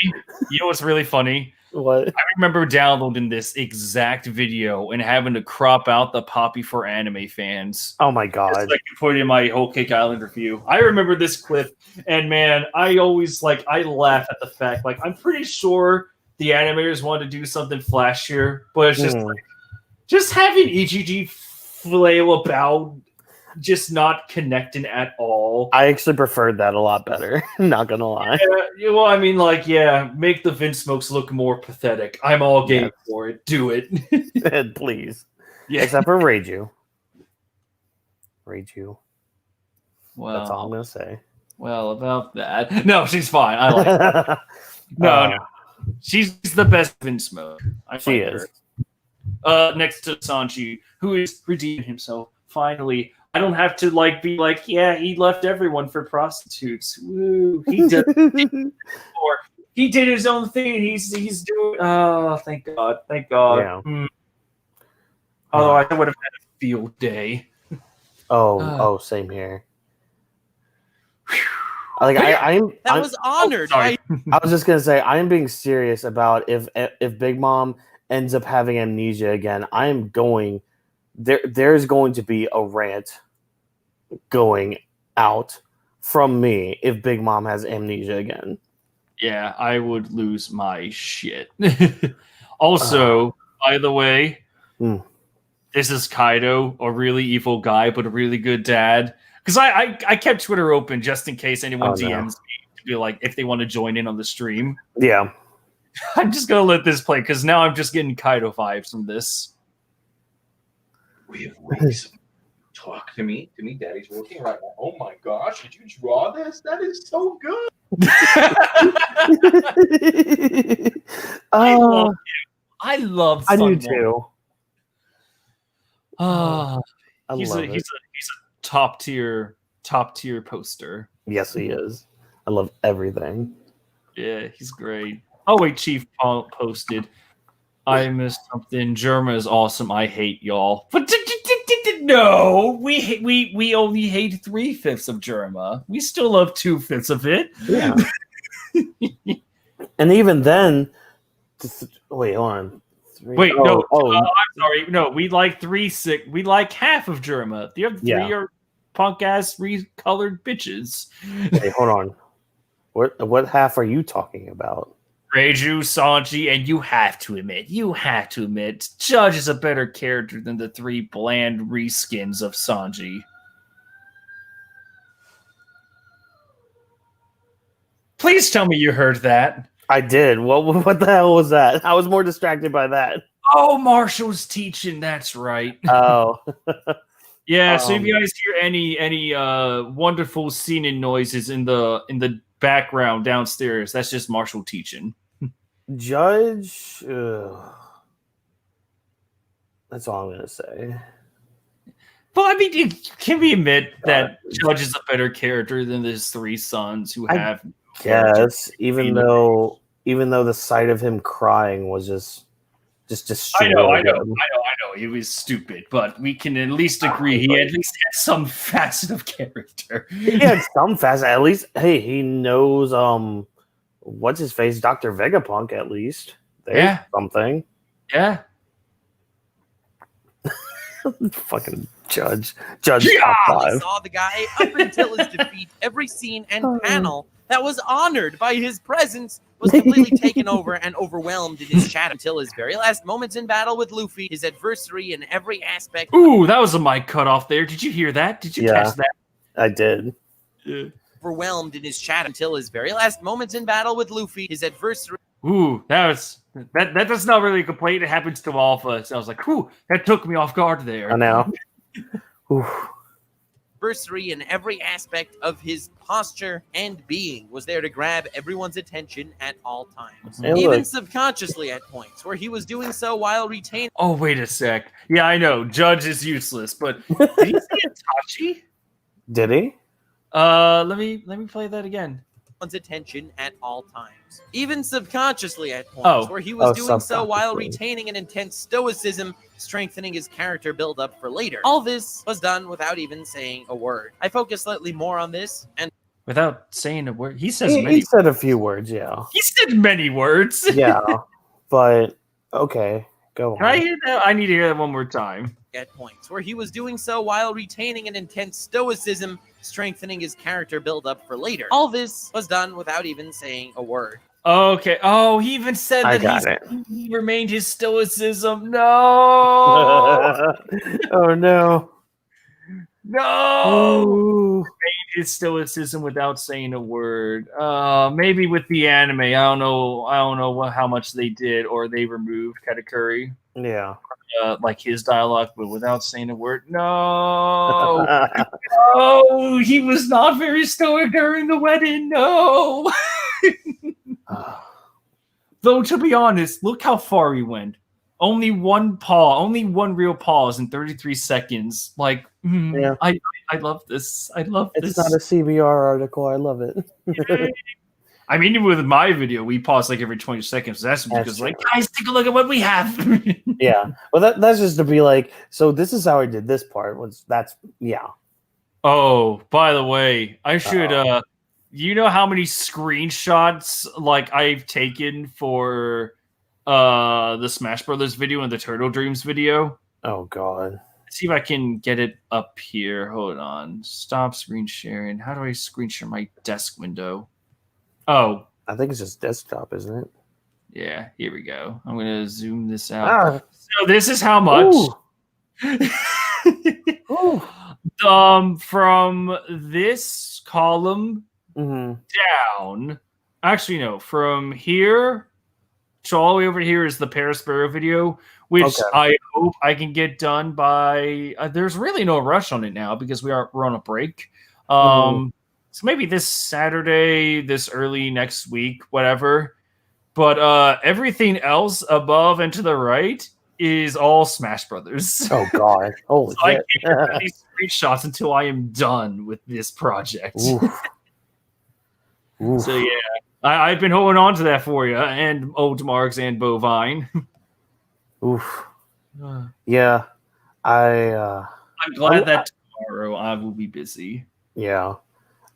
You know what's really funny? What? I remember downloading this exact video and having to crop out the Poppy for anime fans. Oh my Just god. so I could put it in my Whole Cake Island review. I remember this clip, and man, I always I laugh at the fact I'm pretty sure the animators wanted to do something flashier, but it's just having EGG flail about, just not connecting at all. I actually preferred that a lot better. Not gonna lie. Yeah, well, I mean, make the Vince Smokes look more pathetic. I'm all game for it. Do it. Please. Yeah. Except for Reiju. Reiju. Well, that's all I'm gonna say. Well, about that. No, she's fine. I like her. No. She's the best Vince Smoke. She is. Next to Sanji, who is redeeming himself. Finally. I don't have to be yeah, he left everyone for prostitutes. Woo. He did or he did his own thing. He's doing thank God. Thank God. Yeah. Otherwise I would have had a field day. Same here. I'm was honored. I was just gonna say I am being serious about if Big Mom ends up having amnesia again, I am going there's going to be a rant going out from me if Big Mom has amnesia again. Yeah, I would lose my shit. Also, by the way, this is Kaido, a really evil guy, but a really good dad. Because I kept Twitter open just in case anyone DMs me to be if they want to join in on the stream. Yeah. I'm just going to let this play because now I'm just getting Kaido vibes from this. We have ways. Talk to me. Daddy's working right now. Oh my gosh, did you draw this? That is so good. I love him. I love I do Sun too. He's a top tier poster. Yes, he is. I love everything. Yeah, he's great. Oh wait, Chief posted. I missed something. Germa is awesome. I hate y'all. But no, we only hate 3/5 of Germa. We still love 2/5 of it. Yeah. And even then, wait, hold on. Wait, no. I'm sorry. No, we like 3/6. We like half of Germa. The other 3 are punk ass recolored bitches. Wait, hold on. What half are you talking about? Reiju, Sanji, and you have to admit, Judge is a better character than the 3 bland reskins of Sanji. Please tell me you heard that. I did. What the hell was that? I was more distracted by that. Oh, Marshall's teaching. That's right. Oh. Yeah, so if you guys hear any wonderful scening noises in the background downstairs, that's just Marshall teaching. Judge, that's all I'm gonna say. But I mean, can we admit that Judge is a better character than his 3 sons who have? Yes, even though the sight of him crying was just I know. He was stupid, but we can at least agree he at least had some facet of character. He had some facet. At least, hey, he knows what's his face, Dr. Vegapunk. At least there's something. Yeah. Fucking Judge. Top 5. Saw the guy up until his defeat. Every scene and panel that was honored by his presence was completely taken over and overwhelmed in his chat until his very last moments in battle with Luffy, his adversary in every aspect. Ooh, that was a mic cut off there. Did you hear that? Did you catch that? I did. Yeah. Overwhelmed in his chat until his very last moments in battle with Luffy, his adversary. Ooh, that's not really a complaint. It happens to all of us. I was like, whew, that took me off guard there. I know. Adversary in every aspect of his posture and being was there to grab everyone's attention at all times, even subconsciously at points where he was doing so while retaining. Oh, wait a sec. Yeah, I know. Judge is useless, but did he say Itachi? Did he? Let me play that again. One's attention at all times, even subconsciously at points where he was doing so while retaining an intense stoicism, strengthening his character build-up for later. All this was done without even saying a word. I focus slightly more on this and without saying a word. He says he said a few words. Yeah, he said many words. Yeah, But okay, go on. Can I hear that? I need to hear that one more time. At points where he was doing so while retaining an intense stoicism, strengthening his character build-up for later. All this was done without even saying a word. Okay. Oh, he even said I that got he remained his stoicism. No. Oh no. No. Ooh. His stoicism without saying a word. Maybe with the anime, I don't know how much they did or they removed Katakuri, Yeah. like his dialogue, but without saying a word. No, no, he was not very stoic during the wedding. No. Though to be honest, look how far he went. Only one real pause in 33 seconds. Like, Yeah. I love this. I love It's this. not a CBR article. I love it. I mean, even with my video, we pause like every 20 seconds. That's because, like, guys, take a look at what we have. Yeah. Well, that's just to be like, so this is how I did this part. Yeah. Oh, by the way, I should, you know how many screenshots, like, I've taken for the Smash Brothers video and the Turtle Dreams video? Oh, God. Let's see if I can get it up here. Hold on. Stop screen sharing. How do I screen share my desk window? Oh. I think it's just desktop, isn't it? Yeah, here we go. I'm going to zoom this out. So this is how much. Ooh. From this column down. Actually, no. From here to all the way over here is the Paris Sparrow video, which I hope I can get done by. There's really no rush on it now because we're on a break. So maybe this Saturday, this early next week, whatever. But everything else above and to the right is all Smash Brothers. Oh, God. Holy so shit. I can't get these screenshots until I am done with this project. Oof. So, yeah. I've been holding on to that for you, and Old Marks and Bovine. Oof. Yeah. I'm glad that tomorrow I will be busy. Yeah.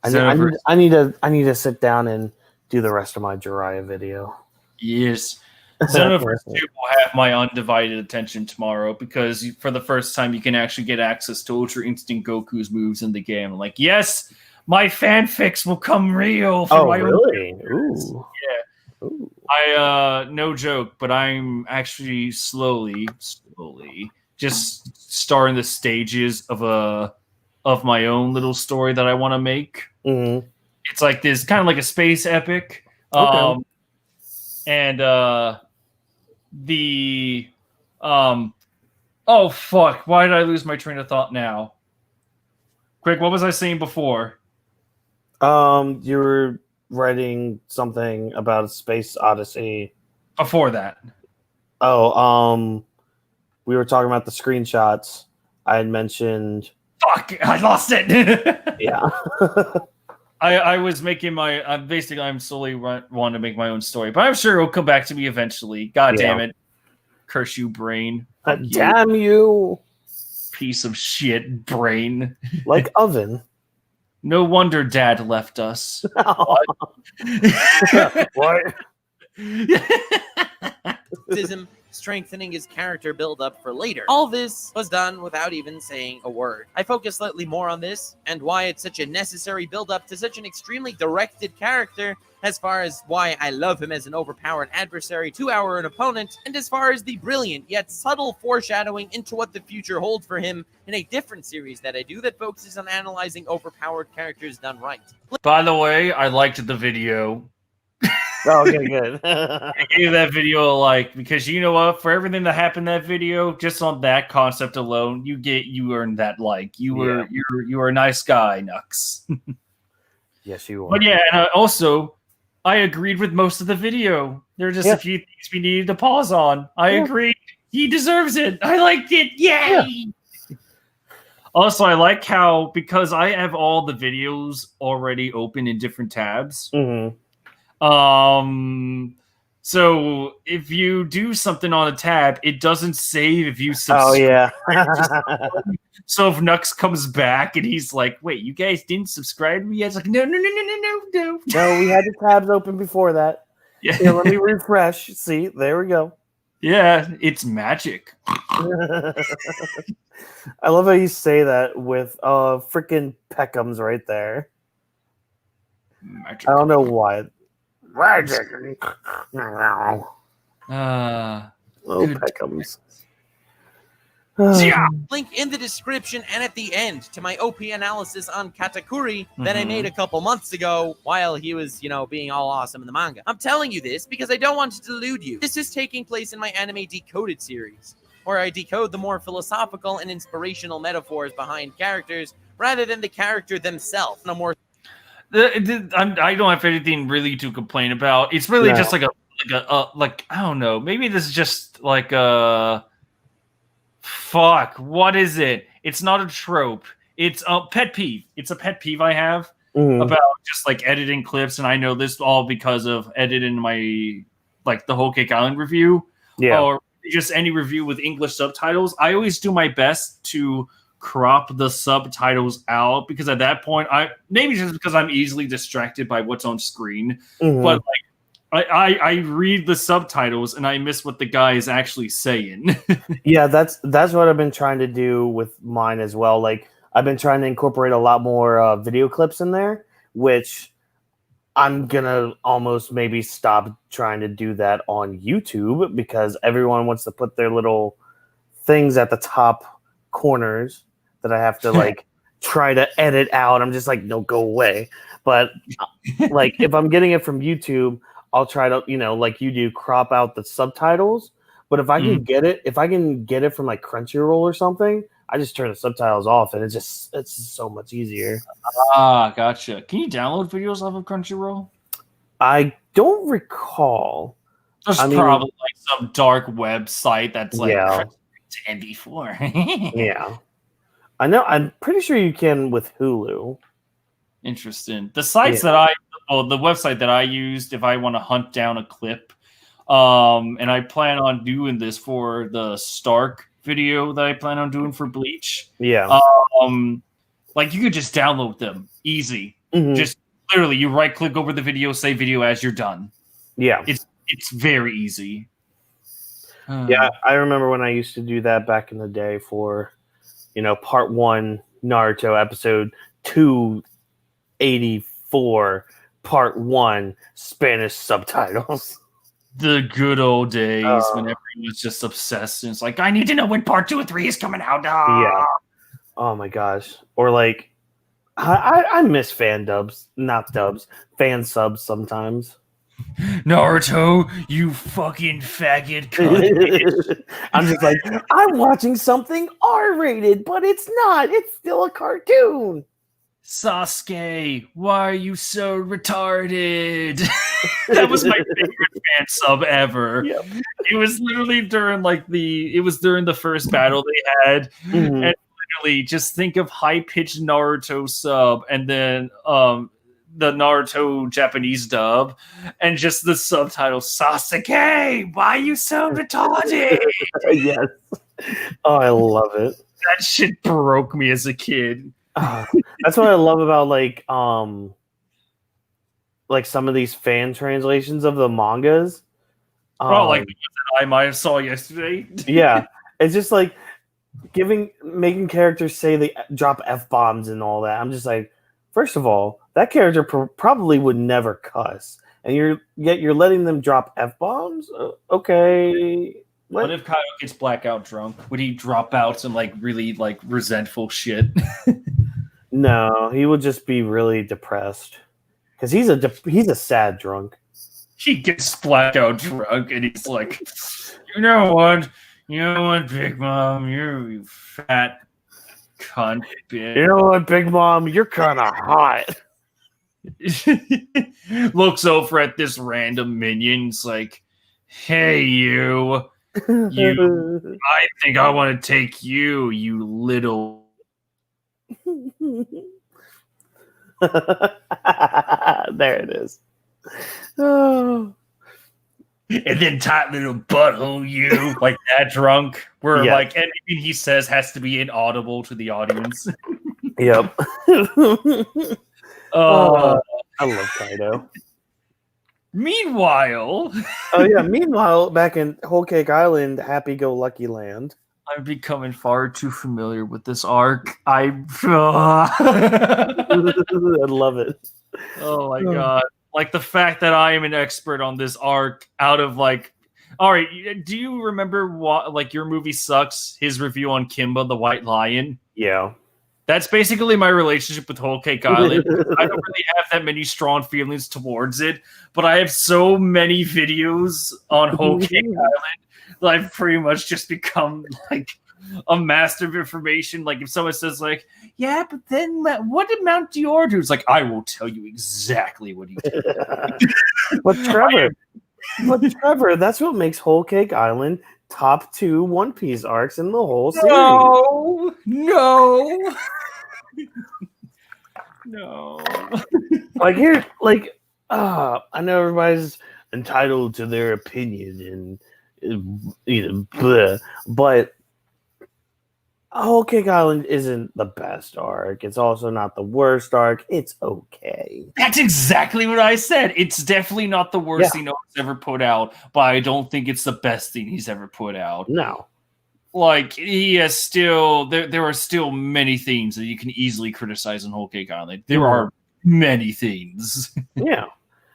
I need to sit down and do the rest of my Jiraiya video. Yes. Xenoverse 2 will have my undivided attention tomorrow because for the first time you can actually get access to Ultra Instinct Goku's moves in the game. Like, yes, my fanfics will come real. For my really? Ooh. Yeah. Ooh. I no joke, but I'm actually slowly just starting the stages of my own little story that I want to make. Mm-hmm. It's like this kind of like a space epic. And oh fuck, why did I lose my train of thought now? Quick, what was I saying before? You were writing something about a Space Odyssey. Before that. Oh, we were talking about the screenshots. I had mentioned. Fuck, I lost it. Yeah. I was making my. I'm slowly wanting to make my own story, but I'm sure it'll come back to me eventually. God damn it! Curse you, brain! Damn you! Piece of shit, brain! Like oven. No wonder Dad left us. What? Strengthening his character build-up for later. All this was done without even saying a word. I focus slightly more on this and why it's such a necessary build-up to such an extremely directed character, as far as why I love him as an overpowered adversary to our opponent, and as far as the brilliant yet subtle foreshadowing into what the future holds for him in a different series that I do that focuses on analyzing overpowered characters done right. By the way, I liked the video. Oh, okay, good. I gave that video a like because you know what? For everything that happened in that video, just on that concept alone, you earned that like. You were a nice guy, Nux. Yes, you are. But yeah, and I agreed with most of the video. There are just a few things we needed to pause on. I agreed. He deserves it. I liked it. Yay! Yeah. Also, I like how because I have all the videos already open in different tabs. Mm-hmm. So if you do something on a tab, it doesn't save if you subscribe. Oh yeah. So if Nux comes back and he's like, "Wait, you guys didn't subscribe to me?" It's like, "No." No, we had the tabs open before that. Yeah. Yeah, let me refresh. See, there we go. Yeah, it's magic. I love how you say that with freaking Peckham's right there. Magic. I don't know why. Magic. Oh, Good. Peckham's. Yeah. Link in the description and at the end to my OP analysis on Katakuri that I made a couple months ago while he was, being all awesome in the manga. I'm telling you this because I don't want to delude you. This is taking place in my anime Decoded series, where I decode the more philosophical and inspirational metaphors behind characters rather than the character themselves. No more. I don't have anything really to complain about. It's really just like I don't know. Maybe this is just like a fuck. What is it? It's not a trope. It's a pet peeve. It's a pet peeve I have about just like editing clips, and I know this all because of editing my the Whole Cake Island review, or just any review with English subtitles. I always do my best to crop the subtitles out because at that point, maybe just because I'm easily distracted by what's on screen, but I read the subtitles and I miss what the guy is actually saying. Yeah, that's what I've been trying to do with mine as well. Like I've been trying to incorporate a lot more video clips in there, which I'm gonna almost maybe stop trying to do that on YouTube because everyone wants to put their little things at the top corners that I have to try to edit out. I'm just like, no, go away. But like if I'm getting it from YouTube, I'll try to, like you do, crop out the subtitles. But if I can get it from like Crunchyroll or something, I just turn the subtitles off, and it's just so much easier. Ah, gotcha. Can you download videos off of Crunchyroll? I don't recall. There's probably like some dark website that's like MP4. Yeah, I know. I'm pretty sure you can with Hulu. Interesting. The sites the website that I used if I want to hunt down a clip, and I plan on doing this for the Stark video that I plan on doing for Bleach. Yeah. Like you could just download them easy. Just literally you right click over the video, say video as you're done. Yeah. It's very easy. Yeah, I remember when I used to do that back in the day for, part 1 Naruto episode 284, part 1 Spanish subtitles. The good old days when everyone was just obsessed. And it's like, I need to know when part 2 or 3 is coming out. Yeah. Oh my gosh. Or like, I miss fan subs sometimes. Naruto, you fucking faggot cunt. I'm just like, I'm watching something R-rated, but it's not. It's still a cartoon. Sasuke, why are you so retarded? That was my favorite fan sub ever. Yep. It was literally during the first battle they had, and literally just think of high-pitched Naruto sub, and then the Naruto Japanese dub, and just the subtitle, Sasuke, why are you so retarded? Yes. Oh, I love it. That shit broke me as a kid. That's what I love about like some of these fan translations of the mangas. Like the ones that I might have saw yesterday. Yeah. It's just like making characters say they drop F-bombs and all that. I'm just like, first of all, that character probably would never cuss, and you're letting them drop F-bombs? Okay. What if Kyle gets blackout drunk? Would he drop out some really resentful shit? No, he would just be really depressed because he's a sad drunk. He gets blackout drunk and he's like, you know what, Big Mom, you fat cunt bitch. You know what, Big Mom, you're kind of hot. Looks over at this random minion. It's like, hey, you. I think I want to take you, you little. There it is. Oh. And then tight little butthole, you like that drunk. Where anything he says has to be inaudible to the audience. Yep. I love Kaido. Meanwhile, Oh yeah. Meanwhile, back in Whole Cake Island, Happy Go Lucky Land. I'm becoming far too familiar with this arc. I love it. Oh my god. Like the fact that I am an expert on this arc out of like all right, do you remember what like your movie sucks? His review on Kimba the White Lion? Yeah. That's basically my relationship with Whole Cake Island. I don't really have that many strong feelings towards it, but I have so many videos on Whole Cake Island that I've pretty much just become like a master of information. Like if someone says like, yeah, but then what did Mount Dior do? It's like, I will tell you exactly what he did. But Trevor, that's what makes Whole Cake Island top 2 One Piece arcs in the whole series. No. No. Like here, like I know everybody's entitled to their opinion and bleh, but Whole Cake Island isn't the best arc. It's also not the worst arc. It's okay. That's exactly what I said. It's definitely not the worst thing Oda's ever put out, but I don't think it's the best thing he's ever put out. No. Like, he has still... There are still many things that you can easily criticize on Whole Cake Island. There are many things. Yeah.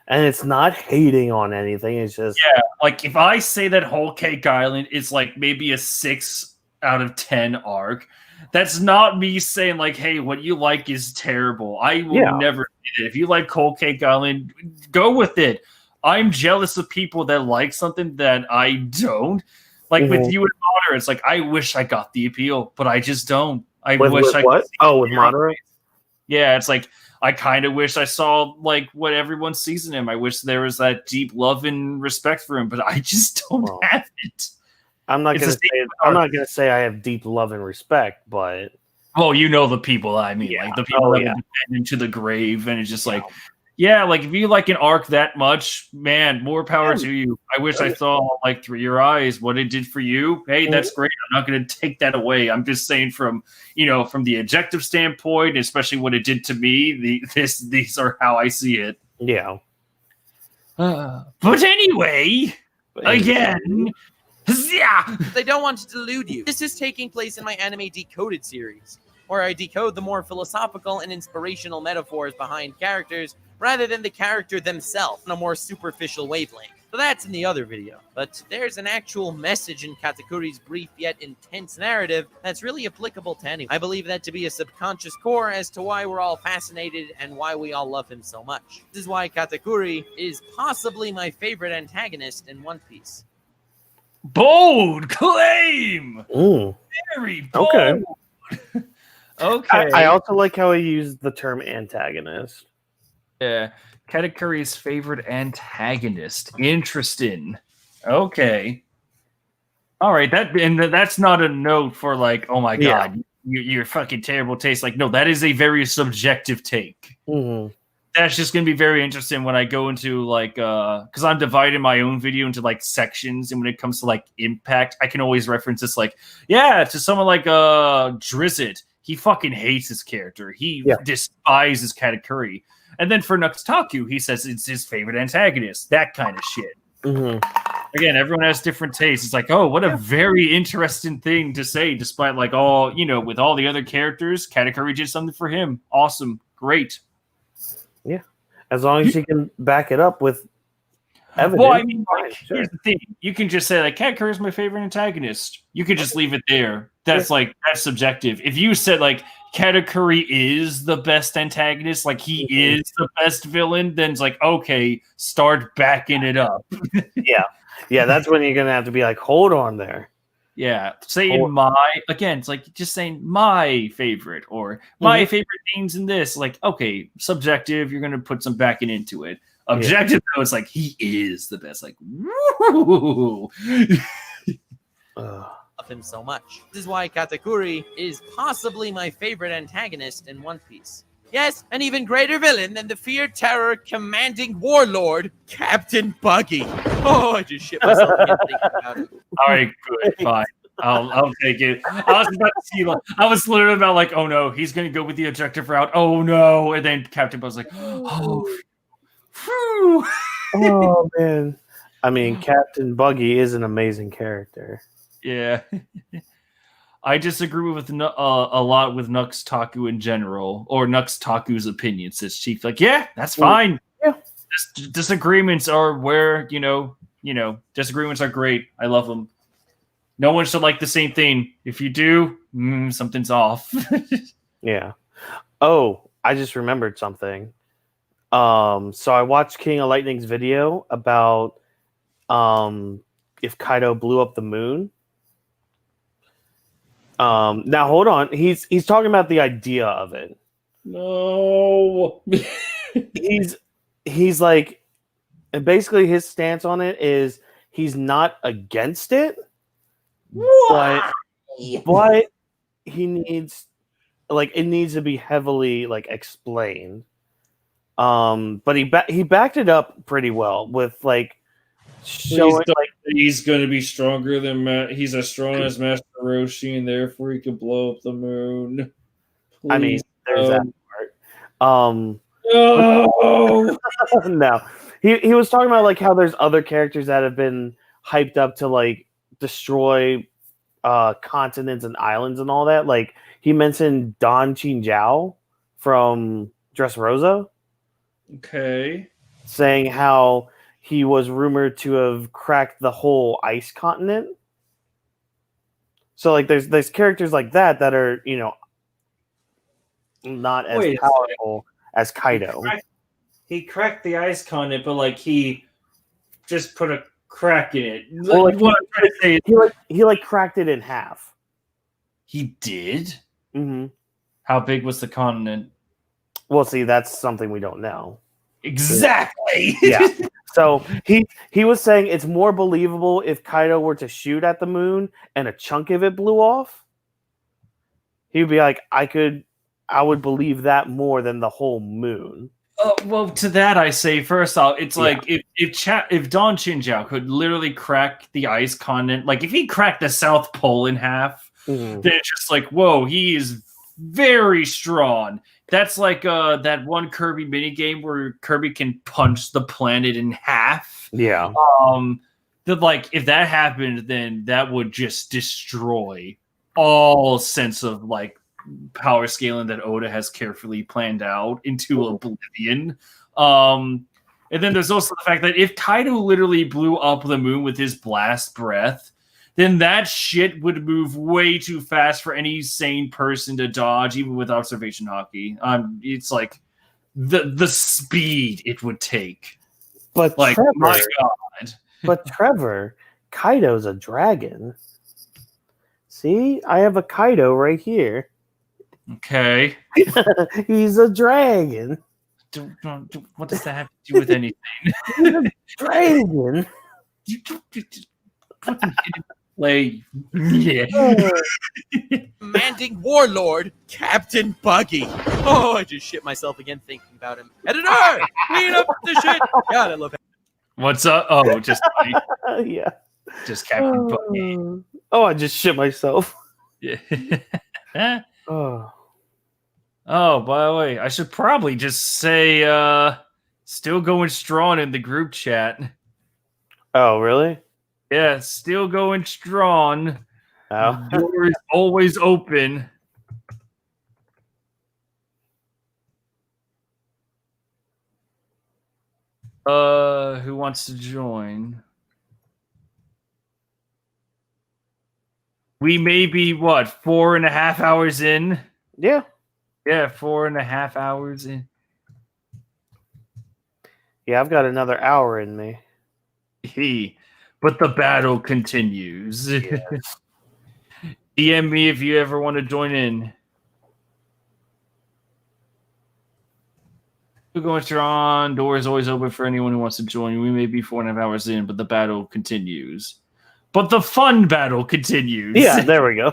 And it's not hating on anything. It's just... Yeah, like, if I say that Whole Cake Island is, like, maybe a 6 out of 10 arc, that's not me saying like, hey, what you like is terrible. I will never do it. If you like Whole Cake Island, go with it. I'm jealous of people that like something that I don't. Like with you and Madara, it's like I wish I got the appeal, but I just don't. With Madara? Yeah, it's like I kind of wish I saw like what everyone sees in him. I wish there was that deep love and respect for him, but I just don't have it. I'm not gonna say I have deep love and respect, but you know the people I mean, like the people that defend him to the grave, and it's just like, like if you like an arc that much, man, more power to you. I wish I saw like through your eyes what it did for you. Hey, that's great. I'm not gonna take that away. I'm just saying from the objective standpoint, especially what it did to me. These are how I see it. Yeah. But anyway, again. They don't want to delude you. This is taking place in my anime Decoded series, where I decode the more philosophical and inspirational metaphors behind characters rather than the character themselves on a more superficial wavelength. So that's in the other video. But there's an actual message in Katakuri's brief yet intense narrative that's really applicable to anyone. I believe that to be a subconscious core as to why we're all fascinated and why we all love him so much. This is why Katakuri is possibly my favorite antagonist in One Piece. Bold claim. Very bold. Okay. Okay. I also like how he used the term antagonist. Yeah. Katakuri's favorite antagonist. Interesting. Okay. All right. That's not a note for like, oh my god, you're fucking terrible taste. Like, no, that is a very subjective take. Mm-hmm. That's just going to be very interesting when I go into like, because I'm dividing my own video into like sections, and when it comes to like impact, I can always reference this like, to someone like Drizzt, he fucking hates his character. He despises Katakuri. And then for Nux Taku, he says it's his favorite antagonist. That kind of shit. Mm-hmm. Again, everyone has different tastes. It's like, oh, what a very interesting thing to say, despite like all, with all the other characters, Katakuri did something for him. Awesome. Great. Yeah, as long as you can back it up with evidence. Well, I mean, here's the thing: you can just say like, "Katakuri is my favorite antagonist." You could just leave it there. That's that's subjective. If you said like Katakuri is the best antagonist, like he is the best villain, then it's like, okay, start backing it up. yeah, that's when you're gonna have to be like, hold on there. Yeah, saying it's like just saying my favorite or my favorite things in this. Like, okay, subjective, you're gonna put some backing into it. Objective, though, it's like he is the best. Like, woo! Love him so much. This is why Katakuri is possibly my favorite antagonist in One Piece. Yes, an even greater villain than the feared terror commanding warlord, Captain Buggy. Oh, I just shit myself again thinking about it. All right, good, fine. I'll take it. I was about to see, I was literally about like, oh no, he's gonna go with the objective route. Oh no, and then Captain Bug's like, oh, phew. Oh man. I mean, Captain Buggy is an amazing character. Yeah. I disagree with a lot with Nux Taku in general, or Nux Taku's opinion, says Chief. Like, yeah, that's fine. Yeah. Disagreements are where, disagreements are great. I love them. No one should like the same thing. If you do, something's off. Yeah. Oh, I just remembered something. So I watched King of Lightning's video about if Kaido blew up the moon. Now hold on. He's talking about the idea of it. No. he's like, and basically his stance on it is he's not against it, but he needs, like, it needs to be heavily like explained. But he backed it up pretty well with like showing like he's going to be stronger than he's as strong as Master Roshi, and therefore he can blow up the moon. Please, I mean, there's that part. No. No, he was talking about like how there's other characters that have been hyped up to like destroy continents and islands and all that. Like he mentioned Don Chinjiao from Dressrosa. Okay. Saying how he was rumored to have cracked the whole ice continent. So like there's characters like that are, not as powerful as Kaido. He cracked the ice continent, but like he just put a crack in it. Well, like, what I'm trying to say is he cracked it in half. He did? Mm-hmm. How big was the continent? Well, see, that's something we don't know. Exactly. Yeah. So he was saying it's more believable if Kaido were to shoot at the moon and a chunk of it blew off. He'd be like, I would believe that more than the whole moon. Well, to that I say, first off, it's like if Don Chinjiao could literally crack the ice continent, like if he cracked the South Pole in half, then it's just like, whoa, he is very strong. That's like that one Kirby minigame where Kirby can punch the planet in half. Yeah. Like if that happened, then that would just destroy all sense of like power scaling that Oda has carefully planned out into oblivion. And then there's also the fact that if Kaido literally blew up the moon with his blast breath, then that shit would move way too fast for any sane person to dodge, even with observation hockey. It's like the speed it would take. But like, Trevor, my God. But Trevor, Kaido's a dragon. See, I have a Kaido right here. Okay. He's a dragon. What does that have to do with anything? He's a dragon. Play. Yeah. Commanding warlord, Captain Buggy. Oh, I just shit myself again thinking about him. Editor, clean up the shit. God, I love it. What's up? Oh, just yeah. Just Captain Buggy. Oh, I just shit myself. Yeah. Oh. Oh, by the way, I should probably just say still going strong in the group chat. Oh, really? Yeah, still going strong. Oh. Door is always open. Who wants to join? We may be, 4.5 hours in? Yeah. Yeah, 4.5 hours in. Yeah, I've got another hour in me. But the battle continues. Yes. DM me if you ever want to join in. We're going strong. Door is always open for anyone who wants to join. We may be 4.5 hours in, but the battle continues. But the fun battle continues. Yeah, there we go.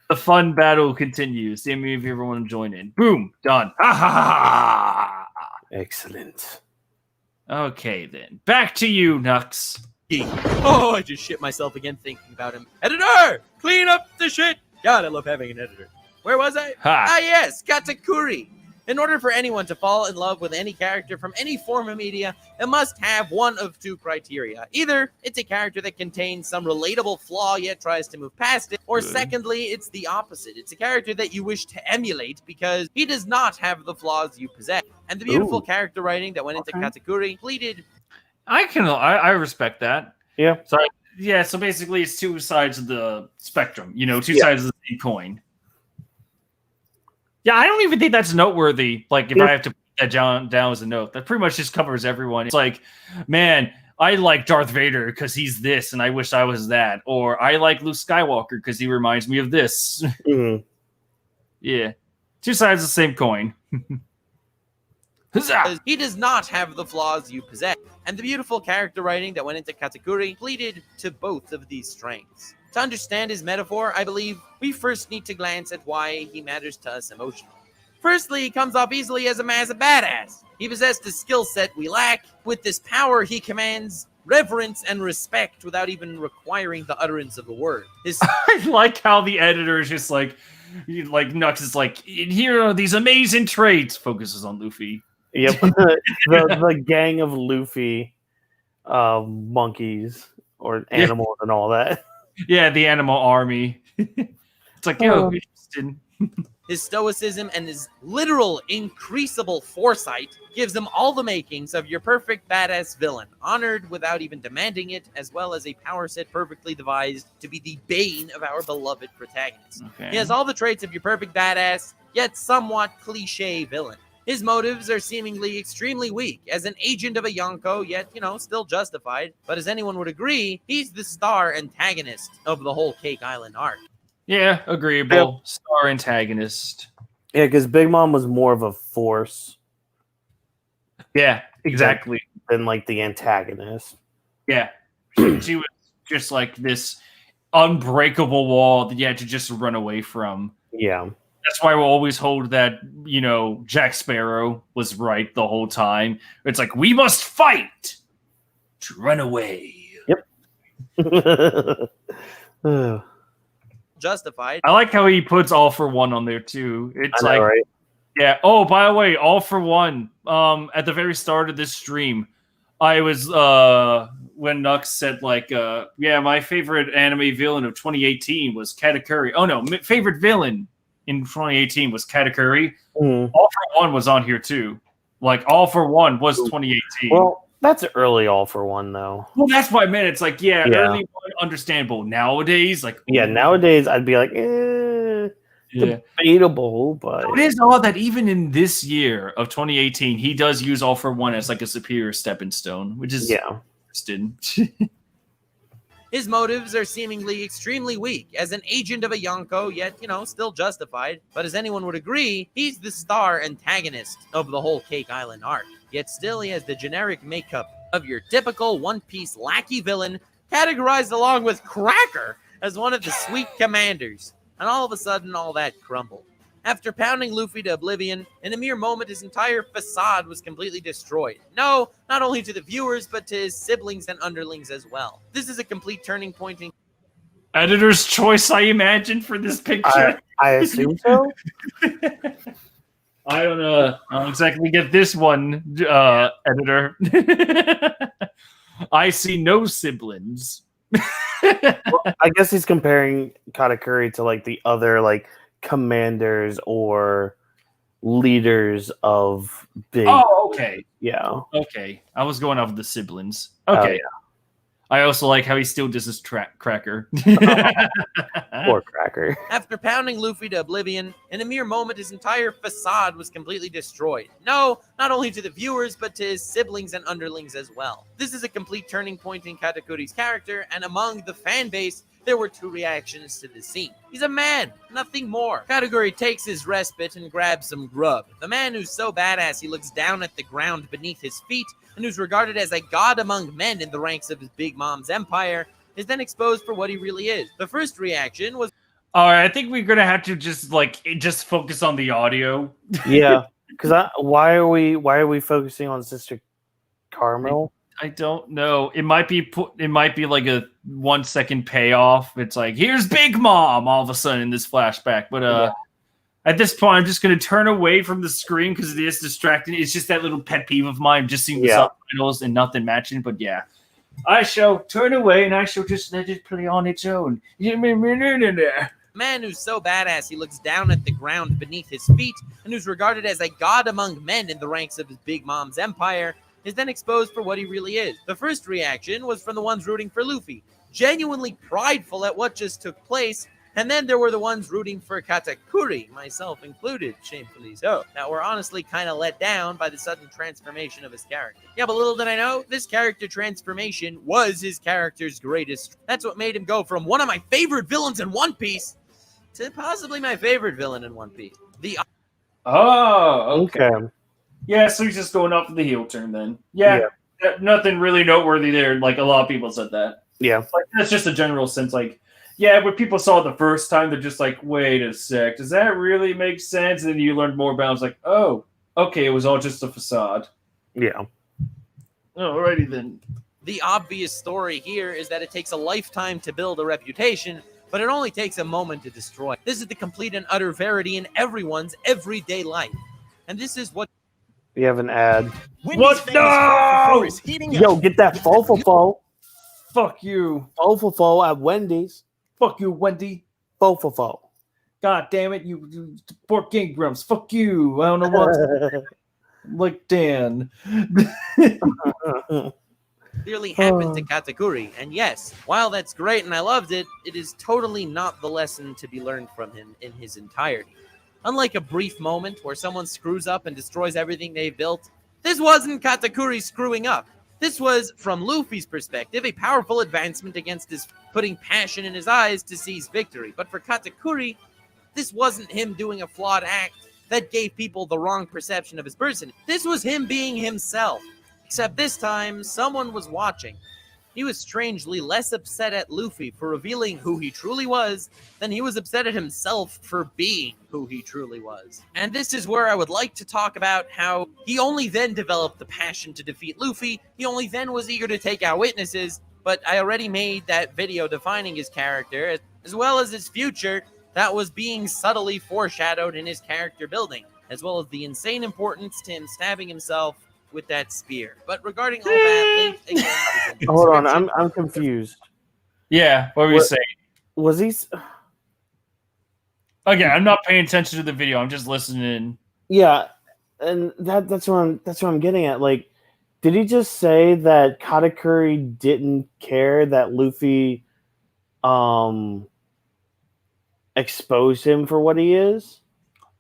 The fun battle continues. DM me if you ever want to join in. Boom. Done. Ha ha ha. Excellent. Okay, then. Back to you, Nux. Oh, I just shit myself again thinking about him. Editor, clean up the shit. God, I love having an editor. Where was I? Ha. Ah, yes, Katakuri. In order for anyone to fall in love with any character from any form of media, it must have one of two criteria. Either it's a character that contains some relatable flaw yet tries to move past it, or secondly, it's the opposite. It's a character that you wish to emulate because he does not have the flaws you possess. And the beautiful character writing that went into Katakuri pleaded. I respect that. Yeah. So basically it's two sides of the spectrum, two sides of the same coin. Yeah, I don't even think that's noteworthy. Like, if I have to put that down as a note, that pretty much just covers everyone. It's like, man, I like Darth Vader because he's this, and I wish I was that. Or I like Luke Skywalker because he reminds me of this. Mm-hmm. Yeah. Two sides of the same coin. Huzzah! He does not have the flaws you possess. And the beautiful character writing that went into Katakuri pleaded to both of these strengths. To understand his metaphor, I believe we first need to glance at why he matters to us emotionally. Firstly, he comes off easily as a massive badass. He possessed a skill set we lack. With this power, he commands reverence and respect without even requiring the utterance of a word. I like how the editor is just like Nux is like, here are these amazing traits. Focuses on Luffy. Yep. the gang of Luffy monkeys or animals and all that. Yeah, the animal army. It's like, interesting. His stoicism and his literal increasable foresight gives him all the makings of your perfect badass villain, honored without even demanding it, as well as a power set perfectly devised to be the bane of our beloved protagonist. Okay. He has all the traits of your perfect badass, yet somewhat cliche villain. His motives are seemingly extremely weak. As an agent of a Yonko, yet, still justified. But as anyone would agree, he's the star antagonist of the whole Cake Island arc. Yeah, agreeable. Yep. Star antagonist. Yeah, because Big Mom was more of a force. Yeah, exactly. Than like the antagonist. Yeah. She was just like this unbreakable wall that you had to just run away from. Yeah. That's why we'll always hold that, Jack Sparrow was right the whole time. It's like, we must fight to run away. Yep. Justified. I like how he puts all for one on there, too. It's I know, right? Yeah. Oh, by the way, all for one. At the very start of this stream, I was, when Nux said, my favorite anime villain of 2018 was Katakuri. Oh, no, favorite villain in 2018 was Katakuri. All for One was on here too. Like, All for One was 2018. Well, that's early All for One though. Well, that's what I meant. It's like, early one, understandable. Nowadays, nowadays I'd be like, debatable, but it is odd that even in this year of 2018, he does use All for One as like a superior stepping stone, which is interesting. His motives are seemingly extremely weak. As an agent of a Yonko, yet, still justified. But as anyone would agree, he's the star antagonist of the whole Cake Island arc. Yet still he has the generic makeup of your typical One Piece lackey villain, categorized along with Cracker as one of the sweet commanders. And all of a sudden, all that crumbled. After pounding Luffy to oblivion, in a mere moment his entire facade was completely destroyed. No, not only to the viewers, but to his siblings and underlings as well. This is a complete turning point in editor's choice, I imagine, for this picture. I assume so. I don't know. I don't exactly get this one, editor. I see no siblings. Well, I guess he's comparing Katakuri to like the other commanders or leaders of big. Oh, okay. Yeah. Okay. I was going off of the siblings. Okay. I also like how he still does his Cracker. Poor Cracker. After pounding Luffy to oblivion, in a mere moment his entire facade was completely destroyed. No, not only to the viewers, but to his siblings and underlings as well. This is a complete turning point in Katakuri's character, and among the fan base, there were two reactions to the scene. He's a man, nothing more. Katakuri takes his respite and grabs some grub. The man who's so badass he looks down at the ground beneath his feet and who's regarded as a god among men in the ranks of his Big Mom's empire is then exposed for what he really is. The first reaction was, all right, I think we're gonna have to just focus on the audio. Yeah, because why are we focusing on Sister Carmel? I don't know. It might be like a 1 second payoff. It's like, here's Big Mom all of a sudden in this flashback. But At this point, I'm just going to turn away from the screen because it is distracting. It's just that little pet peeve of mine, just seeing the subtitles and nothing matching. But yeah, I shall turn away and I shall just let it play on its own. Man who's so badass he looks down at the ground beneath his feet and who's regarded as a god among men in the ranks of his big mom's empire is then exposed for what he really is. The first reaction was from the ones rooting for Luffy, genuinely prideful at what just took place, and then there were the ones rooting for Katakuri, myself included, shamefully so, that were honestly kind of let down by the sudden transformation of his character. Yeah, but little did I know, this character transformation was his character's greatest. That's what made him go from one of my favorite villains in One Piece to possibly my favorite villain in One Piece. Okay. Yeah, so he's just going off of the heel turn then. Yeah. Nothing really noteworthy there. Like, a lot of people said that. Yeah. Like, that's just a general sense. Like, yeah, when people saw it the first time, they're just like, wait a sec, does that really make sense? And then you learn more about it. It's like, oh, okay, it was all just a facade. Yeah. Alrighty then. The obvious story here is that it takes a lifetime to build a reputation, but it only takes a moment to destroy. This is the complete and utter verity in everyone's everyday life. And this is what... We have an ad. What? No! Yo, get that fofofo. Fuck you. Fofofo at Wendy's. Fuck you, Wendy. Fofofo. God damn it, you pork king grumps. Fuck you. I don't know what. Like Dan. clearly happened to Katakuri. And yes, while that's great and I loved it, it is totally not the lesson to be learned from him in his entirety. Unlike a brief moment where someone screws up and destroys everything they've built, this wasn't Katakuri screwing up. This was, from Luffy's perspective, a powerful advancement against his putting passion in his eyes to seize victory. But for Katakuri, this wasn't him doing a flawed act that gave people the wrong perception of his person. This was him being himself. Except this time, someone was watching. He was strangely less upset at Luffy for revealing who he truly was than he was upset at himself for being who he truly was. And this is where I would like to talk about how he only then developed the passion to defeat Luffy, he only then was eager to take out witnesses, but I already made that video defining his character, as well as his future, that was being subtly foreshadowed in his character building, as well as the insane importance to him stabbing himself with that spear. But regarding all that, again, hold on, I'm confused. Yeah, what were you saying? Was he? Again, I'm not paying attention to the video. I'm just listening. Yeah, and that's what I'm getting at. Like, did he just say that Katakuri didn't care that Luffy, exposed him for what he is?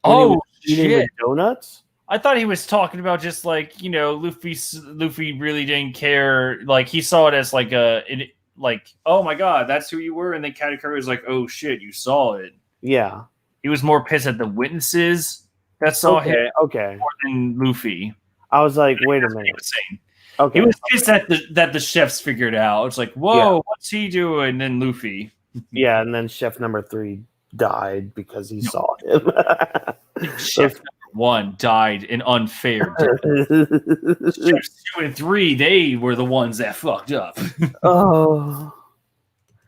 Oh, eating shit! The donuts. I thought he was talking about just like, you know, Luffy really didn't care. Like, he saw it as like oh my god, that's who you were. And then Katakuri was like, oh shit, you saw it. Yeah. He was more pissed at the witnesses that saw him more than Luffy. I was like, wait a minute. He was saying. Okay. He was pissed that the chefs figured out. It's like, whoa, what's he doing? And then Luffy. Yeah, and then chef number 3 died because he saw him. Chef number 1 died in unfair death. Chefs 2 and 3, they were the ones that fucked up. Oh.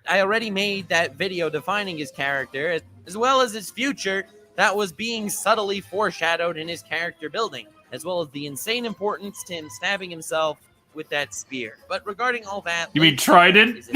I already made that video defining his character, as well as his future, that was being subtly foreshadowed in his character building, as well as the insane importance to him stabbing himself with that spear. But regarding all that... You mean Trident?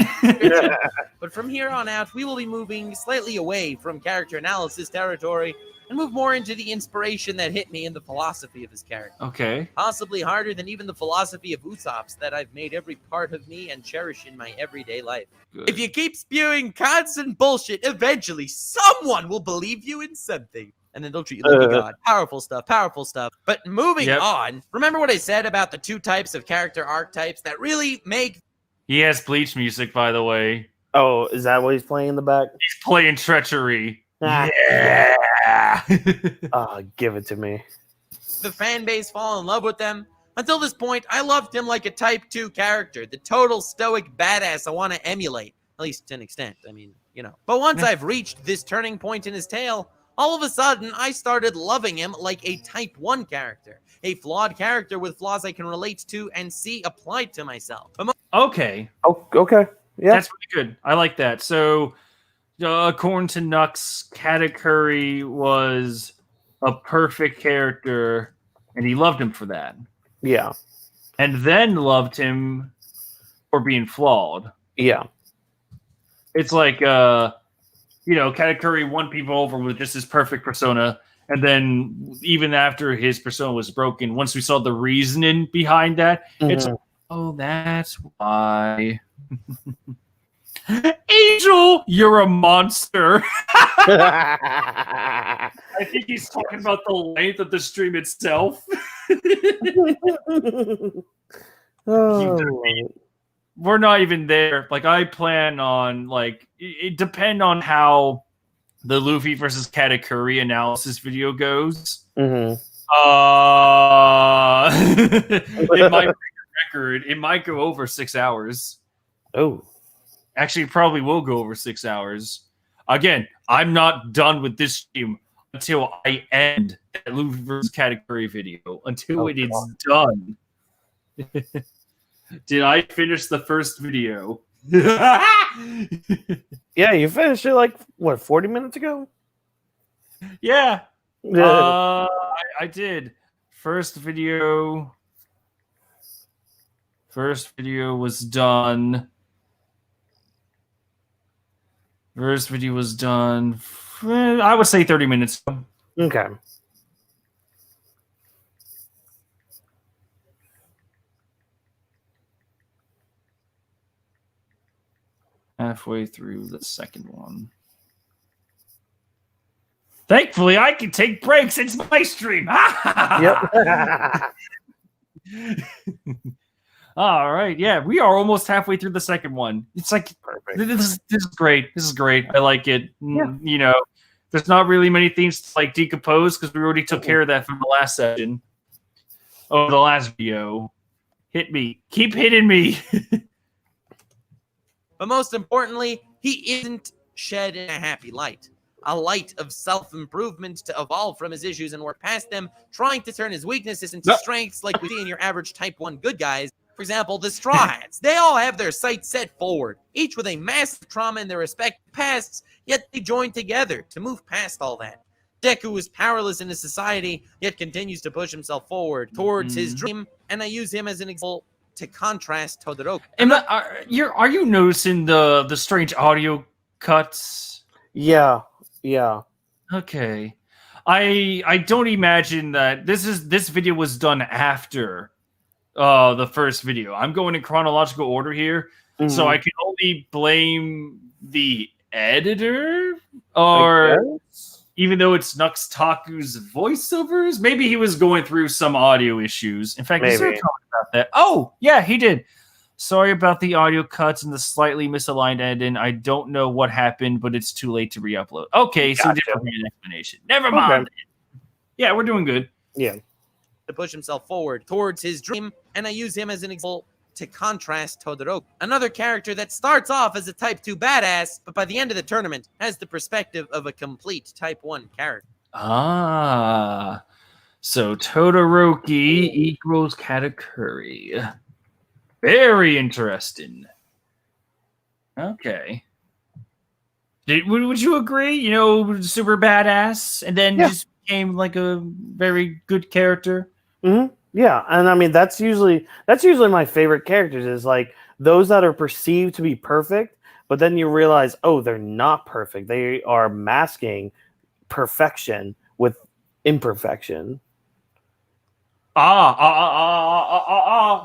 But from here on out, we will be moving slightly away from character analysis territory and move more into the inspiration that hit me in the philosophy of his character. Okay. Possibly harder than even the philosophy of Usopp's that I've made every part of me and cherish in my everyday life. Good. If you keep spewing constant bullshit, eventually someone will believe you in something. And then they'll treat you like a god. Powerful stuff, powerful stuff. But moving on, remember what I said about the 2 types of character archetypes that really make... He has Bleach music, by the way. Oh, is that what he's playing in the back? He's playing Treachery. Yeah. Give it to me. The fan base fall in love with them. Until this point, I loved him like a Type 2 character, the total stoic badass I want to emulate, at least to an extent. I mean, you know. But once I've reached this turning point in his tale, all of a sudden, I started loving him like a Type 1 character, a flawed character with flaws I can relate to and see applied to myself. Okay. Oh, okay. Yeah. That's pretty good. I like that. So according to Nux, Katakuri was a perfect character, and he loved him for that. Yeah. And then loved him for being flawed. Yeah. It's like, Katakuri won people over with just his perfect persona. And then even after his persona was broken, once we saw the reasoning behind that, it's like, oh, that's why. Angel, you're a monster. I think he's talking about the length of the stream itself. We're not even there. Like, I plan on, like, it depend on how the Luffy versus Katakuri analysis video goes. It might break a record. It might go over 6 hours. Oh. Actually, it probably will go over 6 hours. Again, I'm not done with this stream until I end that Luffy vs. Katakuri video. Until it is done. Did I finish the first video? Yeah, you finished it like, what, 40 minutes ago? Yeah. I did. First video was done. First video was done, I would say 30 minutes ago. Okay. Halfway through the second one. Thankfully, I can take breaks. It's my stream. Yep. All right. Yeah, we are almost halfway through the second one. It's like, Perfect. This is great. This is great. I like it. Yeah. There's not really many things to like decompose because we already took care of that from the last session. Oh, the last video. Hit me. Keep hitting me. But most importantly, he isn't shed in a happy light. A light of self-improvement to evolve from his issues and work past them, trying to turn his weaknesses into strengths like we see in your average Type 1 good guys. For example, the Straw Hats. They all have their sights set forward, each with a massive trauma in their respective pasts, yet they join together to move past all that. Deku is powerless in his society, yet continues to push himself forward towards his dream, and I use him as an example to contrast Todoroki. Are you noticing the strange audio cuts? Yeah. Okay. I don't imagine that this video was done after the first video. I'm going in chronological order here, so I can only blame the editor, or even though it's Nux Taku's voiceovers, maybe he was going through some audio issues. In fact, he's talking about that. Oh, yeah, he did. Sorry about the audio cuts and the slightly misaligned ending. I don't know what happened, but it's too late to re-upload. Okay, so different explanation. Never mind. Yeah, we're doing good. Yeah. To push himself forward towards his dream, and I use him as an example to contrast Todoroki. Another character that starts off as a Type 2 badass, but by the end of the tournament has the perspective of a complete Type 1 character. Ah, so Todoroki equals Katakuri. Very interesting. Okay. Would you agree? Super badass, and then just became like a very good character. Mm-hmm. Yeah, and I mean that's usually my favorite characters is like those that are perceived to be perfect, but then you realize, oh, they're not perfect. They are masking perfection with imperfection.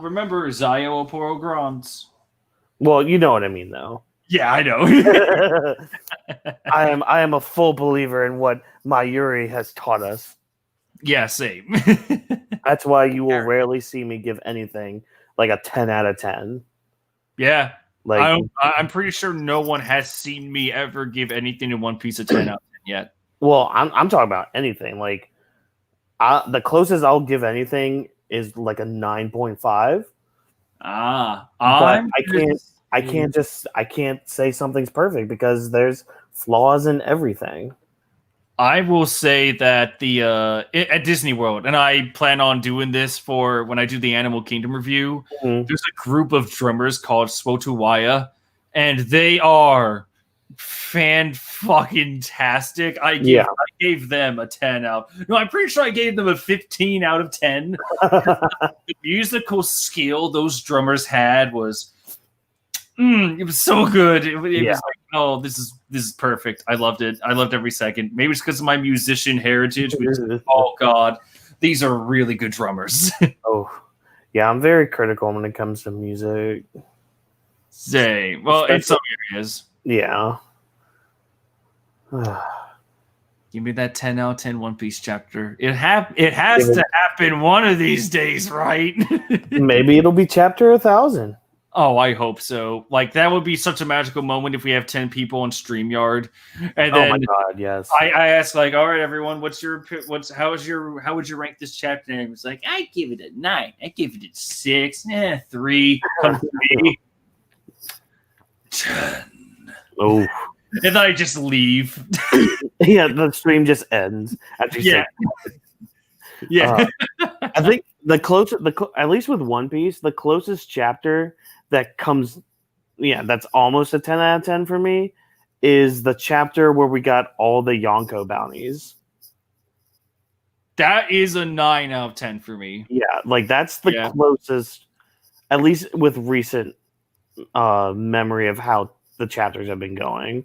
Remember Zayo Oporo Grants. Well, you know what I mean, though. Yeah, I know. I am a full believer in what Mayuri has taught us. Yeah, same. That's why you will rarely see me give anything like a 10 out of 10. Yeah. Like I'm pretty sure no one has seen me ever give anything in One Piece a 10 out of 10 yet. Well, I'm talking about anything. Like the closest I'll give anything is like a 9.5. I can't say something's perfect because there's flaws in everything. I will say that at Disney World, and I plan on doing this for when I do the Animal Kingdom review, there's a group of drummers called Swotuwaya, and they are fan-fucking-tastic. I gave them a 10 out. No, I'm pretty sure I gave them a 15 out of 10. The musical skill those drummers had was it was so good. It was like, oh, this is perfect. I loved it. I loved every second. Maybe it's because of my musician heritage. Oh god, these are really good drummers. Oh, yeah, I'm very critical when it comes to music. Say, well, in some areas. Yeah. Give me that 10 out of 10 One Piece chapter. It has to happen one of these days, right? Maybe it'll be chapter 1000. Oh, I hope so. Like, that would be such a magical moment if we have 10 people on StreamYard. And then my god, yes. I ask, like, all right, everyone, how would you rank this chapter? And it was like, I give it a 9. I give it a 6. 3. Come to me. 10. Oh. And then I just leave. Yeah, the stream just ends after you say. Yeah. I think at least with One Piece, the closest chapter that comes, that's almost a 10 out of 10 for me, is the chapter where we got all the Yonko bounties. That is a 9 out of 10 for me. Yeah, like that's the closest, at least with recent memory of how the chapters have been going.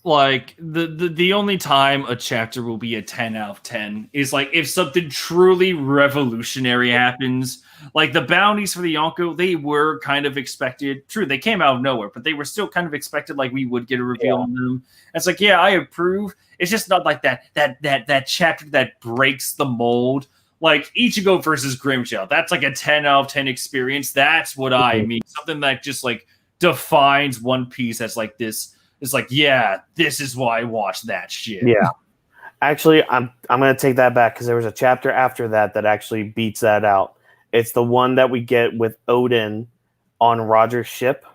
Like, the only time a chapter will be a 10 out of 10 is like if something truly revolutionary happens. Like the bounties for the Yonko, they were kind of expected. True, they came out of nowhere, but they were still kind of expected, like we would get a reveal on them. It's like, I approve. It's just not like that chapter that breaks the mold. Like Ichigo versus Grimjaw, that's like a 10 out of 10 experience. That's what I mean. Something that just like defines One Piece as like this. It's like, this is why I watched that shit. Yeah. Actually, I'm going to take that back because there was a chapter after that actually beats that out. It's the one that we get with Odin on Roger's ship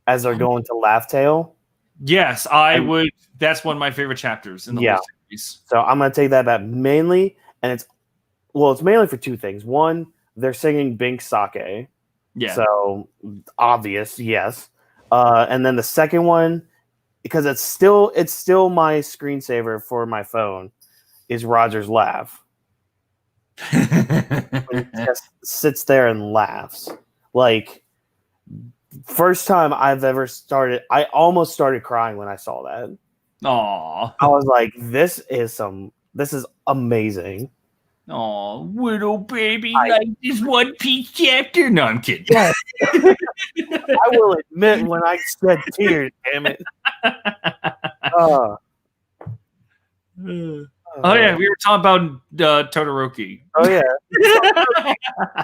as they're going to Laugh Tale. Yes, I would. That's one of my favorite chapters in the whole series. So I'm going to take that back mainly, and it's mainly for two things. One, they're singing Bink Sake. Yeah. So obvious, yes. And then the second one, because it's still my screensaver for my phone, is Roger's laugh. He just sits there and laughs. Like, first time I've ever started, I almost started crying when I saw that. Aww. I was like, this is amazing. Oh, little baby, like this One Piece chapter? No, I'm kidding. Yes. I will admit when I shed tears, damn it. Oh yeah, we were talking about Todoroki. Oh yeah.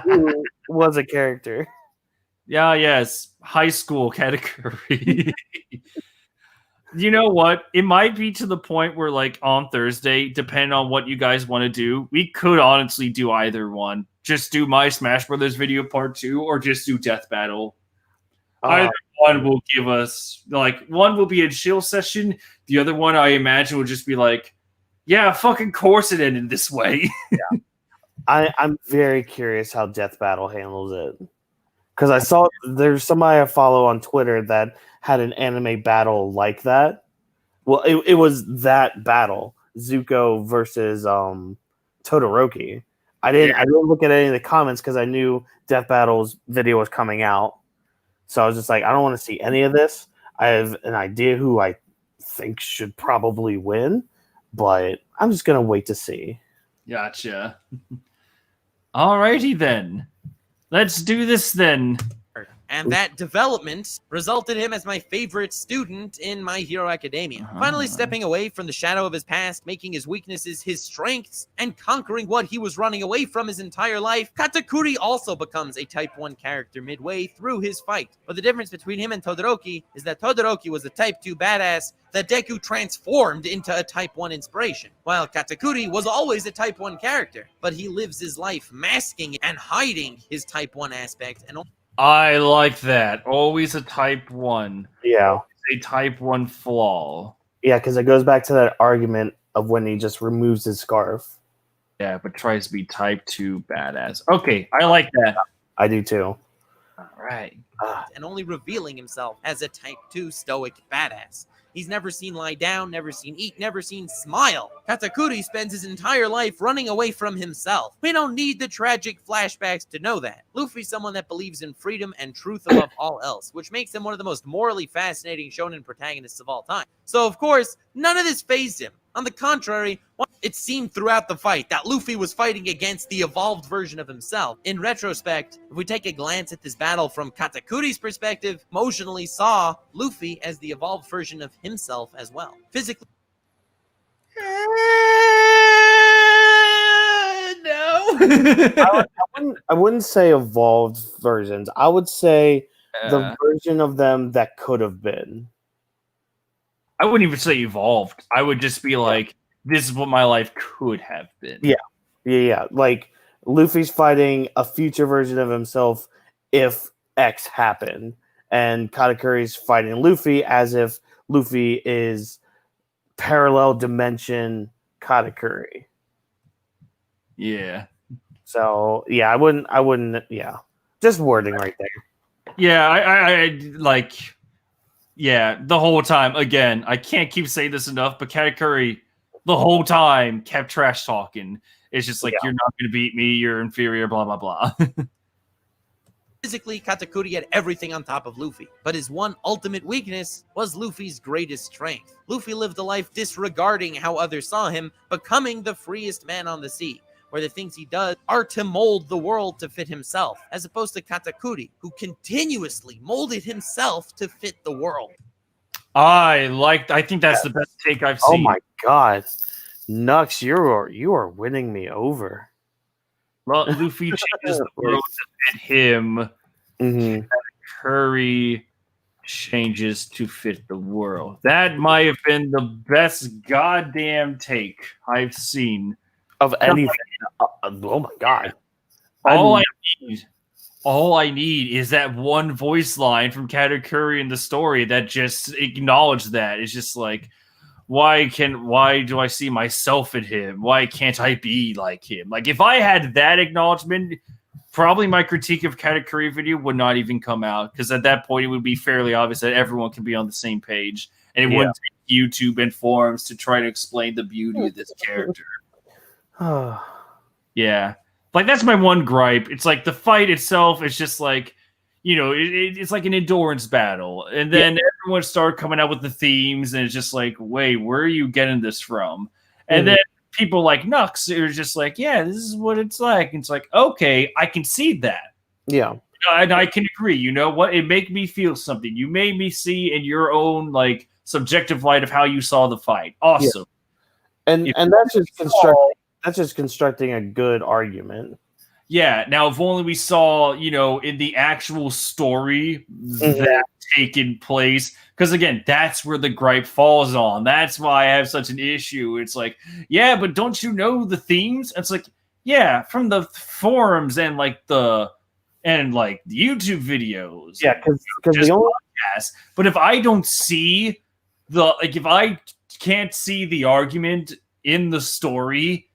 Who was a character. Yeah, yes. High school category. You know what? It might be to the point where, like, on Thursday, depending on what you guys want to do, we could honestly do either one. Just do my Smash Brothers video part 2, or just do Death Battle. Either one will give us, like, one will be a chill session. The other one, I imagine, will just be like, yeah, fucking course it ended this way. Yeah. I'm very curious how Death Battle handles it. Because I saw there's somebody I follow on Twitter that had an anime battle like that. Well, it was that battle, Zuko versus Todoroki. I didn't look at any of the comments because I knew Death Battle's video was coming out. So I was just like, I don't want to see any of this. I have an idea who I think should probably win, but I'm just gonna wait to see. Gotcha. Alrighty then. Let's do this then. And that development resulted him as my favorite student in My Hero Academia. Finally stepping away from the shadow of his past, making his weaknesses his strengths, and conquering what he was running away from his entire life, Katakuri also becomes a Type 1 character midway through his fight. But the difference between him and Todoroki is that Todoroki was a Type 2 badass that Deku transformed into a Type 1 inspiration, while Katakuri was always a Type 1 character, but he lives his life masking and hiding his Type 1 aspect and I like that. Always a Type 1. Yeah. Always a Type 1 flaw. Yeah, because it goes back to that argument of when he just removes his scarf. Yeah, but tries to be Type 2 badass. Okay, I like that. I do too. All right. And only revealing himself as a Type 2 stoic badass. He's never seen lie down, never seen eat, never seen smile. Katakuri spends his entire life running away from himself. We don't need the tragic flashbacks to know that. Luffy's someone that believes in freedom and truth above all else, which makes him one of the most morally fascinating shonen protagonists of all time. So, of course, none of this fazed him. On the contrary, it seemed throughout the fight that Luffy was fighting against the evolved version of himself. In retrospect, if we take a glance at this battle from Katakuri's perspective, emotionally saw Luffy as the evolved version of himself as well. Physically. No. I wouldn't say evolved versions. I would say the version of them that could have been. I wouldn't even say evolved. I would just be like, this is what my life could have been. Yeah. Like, Luffy's fighting a future version of himself if X happened. And Katakuri's fighting Luffy as if Luffy is parallel dimension Katakuri. Yeah. So, yeah, I wouldn't, yeah. Just wording right there. Yeah, I like... Yeah, the whole time. Again, I can't keep saying this enough, but Katakuri, the whole time, kept trash talking. It's just like, you're not going to beat me, you're inferior, blah, blah, blah. Physically, Katakuri had everything on top of Luffy, but his one ultimate weakness was Luffy's greatest strength. Luffy lived a life disregarding how others saw him, becoming the freest man on the sea, where the things he does are to mold the world to fit himself, as opposed to Katakuri, who continuously molded himself to fit the world. I think that's the best take I've seen. Oh my god. Nux, you are winning me over. Well, Luffy changes the world to fit him. Mm-hmm. Katakuri changes to fit the world. That might have been the best goddamn take I've seen. Of anything. Oh my god. All I need is that one voice line from Katakuri in the story that just acknowledged that. It's just like, why do I see myself in him? Why can't I be like him? Like, if I had that acknowledgement, probably my critique of Katakuri video would not even come out, because at that point it would be fairly obvious that everyone can be on the same page, and it wouldn't take YouTube and forums to try to explain the beauty of this character. Yeah, like, that's my one gripe. It's like the fight itself is just like, it's like an endurance battle, and then everyone started coming out with the themes, and it's just like, wait, where are you getting this from? And then people like Nux are just like, yeah, this is what it's like. And it's like, okay, I can see that. Yeah, and I can agree. You know what? It made me feel something. You made me see in your own like subjective light of how you saw the fight. Awesome. And that's just constructing a good argument. Yeah. Now, if only we saw, in the actual story that taken place, because again, that's where the gripe falls on. That's why I have such an issue. It's like, yeah, but don't you know the themes? It's like, yeah, from the forums and the YouTube videos. Yeah, because the only podcasts. But if I don't see if I can't see the argument in the story,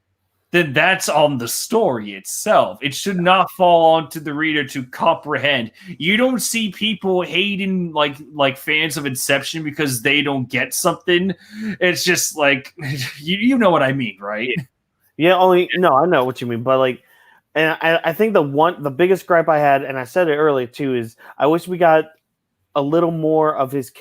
then that's on the story itself. It should not fall onto the reader to comprehend. You don't see people hating like fans of Inception because they don't get something. It's just like, you know what I mean, right? Yeah, I know what you mean, but and I think the biggest gripe I had, and I said it earlier too, is I wish we got a little more of his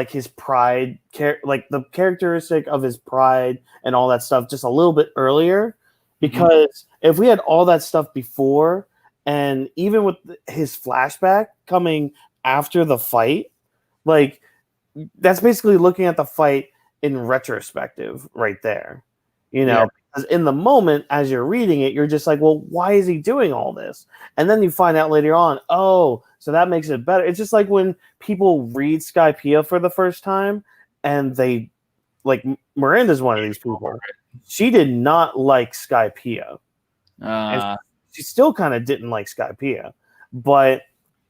his pride, the characteristic of his pride and all that stuff just a little bit earlier, because if we had all that stuff before, and even with his flashback coming after the fight, that's basically looking at the fight in retrospective right there, because in the moment as you're reading it, you're just like, well, why is he doing all this? And then you find out later on, so that makes it better. It's just like when people read Skypiea for the first time, and they, Miranda's one of these people. She did not like Skypiea. She still kind of didn't like Skypiea. But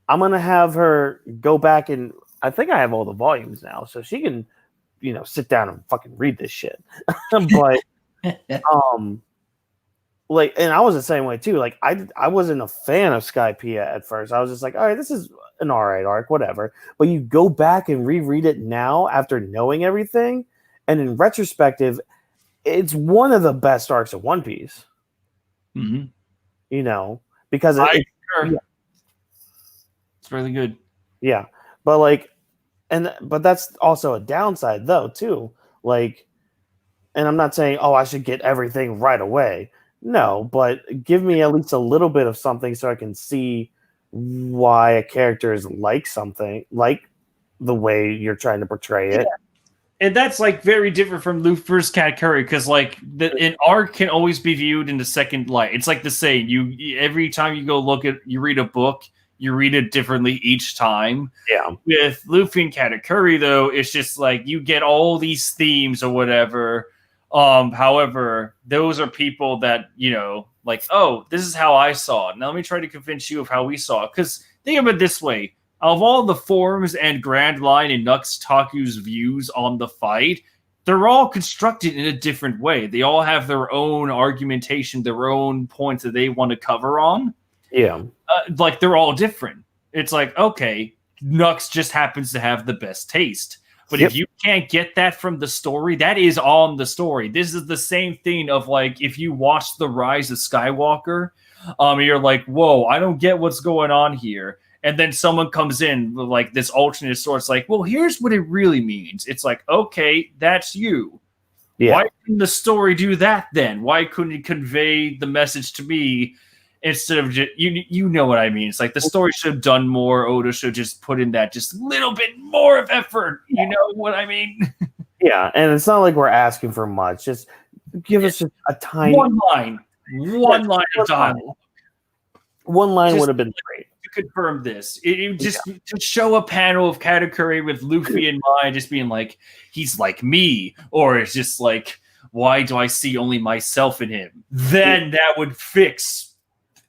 I'm going to have her go back, and I think I have all the volumes now, so she can, sit down and fucking read this shit. But like, and I was the same way too. Like, I wasn't a fan of Skypiea at first. I was just like, all right, this is an all right arc, whatever. But you go back and reread it now after knowing everything, and in retrospective, it's one of the best arcs of One Piece. Mm-hmm. You know, because Sure. It's really good. Yeah, but like, but that's also a downside though too. Like, and I'm not saying, oh, I should get everything right away. No, but give me at least a little bit of something so I can see why a character is like something, like the way you're trying to portray it. And that's like very different from Luffy versus Katakuri, because like an arc can always be viewed in the second light. It's like the saying, you every time you go you read a book, you read it differently each time. Yeah. With Luffy and Katakuri, though, it's just like you get all these themes or whatever. However, those are people that, you know, like, oh, this is how I saw it. Now let me try to convince you of how we saw it. Because think of it this way. Of all the forms and Grand Line and Nux Taku's views on the fight, they're all constructed in a different way. They all have their own argumentation, their own points that they want to cover on. Yeah. Like, they're all different. It's like, okay, Nux just happens to have the best taste. But if you can't get that from the story, that is on the story. This is the same thing of, like, if you watch The Rise of Skywalker, you're like, whoa, I don't get what's going on here. And then someone comes in with, like, this alternate source, like, well, here's what it really means. It's like, okay, that's you. Yeah. Why couldn't the story do that then? Why couldn't it convey the message to me instead of just, you know what I mean? It's like the story should have done more. Oda should have just put in that just a little bit more of effort. You know what I mean? Yeah, and it's not like we're asking for much. Just give us just a tiny one line of dialogue. One line would have been great. Confirm this. It just to show a panel of Katakuri with Luffy in mind, just being like, he's like me, or it's just like, why do I see only myself in him? Then that would fix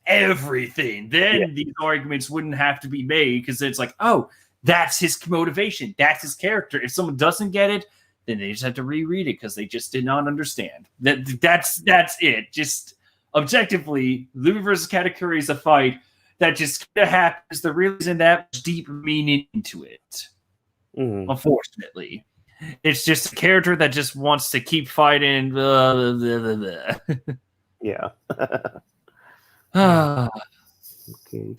everything. Then these arguments wouldn't have to be made, because it's like, oh, that's his motivation, that's his character. If someone doesn't get it, then they just have to reread it because they just did not understand. That's it. Just objectively, Luffy versus Katakuri is a fight that just happens. There really isn't that much deep meaning into it. Unfortunately, it's just a character that just wants to keep fighting. Blah, blah, blah, blah. Yeah.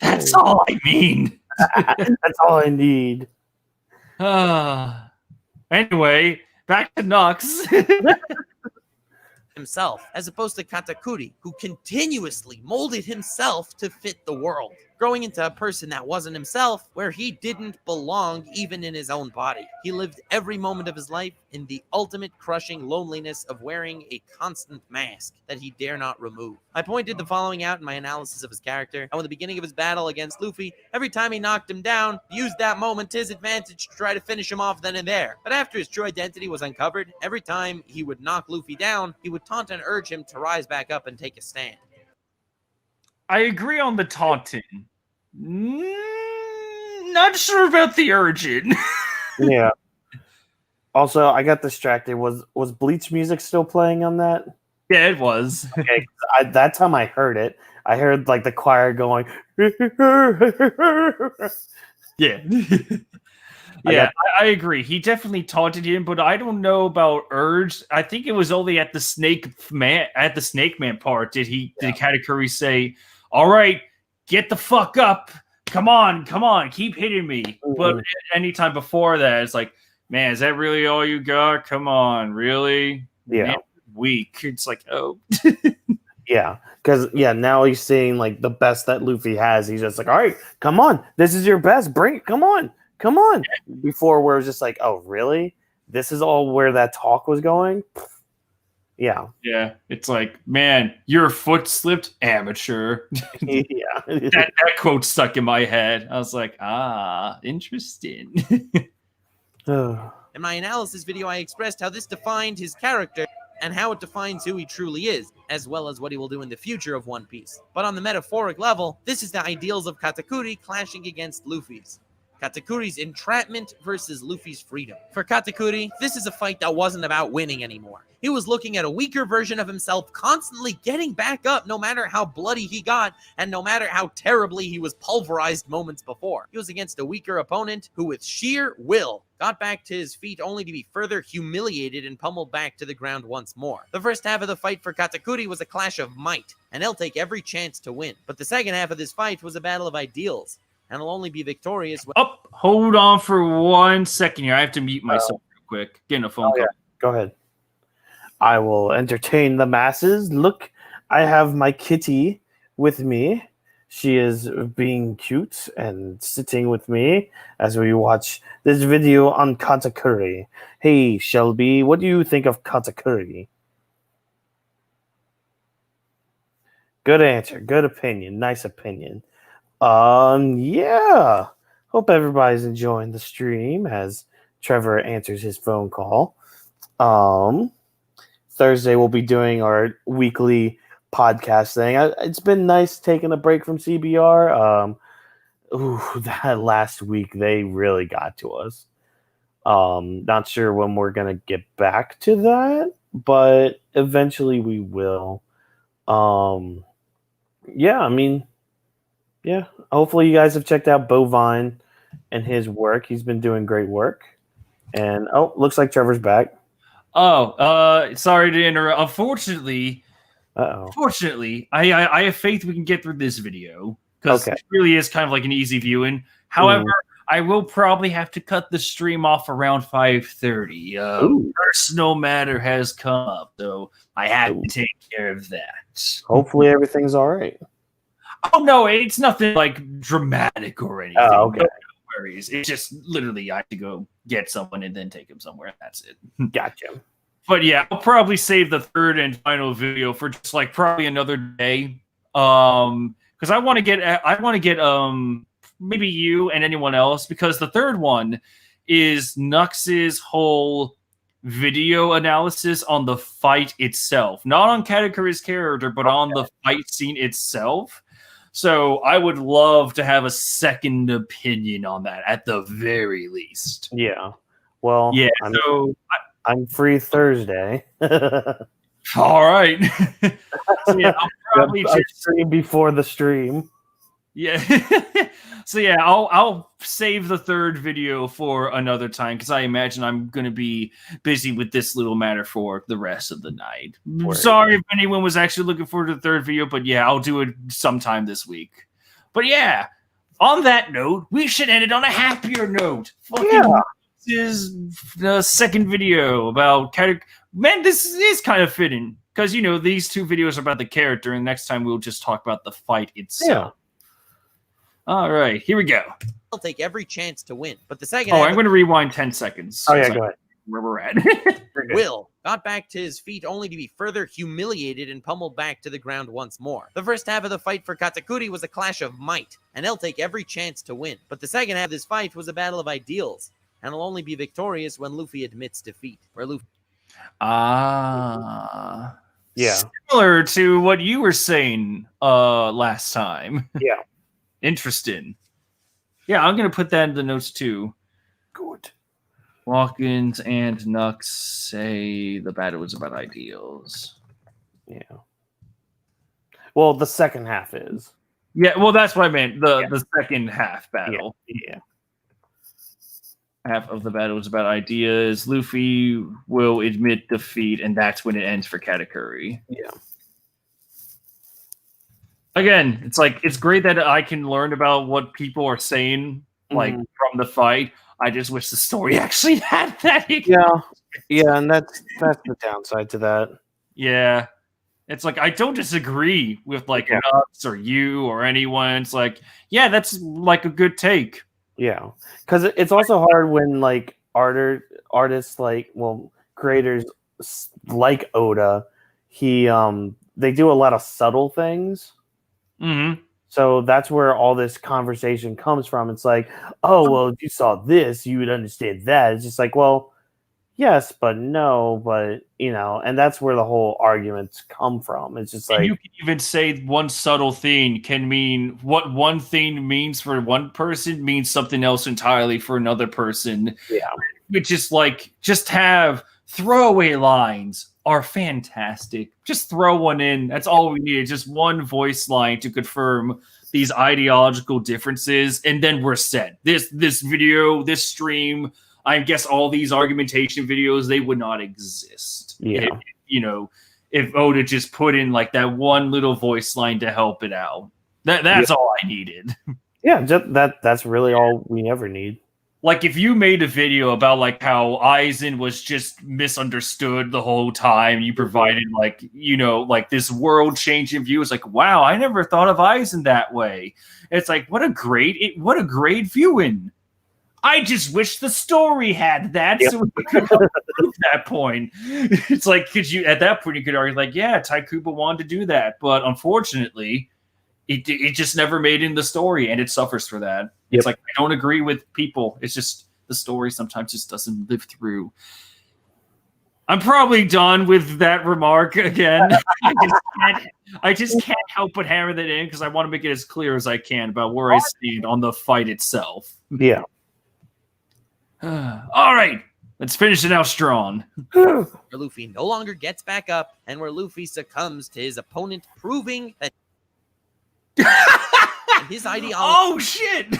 That's all I mean. That's all I need. Anyway, back to Nux. Himself, as opposed to Katakuri, who continuously molded himself to fit the world, growing into a person that wasn't himself, where he didn't belong even in his own body. He lived every moment of his life in the ultimate crushing loneliness of wearing a constant mask that he dare not remove. I pointed the following out in my analysis of his character: how in the beginning of his battle against Luffy, every time he knocked him down, he used that moment to his advantage to try to finish him off then and there. But after his true identity was uncovered, every time he would knock Luffy down, he would taunt and urge him to rise back up and take a stand. I agree on the taunting. Not sure about the urging. Yeah. Also, I got distracted. Was Bleach music still playing on that? Yeah, it was. Okay, that time I heard it. I heard like the choir going. Yeah. Yeah, I agree. He definitely taunted him, but I don't know about urge. I think it was only at the Snake Man part did Katakuri say, "All right, get the fuck up. Come on, keep hitting me." Mm-hmm. But anytime before that, it's like, man, is that really all you got? Come on, really? Yeah, man, weak. It's like, oh. Yeah, because now he's seeing like the best that Luffy has. He's just like, all right, come on, this is your best. Bring it, come on. Before, where it was just like, oh, really? This is all where that talk was going? Yeah. Yeah. It's like, man, your foot slipped, amateur. Yeah. that quote stuck in my head. I was like, interesting. In my analysis video, I expressed how this defined his character and how it defines who he truly is, as well as what he will do in the future of One Piece. But on the metaphoric level, this is the ideals of Katakuri clashing against Luffy's. Katakuri's entrapment versus Luffy's freedom. For Katakuri, this is a fight that wasn't about winning anymore. He was looking at a weaker version of himself, constantly getting back up no matter how bloody he got and no matter how terribly he was pulverized moments before. He was against a weaker opponent who, with sheer will, got back to his feet only to be further humiliated and pummeled back to the ground once more. The first half of the fight for Katakuri was a clash of might, and he'll take every chance to win. But the second half of this fight was a battle of ideals, and he'll only be victorious when... Oh, hold on for 1 second here. I have to mute myself real quick. Getting a phone call. Yeah. Go ahead. I will entertain the masses. Look, I have my kitty with me. She is being cute and sitting with me as we watch this video on Katakuri. Hey, Shelby, what do you think of Katakuri? Good answer. Good opinion. Nice opinion. Yeah. Hope everybody's enjoying the stream as Trevor answers his phone call. Thursday we'll be doing our weekly podcast thing. It's been nice taking a break from CBR. That last week they really got to us. Not sure when we're gonna get back to that, but eventually we will. Yeah, I mean, yeah. Hopefully you guys have checked out Bovine and his work. He's been doing great work. And looks like Trevor's back. Sorry to interrupt. Unfortunately, I have faith we can get through this video because it really is kind of like an easy viewing. However, I will probably have to cut the stream off around 5:30. Personal matter has come up, so I have to take care of that. Hopefully everything's all right. Oh no, it's nothing like dramatic or anything. Oh, okay. No worries. It's just literally I have to go get someone and then take him somewhere. That's it. Gotcha. But yeah, I'll probably save the third and final video for just like probably another day. Because I want to get maybe you and anyone else, because the third one is Nux's whole video analysis on the fight itself, not on Katakuri's character, but on the fight scene itself. So I would love to have a second opinion on that at the very least. Yeah. Well, yeah. I'm free Thursday. All right. So yeah, I'll probably just stream before the stream. Yeah. So yeah, I'll save the third video for another time because I imagine I'm going to be busy with this little matter for the rest of the night. Sorry if anyone was actually looking forward to the third video, but yeah, I'll do it sometime this week. But yeah, on that note, we should end it on a happier note. This is the second video about character. Man, this is kind of fitting because, you know, these two videos are about the character, and next time we'll just talk about the fight itself. Yeah. All right, here we go. I'll take every chance to win, but the second... I'm going to rewind 10 seconds. Oh, yeah, go ahead. Where we're at. Will got back to his feet only to be further humiliated and pummeled back to the ground once more. The first half of the fight for Katakuri was a clash of might, and he'll take every chance to win. But the second half of this fight was a battle of ideals, and he'll only be victorious when Luffy admits defeat. Yeah. Similar to what you were saying last time. Yeah. Interesting. Yeah, I'm going to put that in the notes too. Good. Whawkins and Nux say the battle was about ideals. Yeah. Well, the second half is. Yeah, well, that's what I meant. The second half battle. Yeah. Half of the battle was about ideas. Luffy will admit defeat, and that's when it ends for Katakuri. Yeah. Again, it's great that I can learn about what people are saying, from the fight. I just wish the story actually had that. Yeah, and that's the downside to that. Yeah. It's like I don't disagree with Nux or you or anyone. It's like, yeah, that's like a good take. Yeah. Because it's also hard when artists creators like Oda, they do a lot of subtle things. Mm-hmm. So that's where all this conversation comes from. It's like, oh, well, if you saw this, you would understand that. It's just like, well, yes, but no, but and that's where the whole arguments come from. It's just And like you can even say one subtle thing can mean what one thing means for one person means something else entirely for another person. yeah, Which is like just have throwaway lines are fantastic. Just throw one in. That's all we need. Just one voice line to confirm these ideological differences, and then we're set. This video, this stream, I guess all these argumentation videos, they would not exist. Yeah. If Oda just put in like that one little voice line to help it out. That's all I needed. Yeah, that's really all we ever need. Like if you made a video about like how Aizen was just misunderstood the whole time, you provided like this world changing view. It's like, wow, I never thought of Aizen that way. It's like what a great viewing. I just wish the story had that so we could prove that point. It's like at that point you could argue like, yeah, Taikuba wanted to do that, but unfortunately it just never made in the story, and it suffers for that. It's like I don't agree with people. It's just the story sometimes just doesn't live through. I'm probably done with that remark again. I just can't help but hammer that in because I want to make it as clear as I can about where I stand on the fight itself. Yeah. All right, let's finish it out strong. Where Luffy no longer gets back up, and where Luffy succumbs to his opponent, proving that his ideology. Oh shit!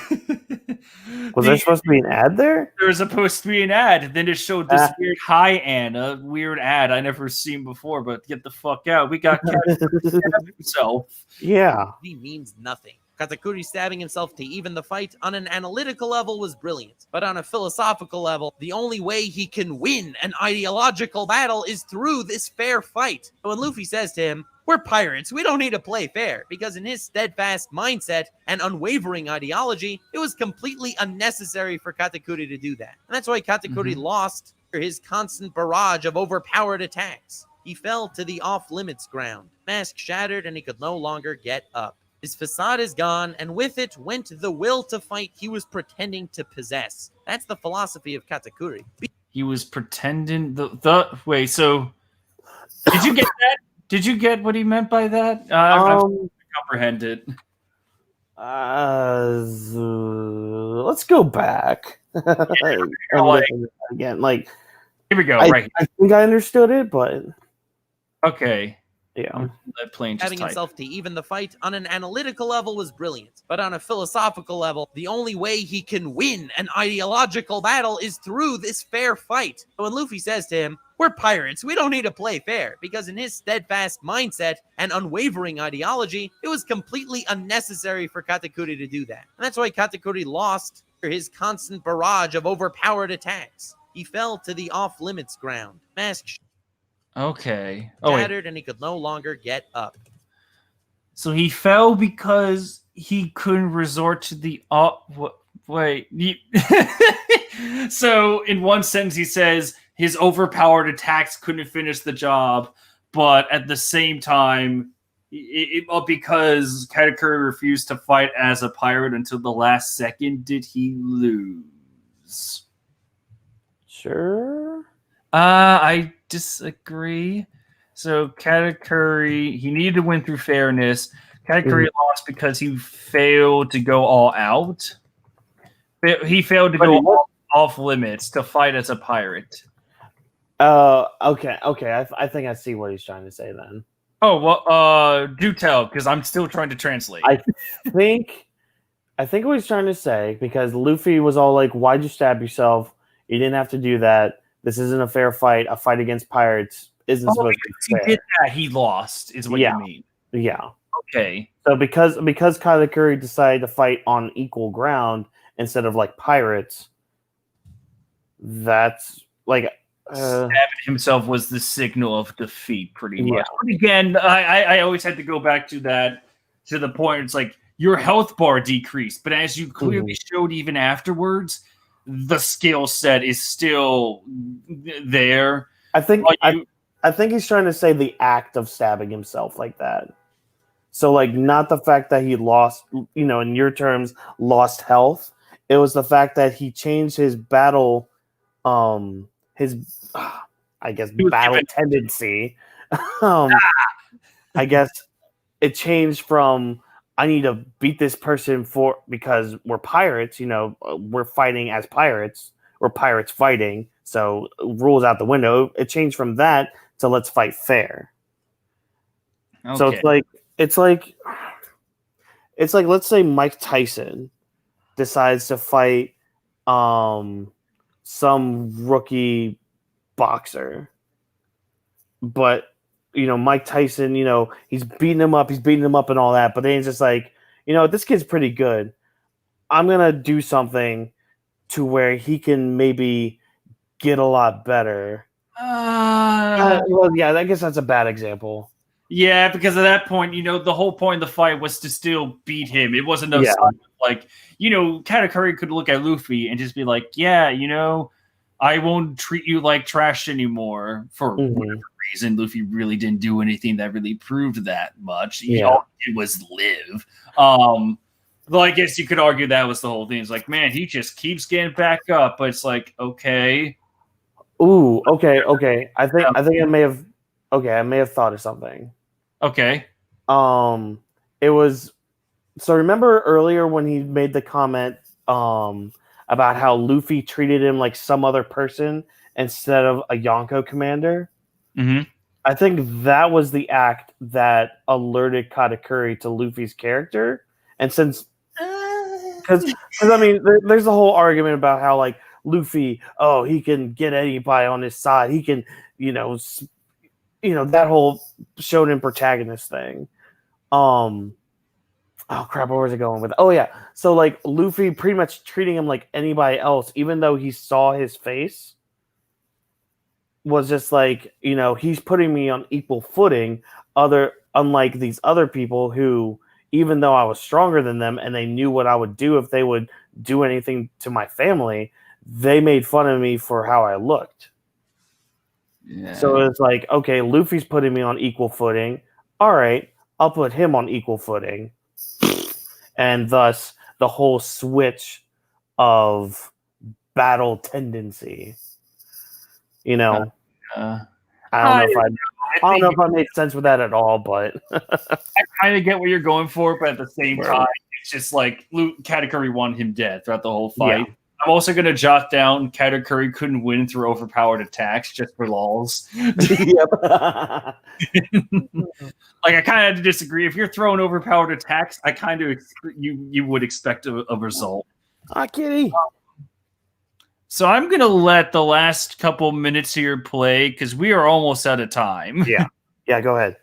Was there supposed to be an ad there? There was supposed to be an ad, and then it showed this weird "Hi Anna" weird ad I never seen before. But get the fuck out! We got himself. Yeah, he means nothing. Katakuri stabbing himself to even the fight on an analytical level was brilliant, but on a philosophical level, the only way he can win an ideological battle is through this fair fight. When Luffy says to him, "We're pirates, we don't need to play fair," because in his steadfast mindset and unwavering ideology, it was completely unnecessary for Katakuri to do that. And that's why Katakuri lost his constant barrage of overpowered attacks. He fell to the off-limits ground. Mask shattered and he could no longer get up. His facade is gone, and with it went the will to fight he was pretending to possess. That's the philosophy of Katakuri. He was pretending wait, so did you get that? Did you get what he meant by that? I comprehend it. Let's go back. Again, like here we go. I think I understood it, but okay. Yeah. That plane just Having himself to even the fight on an analytical level was brilliant, but on a philosophical level, the only way he can win an ideological battle is through this fair fight. When Luffy says to him, "We're pirates, we don't need to play fair," because in his steadfast mindset and unwavering ideology, it was completely unnecessary for Katakuri to do that. And that's why Katakuri lost his constant barrage of overpowered attacks. He fell to the off-limits ground. Mask okay. shattered and he could no longer get up. So he fell because he couldn't resort to the So in one sentence he says his overpowered attacks couldn't finish the job, but at the same time, because Katakuri refused to fight as a pirate until the last second, did he lose? sure. I disagree. So Katakuri, he needed to win through fairness. Katakuri lost because he failed to go all out. He failed to go off limits to fight as a pirate. Okay. I think I see what he's trying to say then. Oh well, do tell, because I'm still trying to translate. I think what he's trying to say, because Luffy was all like, "Why'd you stab yourself? You didn't have to do that. This isn't a fair fight. A fight against pirates isn't supposed to be fair." He did that. He lost, is what you mean. Yeah. Okay. So because Katakuri decided to fight on equal ground instead of like pirates, that's like stabbing himself was the signal of defeat, pretty much. But again, I always had to go back to that, to the point. It's like your health bar decreased, but as you clearly showed even afterwards, the skill set is still there. I think he's trying to say the act of stabbing himself like that. So like not the fact that he lost, in your terms, lost health. It was the fact that he changed his battle I guess was battle given- tendency. I guess it changed from I need to beat this person because we're pirates. We're fighting as pirates. We're pirates fighting. So rules out the window. It changed from that to let's fight fair. Okay. So it's like let's say Mike Tyson decides to fight some rookie boxer, but Mike Tyson, he's beating him up and all that, but then he's just like, this kid's pretty good. I'm gonna do something to where he can maybe get a lot better. Well, yeah, I guess that's a bad example. Yeah, because at that point, the whole point of the fight was to still beat him. It wasn't Katakuri could look at Luffy and just be like, yeah, I won't treat you like trash anymore for whatever reason. Luffy really didn't do anything that really proved that much. All he did was live. Well, I guess you could argue that was the whole thing. It's like, man, he just keeps getting back up, but it's like, okay. Ooh, okay. I think I may have thought of something. Okay. It was remember earlier when he made the comment about how Luffy treated him like some other person instead of a Yonko commander? Mm-hmm. I think that was the act that alerted Katakuri to Luffy's character. And since because I mean there's the whole argument about how like Luffy, he can get anybody on his side. He can, that whole shonen protagonist thing. Oh crap, where was it going with? Oh yeah. So like Luffy pretty much treating him like anybody else, even though he saw his face, was just like, he's putting me on equal footing, unlike these other people who, even though I was stronger than them and they knew what I would do if they would do anything to my family, they made fun of me for how I looked. Yeah. So it's like, okay, Luffy's putting me on equal footing. All right, I'll put him on equal footing. And thus the whole switch of battle tendency. I don't know if I made sense with that at all, but I kind of get what you're going for, but at the same time, it's just like Katakuri wanted him dead throughout the whole fight. Yeah. I'm also going to jot down Katakuri couldn't win through overpowered attacks just for lols. Like, I kind of had to disagree. If you're throwing overpowered attacks, I kind of you would expect a result. Kitty. So I'm going to let the last couple minutes here play because we are almost out of time. Yeah, go ahead.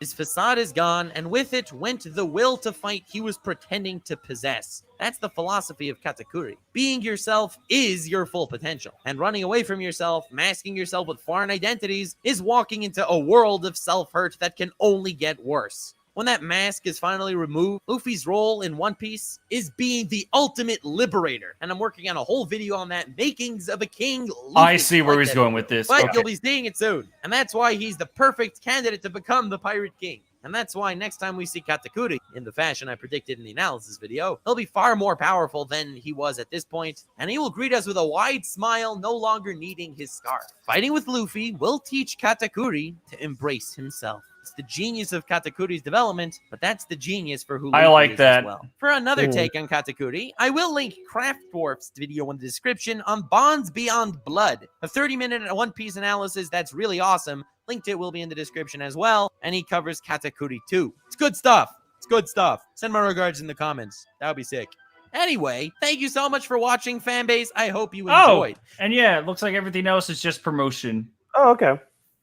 His facade is gone, and with it went the will to fight he was pretending to possess. That's the philosophy of Katakuri. Being yourself is your full potential, and running away from yourself, masking yourself with foreign identities, is walking into a world of self-hurt that can only get worse. When that mask is finally removed, Luffy's role in One Piece is being the ultimate liberator. And I'm working on a whole video on that, Makings of a King. Luffy. I see where he's going with this. But you'll be seeing it soon. And that's why he's the perfect candidate to become the Pirate King. And that's why next time we see Katakuri, in the fashion I predicted in the analysis video, he'll be far more powerful than he was at this point, and he will greet us with a wide smile, no longer needing his scarf. Fighting with Luffy will teach Katakuri to embrace himself. It's the genius of Katakuri's development, but that's the genius for who Luffy I like is that. as well. For another take on Katakuri, I will link Craft Dwarf's video in the description on Bonds Beyond Blood, a 30-minute One Piece analysis that's really awesome. Link to it will be in the description as well, and he covers Katakuri too. It's good stuff. It's good stuff. Send my regards in the comments. That would be sick. Anyway, thank you so much for watching, fanbase. I hope you enjoyed. And yeah, it looks like everything else is just promotion. Oh, okay.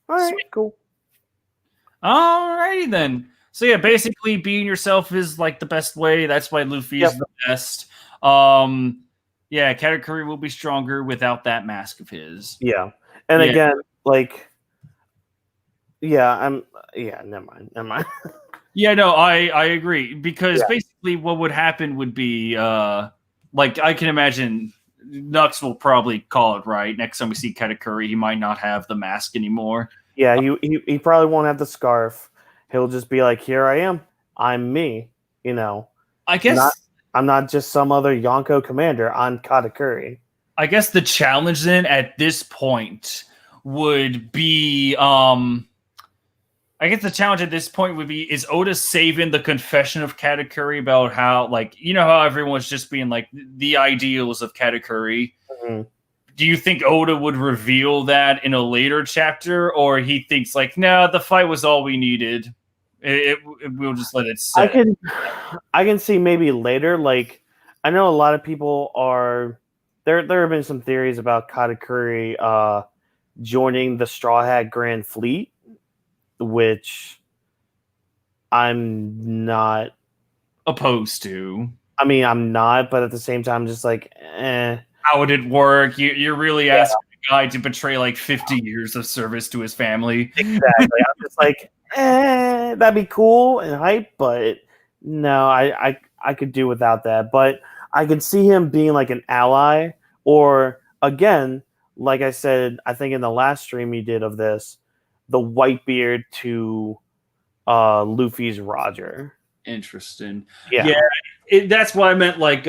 All right, Sweet. Cool. Alrighty then. So yeah, basically being yourself is like the best way. That's why Luffy is the best. Yeah, Katakuri will be stronger without that mask of his. Yeah. And again, like never mind. Yeah, no, I agree. Because basically what would happen would be like I can imagine Nux will probably call it right. Next time we see Katakuri, he might not have the mask anymore. Yeah, he probably won't have the scarf. He'll just be like, "Here I am. I'm me." I guess I'm not just some other Yonko commander. I'm Katakuri. I guess the challenge then at this point would be is Oda saving the confession of Katakuri about how, like, you know how everyone's just being like the ideals of Katakuri. Mm-hmm. Do you think Oda would reveal that in a later chapter, or he thinks like, no, the fight was all we needed? We'll just let it sit. I can see maybe later. Like, I know a lot of people are there. There have been some theories about Katakuri joining the Straw Hat Grand Fleet, which I'm not opposed to. I mean, I'm not, but at the same time, just like, how would it work? You're really asking a guy to betray like 50 years of service to his family. Exactly. I'm just like, that'd be cool and hype, but no, I could do without that. But I could see him being like an ally, or again, like I said, I think in the last stream you did of this, the Whitebeard to Luffy's Roger. Interesting. Yeah. That's why I meant, like,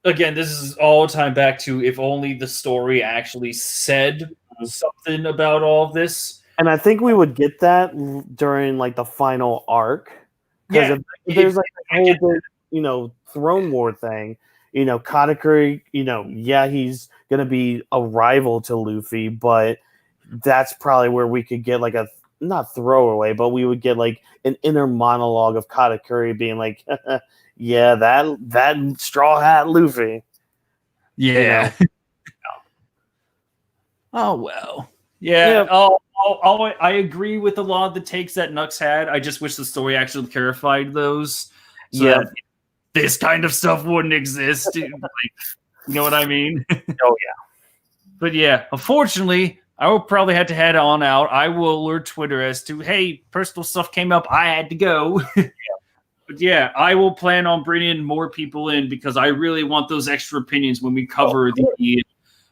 again, this is all time back to if only the story actually said something about all of this. And I think we would get that during like the final arc. Because if there's like a whole big, Throne War thing, Katakuri, he's gonna be a rival to Luffy, but that's probably where we could get like a not throwaway, but we would get like an inner monologue of Katakuri being like, yeah, that Straw Hat Luffy. Yeah. Oh, well. Yeah. I agree with a lot of the takes that Nux had. I just wish the story actually clarified those. So that this kind of stuff wouldn't exist. Like, you know what I mean? Oh, yeah. But yeah, unfortunately, I will probably have to head on out. I will alert Twitter as to, hey, personal stuff came up. I had to go. But yeah, I will plan on bringing more people in because I really want those extra opinions when we cover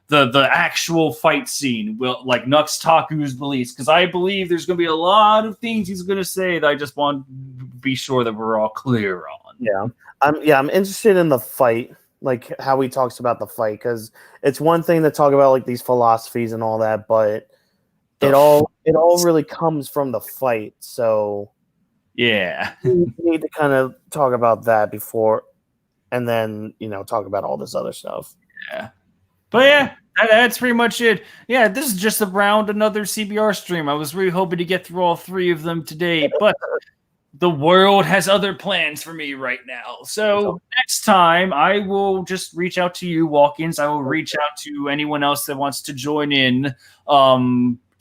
the actual fight scene, like Nux Taku's beliefs, because I believe there's going to be a lot of things he's going to say that I just want to be sure that we're all clear on. Yeah, I'm interested in the fight, like how he talks about the fight, because it's one thing to talk about like these philosophies and all that, but it all really comes from the fight. So yeah, we need to kind of talk about that before, and then talk about all this other stuff. Yeah. But yeah, that's pretty much it. Yeah, this is just around another CBR stream. I was really hoping to get through all three of them today, but the world has other plans for me right now. So next time, I will just reach out to you, Whawkins. I will reach out to anyone else that wants to join in.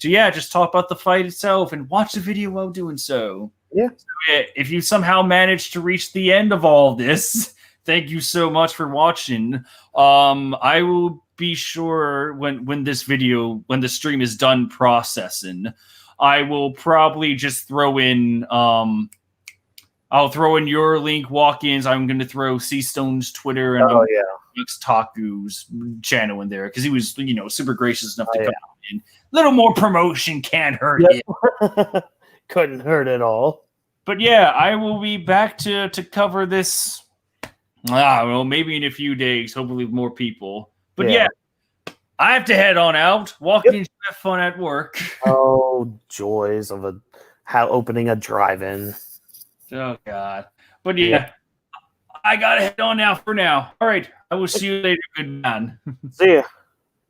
Just talk about the fight itself and watch the video while doing so. Yeah. So, if you somehow managed to reach the end of all this, thank you so much for watching. I will be sure when the stream is done processing, I will probably just throw in I'll throw in your link, Whawkins. I'm going to throw Seastone's Twitter and Nux Taku's channel in there because he was super gracious enough to come in. Little more promotion can't hurt it. Couldn't hurt at all. But yeah, I will be back to cover this. Well, maybe in a few days, hopefully with more people. But yeah, I have to head on out. Whawkins, have fun at work. Oh, joys of opening a drive-in. Oh, God. But yeah, I got to head on now for now. All right. I will see you later. Good man. See ya.